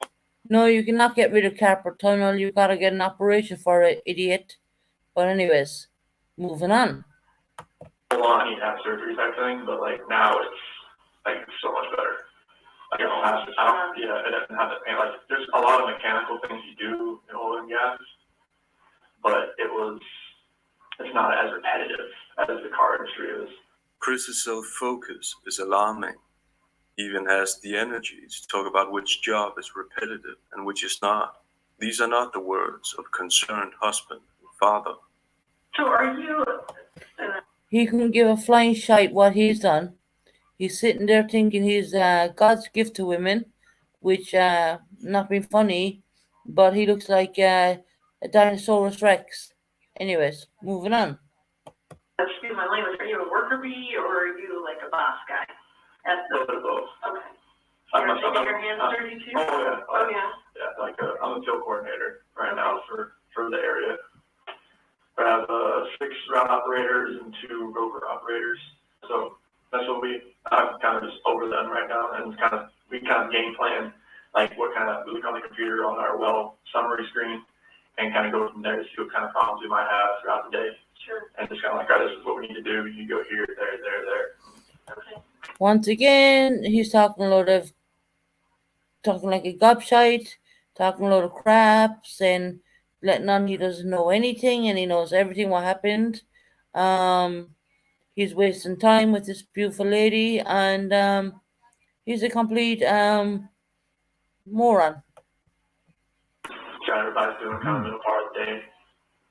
No, you cannot get rid of carpal tunnel. You gotta get an operation for it, idiot. But anyways, moving on. I need to have surgery type thing, but now it's so much better. It doesn't have the pain. There's a lot of mechanical things you do in oil and gas, but it's not as repetitive as the car industry is. Chris's self-focus is alarming. He even has the energy to talk about which job is repetitive and which is not. These are not the words of a concerned husband and father. So are you... He couldn't give a flying shite what he's done. He's sitting there thinking he's God's gift to women, which not being funny, but he looks like a Dinosaurus Rex. Anyways, moving on. Excuse my language, are you a worker bee or are you like a boss guy? That's A little bit of both. okay. You're taking your hands dirty too? Oh, yeah. Oh, yeah. Yeah, like I'm a field coordinator right now for the area. I have 6 round operators and 2 rover operators. So that's what I'm kind of just over them right now, and we kind of game plan like we look on the computer on our well summary screen and kind of go from there to see what kind of problems we might have throughout the day. Sure. And just kind of like, all right, this is what we need to do. You go here, there. Okay. Once again, he's talking like a gobshite, talking a load of crap, saying letting on he doesn't know anything and he knows everything what happened. He's wasting time with this beautiful lady, and he's a complete moron. Everybody's doing kind of middle part of the day,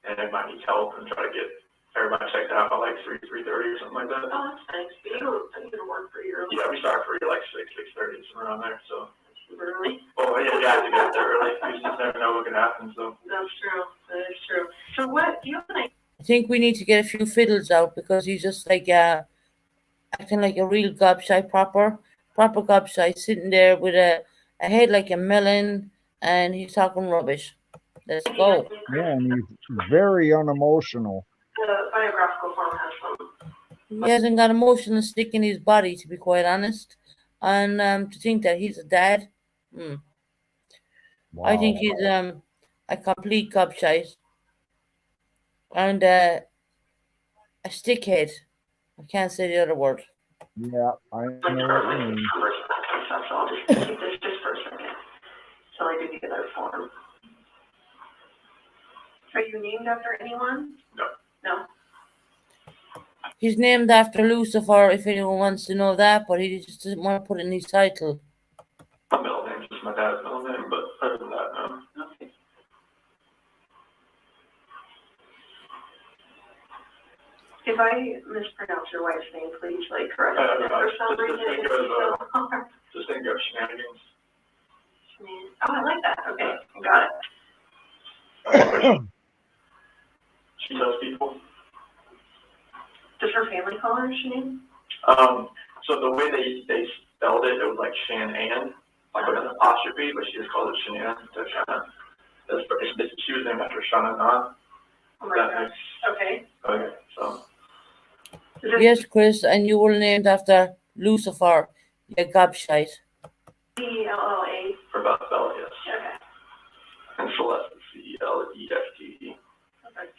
and everybody needs help, and try to get everybody checked out by like 3:30 or something like that. Oh, that's nice. But you don't work pretty early. Yeah, we start pretty like 6:30, somewhere around there. So. Super early. Oh yeah, you have to get there early. You just never know what can happen. So. That's true. That is true. So what do you have an idea? I think we need to get a few fiddles out because he's just like acting like a real gobshite, proper gobshite, sitting there with a head like a melon, and he's talking rubbish. Let's go. Yeah, and he's very unemotional. The biographical form has some. He hasn't got emotion to stick in his body, to be quite honest. And to think that he's a dad, Wow. I think he's a complete gobshite and a stickhead. I can't say the other word. Yeah, I know what you mean. So I'll just keep this just for a second. So I do the other form. Are you named after anyone? No. No. He's named after Lucifer, if anyone wants to know that, but he just doesn't want to put it in his title. My middle name's just my dad's middle name, but other than that, no. Okay. If I mispronounce your wife's name, please correct me for some reason. Just think of shenanigans. Oh, I like that. Okay, got it. She tells people. Does her family call her Shanann? So the way they spelled it, it was like Shan-Ann, like with an apostrophe, but she just called it Shanann to kind of, she was named after Shana. Okay. Okay, so. Yes, Chris, and you were named after Lucifer, you gobshite. C-L-L-A. For Beth Bella, yes. Okay. And Celeste is C-L-E-S-T-E. Perfect.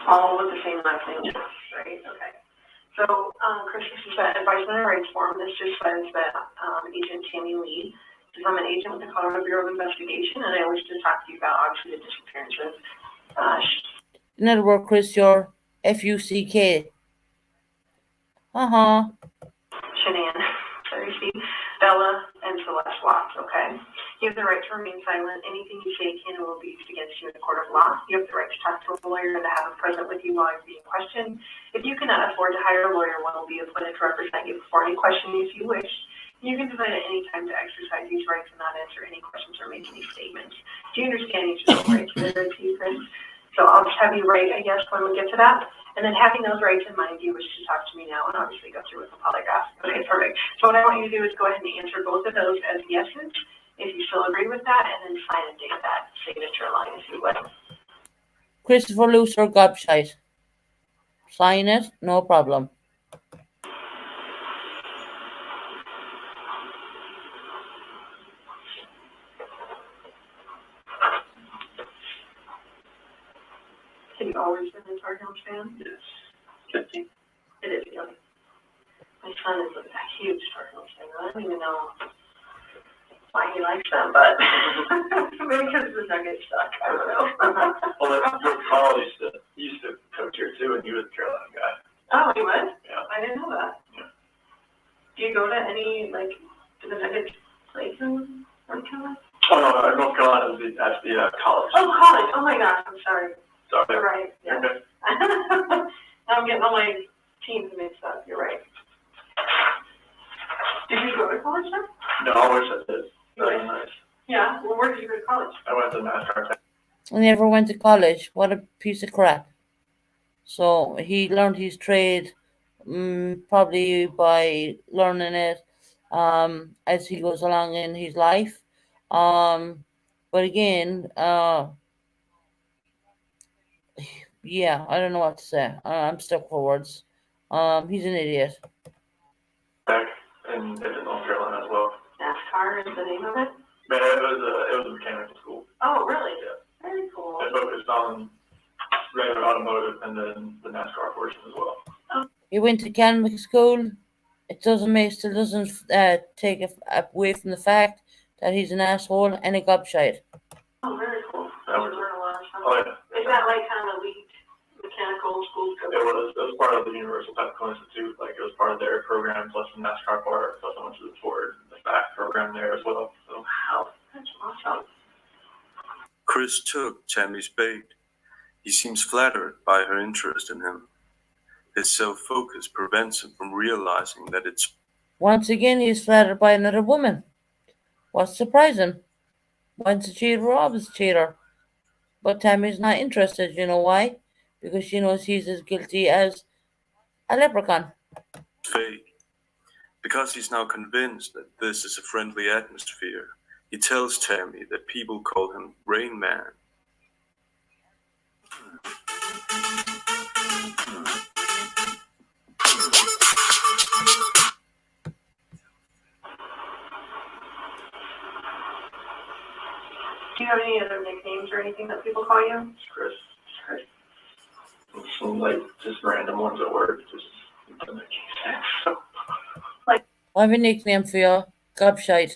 All with the same last name, Yes. right? Okay. So, Chris, this is the advisement and rights form. This just says that Agent Tammy Lee is I'm an agent with the Colorado Bureau of Investigation, and I wish to talk to you about obviously the disappearances. In other words, Chris, you're F-U-C-K. Shanann, sorry, see, Bella, and Celeste Watts, okay? You have the right to remain silent. Anything you say can and will be used against you in a court of law. You have the right to talk to a lawyer and to have him present with you while you're being questioned. If you cannot afford to hire a lawyer, one will be appointed to represent you before any questioning if you wish. You can decide at any time to exercise these rights and not answer any questions or make any statements. Do you understand each of those rights related to you, Chris? So I'll just have you write, I guess, when we get to that. And then having those rights in mind, you wish to talk to me now and obviously go through with the polygraph. Okay, perfect. So what I want you to do is go ahead and answer both of those as yeses, if you still agree with that, and then sign and date that signature line, if you would. Christopher Lucifer gobshite. Sign it, no problem. Have you always been a Tar Heels fan? Yes. It is, yeah. My son is a huge Tar Heels fan. I don't even know why he likes them, but maybe because the Nuggets suck. I don't know. Well, your Carl used to coach here too, and he was a Carolina guy. Oh, he was? Yeah. I didn't know that. Yeah. Do you go to any, do the Nuggets play in North Carolina? Oh no, North Carolina is that's the college. Oh, college. Oh my gosh, I'm sorry. Sorry. You're right. Yeah. Okay. Now I'm getting all my teams mixed up. You're right. Did you go to college then? No, I wish I did. That was nice. Yeah. Well, where did you go to college? I went to NASCAR. I never went to college. What a piece of crap. So he learned his trade probably by learning it as he goes along in his life. But again, yeah, I don't know what to say. I'm stuck for words. He's an idiot. Back in North Carolina as well. NASCAR is the name of it? But it was a mechanical school. Oh, really? Yeah. Very cool. They focused on regular automotive and then the NASCAR portion as well. He went to Catholic school. It still doesn't take away from the fact that he's an asshole and a gobshite. Oh, very cool. That You was- learn a lot of stuff. Oh yeah. Is that like kind of elite mechanical school? It was part of the Universal Technical Institute. Like it was part of their program plus the NASCAR part. Plus I went to the Ford back program there as well. So. Wow, that's awesome. Chris took Tammy's bait. He seems flattered by her interest in him. His self-focus prevents him from realizing that it's Once again, he's flattered by another woman. What's surprising? Once a cheater, always a cheater. But Tammy's not interested. You know why? Because she knows he's as guilty as a leprechaun. fake. Because he's now convinced that this is a friendly atmosphere, he tells Tammy that people call him Rain Man. Do you have any other nicknames or anything that people call you? It's Chris. And some like just random ones at work. Just doesn't make any sense. So. I have a nickname for you, gobshite.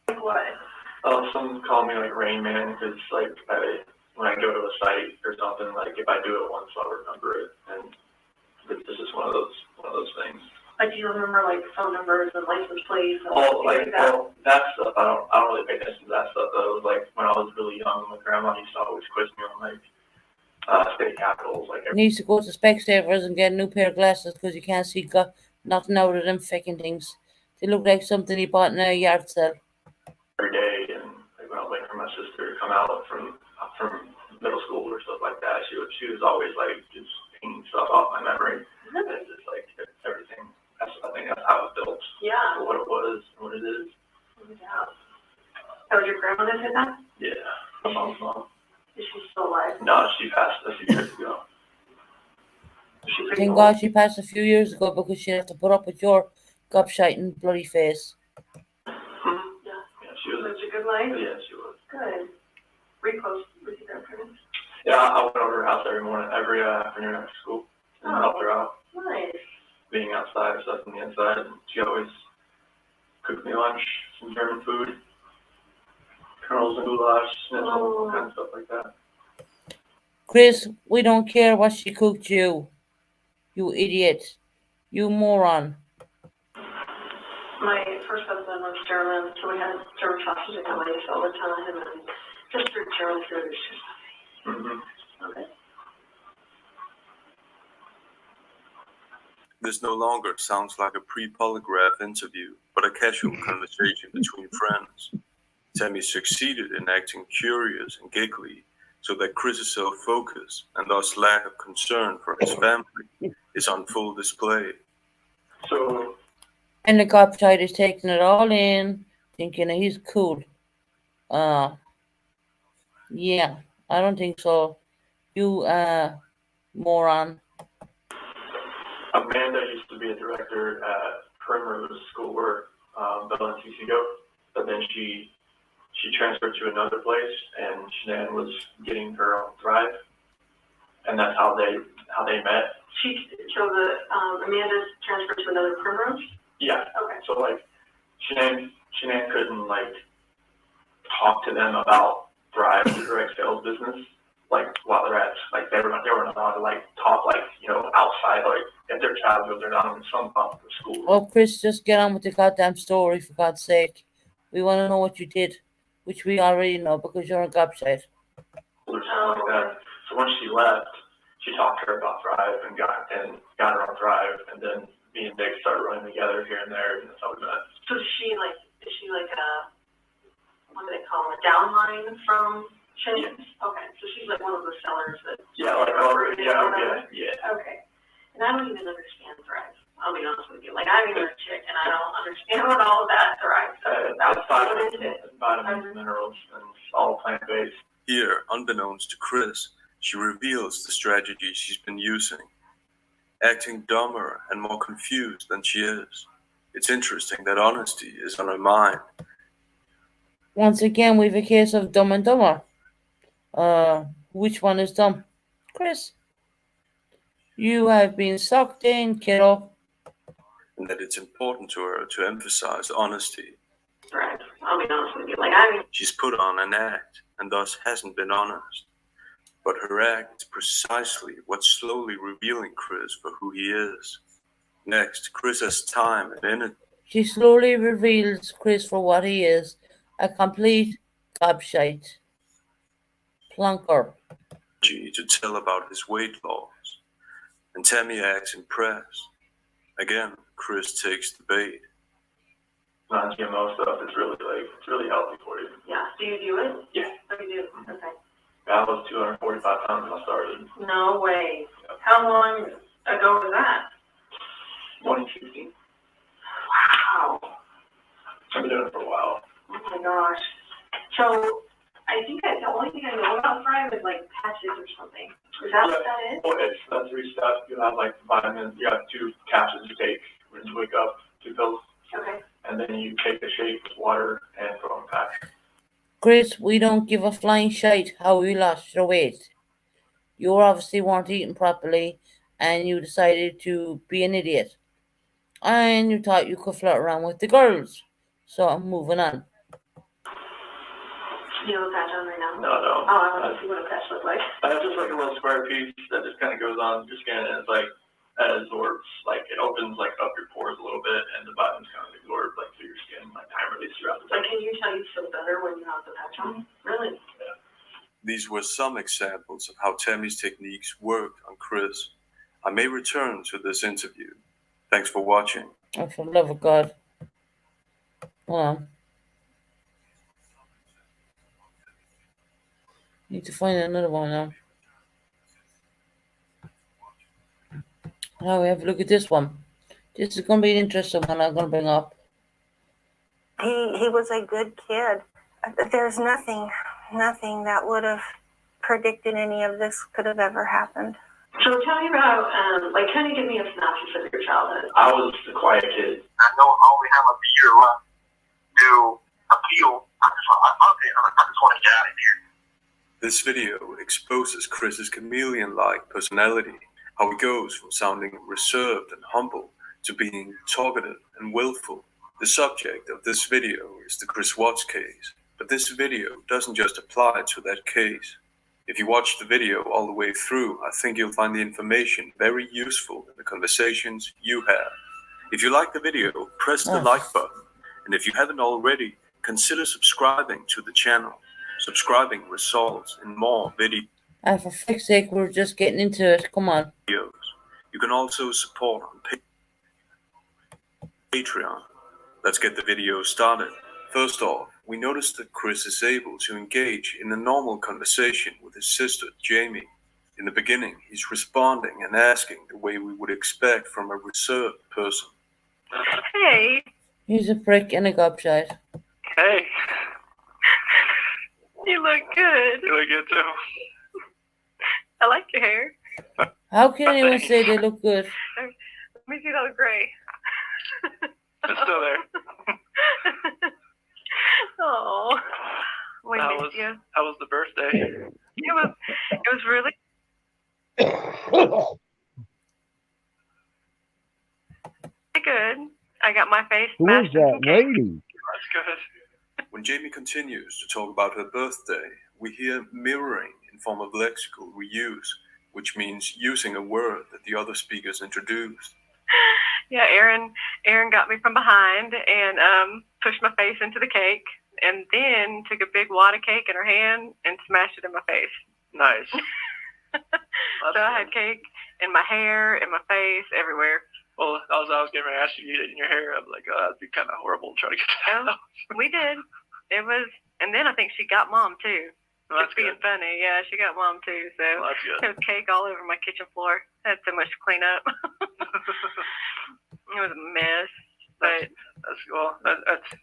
Like what? Some call me like Rain Man because like when I go to a site or something, like if I do it once, I'll remember it, and it's just one of those things. Like, do you remember like phone numbers and license plates? And Oh, things like that? well, that stuff I don't really pay attention to that stuff though. Like when I was really young, my grandma used to always quiz me on like state capitals, like He needs to go to Specsavers and get a new pair of glasses because you can't see nothing out of them fucking things. They look like something he bought in a yard sale. every day. And like when I was waiting for my sister to come out from middle school or stuff like that, she was always like just pinging stuff off my memory. And it's just like everything. I think that's how it built. Yeah. For what it was and what it is. Yeah. That was your grandma that did that? Yeah. My mom's mom. Is she still alive? No, she passed a few years ago. Is she pretty Thank old? God she passed a few years ago because she'd have to put up with your gobshite and bloody face. Yeah. Yeah, she was. Was it a good life? Yeah, she was. Good. Repost with your grandparents? Yeah, I went over to her house every morning, every afternoon after school, and helped her out, Nice. being outside or stuff on the inside. And she always cooked me lunch, some German food, kernels and goulash, schnitzel, all kinds of stuff like that. Chris, we don't care what she cooked you. You idiot. You moron. My first husband was German, so we had German sausage at my house all the time, and just for German food, it's just okay. This no longer sounds like a pre-polygraph interview, but a casual conversation between friends. Tammy succeeded in acting curious and giggly, so that Chris's self-focus and thus lack of concern for his family is on full display. So, And the gobshite is taking it all in, thinking that he's cool. Yeah, I don't think so. You, moron. Amanda used to be a director at Primrose School where Bella and Cece go, but then she transferred to another place, and Shanann was getting her on Thrive, and that's how they met. So Amanda's transferred to another Primrose? Yeah. Okay. So like, Shanann couldn't like talk to them about Thrive, the direct sales business, like while they're at like they were not allowed to like talk like outside, like if their child goes down in some part of the school. Oh, Chris, just get on with the goddamn story, for God's sake. We want to know what you did, which we already know because you're a gobshite. Or something like that. So So once she left, she talked to her about Thrive and got her on Thrive, and then me and Nick started running together here and there, and that's how we met. So is she like a, what do they call them, a downline from Chase? Yeah. Okay, so she's like one of the sellers that. Yeah, yeah. Okay, and I don't even understand Thrive. I'll be honest with you. Like, I'm a chick, and I don't understand what all of that Thrive. So It's vitamins, minerals, and all plant-based. Here, unbeknownst to Chris, she reveals the strategy she's been using, acting dumber and more confused than she is. It's interesting that honesty is on her mind. Once again, we have a case of Dumb and Dumber. Which one is dumb? Chris. You have been sucked in, kiddo. And that it's important to her to emphasize honesty. Thrive. I'll be honest with you. Like, She's put on an act and thus hasn't been honest. But her act is precisely what's slowly revealing Chris for who he is. Next, Chris has time and energy. She slowly reveals Chris for what he is, a complete gobshite. Plunker. To tell about his weight loss. And Tammy acts impressed. Again, Chris takes the bait. Non-GMO stuff is it's really healthy for you. yeah. Do you do it? Yeah. Oh, you do? Okay. I was 245 pounds when I started. No way. How long ago was that? 2016. Wow. I've been doing it for a while. Oh my gosh. So I think the only thing I know about Thrive is like patches or something. Is that what that is? Well, that's 3 steps. You have like vitamins. You have 2 capsules you take when you wake up, 2 pills. Okay. And then you take the shake with water and throw in patch. Chris, we don't give a flying shite how you lost your weight. You obviously weren't eating properly and you decided to be an idiot. And you thought you could flirt around with the girls. So I'm moving on. You have a patch on right now? No. Oh, I want to see what a patch looks like. It's just like a little square piece that just kind of goes on your skin, and it's like it absorbs, like it opens like up your pores a little bit, and the vitamins kind of absorb like through your skin, like time release throughout the day. Like, can you tell you feel better when you have the patch on? Really? Yeah. These were some examples of how Tammy's techniques worked on Chris. I may return to this interview. Thanks for watching. Oh, for the love of God. Hold on. Need to find another one now. Now we have a look at this one. This is going to be an interesting one I'm going to bring up. He was a good kid. There's nothing that would have predicted any of this could have ever happened. So tell me about, kind of give me a synopsis of your childhood. I was a quiet kid. I know I only have a year left to appeal. I just want to get out of here. This video exposes Chris's chameleon-like personality, how he goes from sounding reserved and humble to being talkative and willful. The subject of this video is the Chris Watts case, but this video doesn't just apply to that case. If you watch the video all the way through, I think you'll find the information very useful in the conversations you have. If you like the video, press the like button, and if you haven't already, consider subscribing to the channel. Subscribing results in more videos. And for fuck's sake, we're just getting into it. Come on. You can also support on Patreon. Let's get the video started. First off, we noticed that Chris is able to engage in a normal conversation with his sister, Jamie. In the beginning, he's responding and asking the way we would expect from a reserved person. Hey. He's a prick and a gobshite. Hey. You look good. You look good too. I like your hair. How can anyone say they look good? Let me see that gray. It's still there. Oh, we missed you. How was the birthday? It was really good. I got my face Who is smashed that with some cake. lady? That's good. When Jamie continues to talk about her birthday, we hear mirroring in form of lexical reuse, which means using a word that the other speakers introduced. Yeah, Aaron got me from behind and pushed my face into the cake, and then took a big wad of cake in her hand and smashed it in my face. Nice. So I had cake in my hair, in my face, everywhere. Well, I was getting ready to ask you to eat it in your hair. I'm like, oh, that'd be kind of horrible to try to get that out. We did. It was, and then I think she got Mom too. Well, that's Just being good. funny. Yeah, she got Mom too. So Well, that's good. there was cake all over my kitchen floor. I had so much to clean up. It was a mess. But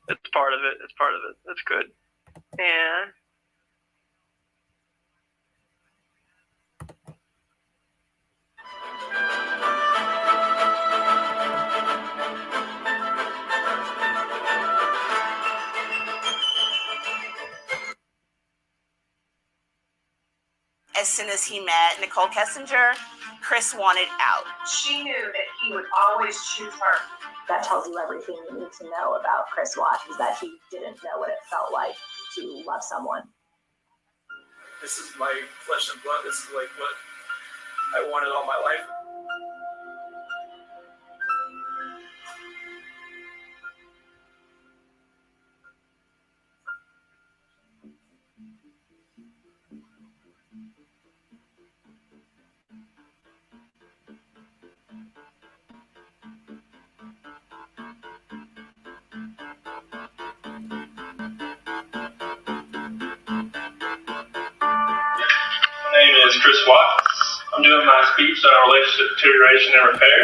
That's part of it. It's part of it. That's good. yeah. As soon as he met Nicole Kessinger, Chris wanted out. She knew that he would always choose her. That tells you everything you need to know about Chris Watts, is that he didn't know what it felt like to love someone. This is my flesh and blood. This is like what I wanted all my life. My name is Chris Watts. I'm doing my speech on relationship deterioration and repair.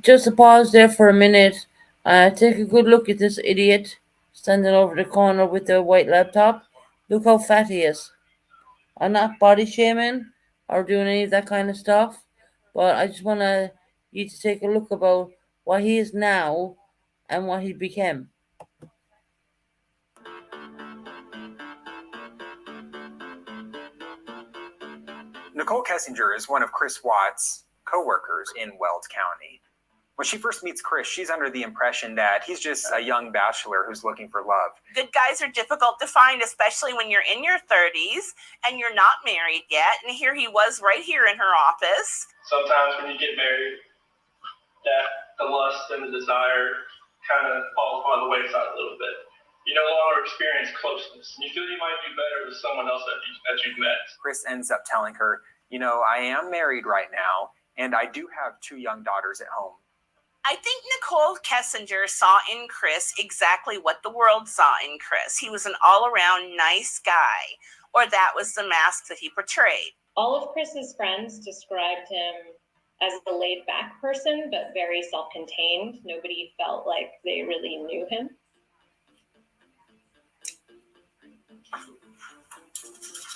Just a pause there for a minute. Take a good look at this idiot standing over the corner with the white laptop. Look how fat he is. I'm not body shaming or doing any of that kind of stuff, but I just want you to take a look about what he is now and what he became. Nicole Kessinger is one of Chris Watts' co-workers in Weld County. When she first meets Chris, she's under the impression that he's just a young bachelor who's looking for love. Good guys are difficult to find, especially when you're in your 30s and you're not married yet. And here he was right here in her office. Sometimes when you get married, that the lust and the desire kind of falls by the wayside a little bit. You no longer experience closeness. You feel you might do better with someone else that you've met. Chris ends up telling her, you know, I am married right now, and I do have 2 young daughters at home. I think Nicole Kessinger saw in Chris exactly what the world saw in Chris. He was an all-around nice guy, or that was the mask that he portrayed. All of Chris's friends described him as a laid-back person, but very self-contained. Nobody felt like they really knew him.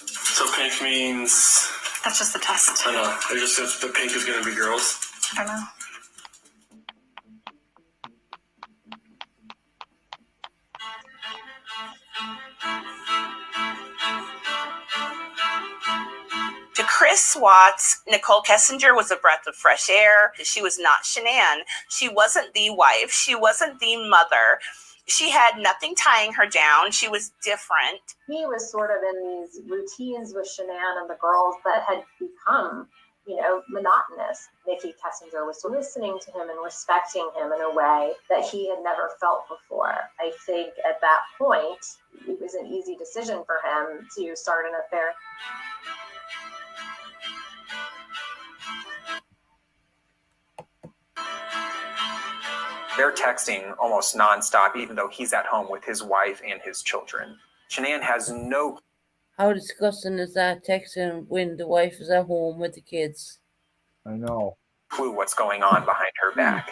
So pink means... That's just a test. I know. It just says the pink is going to be girls. I don't know. To Chris Watts, Nicole Kessinger was a breath of fresh air. She was not Shanann. She wasn't the wife. She wasn't the mother. She had nothing tying her down. She was different. He was sort of in these routines with Shanann and the girls that had become, monotonous. Nikki Kessinger was listening to him and respecting him in a way that he had never felt before. I think at that point, it was an easy decision for him to start an affair. They're texting almost nonstop, even though he's at home with his wife and his children. Shanann has no... How disgusting is that, texting when the wife is at home with the kids? I know. clue what's going on behind her back.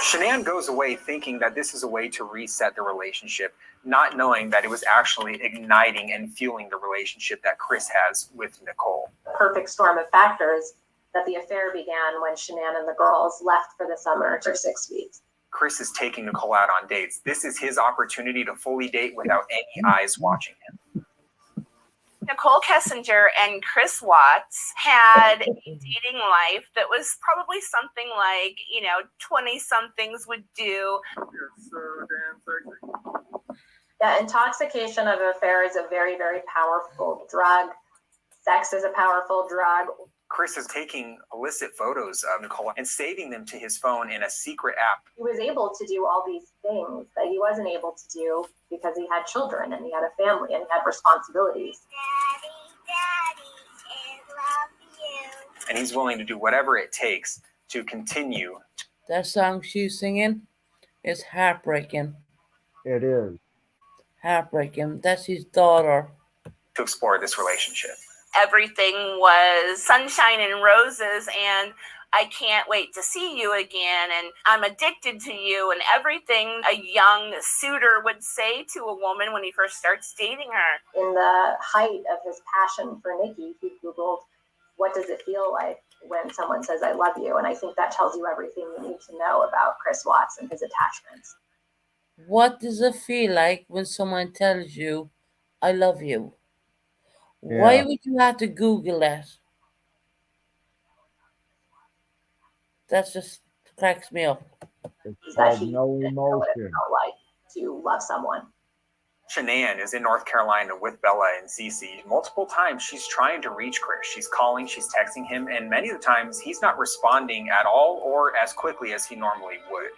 Shanann goes away thinking that this is a way to reset the relationship, not knowing that it was actually igniting and fueling the relationship that Chris has with Nicole. Perfect storm of factors that the affair began when Shanann and the girls left for the summer for 6 weeks. Chris is taking Nicole out on dates. This is his opportunity to fully date without any eyes watching him. Nicole Kessinger and Chris Watts had a dating life that was probably something like, 20-somethings would do. The intoxication of an affair is a very, very powerful drug. Sex is a powerful drug. Chris is taking illicit photos of Nicole and saving them to his phone in a secret app. He was able to do all these things that he wasn't able to do because he had children and he had a family and he had responsibilities. Daddy, I love you. And he's willing to do whatever it takes to continue. That song she's singing is heartbreaking. It is. Heartbreaking. That's his daughter. To explore this relationship. Everything was sunshine and roses, and I can't wait to see you again, and I'm addicted to you, and everything a young suitor would say to a woman when he first starts dating her. In the height of his passion for Nikki, he Googled, what does it feel like when someone says, I love you? And I think that tells you everything you need to know about Chris Watts and his attachments. What does it feel like when someone tells you, I love you? Yeah. Why would you have to Google that? That just cracks me up. It's That called he no didn't know what it emotion. felt like to love someone. Shanann is in North Carolina with Bella and Cece. Multiple times she's trying to reach Chris. She's calling, she's texting him, and many of the times he's not responding at all or as quickly as he normally would.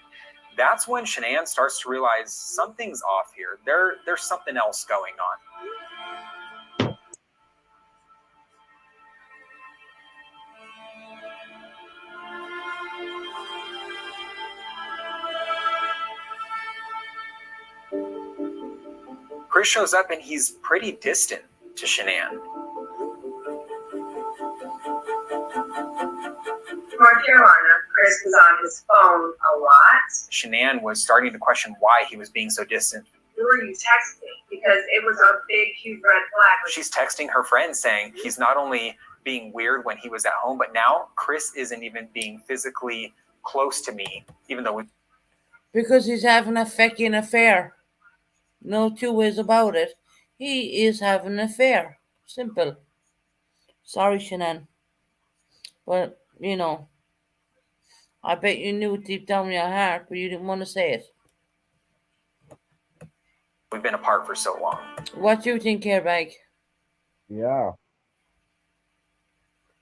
That's when Shanann starts to realize something's off here. There's something else going on. Chris shows up and he's pretty distant to Shanann. North Carolina, Chris was on his phone a lot. Shanann was starting to question why he was being so distant. Who were you texting? Because it was a big, huge red flag. She's texting her friends saying he's not only being weird when he was at home, but now Chris isn't even being physically close to me, even though Because he's having a fucking affair. No two ways about it. He is having an affair. Simple. Sorry, Shanann. But, you know, I bet you knew it deep down in your heart, but you didn't want to say it. we've been apart for so long. What do you think, Airbag? Yeah.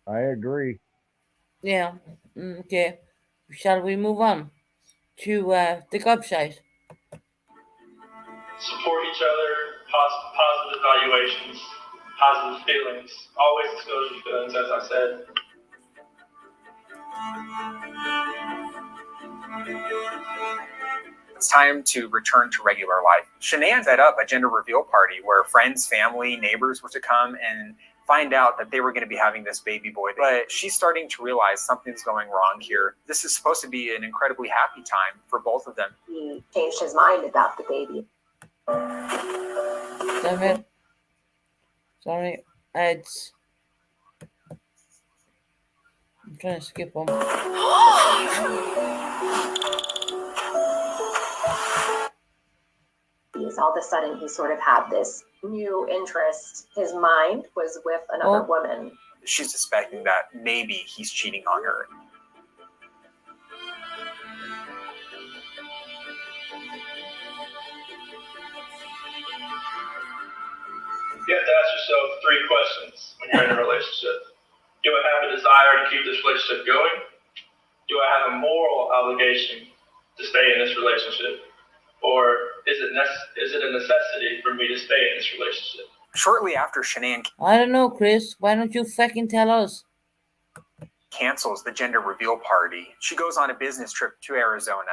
I agree. Yeah. Okay. Shall we move on to the website? Support each other, positive evaluations, positive feelings, always expose your feelings, as I said. It's time to return to regular life. Shanann set up a gender reveal party where friends, family, neighbors were to come and find out that they were going to be having this baby boy. But she's starting to realize something's going wrong here. This is supposed to be an incredibly happy time for both of them. He changed his mind about the baby. Damn it. Sorry, ads. I'm trying to skip them. All of a sudden, he sort of had this new interest. His mind was with another woman. She's suspecting that maybe he's cheating on her. You have to ask yourself 3 questions when you're in a relationship. Do I have a desire to keep this relationship going? Do I have a moral obligation to stay in this relationship? Or is it a necessity for me to stay in this relationship? Shortly after Shanann I don't know, Chris. Why don't you fucking tell us? cancels the gender reveal party, she goes on a business trip to Arizona.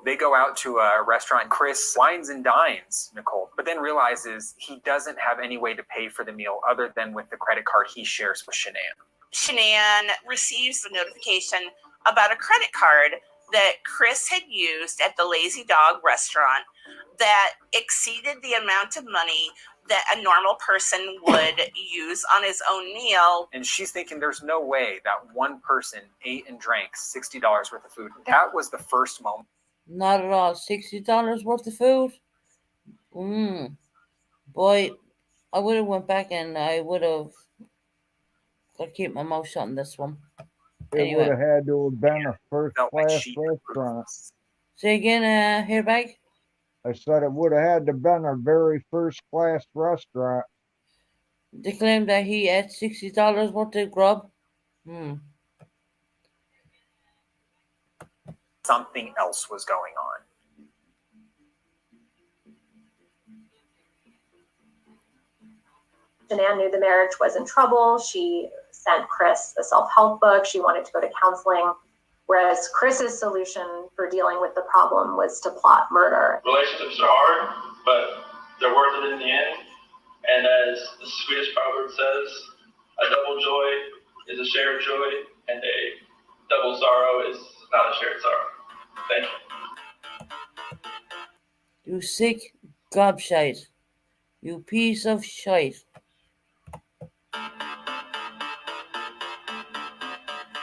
They go out to a restaurant. Chris wines and dines Nicole, but then realizes he doesn't have any way to pay for the meal other than with the credit card he shares with Shanann. Shanann receives a notification about a credit card that Chris had used at the Lazy Dog restaurant that exceeded the amount of money that a normal person would use on his own meal. And she's thinking there's no way that one person ate and drank $60 worth of food. That was the first moment. Not at all. $60 worth of food? Boy, I would have went back and I would have got to keep my mouth shut on this one. It would have had to have been a first-class restaurant. Say again, Airbag? I said it would have had to been our very first class restaurant. They claim that he ate $60 worth of grub. Something else was going on. Shanann knew the marriage was in trouble. She sent Chris a self-help book. She wanted to go to counseling. Whereas Chris's solution for dealing with the problem was to plot murder. Relationships are hard, but they're worth it in the end. And as the Swedish proverb says, a double joy is a shared joy, and a double sorrow is not a shared sorrow. Thank you. You sick gobshite. You piece of shite.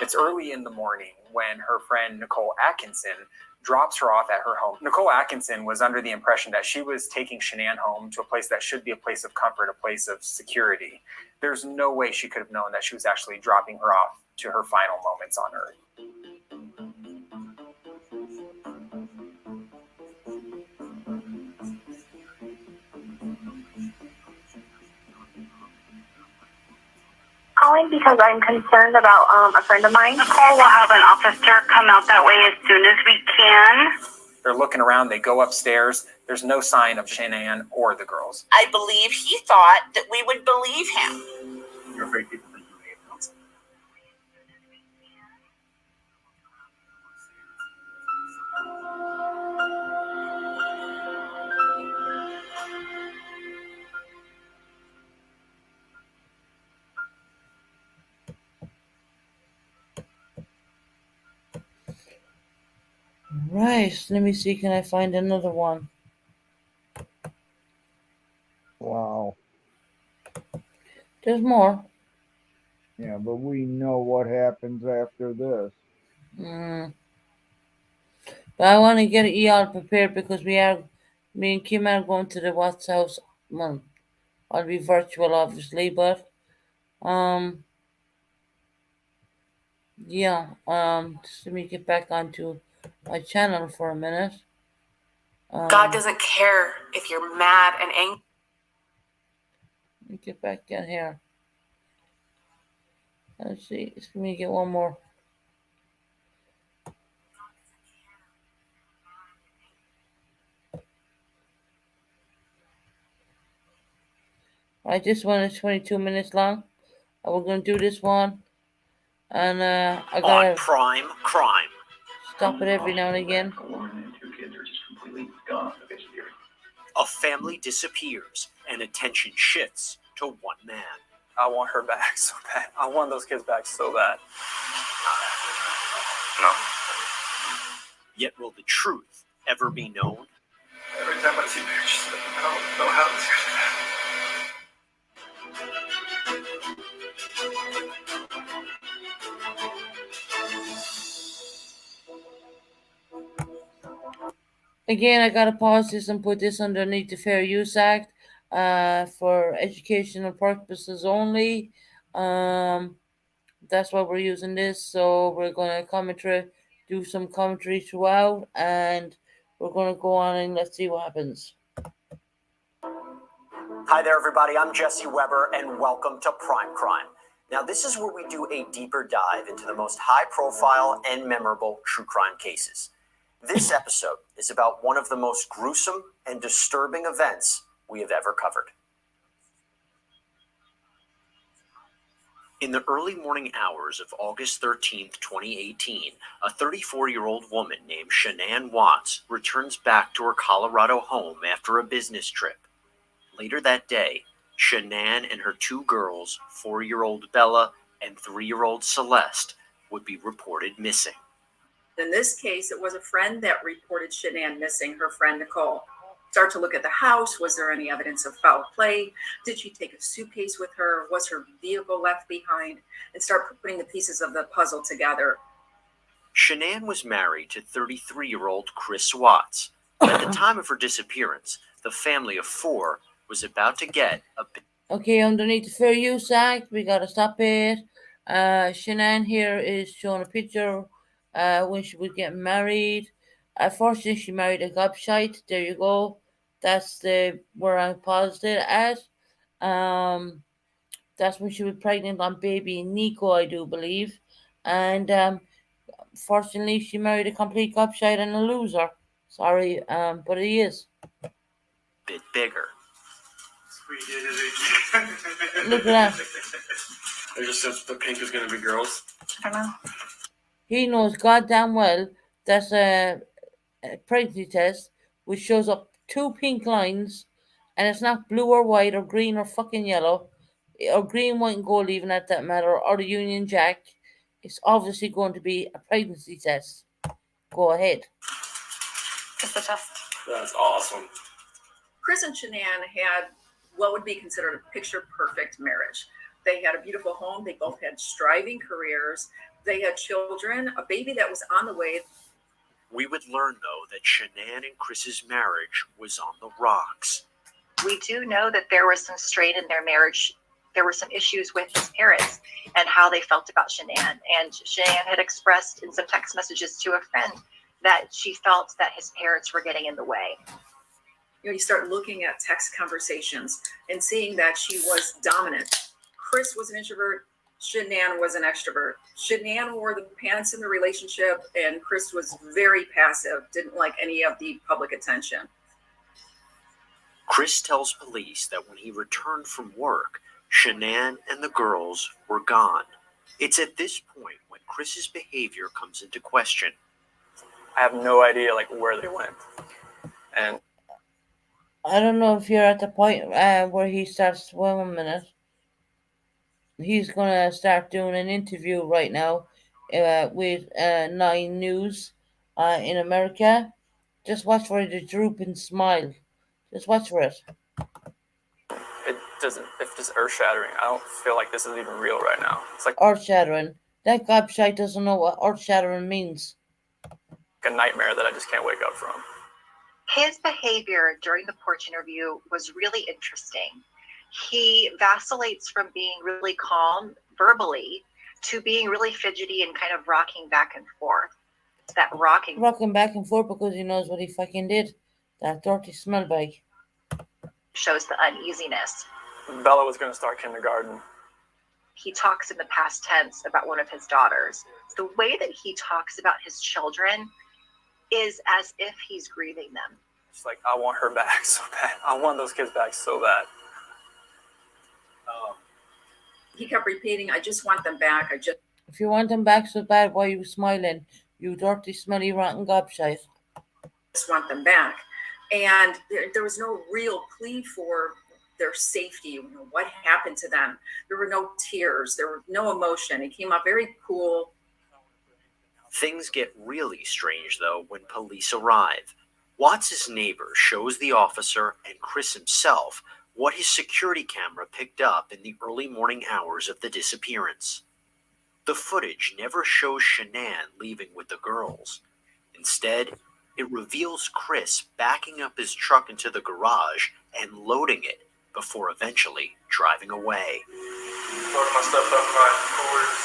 It's early in the morning when her friend Nicole Atkinson drops her off at her home. Nicole Atkinson was under the impression that she was taking Shanann home to a place that should be a place of comfort, a place of security. There's no way she could have known that she was actually dropping her off to her final moments on Earth. Calling because I'm concerned about a friend of mine. Nicole will have an officer come out that way as soon as we can. They're looking around, they go upstairs. There's no sign of Shanann or the girls. I believe he thought that we would believe him. You're afraid people think you may have done something. Right, let me see, can I find another one? Wow. There's more. Yeah, but we know what happens after this. But I want to get you all prepared because me and Kim are going to the Watts house. Well, I'll be virtual, obviously, but yeah. Just let me get back onto my channel for a minute. God doesn't care if you're mad and angry. Let me get back in here. Let's see. Let me get one more. Right, this one is 22 minutes long. We're going to do this one. And I got to Prime Crime. stop it every now and again. A family disappears and attention shifts to one man. I want her back so bad. I want those kids back so bad. No. Yet will the truth ever be known? Every time I see pictures, I don't know how this could happen. Again, I gotta pause this and put this underneath the Fair Use Act for educational purposes only. That's why we're using this. So we're gonna do some commentary throughout, and we're gonna go on and let's see what happens. Hi there, everybody. I'm Jesse Weber, and welcome to Prime Crime. Now, this is where we do a deeper dive into the most high-profile and memorable true crime cases. This episode is about one of the most gruesome and disturbing events we have ever covered. In the early morning hours of August 13th, 2018, a 34-year-old woman named Shanann Watts returns back to her Colorado home after a business trip. Later that day, Shanann and her two girls, 4-year-old Bella and 3-year-old Celeste, would be reported missing. In this case, it was a friend that reported Shanann missing, her friend Nicole. Start to look at the house. Was there any evidence of foul play? Did she take a suitcase with her? Was her vehicle left behind? And start putting the pieces of the puzzle together. Shanann was married to 33-year-old Chris Watts. At the time of her disappearance, the family of 4 was about to get a... Okay, underneath the Fair Use Act, we gotta stop it. Shanann here is showing a picture when she was getting married. Unfortunately, she married a gobshite. There you go. That's the where I paused it at. Um, that's when she was pregnant on baby Nico, I do believe. And fortunately, she married a complete gobshite and a loser. Sorry, but he is. Bit bigger. Look at that. I just said the pink is going to be girls. I don't know. He knows goddamn well that's a pregnancy test which shows up two pink lines, and it's not blue or white or green or fucking yellow or green, white, and gold, even at that matter, or the Union Jack. It's obviously going to be a pregnancy test. Go ahead. Just a test. That's awesome. Chris and Shanann had what would be considered a picture perfect marriage. They had a beautiful home. They both had striving careers. They had children, a baby that was on the way. We would learn, though, that Shanann and Chris's marriage was on the rocks. We do know that there was some strain in their marriage. There were some issues with his parents and how they felt about Shanann. And Shanann had expressed in some text messages to a friend that she felt that his parents were getting in the way. You start looking at text conversations and seeing that she was dominant. Chris was an introvert. Shanann was an extrovert. Shanann wore the pants in the relationship, and Chris was very passive, didn't like any of the public attention. Chris tells police that when he returned from work, Shanann and the girls were gone. It's at this point when Chris's behavior comes into question. I have no idea where they went. And I don't know if you're at the point where he starts. Well, a minute. He's gonna start doing an interview right now with 9 News in America. Just watch for the droop and smile. Just watch for it. it's just earth shattering. I don't feel like this is even real right now. It's like Earth shattering. That gobshite doesn't know what earth shattering means. a nightmare that I just can't wake up from. His behavior during the porch interview was really interesting. He vacillates from being really calm verbally to being really fidgety and kind of rocking back and forth. It's that rocking back and forth because he knows what he fucking did. That dirty smell bag. Shows the uneasiness. Bella was going to start kindergarten. He talks in the past tense about one of his daughters. The way that he talks about his children is as if he's grieving them. It's like, I want her back so bad. I want those kids back so bad. He kept repeating, I just want them back. If you want them back so bad, why are you smiling? You dirty, smelly, rotten gobshite. Just want them back. And there was no real plea for their safety. What happened to them? There were no tears. There was no emotion. It came out very cool. Things get really strange, though, when police arrive. Watts' neighbor shows the officer and Chris himself what his security camera picked up in the early morning hours of the disappearance. The footage never shows Shanann leaving with the girls. Instead, it reveals Chris backing up his truck into the garage and loading it before eventually driving away. Loading my stuff up in my coolers,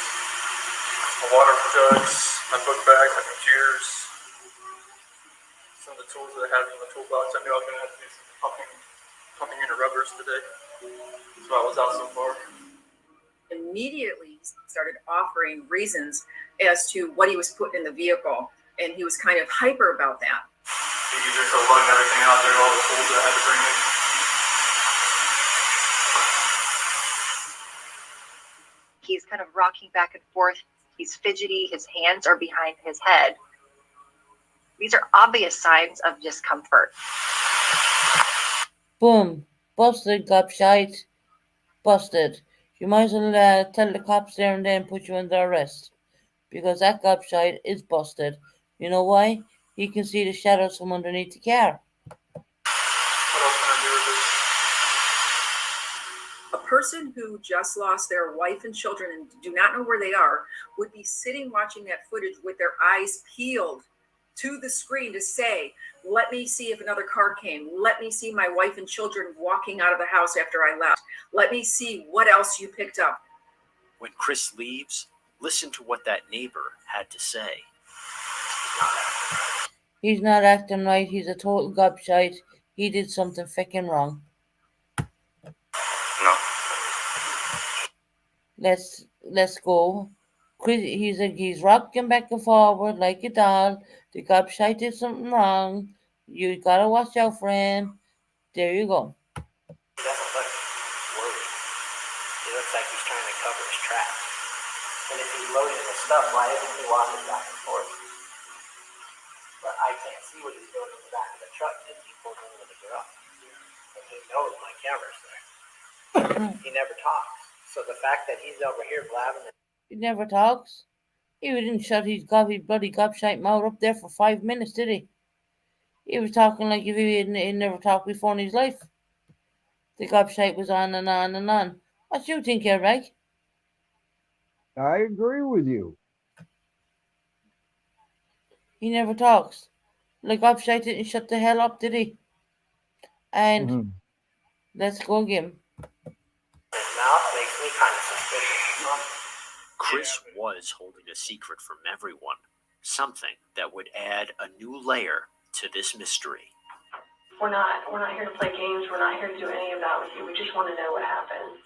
my water jugs, my book bag, my computers, some of the tools that I have in the toolbox. I knew I was going to have to do some pumping unit rubbers today. So I was out so far. Immediately started offering reasons as to what he was putting in the vehicle, and he was kind of hyper about that. Just lugging everything out there, all the tools that I had to bring in. He's kind of rocking back and forth. He's fidgety. His hands are behind his head. These are obvious signs of discomfort. Boom. Busted, gobshite. Busted. You might as well tell the cops there and then put you under arrest. Because that gobshite is busted. You know why? He can see the shadows from underneath the car. A person who just lost their wife and children and do not know where they are would be sitting watching that footage with their eyes peeled to the screen to say, let me see if another car came. Let me see my wife and children walking out of the house after I left. Let me see what else you picked up. When Chris leaves, listen to what that neighbor had to say. He's not acting right. He's a total gobshite. He did something fucking wrong. No. Let's go. He's rocking back and forward like a doll. The gobshite did something wrong. You gotta watch out for him. There you go. He doesn't look worried. He looks like he's trying to cover his tracks. And if he's loading his stuff, why isn't he walking back and forth? But I can't see what he's doing in the back of the truck because he pulled into the garage. And he knows my camera's there. He never talks. So the fact that he's over here blabbing. He never talks. He didn't shut his bloody gobshite mouth up there for 5 minutes, did he? He was talking like if he had never talked before in his life. The gobshite was on and on and on. What do you think, Eric? I agree with you. He never talks. The gobshite didn't shut the hell up, did he? And let's go again. His mouth makes me kind of suspicious. Chris was holding a secret from everyone. Something that would add a new layer to this mystery. We're not here to play games. We're not here to do any of that with you. We just want to know what happened.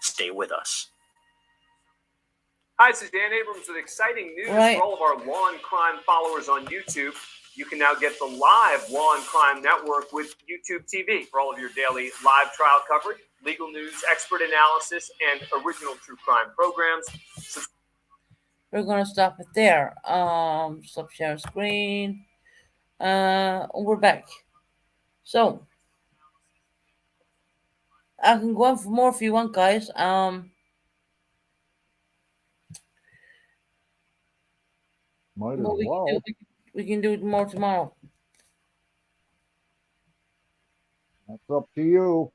Stay with us. Hi, this is Dan Abrams with exciting news for all of our Law and Crime followers on YouTube. You can now get the live Law and Crime Network with YouTube TV for all of your daily live trial coverage, legal news, expert analysis, and original true crime programs. We're gonna stop it there. Stop sharing screen. We're back. So I can go on for more if you want, guys. Might as well. We can do it more tomorrow. That's up to you.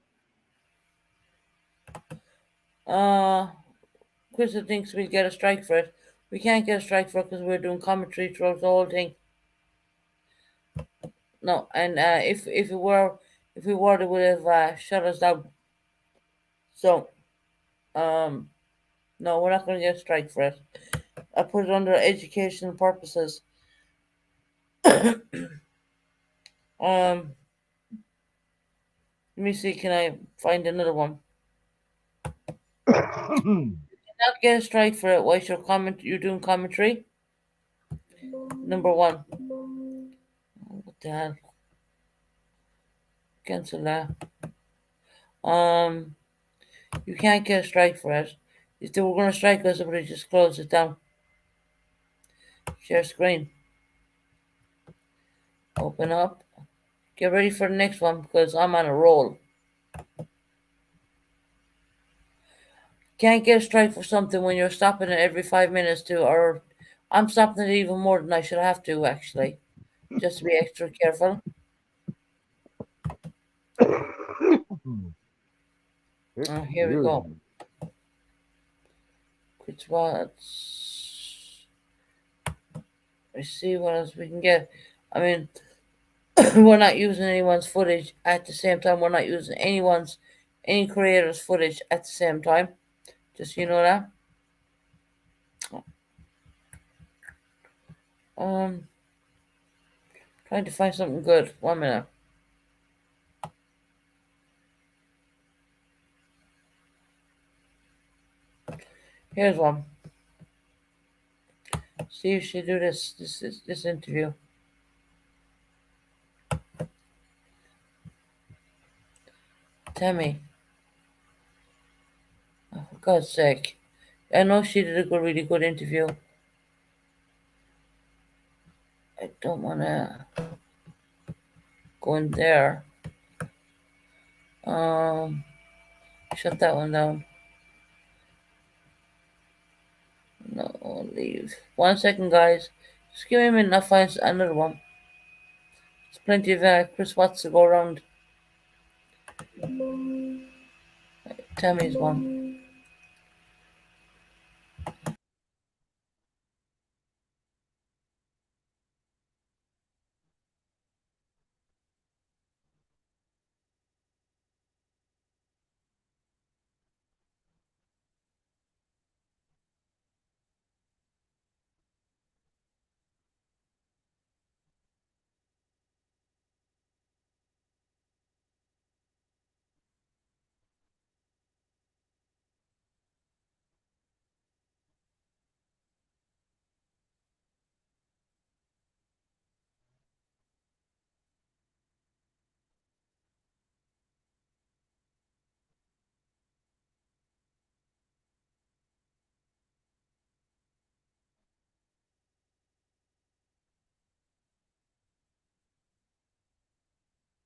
Chris thinks we'll get a strike for it. We can't get a strike for it because we're doing commentary throughout the whole thing. No, and if we were, they would have shut us down. So, no, we're not going to get a strike for it. I put it under educational purposes. Let me see. Can I find another one? You cannot get a strike for it. Why you're doing commentary? Number one. What the hell? Cancel that. You can't get a strike for it. If they were going to strike us, they would have just closed it down. Share screen. Open up. Get ready for the next one because I'm on a roll. Can't get a strike for something when you're stopping it every 5 minutes or I'm stopping it even more than I should have to actually, just to be extra careful. Here we go. Quit watch. Let's see what else we can get. I mean, we're not using anyone's footage at the same time. We're not using any creator's footage at the same time. Just so you know that. Trying to find something good. 1 minute. Here's one. See if she do this interview. Tammy. Oh, for God's sake. I know she did a really good interview. I don't want to go in there. Shut that one down. No, leave. 1 second, guys. Just give me a minute. I'll find another one. There's plenty of Chris Watts to go around. Tammy's one.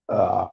Uh,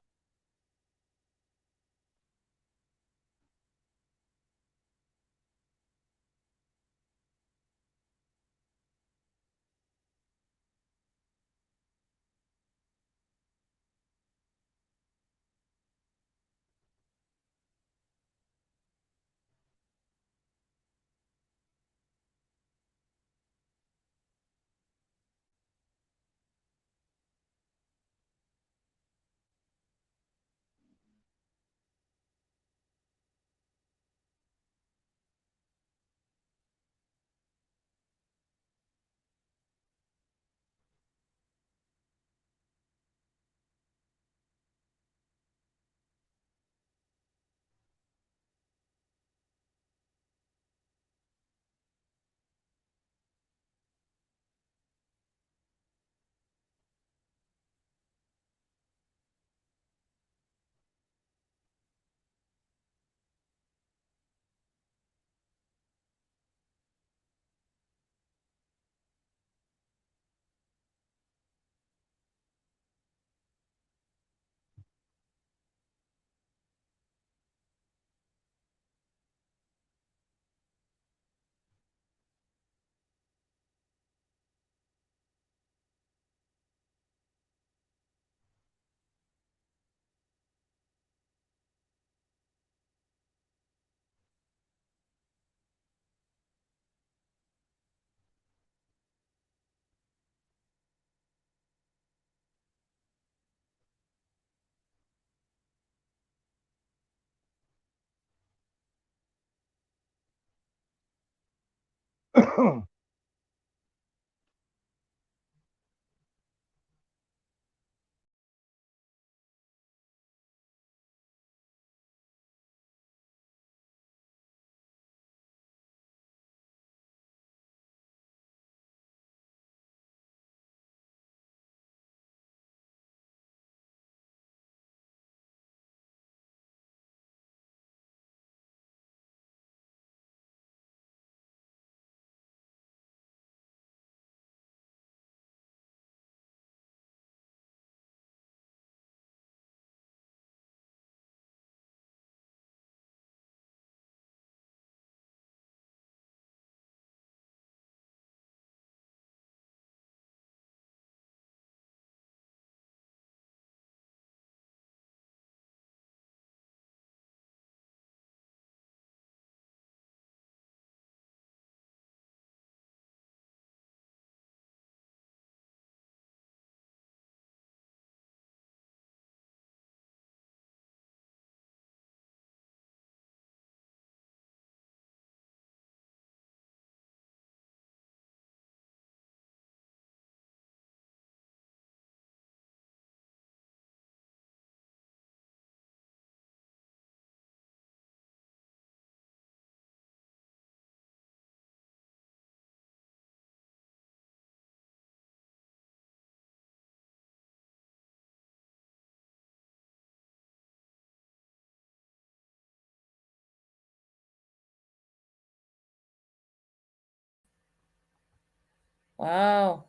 Wow,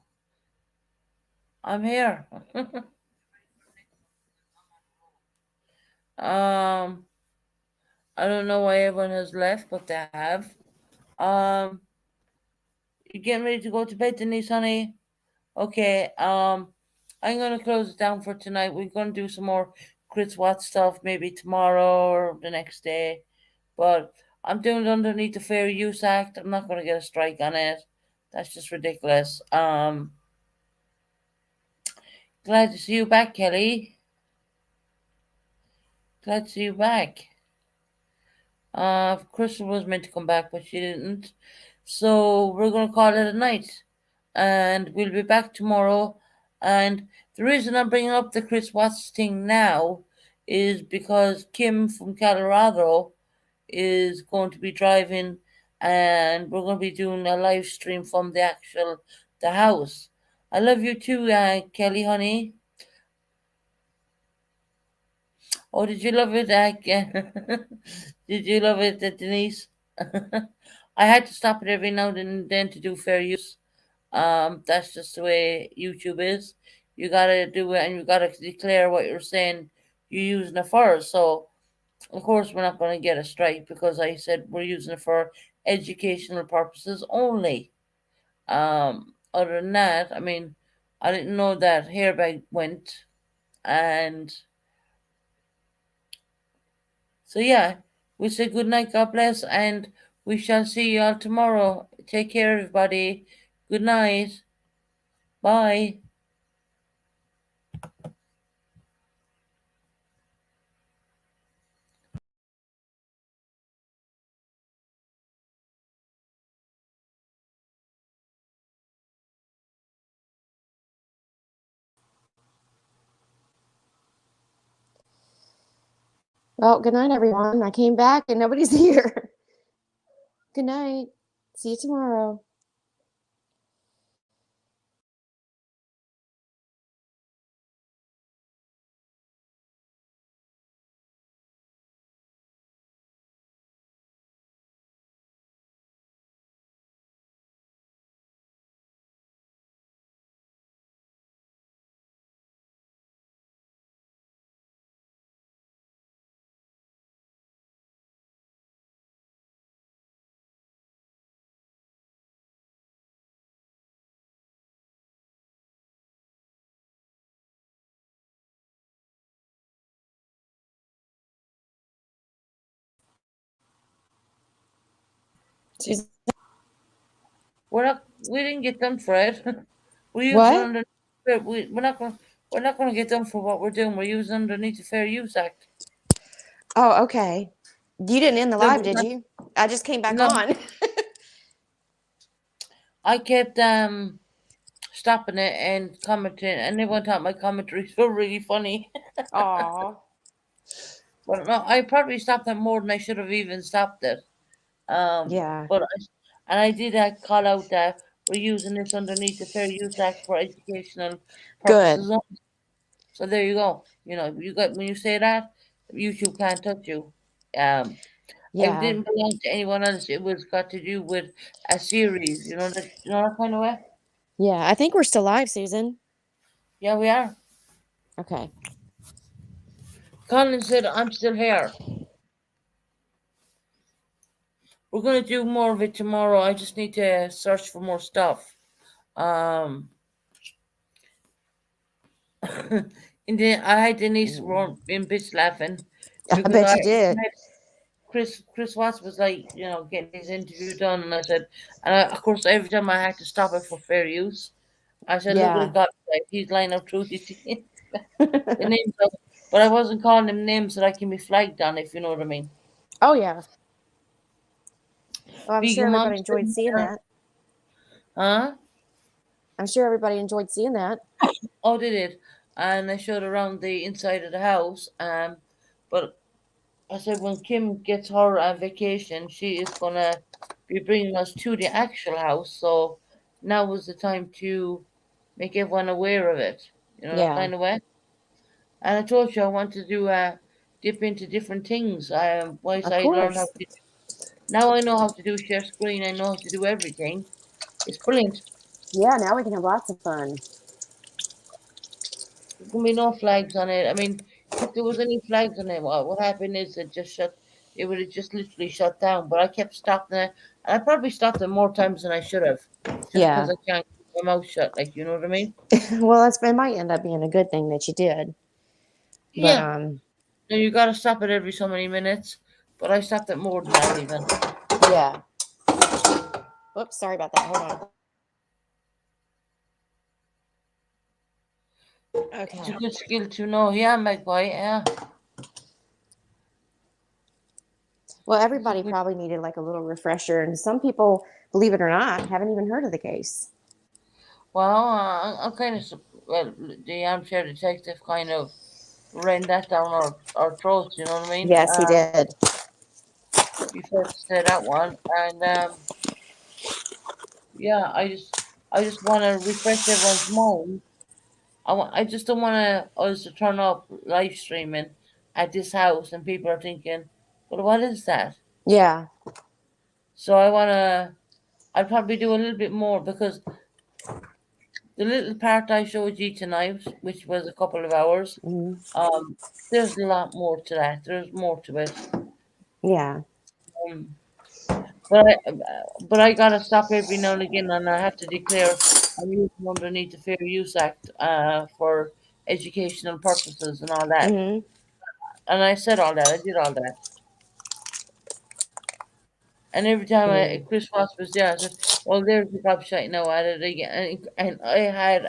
I'm here. um, I don't know why everyone has left, but they have. Um, you getting ready to go to bed, Denise, honey? Okay. I'm gonna close it down for tonight. We're gonna do some more Chris Watts stuff maybe tomorrow or the next day, but I'm doing it underneath the Fair Use Act. I'm not gonna get a strike on it. That's just ridiculous. Glad to see you back, Kelly. Glad to see you back. Crystal was meant to come back, but she didn't. So we're gonna call it a night, and we'll be back tomorrow. And the reason I'm bringing up the Chris Watts thing now is because Kim from Colorado is going to be driving, and we're going to be doing a live stream from the house. I love you too, Kelly, honey. Oh, did you love it, did you love it, Denise? I had to stop it every now and then to do fair use. That's just the way YouTube is. you gotta do it, and you gotta declare what you're saying you're using it for. So of course we're not going to get a strike because I said we're using it for educational purposes only. Other than that, I mean, I didn't know that hairbag went, and so yeah, we say good night, God bless, and we shall see you all tomorrow. Take care, everybody. Good night. Bye. Well, good night, everyone. I came back and nobody's here. Good night. See you tomorrow. We didn't get done, Fred. We're using What? under we're not gonna get done for what we're doing. We're using underneath the Fair Use Act. Oh, okay. You didn't end the So live, did you? I just came back no, on. I kept stopping it and commenting, and everyone thought my commentaries were really funny. Aw. But no, I probably stopped it more than I should have even stopped it. Yeah. And I did call out that we're using this underneath the Fair Use Act for educational Good. purposes only. So there you go. You know, you got when you say that, YouTube can't touch you. It Yeah. didn't belong to anyone else. It was got to do with a series. You know that kind of way. Yeah. I think we're still live, Susan. Yeah, we are. Okay. Colin said, "I'm still here." We're gonna do more of it tomorrow. I just need to search for more stuff. Um, and then I had Denise in bitch laughing I because bet you did. Chris Watts was like, getting his interview done, and I said, of course, every time I had to stop it for fair use, I said, look what Yeah. it got, like, he's lying up truth. The names, but I wasn't calling them names that I can be flagged on, if you know what I mean. Oh, yeah. Well, I'm sure Vegan everybody Mom's enjoyed seeing that. Huh? I'm sure everybody enjoyed seeing that. Oh, they did. And I showed around the inside of the house. But I said when Kim gets her vacation, she is gonna be bringing us to the actual house. So now was the time to make everyone aware of it. You know, that Yeah. kind of way. And I told you I want to do dip into different things. Once Of I learned how course. to. Now I know how to do share screen. I know how to do everything. It's brilliant. Yeah, now we can have lots of fun. There's gonna be no flags on it. I mean, if there was any flags on it, what happened is it just shut. It would have just literally shut down. But I kept stopping it, and I probably stopped it more times than I should have, just because Yeah. I can't keep my mouth shut. Like, you know what I mean? Well, it might end up being a good thing that you did. But Yeah. No, you gotta stop it every so many minutes. But I stopped it more than that even. Yeah. Oops, sorry about that. Hold on. Okay. It's a good skill to know. Yeah, Magpie. Yeah. Well, everybody probably needed like a little refresher, and some people, believe it or not, haven't even heard of the case. Well, I'm kind of well. The armchair detective kind of ran that down our throats. You know what I mean? Yes, he did. Before to say that one, and yeah, I just want to refresh everyone's mind. I just don't want us to turn up live streaming at this house and people are thinking, well, what is that? Yeah. So I'd probably do a little bit more because the little part I showed you tonight, which was a couple of hours, there's a lot more to that. There's more to it. Yeah. But I gotta stop every now and again, and I have to declare I'm using underneath the Fair Use Act for educational purposes and all that. And I said all that. I did all that. And every time Chris Ross was there, I said, "Well, there's the website now at it again." And I had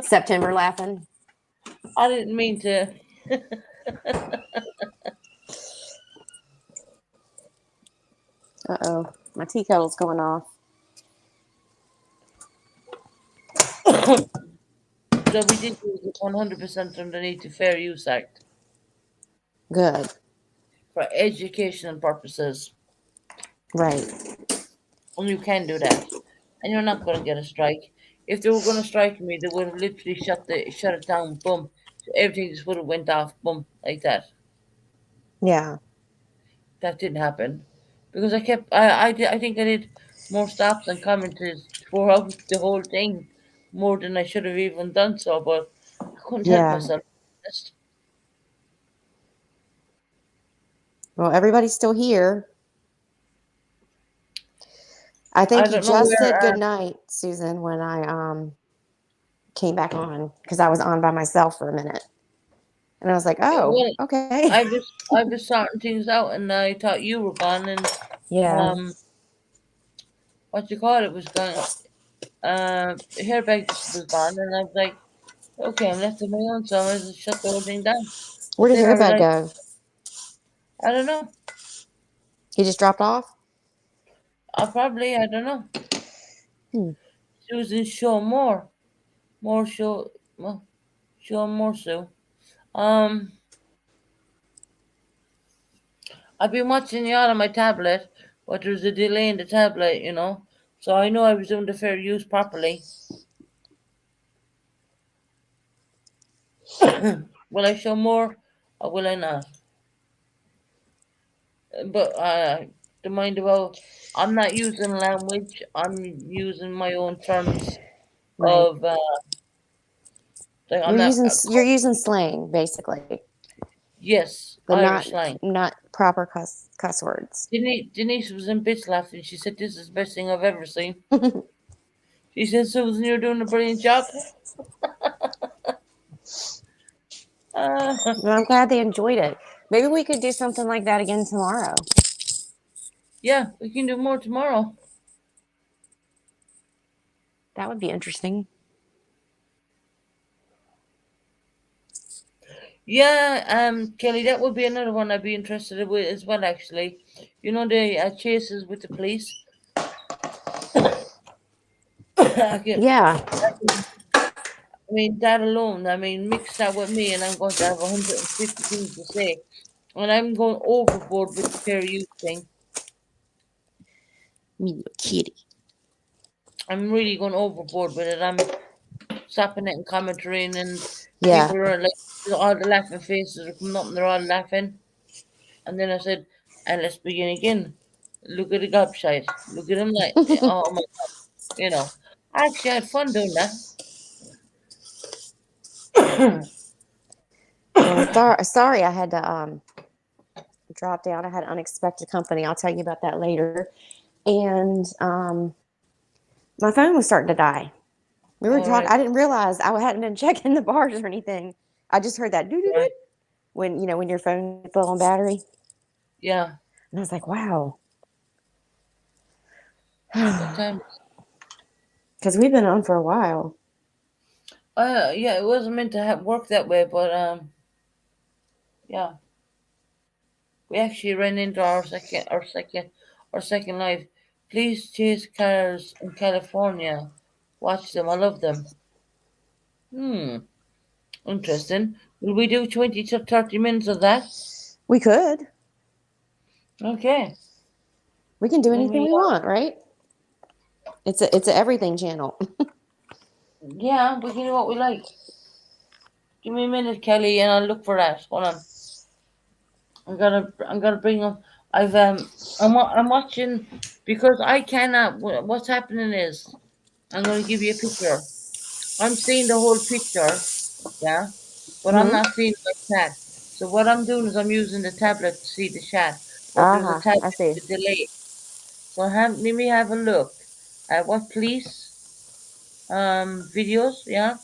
September laughing. I didn't mean to. Uh-oh, my tea kettle's going off. So we did use it 100% underneath the Fair Use Act. Good. For educational purposes. Right. And you can do that. And you're not going to get a strike. If they were going to strike me, they would have literally shut it down, boom. So everything just would have went off, boom, like that. Yeah. That didn't happen. Because I think I did more stops and commentaries throughout the whole thing, more than I should have even done so, but I couldn't help myself. Well, everybody's still here. I think you just said good night, Susan, when I came back on, because I was on by myself for a minute. And I was like, oh, well, okay. I was sorting things out, and I thought you were gone, and what you call it was gone. Hairbag was gone, and I was like, okay, I'm left on my own, so I just shut the whole thing down. Where did Hairbag go? I don't know. He just dropped off? I don't know. Susan, show more show more so. I've been watching you all on my tablet, but there's a delay in the tablet, so I know I was doing the fair use properly. Will I show more or will I not? But the mind about I'm not using language. I'm using my own terms of. You're using slang, basically. Yes, but Irish slang. Not proper cuss words. Denise was in bits laughing. She said, "This is the best thing I've ever seen." She said, "Susan, you're doing a brilliant job." Well, I'm glad they enjoyed it. Maybe we could do something like that again tomorrow. Yeah, we can do more tomorrow. That would be interesting. Yeah, Kelly, that would be another one I'd be interested in as well, actually. You know, the chases with the police. Yeah. I mean, that alone, mix that with me, and I'm going to have 150 things to say. And I'm going overboard with the fair use thing. Me little kitty. I'm really going overboard with it. I'm stopping it and commenting, and people are like, all the laughing faces are coming up, and they're all laughing. And then I said, and let's begin again. Look at the gobshite. Look at him like, oh my God. I actually had fun doing that. Sorry, I had to drop down. I had unexpected company. I'll tell you about that later. And my phone was starting to die. We were talking. I didn't realize I hadn't been checking the bars or anything. I just heard that doo-doo-doo when your phone gets low on battery. Yeah. And I was like, wow. Because we've been on for a while. Yeah, it wasn't meant to work that way, but yeah. We actually ran into our second life. Please chase cars in California. Watch them. I love them. Interesting. Will we do 20 to 30 minutes of that? We could. Okay. We can do anything we want, right? It's a everything channel. Yeah, we can do what we like. Give me a minute, Kelly, and I'll look for that. Hold on. I'm gonna bring up. I'm watching because I cannot. What's happening is, I'm going to give you a picture. I'm seeing the whole picture, yeah, but I'm Mm-hmm. not seeing my chat. So what I'm doing is I'm using the tablet to see the chat, but there's a Uh-huh. tablet I see. with delay. So let me have a look at what police videos, yeah.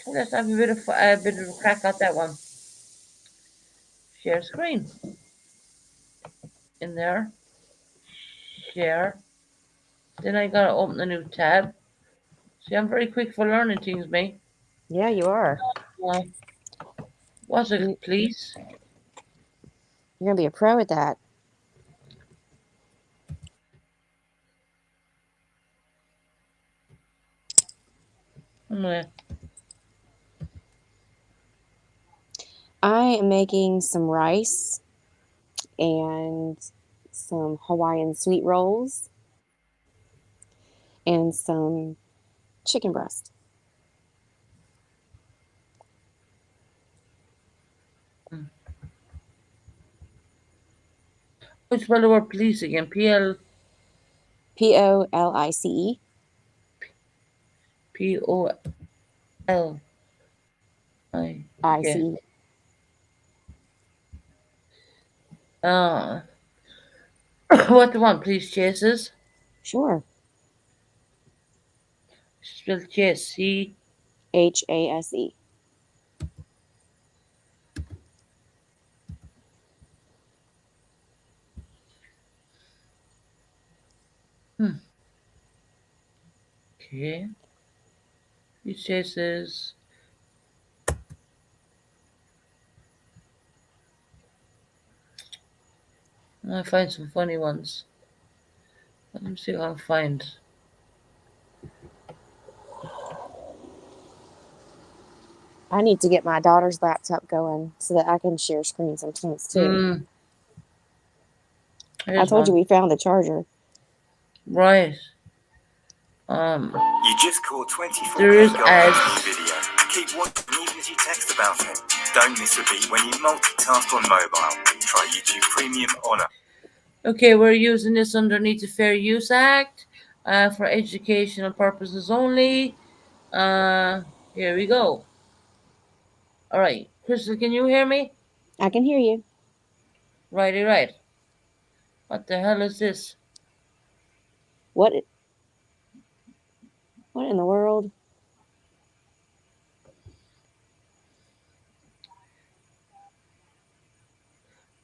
Let's have a bit of a crack at that one. Share screen in there. Share. Then I gotta open a new tab. See, I'm very quick for learning things, mate. Yeah, you are. What's it, please? You're gonna be a pro at that. I am making some rice and some Hawaiian sweet rolls and some chicken breast. Which spell the word police again? Police. Police. I-C. What the one, please, chases? Sure. Spell chase. C. H-A-S-E. Okay. He chases. I find some funny ones. Let me see what I can find. I need to get my daughter's laptop going so that I can share screen sometimes too. I told you we found the charger. Right. You just caught 24 there is ads on the video. Keep watching even as you text about it. Don't miss a beat when you multitask on mobile. Try YouTube Premium on Okay, we're using this underneath the Fair Use Act for educational purposes only. Here we go. All right, Crystal, can you hear me? I can hear you. Righty, right. What the hell is this? What in the world?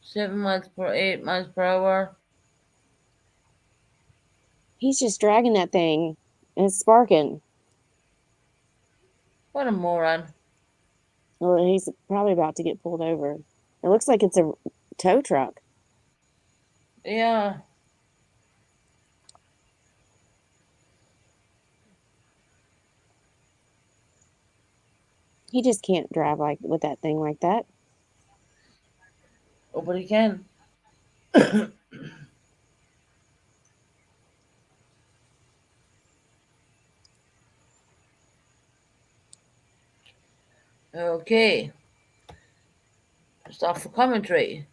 $7 miles per 8 miles per hour. He's just dragging that thing and it's sparking. What a moron. Well, he's probably about to get pulled over. It looks like it's a tow truck. Yeah. He just can't drive like with that thing like that. Oh, but he can. Okay. Stop for commentary.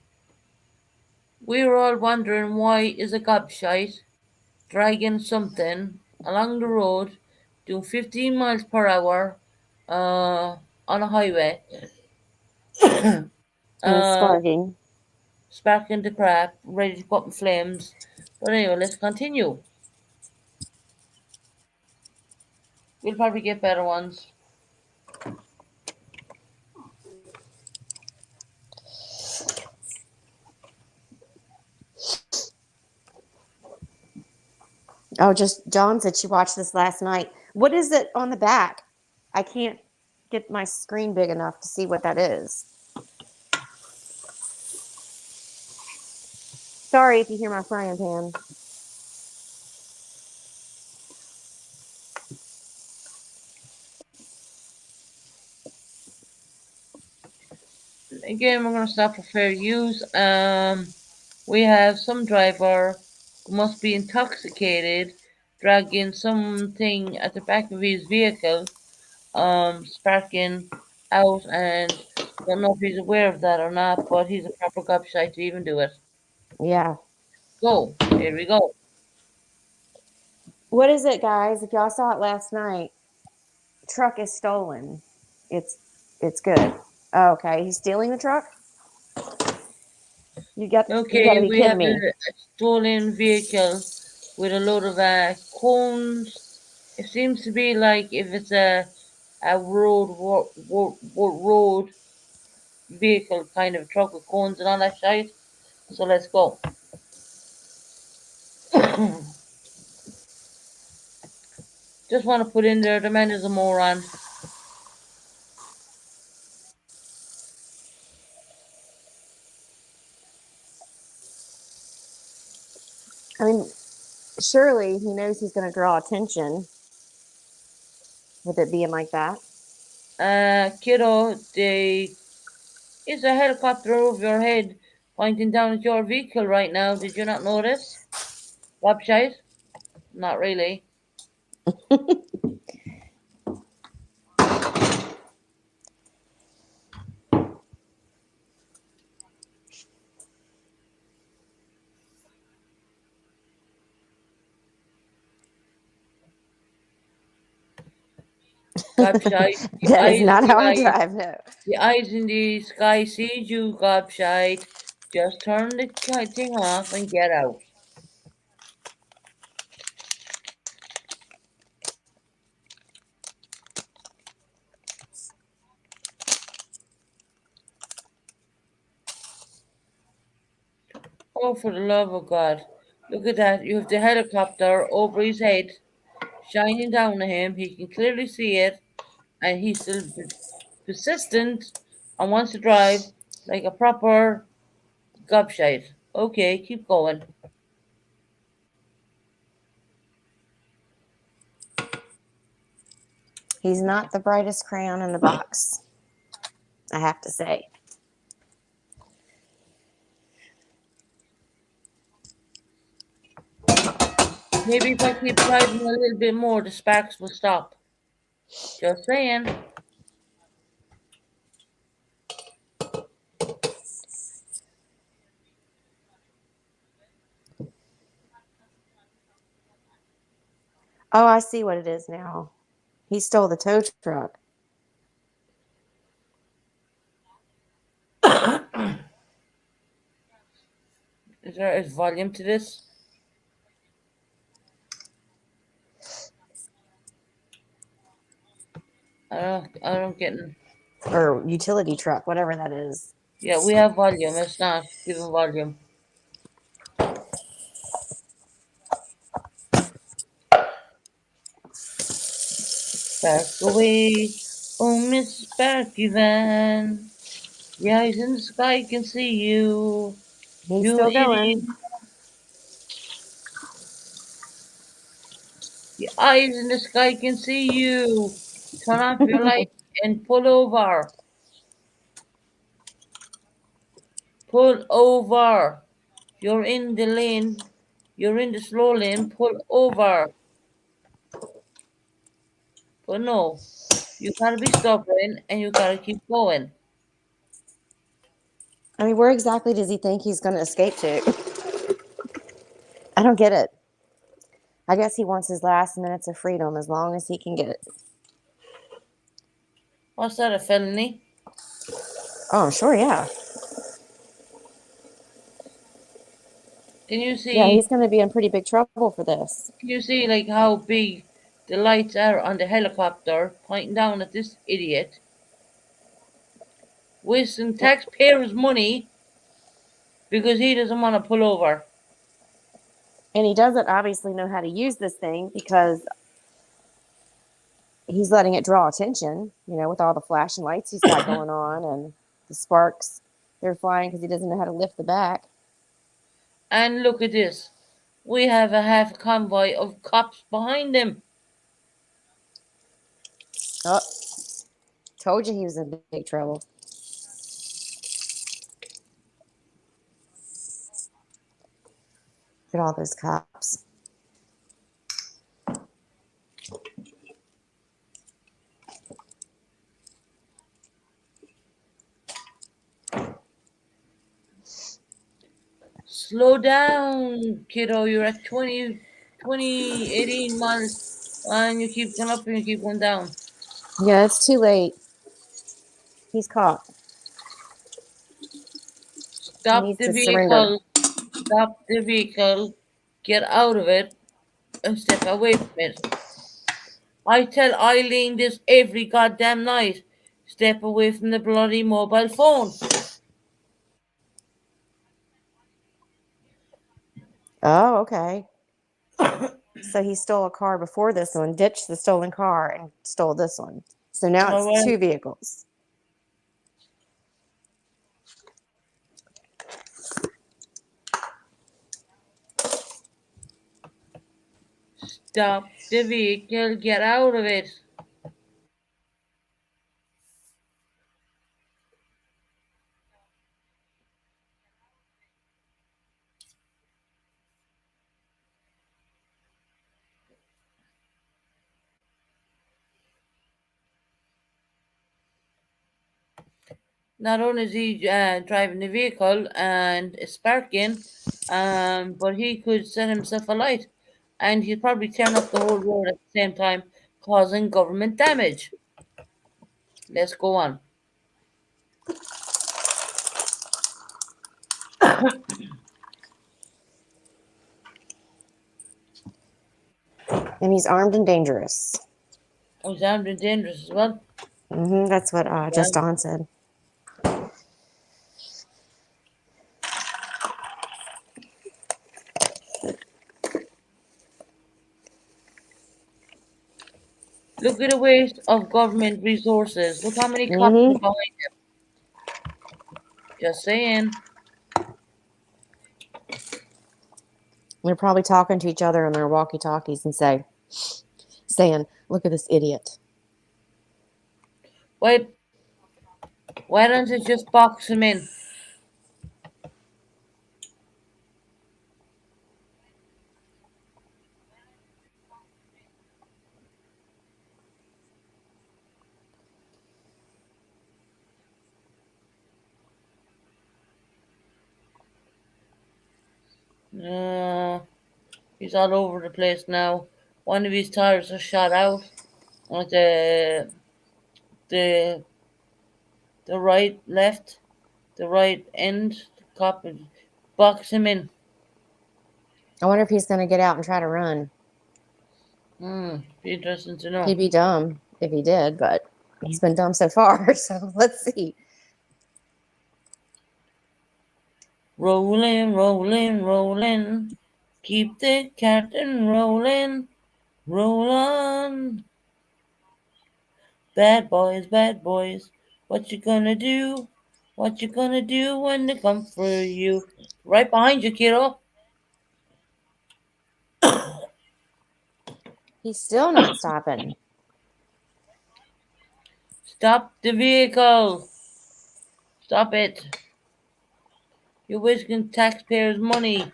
We were all wondering why is a gobshite dragging something along the road doing 15 miles per hour on a highway. And it's sparking. Sparking the crap, ready to go up in flames. But anyway, let's continue. We'll probably get better ones. Oh, just John said she watched this last night. What is it on the back? I can't get my screen big enough to see what that is. Sorry if you hear my frying pan. Again, we're going to stop for fair use. We have some driver who must be intoxicated dragging something at the back of his vehicle, sparking out, and don't know if he's aware of that or not, but he's a proper gobshite to even do it. Yeah. Go. Here we go. What is it, guys? If y'all saw it last night, truck is stolen. It's good. Oh, okay, he's stealing the truck. You got to Okay, be we kidding have me. a stolen vehicle with a load of cones. It seems to be like if it's a road vehicle kind of truck with cones and all that shit. So let's go. Just want to put in there, the man is a moron. I mean, surely he knows he's going to draw attention with it being like that. Kiddo, it's a helicopter over your head pointing down at your vehicle right now. Did you not notice? Website? Not really. Gobshite. That is not how I drive, no. The eyes in the sky sees you, gobshite. Just turn the thing off and get out. Oh, for the love of God. Look at that. You have the helicopter over his head, shining down at him. He can clearly see it, and he's still persistent and wants to drive like a proper gobshite. Okay, keep going. He's not the brightest crayon in the box, I have to say. Maybe if I keep driving a little bit more, the sparks will stop. Just saying. Oh, I see what it is now. He stole the tow truck. Is there a volume to this? I don't get it. Or utility truck, whatever that is. Yeah, we have volume. It's not giving volume. Spark away, oh Miss Sparky Van. The eyes in the sky can see you. He's You still idiot. going. The eyes in the sky can see you. Turn off your light and pull over. Pull over. You're in the lane. You're in the slow lane. Pull over. But no, you gotta be stubborn and you gotta keep going. I mean, where exactly does he think he's going to escape to? I don't get it. I guess he wants his last minutes of freedom as long as he can get it. What's that, a felony? Oh, I'm sure, yeah. Can you see? Yeah, he's going to be in pretty big trouble for this. Can you see like how big the lights are on the helicopter pointing down at this idiot? Wasting taxpayers' money because he doesn't want to pull over. And he doesn't obviously know how to use this thing because he's letting it draw attention, with all the flashing lights he's got going on and the sparks they're flying because he doesn't know how to lift the back. And look at this. We have a half convoy of cops behind him. Oh, told you he was in big trouble. Look at all those cops. Slow down, kiddo. You're at 20, 18 miles, and you keep going up and you keep going down. Yeah, it's too late. He's caught. Stop the vehicle. Stop the vehicle. Get out of it and step away from it. I tell Eileen this every goddamn night. Step away from the bloody mobile phone. Oh, okay. So he stole a car before this one, ditched the stolen car, and stole this one. So now it's two vehicles. Stop the vehicle. Get out of it. Not only is he driving the vehicle and sparking, but he could set himself alight, and he'd probably turn up the whole road at the same time, causing government damage. Let's go on. And he's armed and dangerous. Oh, he's armed and dangerous as well? That's what Just Dawn said. Look at the waste of government resources. Look how many cops are behind him. Just saying. They're probably talking to each other on their walkie-talkies and saying, "Look at this idiot." Why don't they just box him in? He's all over the place now. One of his tires are shot out. Like the right, left, the right end. The cop would box him in. I wonder if he's going to get out and try to run. Be interesting to know. He'd be dumb if he did, but he's been dumb so far. So let's see. Rolling, rolling, rolling. Keep the curtain rolling. Roll on. Bad boys, what you gonna do? What you gonna do when they come for you? Right behind you, kiddo. He's still not stopping. Stop the vehicle. Stop it. You're wasting taxpayers' money.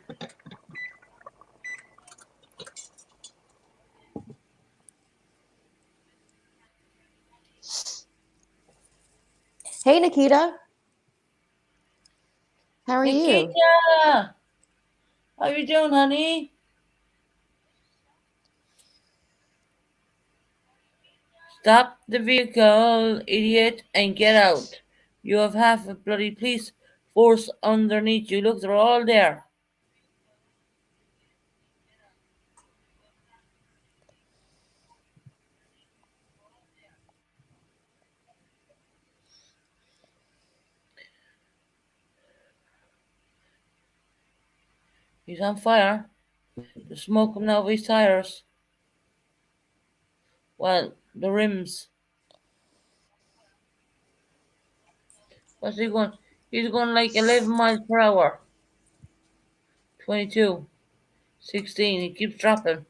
Hey, Nikita. How are you? Nikita! How you doing, honey? Stop the vehicle, idiot, and get out. You have half a bloody police force underneath you. Look, they're all there. He's on fire. The smoke coming out of his tires. Well, the rims. What's he going? He's going like 11 miles per hour. 22. 16. He keeps dropping.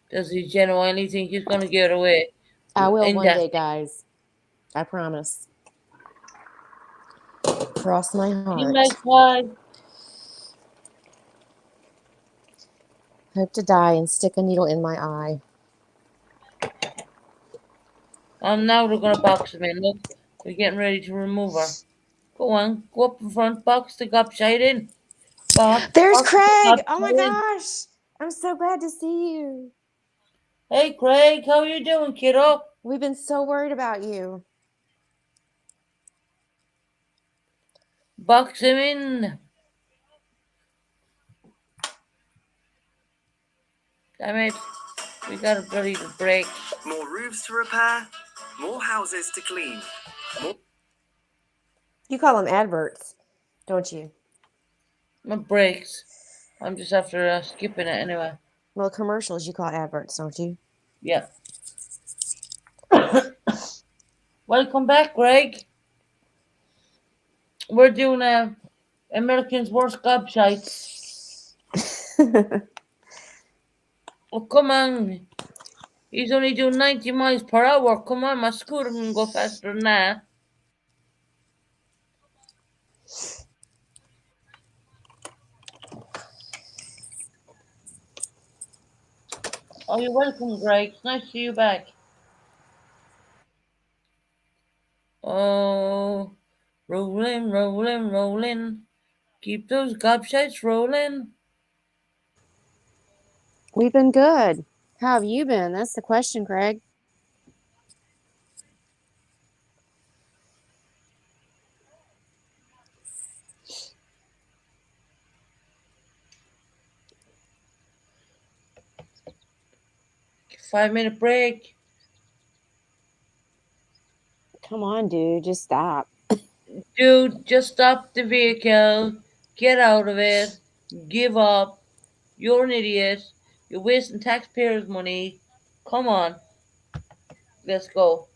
Does he genuinely think he's going to get away? I will one day, guys. I promise. Cross my heart. You might try. Hope to die and stick a needle in my eye. Now they're going to box him in. Look, they're getting ready to remove her. Go on, go up in front, box the gobshite in. There's Box the Craig. Oh my gobshite in. gosh. I'm so glad to see you. Hey, Craig, how you doing, kiddo? We've been so worried about you. Box him in. Damn it. We got a bloody break. More roofs to repair, more houses to clean. More You call them adverts, don't you? My breaks. I'm just after skipping it anyway. Well, commercials you call adverts, don't you? Yeah. Welcome back, Greg. We're doing American's Worst Gobshites. Oh, come on. He's only doing 90 miles per hour. Come on, my scooter can go faster than that. Oh, you're welcome, Greg. It's nice to see you back. Oh, rolling, rolling, rolling. Keep those gobshites rolling. We've been good. How have you been? That's the question, Craig. Five-minute break. Come on, dude. Just stop. Dude, just stop the vehicle. Get out of it. Give up. You're an idiot. You're wasting taxpayers' money. Come on. Let's go.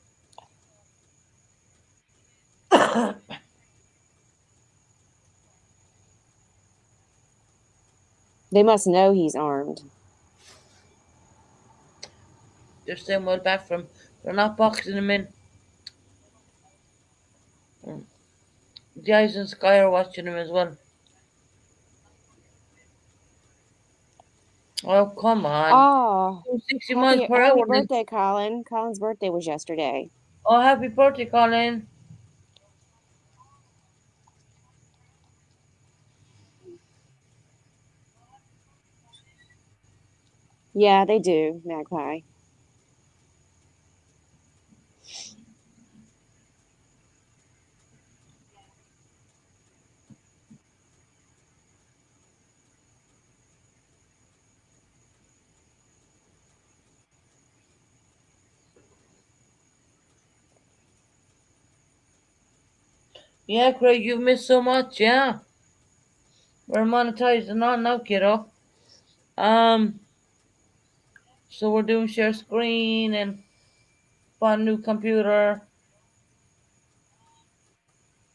They must know he's armed. They're staying well back from. They're not boxing him in. The eyes in Sky are watching him as well. Oh, come on. Oh, 60 miles per happy hour. birthday, Colin. Colin's birthday was yesterday. Oh, happy birthday, Colin. Yeah, they do, Magpie. Yeah, Craig, you've missed so much, yeah. We're monetizing on now, kiddo. So we're doing share screen and bought a new computer.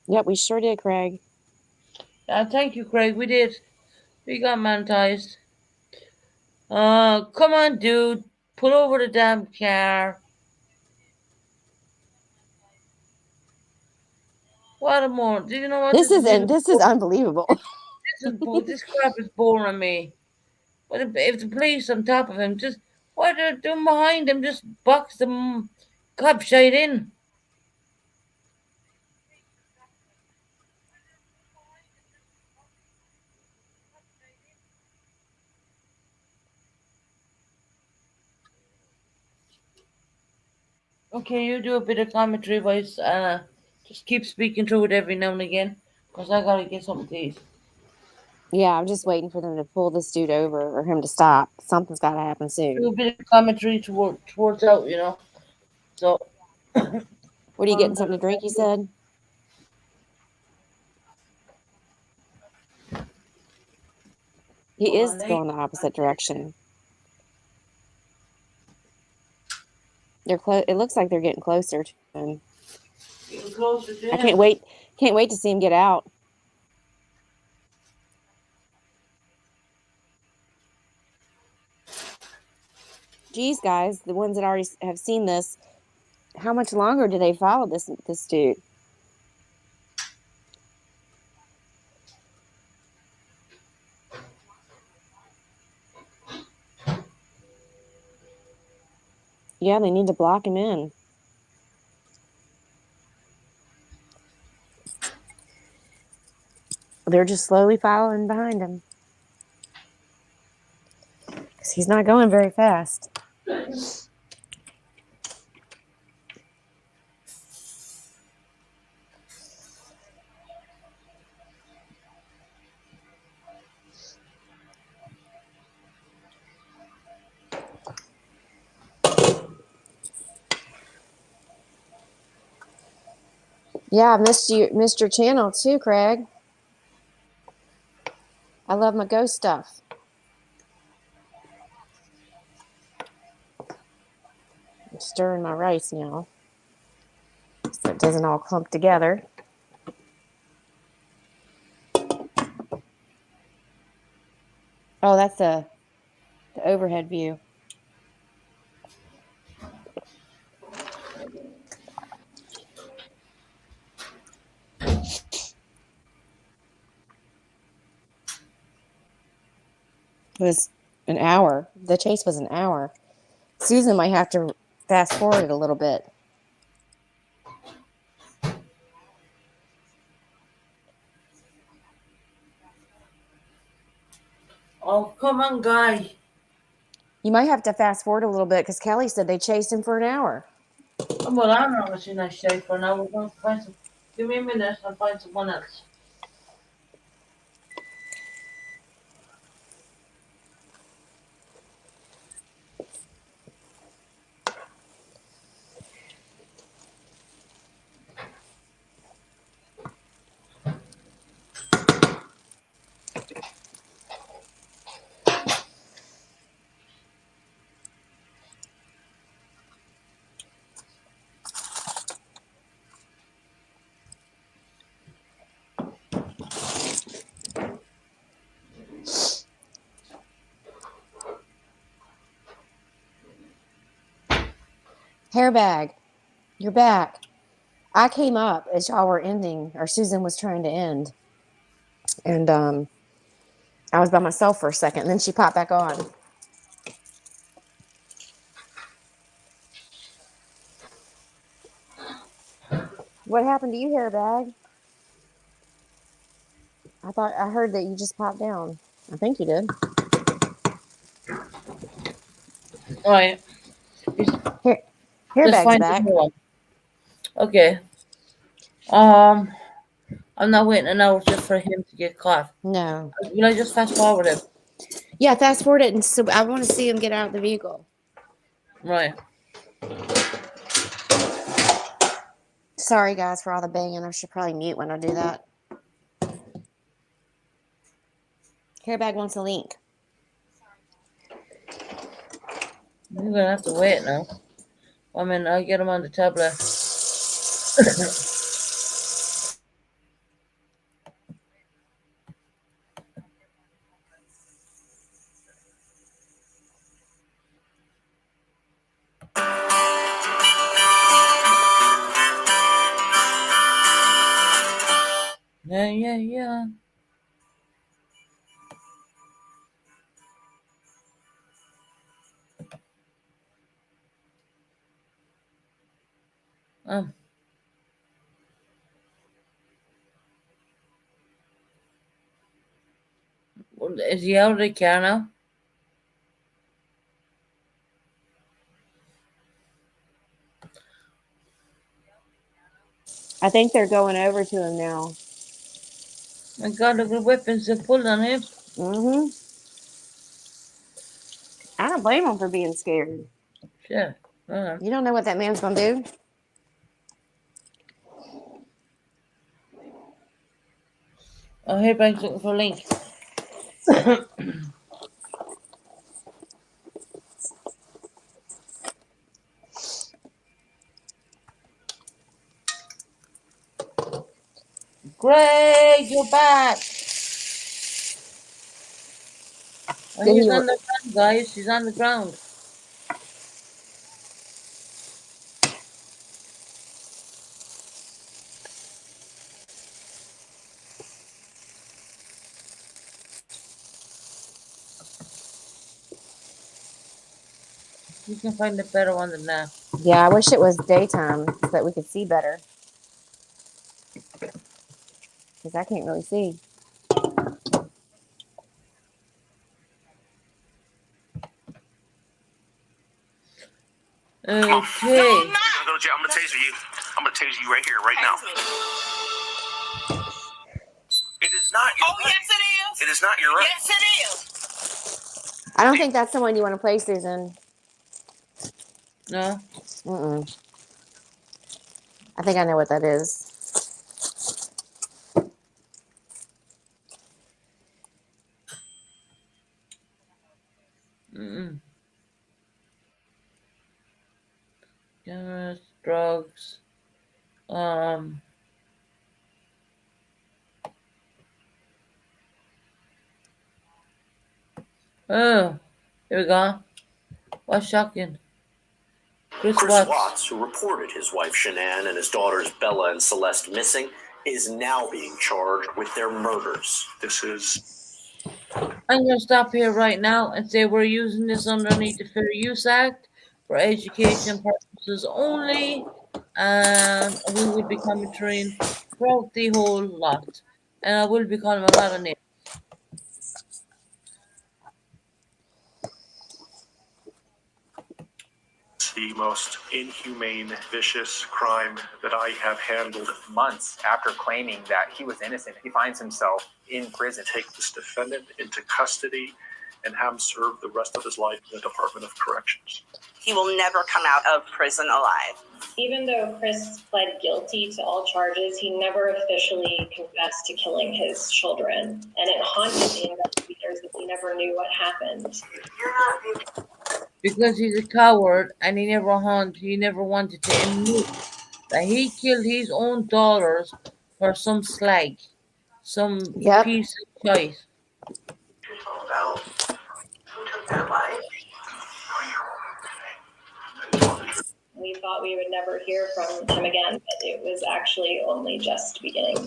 Yep, we sure did, Craig. Thank you, Craig. We did. We got monetized. Come on, dude. Pull over the damn car. What a more. Do you know what This is unbelievable. This crap is boring me. What if the police on top of him just what they're doing behind him? Just box them gobshite in. Okay, you do a bit of commentary voice. Just keep speaking through it every now and again, cause I gotta get something to eat. Yeah, I'm just waiting for them to pull this dude over or him to stop. Something's got to happen soon. Do a bit of commentary towards out, you know. So. What are you getting? Something to drink? You said. He is going the opposite direction. They're close. It looks like they're getting closer to him. Getting closer to him. I can't wait. Can't wait to see him get out. Geez, guys, the ones that already have seen this, how much longer do they follow this dude? Yeah, they need to block him in. They're just slowly following behind him. Because he's not going very fast. Yeah, I missed your channel too, Craig. I love my ghost stuff. I'm stirring my rice now so it doesn't all clump together. Oh, that's the overhead view. It was an hour. The chase was an hour. Susan might have to fast forward it a little bit. Oh, come on, guy. You might have to fast forward a little bit because Kelly said they chased him for an hour. Oh, well, I'm not watching that show for now. We're going to find some. Give me a minute. I'll find someone else. Hairbag, you're back. I came up as y'all were ending, or Susan was trying to end. And I was by myself for a second, and then she popped back on. What happened to you, Hairbag? I heard that you just popped down. I think you did. All right. Hairbag's back. Okay. I'm not waiting an hour just for him to get caught. No. Will I just fast forward him? Yeah, fast forward it, and so I want to see him get out of the vehicle. Right. Sorry, guys, for all the banging. I should probably mute when I do that. Hairbag wants a link. You're going to have to wait now. I mean, I'll get him on the tablet. Yeah. Is he out of the car now? I think they're going over to him now. My God, look at the weapons they pulled on him. Mm-hmm. I don't blame him for being scared. Sure. You don't know what that man's going to do. Oh, Hairbag's looking for a link. Greg, you're back. Oh, he's on the ground, guys. He's on the ground. You can find a better one than that. Yeah, I wish it was daytime so that we could see better. Because I can't really see. Okay. You're gonna go to jail. I'm gonna taser you. I'm gonna taser you right here, right now. It is not your right. Yes, it is. It is not your right. Yes, it is. I don't think that's the one you want to play, Susan. No. Mm-mm. I think I know what that is. Mm-mm. Cameras, drugs. Oh, here we go. What's shocking? Chris Watts, who reported his wife Shanann and his daughters Bella and Celeste missing, is now being charged with their murders. This is. I'm going to stop here right now and say we're using this underneath the Fair Use Act for education purposes only, and we will be monitoring throughout the whole lot. And I will be calling a lot of names. The most inhumane, vicious crime that I have handled. Months after claiming that he was innocent, he finds himself in prison. Take this defendant into custody and have him serve the rest of his life in the Department of Corrections. He will never come out of prison alive. Even though Chris pled guilty to all charges, he never officially confessed to killing his children. And it haunted the investigators that they never knew what happened. Because he's a coward and he never wanted to admit that he killed his own daughters for some slag, some piece of shite. We thought we would never hear from him again, but it was actually only just beginning.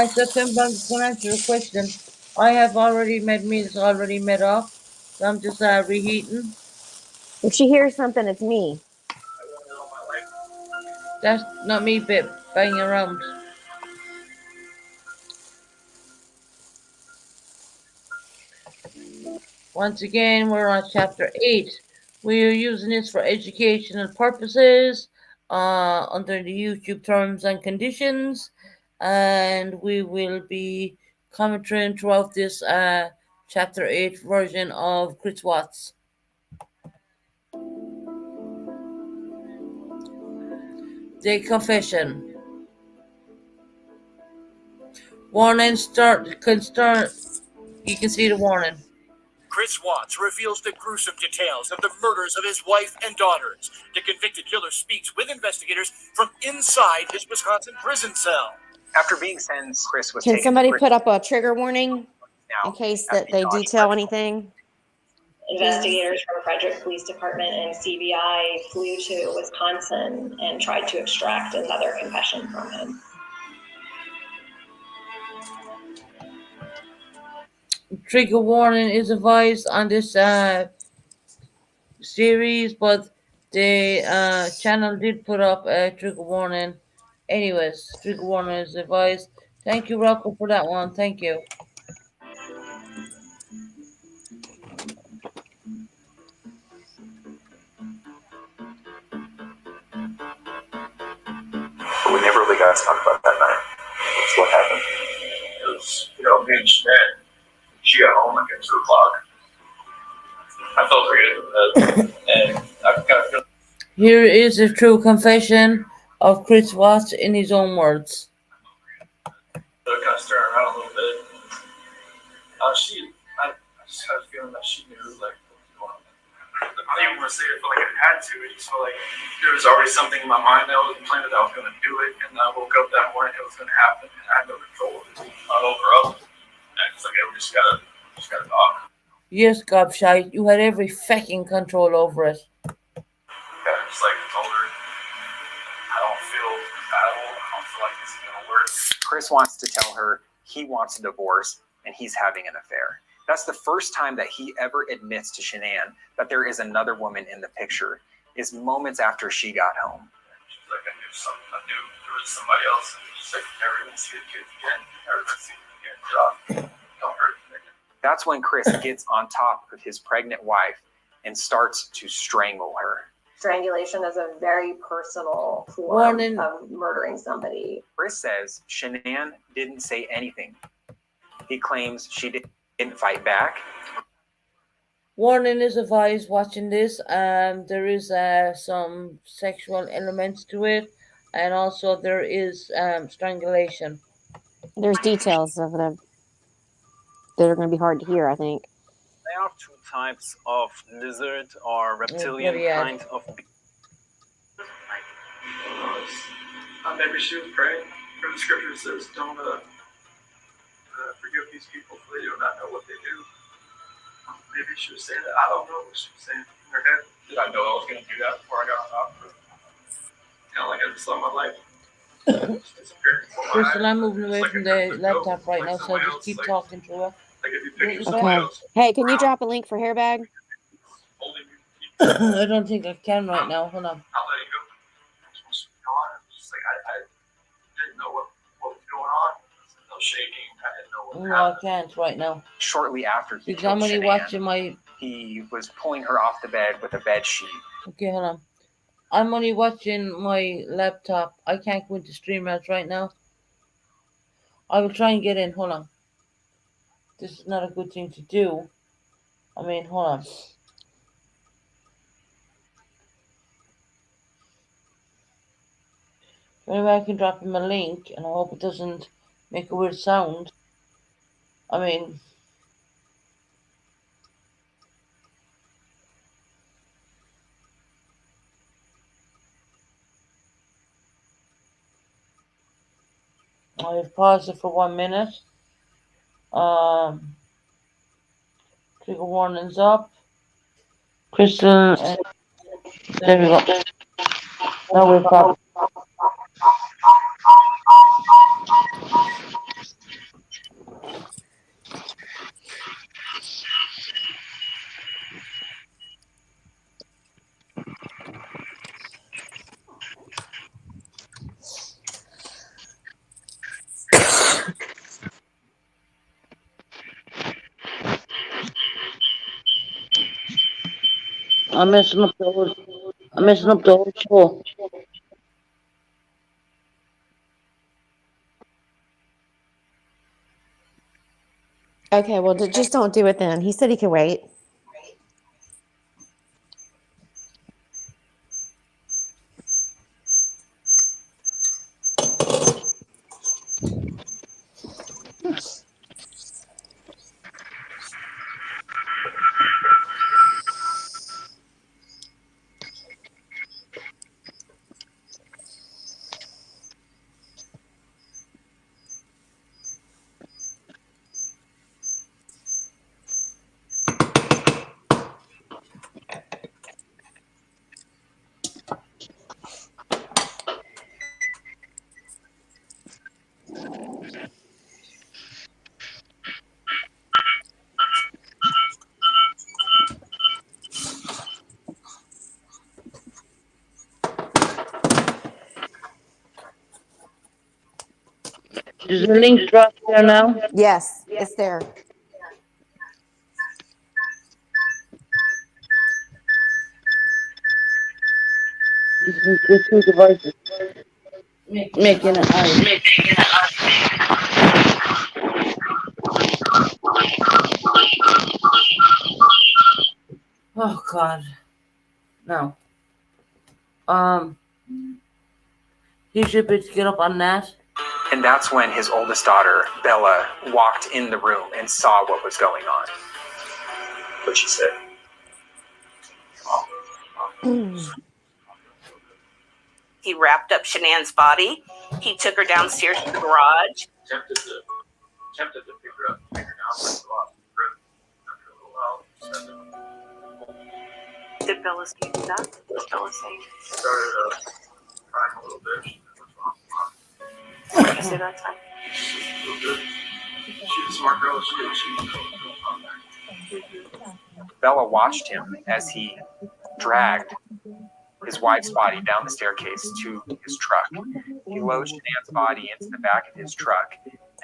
So Tim Blunt's going to answer the question. I have already met off, so I'm just reheating. If she hears something, it's me. That's not me banging around. Once again, we're on chapter 8. We are using this for educational purposes under the YouTube terms and conditions, and we will be commenting throughout this chapter 8 version of Chris Watts. The confession. Warning you can see the warning. Chris Watts reveals the gruesome details of the murders of his wife and daughters. The convicted killer speaks with investigators from inside his Wisconsin prison cell. After being sentenced, Chris was Can taken somebody to prison. put up a trigger warning in case that they detail anything? Investigators from Frederick Police Department and CBI flew to Wisconsin and tried to extract another confession from him. Trigger warning is advised on this series, but the channel did put up a trigger warning. Anyways, trigger warning is advised. Thank you, Rocco, for that one. Thank you. But we never really got to talk about that night. That's what happened. It was, me and Shanann, she got home like at 2 o'clock. I felt pretty good. And I kind of feel. Here is a true confession of Chris Watts in his own words. Kind of stirring around a little bit. I just had a feeling that she knew, like, what was going on. I don't even want to say it, I felt like I had to. It just felt like there was already something in my mind that I was planning that I was going to do it. And I woke up that morning, it was going to happen. And I had no control of it. I woke her up. And it's like, we just gotta talk. Yes, Gobshite, you had every fucking control over it. Yeah, just like told her, I don't feel compatible. I don't feel like this is going to work. Chris wants to tell her he wants a divorce and he's having an affair. That's the first time that he ever admits to Shanann that there is another woman in the picture, is moments after she got home. She's like, I knew there was somebody else. And she's like, never even see the kids again. Never gonna see them again. Don't hurt them. That's when Chris gets on top of his pregnant wife and starts to strangle her. Strangulation is a very personal form Warning. of murdering somebody. Chris says Shanann didn't say anything. He claims she didn't fight back. Warning is advised watching this. There is some sexual elements to it, and also there is strangulation. There's details of the that are going to be hard to hear, I think. There are two types of lizard or reptilian kind of. Maybe she was praying. For the scripture says, "Don't forgive these people, for they do not know what they do." Maybe she was saying that. I don't know what she was saying in her head. Did I know I was going to do that before I got on top of it? Like I just saw my life. Crystal, I'm moving away from the laptop right now, so I just keep talking to her. Okay. Hey, can you drop a link for Hairbag? I don't think I can right now. Hold on. I'll let it go. Just like I didn't know what was going on. No shaking. I didn't know what No, I can't right now. Shortly after he Because I'm killed only Shanann, watching my. he was pulling her off the bed with a bed sheet. Okay, hold on. I'm only watching my laptop. I can't go into StreamYard right now. I will try and get in. Hold on. This is not a good thing to do. I mean, hold on. Maybe I can drop him a link, and I hope it doesn't make a weird sound. I mean, I've paused it for 1 minute. Trigger warnings up. Crystal, there we go. Now we're back. I'm messing up the whole show. Okay, well, just don't do it then. He said he could wait. Is the link dropped there now? Yes, it's there. The two devices making it hard. Oh God, no. He should be able to get up on that. And that's when his oldest daughter, Bella, walked in the room and saw what was going on. What'd she say? He wrapped up Shanann's body. He took her downstairs to the garage. Tempted to pick her up and take her down, but lost the grip after a little while. Did Bella speak to that? What was Bella saying? She started crying a little bit. She was What did you say that time? real good. She's a smart girl. She Bella watched him as he dragged his wife's body down the staircase to his truck. He lowered Shanann's body into the back of his truck,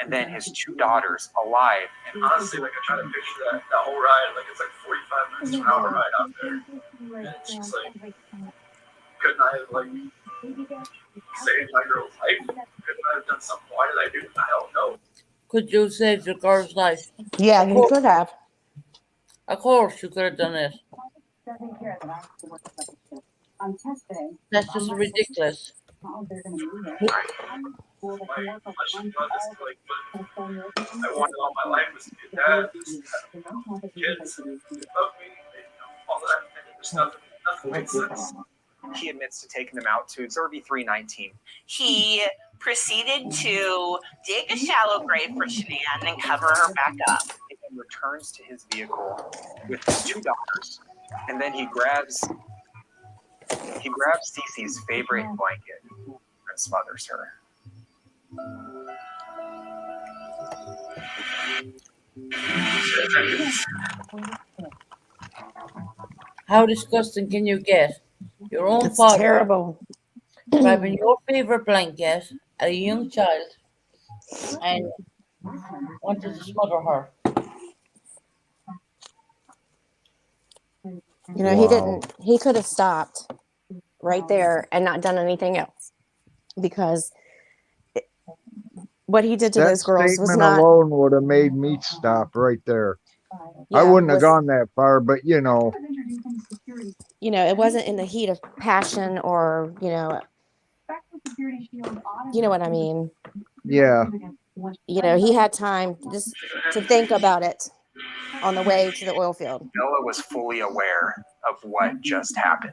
and then his 2 daughters alive. And honestly, like I try to picture that whole ride, like it's like 45 minutes to an hour ride out there. And it's just like, couldn't I have like saved my girl's life? Couldn't I have done something? Why did I do that? I don't know. Could you save your girl's life? Yeah, you could have. Of course, you could have done it. That's just ridiculous. I wanted all my life was to be a dad, kids, love me, all that. And there's nothing makes sense. He admits to taking them out to Zerby 319. He proceeded to dig a shallow grave for Shanann and cover her back up. He then returns to his vehicle with his 2 daughters, and then he grabs Cece's favorite blanket and smothers her. How disgusting can you get? Your own It's father terrible. grabbing your favorite blanket at a young child and wanted to smother her. You know, he could have stopped right there and not done anything else, because what he did to those girls was statement not. alone would have made me stop right there. Yeah, I wouldn't have was- gone that far, but you know, it wasn't in the heat of passion, or you know what I mean. yeah. He had time just to think about it on the way to the oil field. Bella was fully aware of what just happened.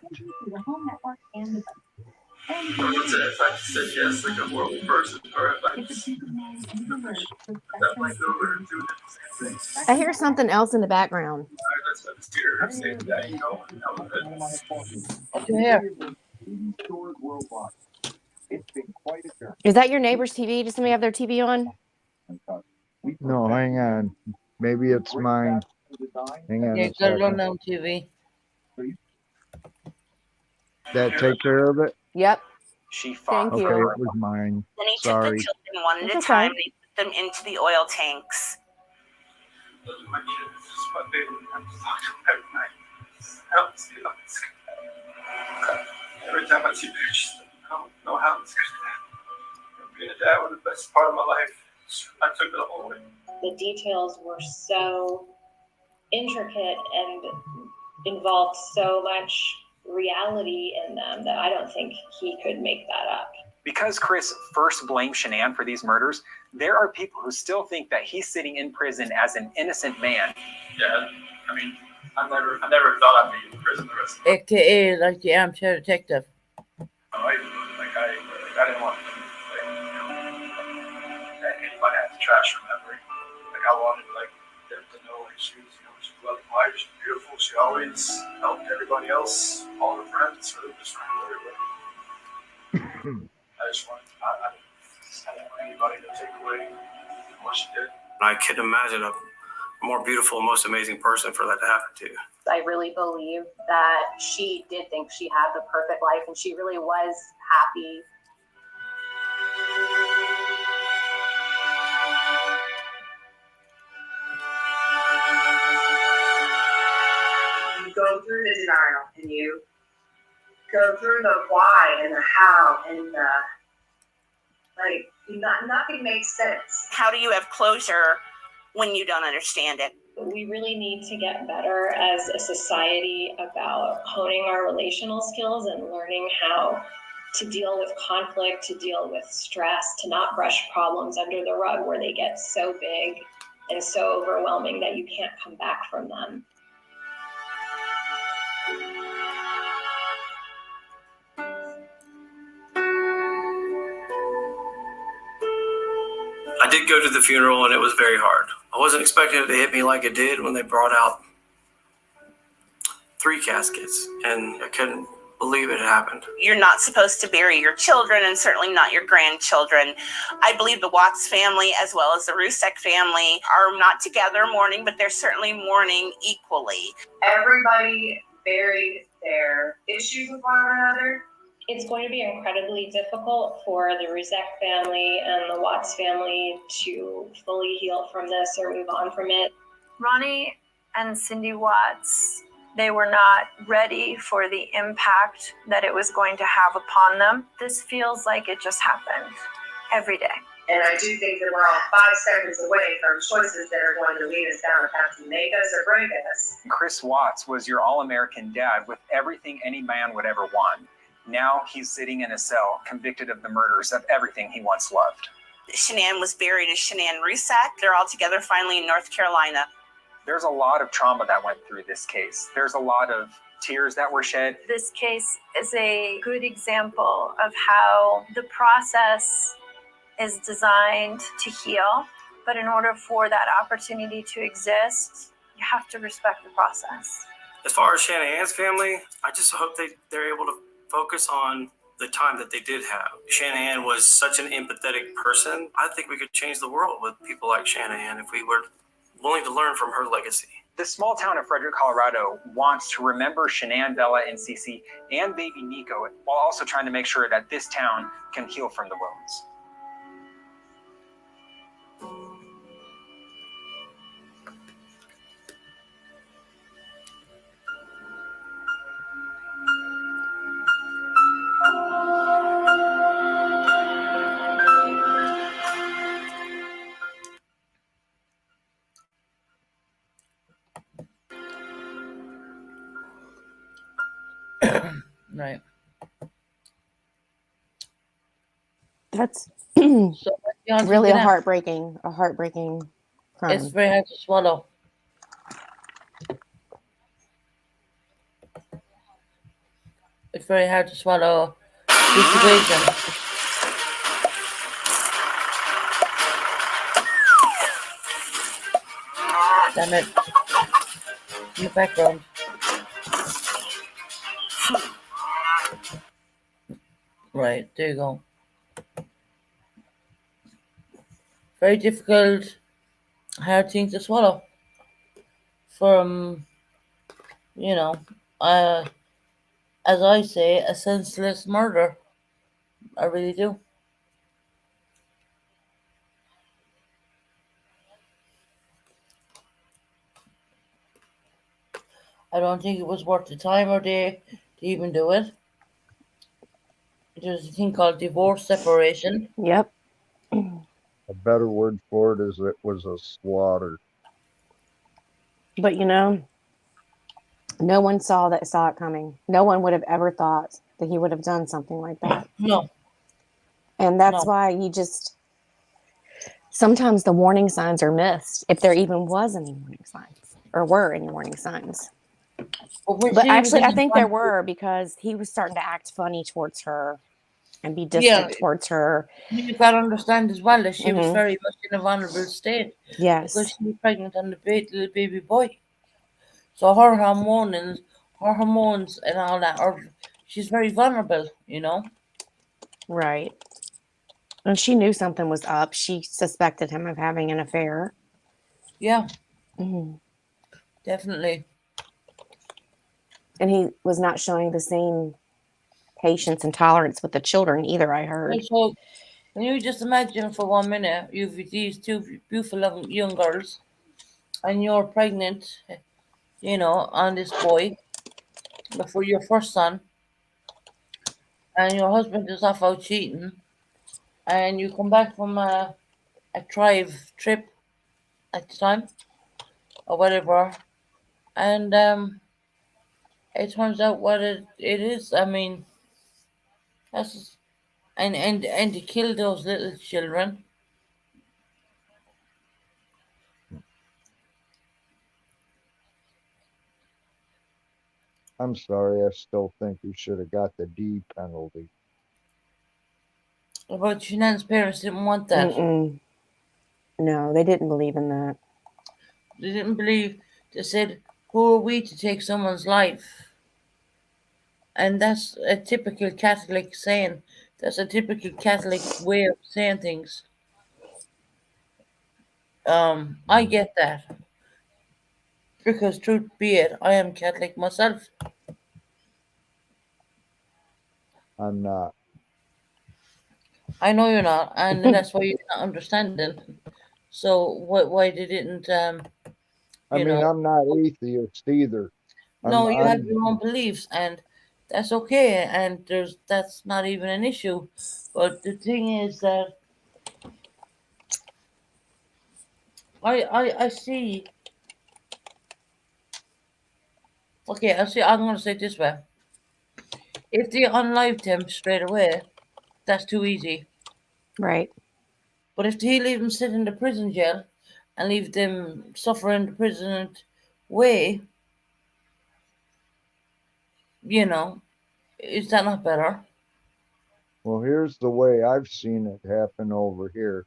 If I said yes, like a horrible person, or if I just that might go over and do the same thing. I hear something else in the background. Let's have a steer say that, you know, What you hear? Is that your neighbor's TV? Does somebody have their TV on? No, hang on. Maybe it's mine. Hang on Yeah, a you got it on second. on TV. That take care of it? Yep. She fought. Okay, it was mine. Then he Sorry. took the children one at a That's time okay. and he put them into the oil tanks. those are my kids. This is my baby. I just talk to them every night. Help me see how it's every time I see pictures, I don't know how it's going to happen. Being a dad was the best part of my life. I took it all away. The details were so intricate and involved so much reality in them that I don't think he could make that up. Because Chris first blamed Shanann for these murders, there are people who still think that he's sitting in prison as an innocent man. Yeah, I mean, I never thought I'd be in prison the rest of my life. AKA like the armchair detective. I didn't want anybody had to trash her memory. Like I wanted them to know she was, she was loving life, she was beautiful, she always helped everybody else, all her friends, or just everybody. I just wanted, I didn't want anybody to take away what she did. I couldn't imagine a more beautiful, most amazing person for that to happen to. I really believe that she did think she had the perfect life and she really was happy. You go through the denial and you go through the why and the how and the nothing makes sense. How do you have closure when you don't understand it? We really need to get better as a society about honing our relational skills and learning how to deal with conflict, to deal with stress, to not brush problems under the rug where they get so big and so overwhelming that you can't come back from them. I did go to the funeral and it was very hard. I wasn't expecting it to hit me like it did when they brought out 3 caskets, and I couldn't believe it happened. You're not supposed to bury your children and certainly not your grandchildren. I believe the Watts family as well as the Rusek family are not together mourning, but they're certainly mourning equally. Everybody buried their issues with one another It's going to be incredibly difficult for the Ruzek family and the Watts family to fully heal from this or move on from it. Ronnie and Cindy Watts, they were not ready for the impact that it was going to have upon them. This feels like it just happened every day. And I do think that we're all 5 seconds away from choices that are going to lead us down a path to make us or break us. Chris Watts was your all-American dad with everything any man would ever want. Now he's sitting in a cell, convicted of the murders of everything he once loved. Shanann was buried as Shanann Rusak. They're all together finally in North Carolina. There's a lot of trauma that went through this case. There's a lot of tears that were shed. This case is a good example of how the process is designed to heal. But in order for that opportunity to exist, you have to respect the process. As far as Shanahan's family, I just hope they're able to focus on the time that they did have. Shanahan was such an empathetic person. I think we could change the world with people like Shanahan if we were willing to learn from her legacy. The small town of Frederick, Colorado wants to remember Shanann, Bella, and Cece, and baby Nico, while also trying to make sure that this town can heal from the wounds. Right. That's So really a heartbreaking crime. It's very hard to swallow. It's very hard to swallow situation. Damn it. In the background. Right, there you go. Very difficult, hard thing to swallow. From, as I say, a senseless murder. I really do. I don't think it was worth the time or day to even do it. There's a thing called divorce separation. Yep. A better word for it is it was a slaughter. But no one saw it coming. No one would have ever thought that he would have done something like that. No. And that's why sometimes the warning signs are missed, if there even was any warning signs or were any warning signs. But actually, I think there were, because he was starting to act funny towards her and be distant towards her. You've got to understand as well that she was very much in a vulnerable state. Yes. Because she was pregnant on the little baby boy. So her hormones and all that, she's very vulnerable, Right. And she knew something was up. She suspected him of having an affair. Yeah. Mm-hmm. Definitely. And he was not showing the same patience and tolerance with the children either, I heard. So, can you just imagine for 1 minute, you've these two beautiful young girls, and you're pregnant, on this boy, before your first son, and your husband is off out cheating, and you come back from a drive trip at the time, or whatever, and it turns out what it is. I mean, that's just, and to kill those little children. I'm sorry, I still think he should have got the D penalty. But Shanann's parents didn't want that. Mm-mm. No, they didn't believe in that. They didn't believe. They said, who are we to take someone's life? And that's a typical Catholic saying. That's a typical Catholic way of saying things. I get that. Because truth be it, I am Catholic myself. I'm not. I know you're not, and that's why you're not understanding. So why they didn't I mean, I'm not atheist either. no, you have I'm your own beliefs, and that's okay, and that's not even an issue. But the thing is that I see. Okay, I see. I'm gonna say it this way: if they unlive them straight away, that's too easy. Right. But if they leave them sit in the prison jail and leave them suffer in the prison way, is that not better? Well, here's the way I've seen it happen over here.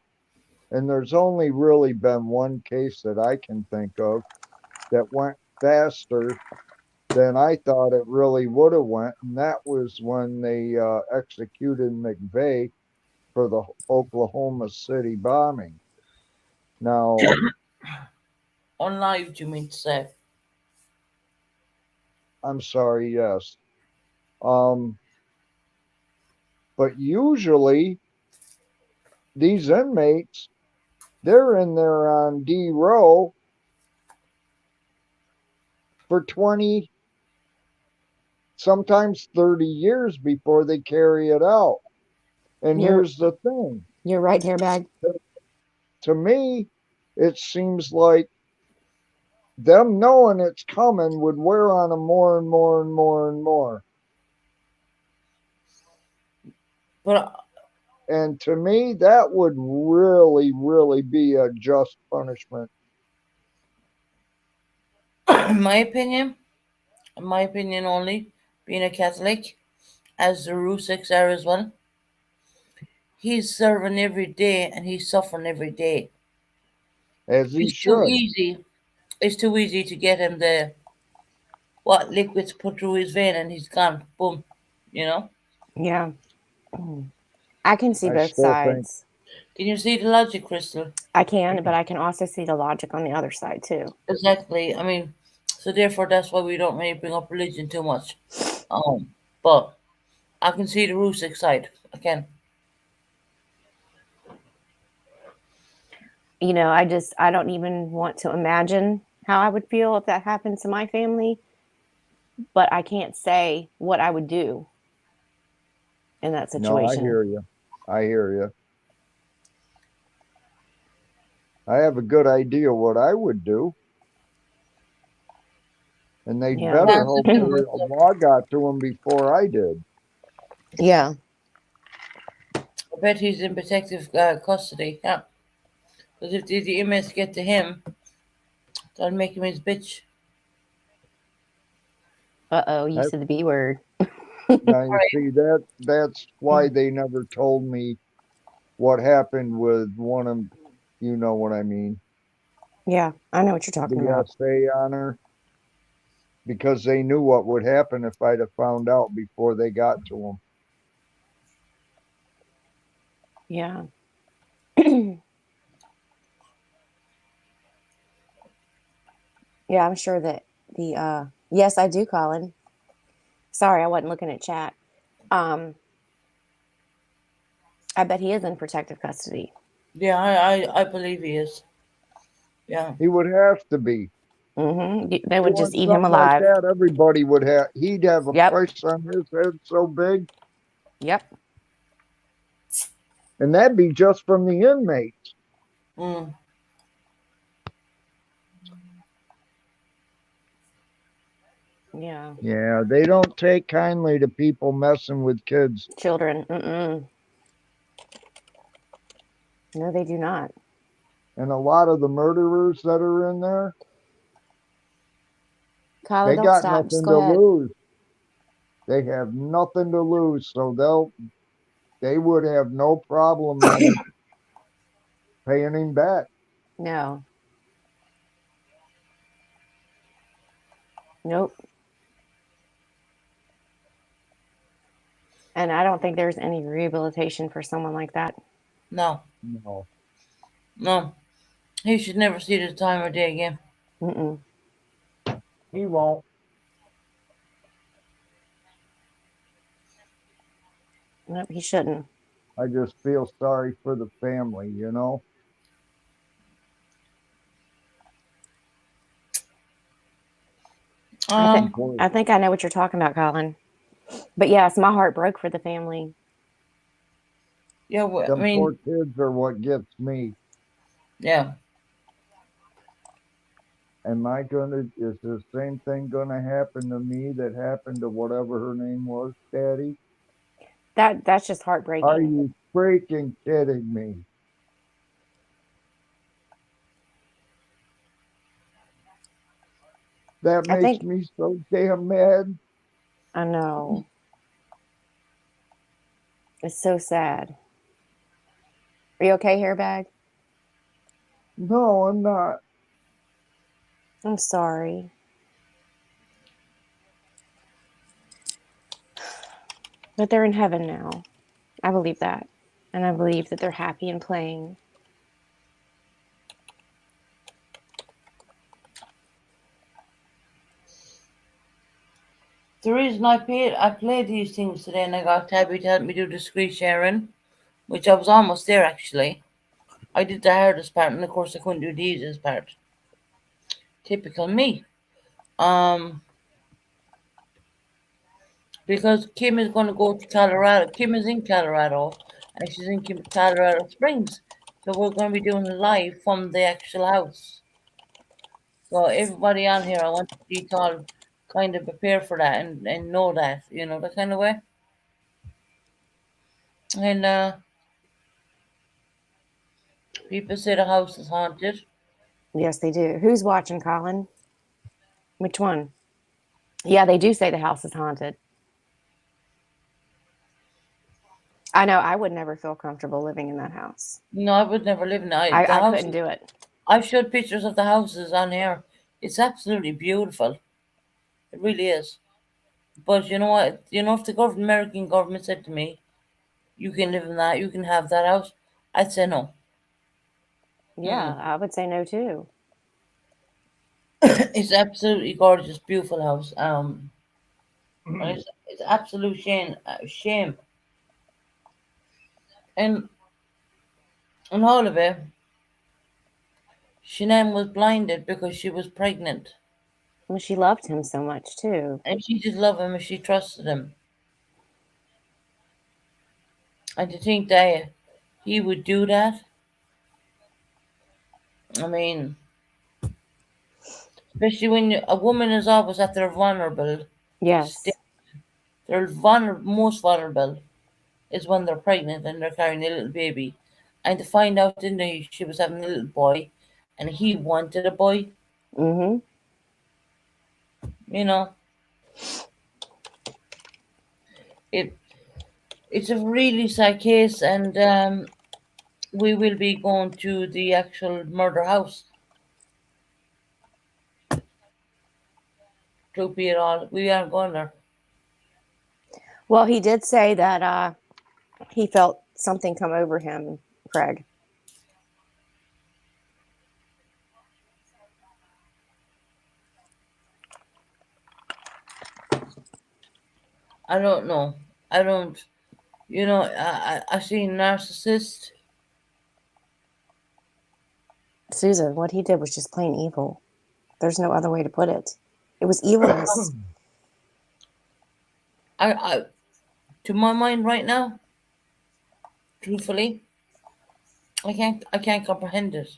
And there's only really been one case that I can think of that went faster than I thought it really would have went, and that was when they executed McVeigh for the Oklahoma City bombing. Now, Unlived, you mean to say? I'm sorry, yes. But usually these inmates, they're in there on D row for 20, sometimes 30 years before they carry it out. And You're here's the thing. you're right, hairbag. To me, it seems like them knowing it's coming would wear on them more and more and more and more. But And to me, that would really, really be a just punishment. in my opinion only, being a Catholic, as the Rusiks are as well, he's serving every day and he's suffering every day. As he It's too should. easy. It's too easy to get him the liquids put through his vein and he's gone. Boom. Yeah. I can see I both still think, sides. Can you see the logic, Crystal? I can, but I can also see the logic on the other side too. Exactly. I mean, so therefore that's why we don't really bring up religion too much. But I can see the Rusick side. I can. I don't even want to imagine how I would feel if that happened to my family, but I can't say what I would do in that no, I situation. hear you. I hear you. I have a good idea what I would do. And they Yeah. better hope the law got to him before I did. Yeah. I bet he's in protective custody. Yeah. Because if the inmates get to him, that'll make him his bitch. Uh-oh, you said the B word. Now you see that's why they never told me what happened with one of, you know what I mean. Yeah, I know what you're talking The about. SA on her, because they knew what would happen if I'd have found out before they got to him. Yeah. Yeah, I'm sure that yes, I do, Colin. Sorry, I wasn't looking at chat. I bet he is in protective custody. Yeah, I believe he is. Yeah. He would have to be. Mm-hmm. They would just Doing eat him something like alive. that, everybody would have. He'd have a price on his head so big. Yep. And that'd be just from the inmates. Mm. Yeah. Yeah, they don't take kindly to people messing with kids. Children. No, they do not. And a lot of the murderers that are in there, Colin, they don't got stop. Just nothing go to ahead. lose. They have nothing to lose, so they would have no problem in paying him back. No. Nope. And I don't think there's any rehabilitation for someone like that. No. No. He should never see the time of day again. Mm-mm. He won't. No, he shouldn't. I just feel sorry for the family, you know? I think I know what you're talking about, Colin. But yes, my heart broke for the family. Yeah, well, Them poor kids are what gets me. Yeah. Is the same thing gonna happen to me that happened to whatever her name was, Daddy? That's just heartbreaking. Are you freaking kidding me? That makes me so damn mad. I know. It's so sad. Are you okay, Hairbag? No, I'm not. I'm sorry. But they're in heaven now. I believe that. And I believe that they're happy and playing. The reason I played these things today, and I got Tabby to help me do the screen sharing, which I was almost there actually. I did the hardest part, and of course I couldn't do the easiest part. Typical me. Because Kim is going to go to Colorado. Kim is in Colorado, and she's in Colorado Springs. So we're going to be doing live from the actual house. So everybody on here, I want you to all kind of prepare for that and know that, that kind of way. And people say the house is haunted. Yes, they do. Who's watching, Colin? Which one? Yeah, they do say the house is haunted. I know. I would never feel comfortable living in that house. No, I would never live in it. I couldn't do it. I've showed pictures of the houses on here. It's absolutely beautiful. It really is. But you know what? If the American government said to me, you can live in that, you can have that house, I'd say no. Yeah, I would say no too. It's absolutely gorgeous, beautiful house. It's absolute shame. And all of it, Shanann was blinded because she was pregnant. Well, she loved him so much too. And she just loved him and she trusted him. And to think that he would do that, I mean, especially when a woman is always at their vulnerable. Yes. They're most vulnerable is when they're pregnant and they're carrying a little baby. And to find out, didn't they, she was having a little boy and he wanted a boy. Mm-hmm. It's a really sad case, and we will be going to the actual murder house. To be it all, we aren't going there. Well, he did say that he felt something come over him, Craig. I don't know. I don't. I see narcissist. Susan, what he did was just plain evil. There's no other way to put it. It was evilness. To my mind right now, truthfully, I can't comprehend it.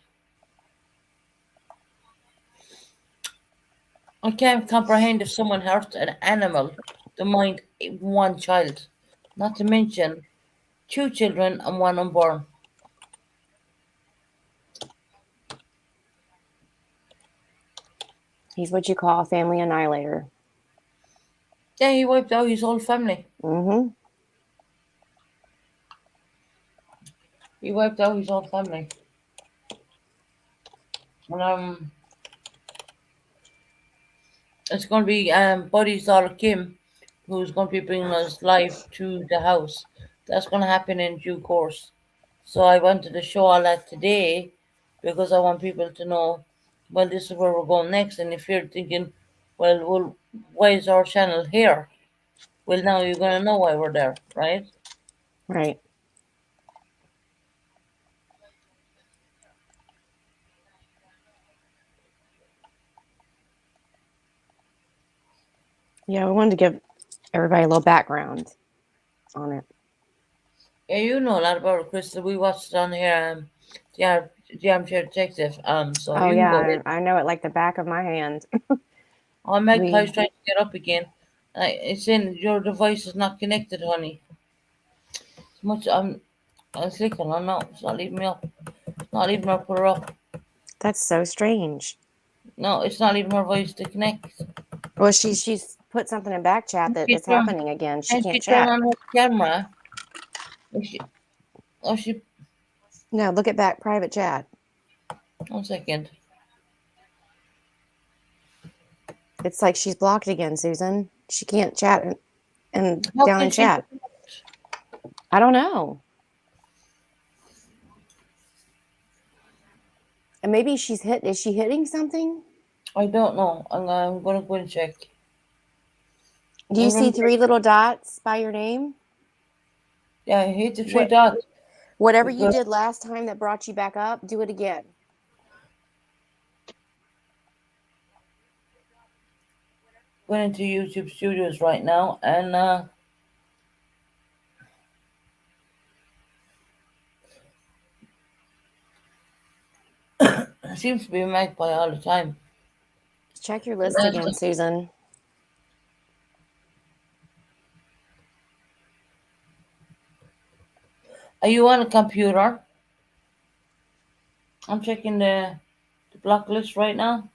I can't comprehend if someone hurts an animal to mind one child, not to mention 2 children and 1 unborn. He's what you call a family annihilator. Yeah, he wiped out his whole family. Mm-hmm. He wiped out his whole family. And it's going to be Buddy's daughter Kim, who's going to be bringing us live to the house. That's going to happen in due course. So I wanted to show all that today because I want people to know, well, this is where we're going next. And if you're thinking, well, why is our channel here? Well, now you're going to know why we're there, right? Right. Yeah, we wanted to give everybody a little background on it. Yeah, you know a lot about it, Crystal. We watched it on here. The Armchair Detective. So Oh you can go yeah, ahead. I know it like the back of my hand. Oh, Magpie's We trying to get up again. It's in your device is not connected, honey. It's much I'm clicking on no, it's not leaving me up. It's not leaving her put her up. That's so strange. No, it's not leaving her voice to connect. Well, she's put something in back chat that it's happening again. She And she can't turn chat. on her camera. She No, look at back private chat. 1 second. It's like she's blocked again, Susan. She can't chat and How down can in she chat. I don't know. And maybe is she hitting something? I don't know. I'm gonna go and check. Do you see 3 little dots by your name? Yeah, I hit the 3 dots. Whatever you did last time that brought you back up, do it again. Going into YouTube Studios right now, and it seems to be Magpie all the time. Check your list again, Susan. Are you on a computer? I'm checking the block list right now.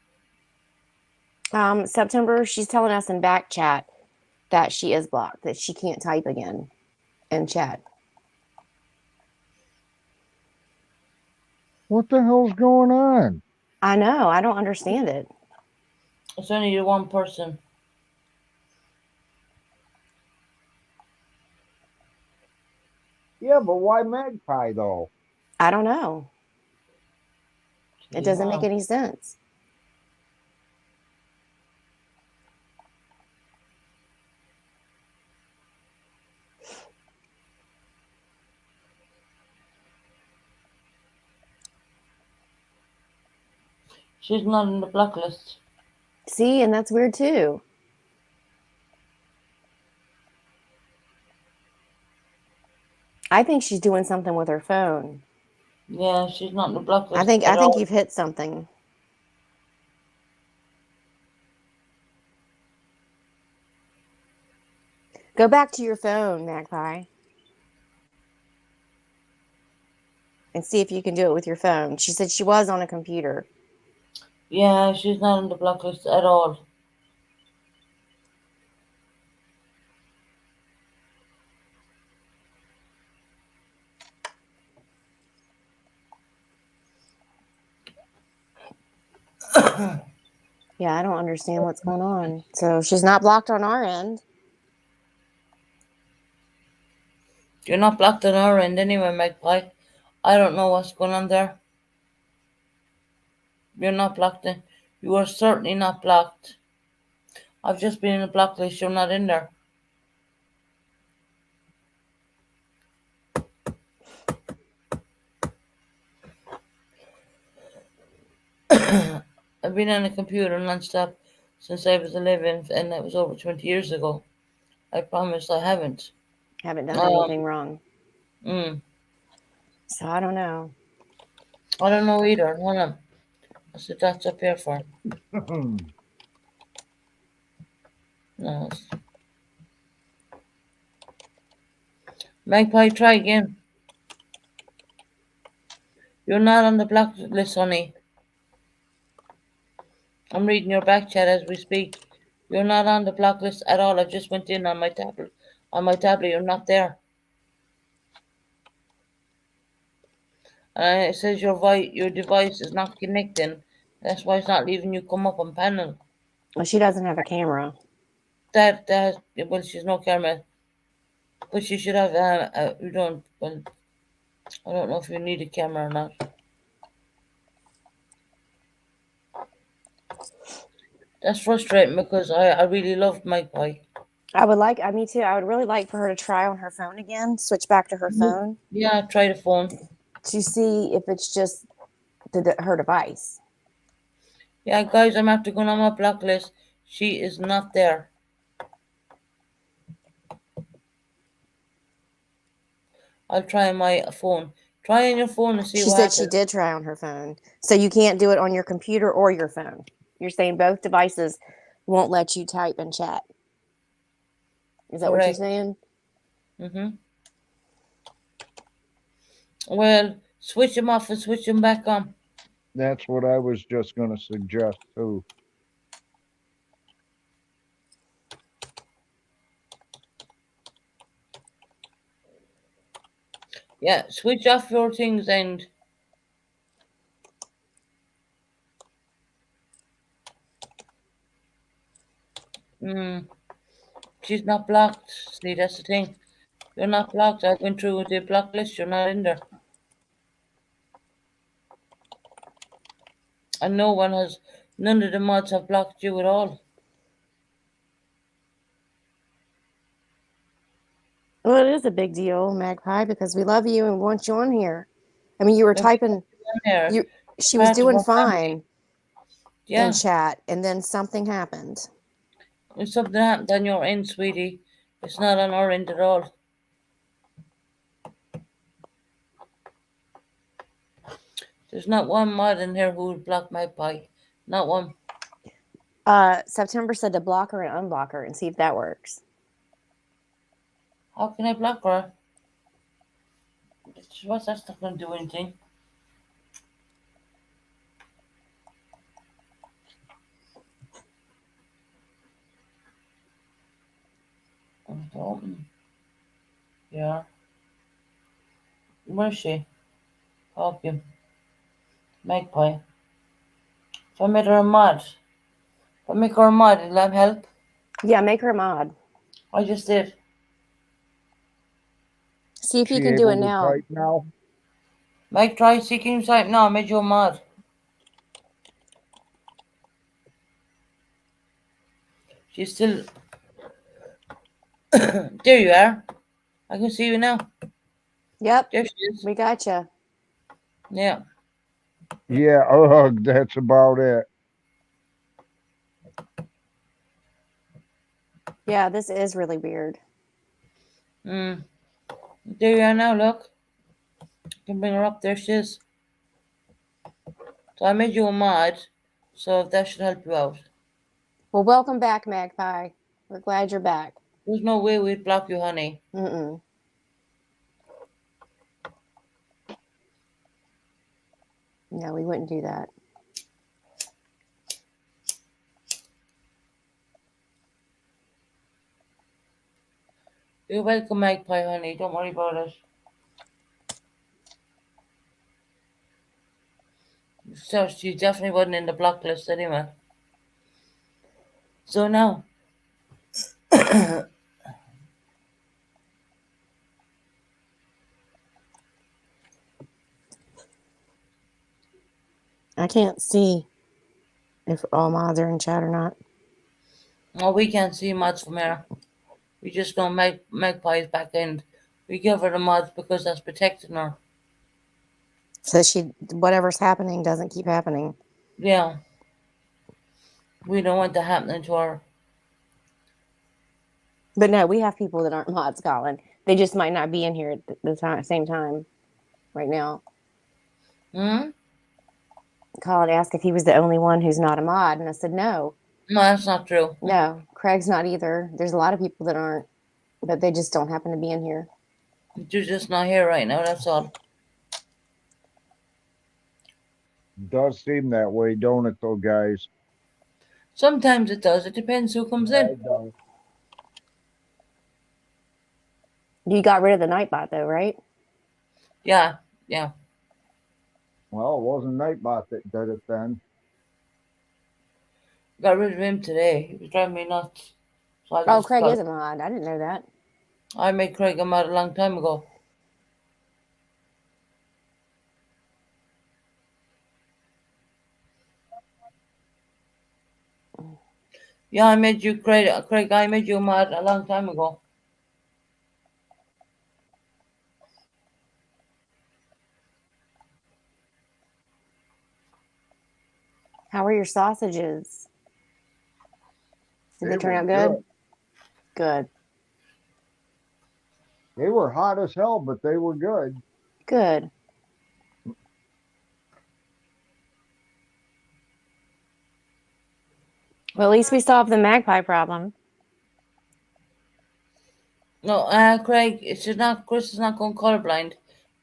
September, she's telling us in back chat that she is blocked, that she can't type again in chat. What the hell's going on? I know. I don't understand it. It's only the one person. Yeah, but why Magpie though? I don't know. It doesn't make any sense. She's not in the block list. See, and that's weird too. I think she's doing something with her phone. Yeah, she's not in the block list. I think you've hit something. Go back to your phone, Magpie. And see if you can do it with your phone. She said she was on a computer. Yeah, she's not on the block list at all. Yeah, I don't understand what's going on. So she's not blocked on our end. You're not blocked on our end anyway, Magpie. I don't know what's going on there. You're not blocked in. You are certainly not blocked. I've just been in the block list. You're not in there. I've been on a computer non-stop since I was 11, and that was over 20 years ago. I promise I haven't. Haven't done anything wrong. So I don't know. I don't know either. Hold on. What's the dots up here for? No. Magpie, try again. You're not on the block list, honey. I'm reading your back chat as we speak. You're not on the block list at all. I just went in on my tablet. You're not there. And it says your device is not connecting. That's why it's not leaving you come up on panel. Well, she doesn't have a camera. Well, she's no camera. But she should have, you don't, well, I don't know if you need a camera or not. That's frustrating because I really loved Magpie. Me too. I would really like for her to try on her phone again, switch back to her phone Yeah, try the phone. to see if it's just her device. Yeah, guys, I'm after going on my blacklist. She is not there. I'll try on my phone. Try on your phone and see She what said happens. she did try on her phone. So you can't do it on your computer or your phone. You're saying both devices won't let you type and chat. Is that what you're saying? Mm-hmm. Well, switch them off and switch them back on. That's what I was just going to suggest too. Yeah, switch off your things and she's not blocked. See, that's the thing. You're not blocked. I went through the block list. You're not in there. And none of the mods have blocked you at all. Well, it is a big deal, Magpie, because we love you and want you on here. I mean, you were typing. She was doing fine in chat, and then something happened. If something happened on your end, sweetie, it's not on our end at all. There's not one mod in here who would block Magpie. Not one. September said to block her and unblock her and see if that works. How can I block her? What's that's not going to do anything. Yeah. Where's she? Talking. Magpie. If I made her a mod. If I make her a mod, will that help? Yeah, make her a mod. I just did. See if you can do it now. Mike, try seeking site now. I made you a mod. She's still. There you are. I can see you now. Yep. There she is. We got you. Yeah. Yeah, that's about it. Yeah, this is really weird. There you are now, look. I can bring her up. There she is. So I made you a mod, so that should help you out. Well, welcome back, Magpie. We're glad you're back. There's no way we'd block you, honey. Mm-mm. No, we wouldn't do that. You're welcome, Magpie, honey. Don't worry about it. So she definitely wasn't in the block list anyway. So now. I can't see if all mods are in chat or not. Well, we can't see mods from here. We just know Magpie's back end. We give her the mods because that's protecting her. So whatever's happening doesn't keep happening. Yeah. We don't want that happening to her. But no, we have people that aren't mods, Colin. They just might not be in here at the same time right now. Colin asked if he was the only one who's not a mod, and I said no. No, that's not true. No, Craig's not either. There's a lot of people that aren't, but they just don't happen to be in here. You're just not here right now, that's all. Does seem that way, don't it, though, guys? Sometimes it does. It depends who comes in. You got rid of the Nightbot, though, right? Yeah. Well, it wasn't Nightbot that did it then. Got rid of him today. He was driving me nuts. So Craig is a mod. I didn't know that. I made Craig a mod a long time ago. Yeah, I made you, Craig. I made you mad a long time ago. How were your sausages? Did they turn out good? Good. They were hot as hell, but they were good. Good. Well, at least we solved the magpie problem. No, Craig, Chris is not going colorblind.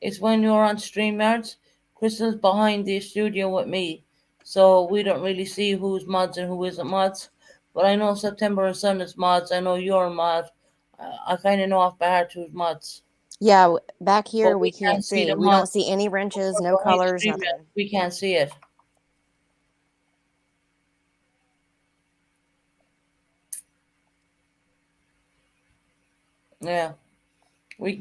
It's when you're on StreamYards, Crystal's behind the studio with me. So we don't really see who's mods and who isn't mods. But I know September and Sun is mods. I know you're a mod. I kind of know off by heart who's mods. Yeah, back here But we can't see see. the We don't mods. see any wrenches, We're no behind colors, StreamYards. nothing. We can't see it. Yeah.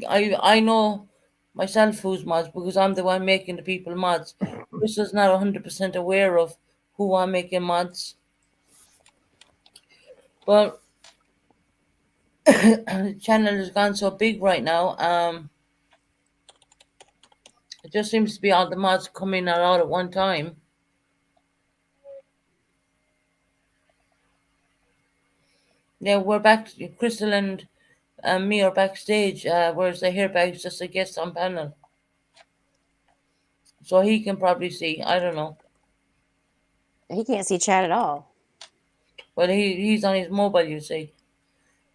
I know myself who's mods because I'm the one making the people mods. Crystal's not 100% aware of who I'm making mods. But the channel has gone so big right now. It just seems to be all the mods coming out at one time. Yeah, we're back. Crystal and me are backstage, whereas the Hairbag's just a guest on panel. So he can probably see. I don't know. He can't see chat at all. But he's on his mobile, you see.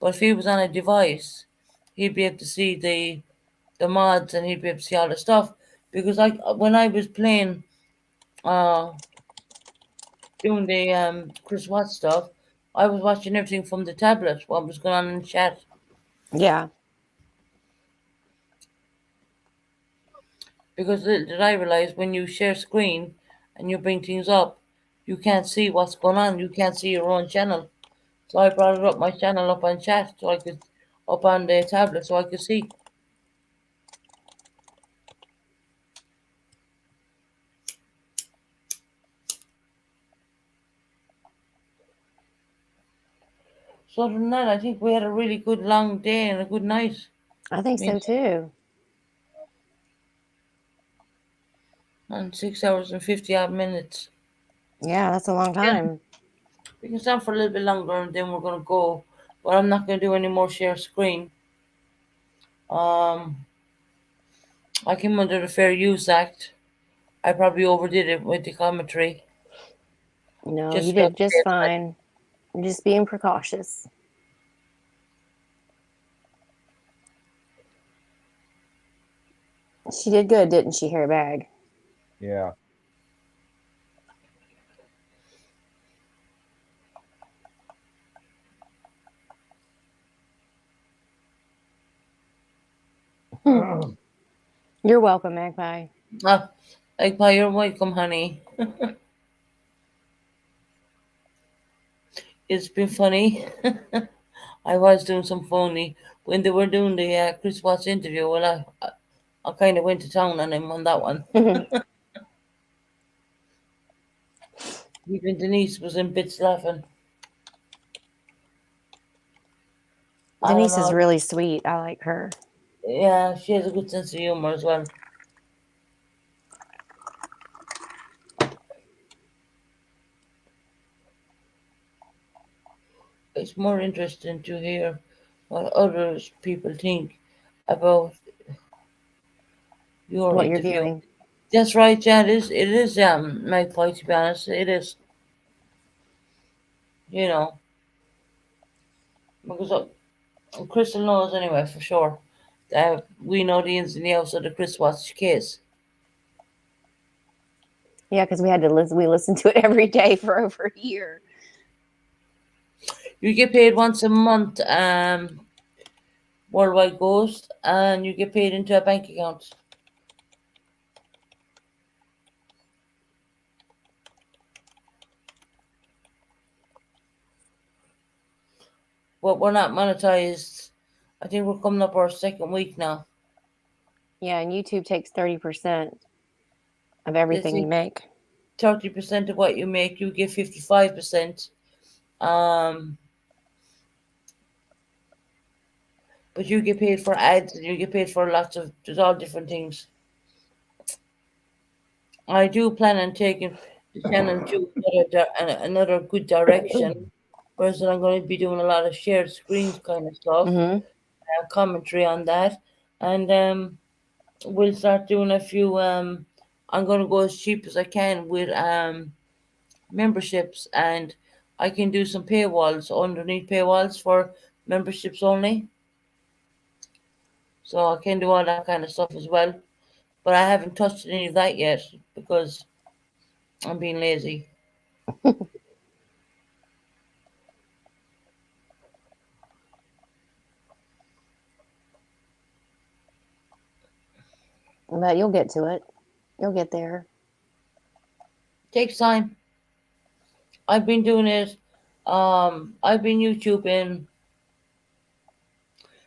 But if he was on a device, he'd be able to see the mods and he'd be able to see all the stuff. Because when I was playing, doing the Chris Watts stuff, I was watching everything from the tablet, what was going on in the chat. Yeah. Because did I realize when you share screen and you bring things up, you can't see what's going on. You can't see your own channel. So I brought it up my channel up on chat so I could up on the tablet so I could see. So other than that, I think we had a really good long day and a good night. I think so too. And 6 hours and 50 odd minutes. Yeah, that's a long time. We can stand for a little bit longer and then we're going to go. But I'm not going to do any more share screen. I came under the Fair Use Act. I probably overdid it with the commentary. No, you did just fine. You're just being precautious. She did good, didn't she, Hairbag? Yeah. You're welcome, Magpie. Magpie, you're welcome, honey. It's been funny. I was doing some phony when they were doing the Chris Watts interview. Well, I kind of went to town on him on that one. Even Denise was in bits laughing. Denise is really sweet. I like her. Yeah, she has a good sense of humor as well. It's more interesting to hear what others people think about your what interview. You're viewing. That's right, yeah, it is Magpie, to be honest. It is. You know. Because Crystal knows anyway, for sure, that we know the ins and the outs of the Chris Watts case. Yeah, because we had to listen. We listened to it every day for over a year. You get paid once a month, Worldwide Ghost, and you get paid into a bank account. But we're not monetized. I think we're coming up our second week now. Yeah, and YouTube takes 30% of everything you make. 30% of what you make, you get 55%. Um, but you get paid for ads and you get paid for there's all different things. I do plan on taking the channel to another good direction. Whereas I'm going to be doing a lot of shared screens kind of stuff, Mm-hmm. commentary on that, and we'll start doing a few. I'm going to go as cheap as I can with memberships, and I can do some paywalls underneath paywalls for memberships only. So I can do all that kind of stuff as well. But I haven't touched any of that yet because I'm being lazy. But you'll get to it. You'll get there. Takes time. I've been doing it. I've been YouTubing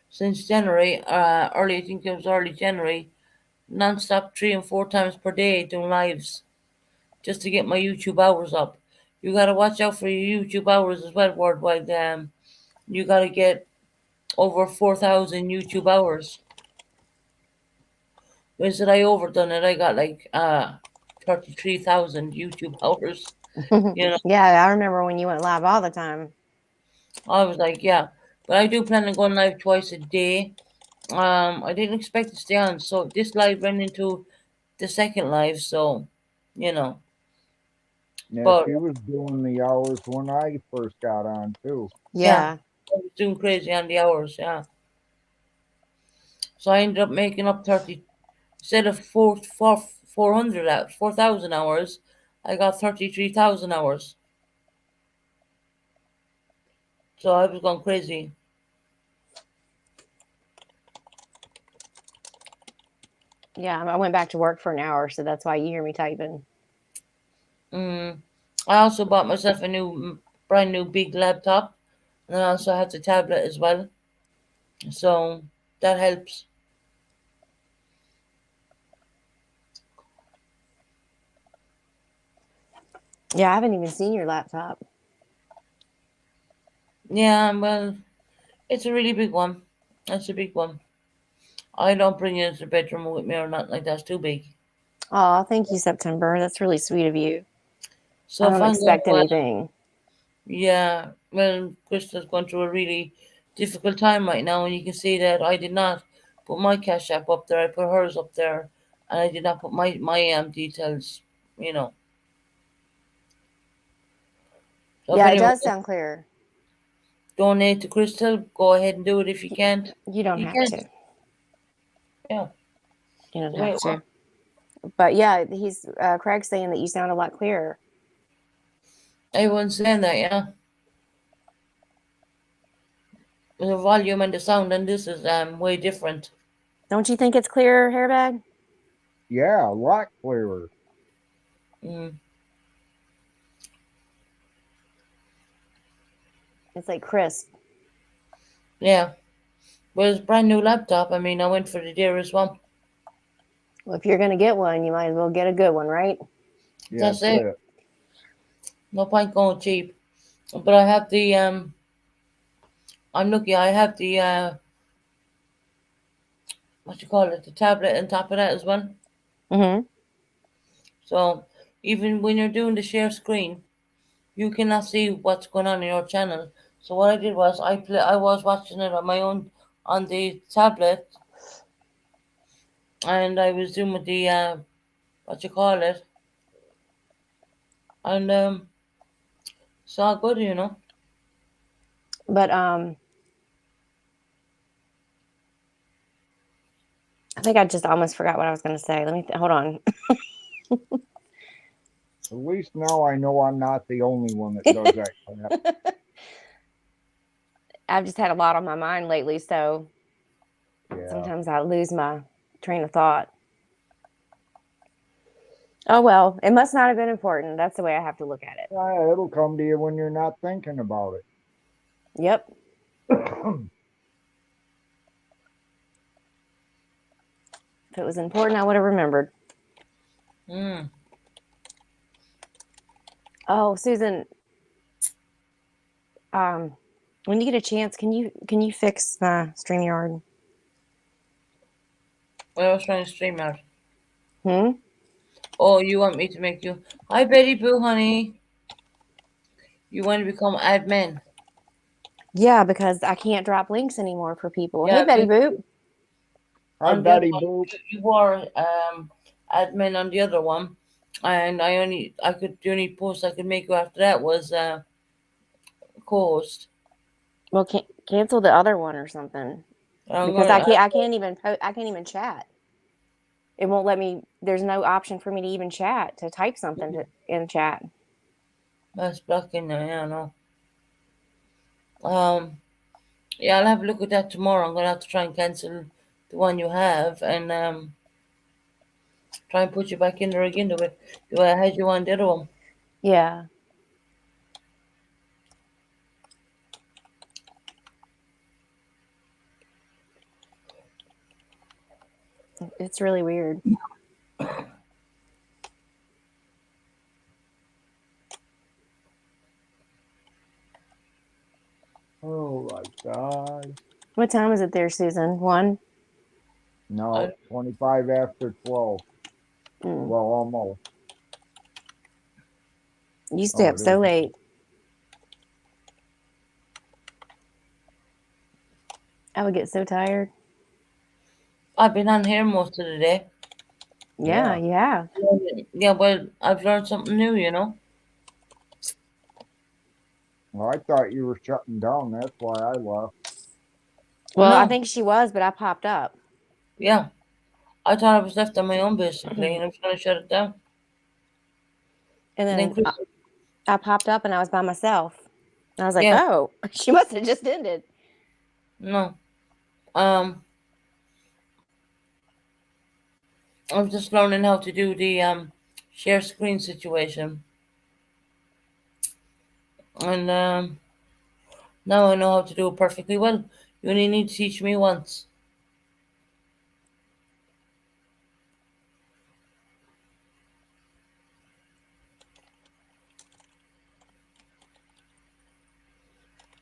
since January. I think it was early January, non-stop 3 and 4 times per day doing lives, just to get my YouTube hours up. You gotta watch out for your YouTube hours as well worldwide. You gotta get over 4,000 YouTube hours. When said I overdone it? I got like 33,000 YouTube hours. You know, Yeah, I remember when you went live all the time. I was like, yeah, but I do plan on going live twice a day. I didn't expect to stay on, so this live ran into the second live, so you know. Yeah, But she was doing the hours when I first got on too. yeah, Yeah. I was doing crazy on the hours, yeah. So I ended up making up 30 instead of 400 out 4,000 hours. I got 33,000 hours. So I was going crazy. Yeah, I went back to work for an hour, so that's why you hear me typing. I also bought myself a brand new big laptop, and I also have the tablet as well. So that helps. Yeah, I haven't even seen your laptop. Yeah, well, it's a really big one. That's a big one. I don't bring it into the bedroom with me or nothing like that. It's too big. Oh, thank you, September. That's really sweet of you. So I if don't I'm going expect to, anything. yeah, well, Krista's going through a really difficult time right now, and you can see that I did not put my cash app up there. I put hers up there, and I did not put my details. You know. So if Yeah, it anyone does sound clear. donate to Crystal, go ahead and do it. If you can't, You don't you have can't. to. Yeah. You don't The way have it to. works. But yeah, he's Craig's saying that you sound a lot clearer. Everyone's saying that, yeah. The volume and the sound and this is way different. Don't you think it's clearer, Hairbag? Yeah, a lot clearer. It's like crisp. Yeah. Well, it's a brand new laptop. I mean, I went for the dearest one. Well, if you're gonna get one, you might as well get a good one, right? Yeah, That's it. No point going cheap. But I have the I'm lucky. I have the what you call it, the tablet on top of that as well. Mm-hmm. So even when you're doing the share screen, you cannot see what's going on in your channel. So what I did was I was watching it on my own on the tablet, and I was doing with the what you call it, and it's all good, you know. But I think I just almost forgot what I was gonna say. Let me hold on. At least now I know I'm not the only one that does that crap. I've just had a lot on my mind lately, so sometimes I lose my train of thought. Oh well, it must not have been important. That's the way I have to look at it. Yeah, it'll come to you when you're not thinking about it. Yep. If it was important, I would have remembered. Oh, Susan, When you get a chance, can you fix my StreamYard? What I was trying to stream out. Hmm? Oh, you want me to make you? Hi, Betty Boo, honey. You want to become admin? Yeah, because I can't drop links anymore for people. Hey, Yeah, Betty Boop. Hi, on the other Betty one, Boop. you were admin on the other one, and the only post I could make you after that was co-host. Well, cancel the other one or something. I'm Because gonna, I can't even chat. It won't let me. There's no option for me to even chat, to type something in chat. that's blocking there. Yeah, I know. Yeah, I'll have a look at that tomorrow. I'm gonna have to try and cancel the one you have, and try and put you back in there again. The way I had you on the other one. Yeah. It's really weird. Oh my God. What time is it there, Susan? 1? No, 25 after 12. Well, almost. You stay up so late. I would get so tired. I've been on here most of the day. Yeah, you have. Yeah, well, I've learned something new, you know. Well, I thought you were shutting down. That's why I left. Well, I No. think she was, but I popped up. Yeah, I thought I was left on my own basically, and I was gonna shut it down. And then Chris, I popped up and I was by myself. And I was like, Yeah. oh, she must have just ended. No, I'm just learning how to do the share screen situation, and now I know how to do it perfectly well. You only need to teach me once.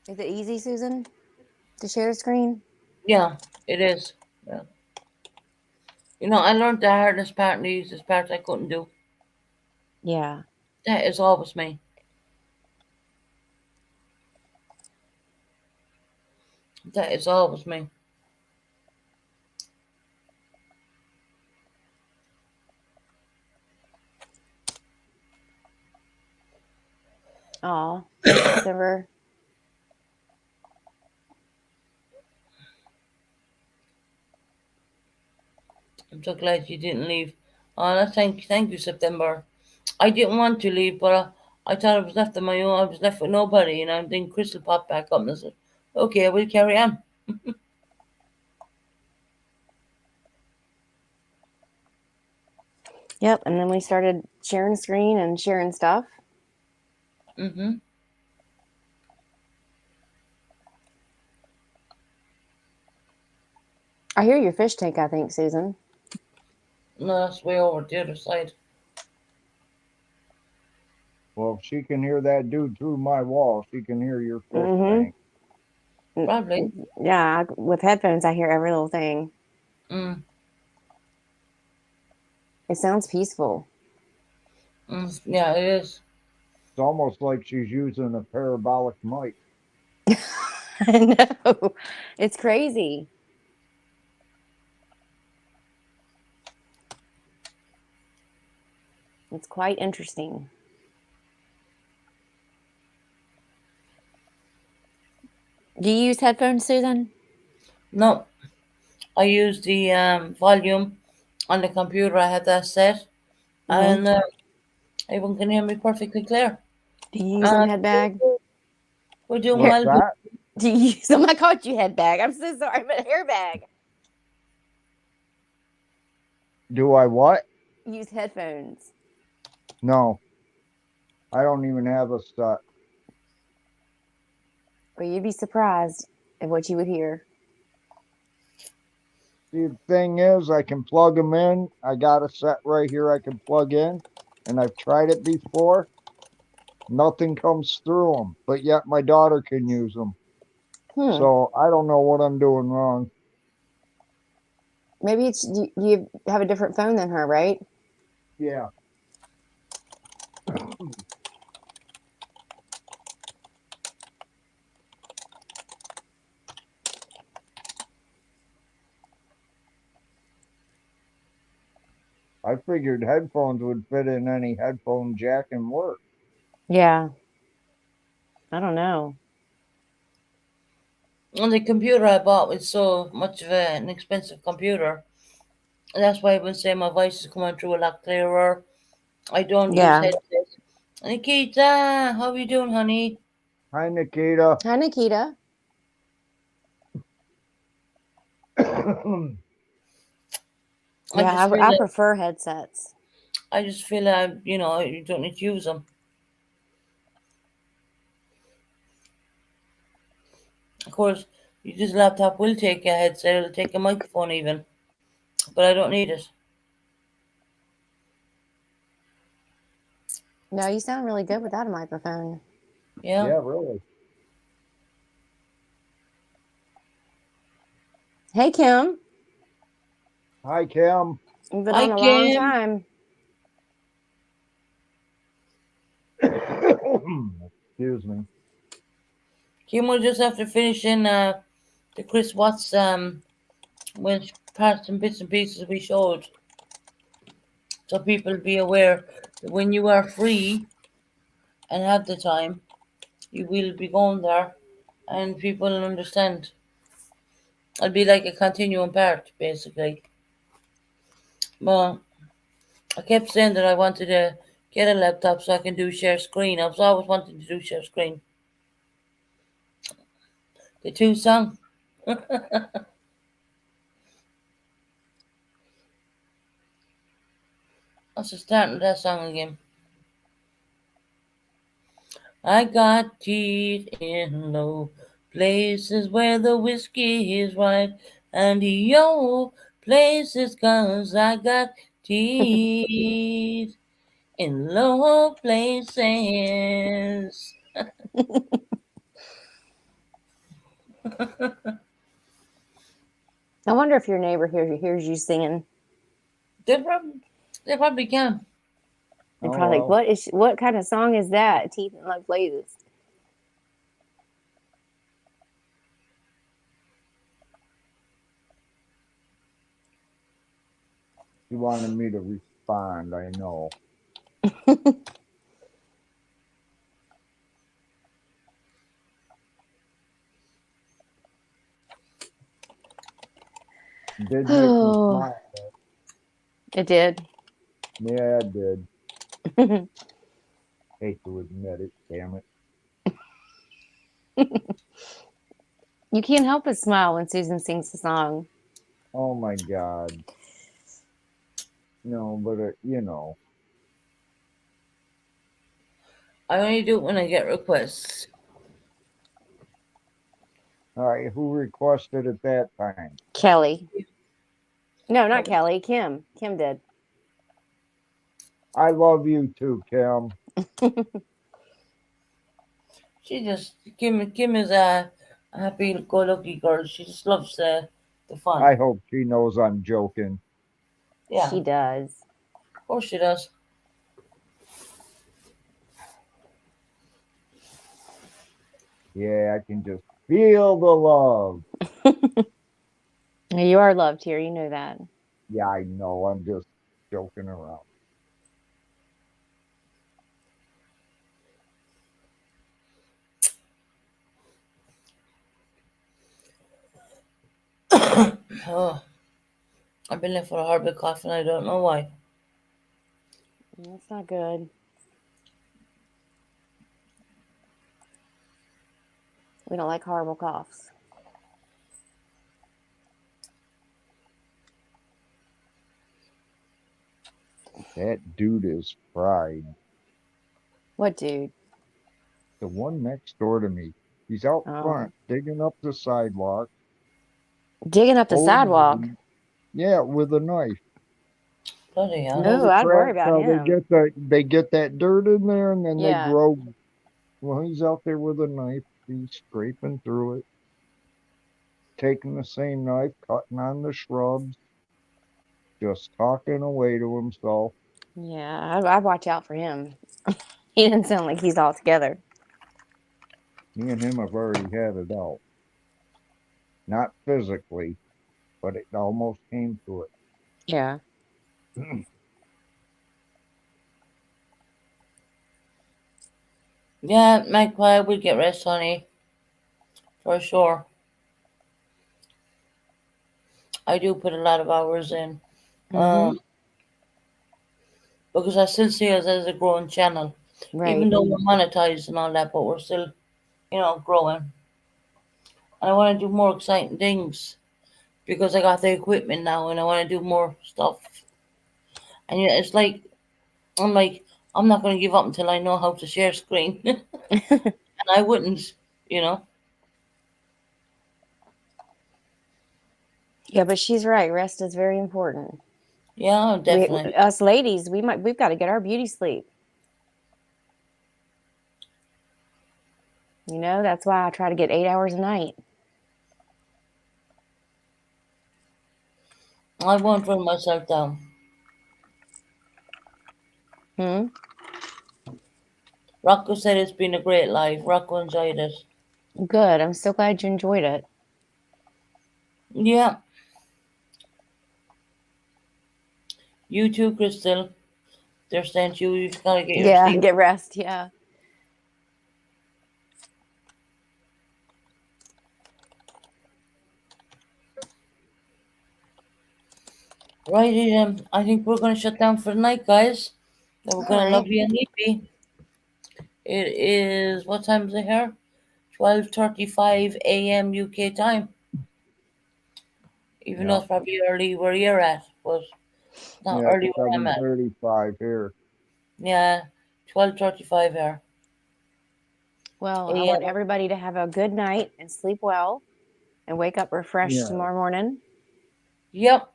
Is it easy, Susan, to share screen? Yeah, it is. Yeah. You know, I learned the hardest part and the easiest part I couldn't do. Yeah. That is always me. That is always me. Oh, thanks, September. I'm so glad you didn't leave. Thank you, September. I didn't want to leave, but I thought I was left on my own. I was left with nobody, and then Crystal popped back up and I said, "Okay, we'll carry on." Yep, and then we started sharing screen and sharing stuff. Mm-hmm. I hear your fish tank, I think, Susan. No, that's way over the other side. Well, if she can hear that dude through my wall, she can hear your fish tank. Probably. Yeah, with headphones, I hear every little thing. Mm. It sounds peaceful. Yeah, it is. It's almost like she's using a parabolic mic. I know. It's crazy. It's quite interesting. Do you use headphones, Susan? No, I use the volume on the computer. I had that set, and everyone can hear me perfectly clear. Do you use them head bag? We're doing What's well. that? Do you use them? I called you head bag. I'm so sorry, but hair bag. Do I what? Use headphones. No. I don't even have a set. Well, you'd be surprised at what you would hear. See, the thing is, I can plug them in. I got a set right here I can plug in, and I've tried it before. Nothing comes through them, but yet my daughter can use them. So I don't know what I'm doing wrong. Maybe it's you have a different phone than her, right? Yeah. I figured headphones would fit in any headphone jack and work. Yeah. I don't know. And the computer I bought was so much of an expensive computer. And that's why I would say my voice is coming through a lot clearer. I don't use Yeah. headsets. Nikita, how are you doing, honey? Hi, Nikita. Hi, Nikita. Yeah, I prefer headsets. I just feel you don't need to use them. Of course, this laptop will take a headset, it'll take a microphone even, but I don't need it. No, you sound really good without a microphone. Yeah? Yeah, really. Hey, Kim. Hi, Kim. You've been Hi, on a long Kim. time. Excuse me. Kim will just have to finish in the Chris Watts which parts and bits and pieces we showed. So people be aware that when you are free and have the time, you will be going there and people will understand. It'll be like a continuum part, basically. Well, I kept saying that I wanted to get a laptop so I can do share screen. I was always wanting to do share screen. The two song. Let's just start with that song again. I got teeth in low places where the whiskey is right, and yo places 'cause I got teeth in low places. I wonder if your neighbor hears you singing. They probably can. They're probably like, what kind of song is that? Teeth in Low Places. You wanted me to respond, I know. Did make me smile. It did. Yeah, it did. Hate to admit it, damn it. You can't help but smile when Susan sings the song. Oh my God. No, but you know. I only do it when I get requests. All right, who requested at that time? Kelly. No, not Kelly. Kim. Kim did. I love you too, Kim. Kim is a happy-go-lucky girl. She just loves the fun. I hope she knows I'm joking. Yeah. She does. Of course she does. Yeah, I can just feel the love. You are loved here. You know that. Yeah, I know. I'm just joking around. Oh, I've been left with a horrible cough and I don't know why. That's not good. We don't like horrible coughs. That dude is fried. What dude? The one next door to me. He's out front digging up the sidewalk. Digging up the sidewalk? Yeah, with a knife. Bloody hell. You know, No, the I'd worry cracks, about how him. they get that dirt in there and then they Yeah. grow. Well, he's out there with a knife. He's scraping through it, taking the same knife, cutting on the shrubs, just talking away to himself. Yeah, I watch out for him. He doesn't sound like he's all together. Me and him have already had it out. Not physically, but it almost came to it. Yeah. Yeah, Magpie, we get rest, honey. For sure. I do put a lot of hours in. Mm-hmm. Because I still see us as a growing channel. Right. Even though we're monetized and all that, but we're still, growing. And I want to do more exciting things because I got the equipment now and I want to do more stuff. And it's like, I'm not going to give up until I know how to share screen. And I wouldn't, you know. Yeah, but she's right. Rest is very important. Yeah, definitely. Us ladies, we've got to get our beauty sleep. You know, that's why I try to get 8 hours a night. I won't run myself down. Rocco said it's been a great life. Rocco enjoyed it. Good. I'm so glad you enjoyed it. Yeah. You too, Crystal. They're saying you've got to get your sleep. Get rest. Yeah. Right, I think we're going to shut down for the night, guys. And we're going to love you and leave you. It is, what time is it here? 12:35 a.m. UK time. Even though it's probably early where you're at, but not early where I'm at. 7:35 here. Yeah, 12:35 here. Well, I want everybody to have a good night and sleep well and wake up refreshed tomorrow morning. Yep.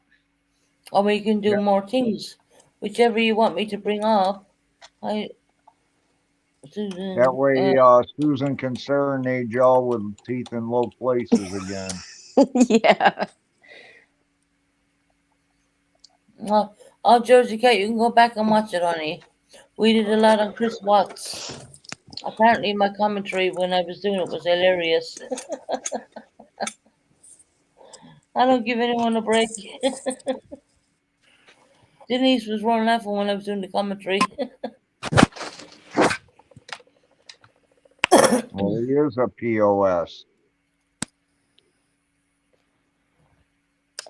Or we can do more things. Whichever you want me to bring up. Susan. That way, Susan can serenade y'all with teeth in low places again. Yeah. Oh, Jersey Cat, you can go back and watch it, honey. We did a lot on Chris Watts. Apparently, my commentary when I was doing it was hilarious. I don't give anyone a break. Denise was rolling laughing when I was doing the commentary. Well, he is a POS.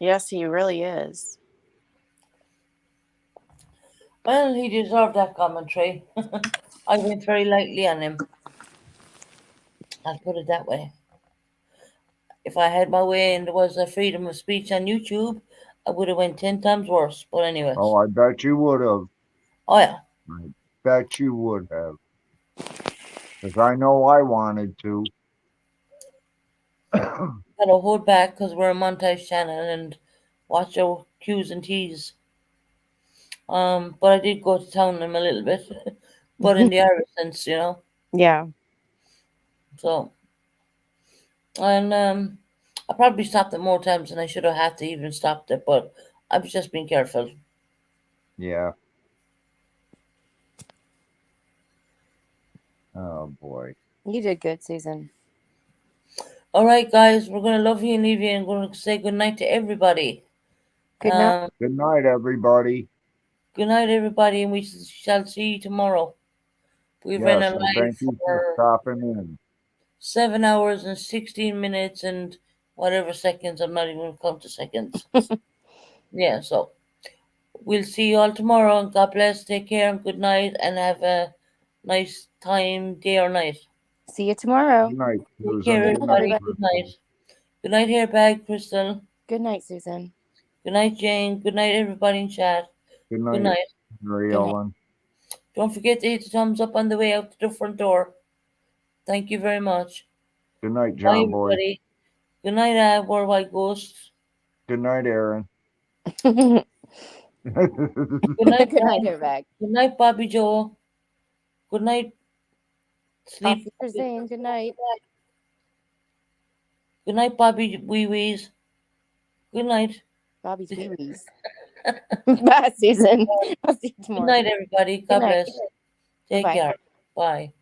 Yes, he really is. Well, he deserved that commentary. I went very lightly on him. I'll put it that way. If I had my way and there was a freedom of speech on YouTube, I would have went 10 times worse. But anyways. Oh, I bet you would have. Oh, yeah. I bet you would have. Because I know I wanted to. Gotta hold back because we're a montage channel and watch our Q's and T's. But I did go to town on him a little bit. But in the Irish sense, Yeah. So, and I probably stopped it more times than I should have had to even stopped it, but I've just been careful. Yeah. Oh, boy. You did good, Susan. All right, guys, we're going to love you and leave you and going to say good night to everybody. Good night. Good night, everybody. Good night, everybody, and we shall see you tomorrow. We've been alive thank you for stopping in. 7 hours and 16 minutes and whatever seconds. I'm not even going to count the seconds. Yeah, so we'll see you all tomorrow. And God bless. Take care and good night and have a nice time, day or night. See you tomorrow. Good night, Susan. Take care, everybody. Good night. Good night, Hairbag, Crystal. Good night, Susan. Good night, Jane. Good night, everybody in chat. Good night, Good night. Mary Ellen. Don't forget to hit the thumbs up on the way out the front door. Thank you very much. Good night, John Bye, Boy. everybody. Good night, Worldwide Ghosts. Good night, Aaron. Good night, Good night, Bobby. everybody. Good night, Bobby Joel. Good night. Sleep. Officer Zane, good night. Good night, Bobby Wee Wees. Good night. Bobby's wee wees. Bye, Susan. I'll see you Good tomorrow. night, everybody. Good God night. bless. Take Bye-bye. care. Bye.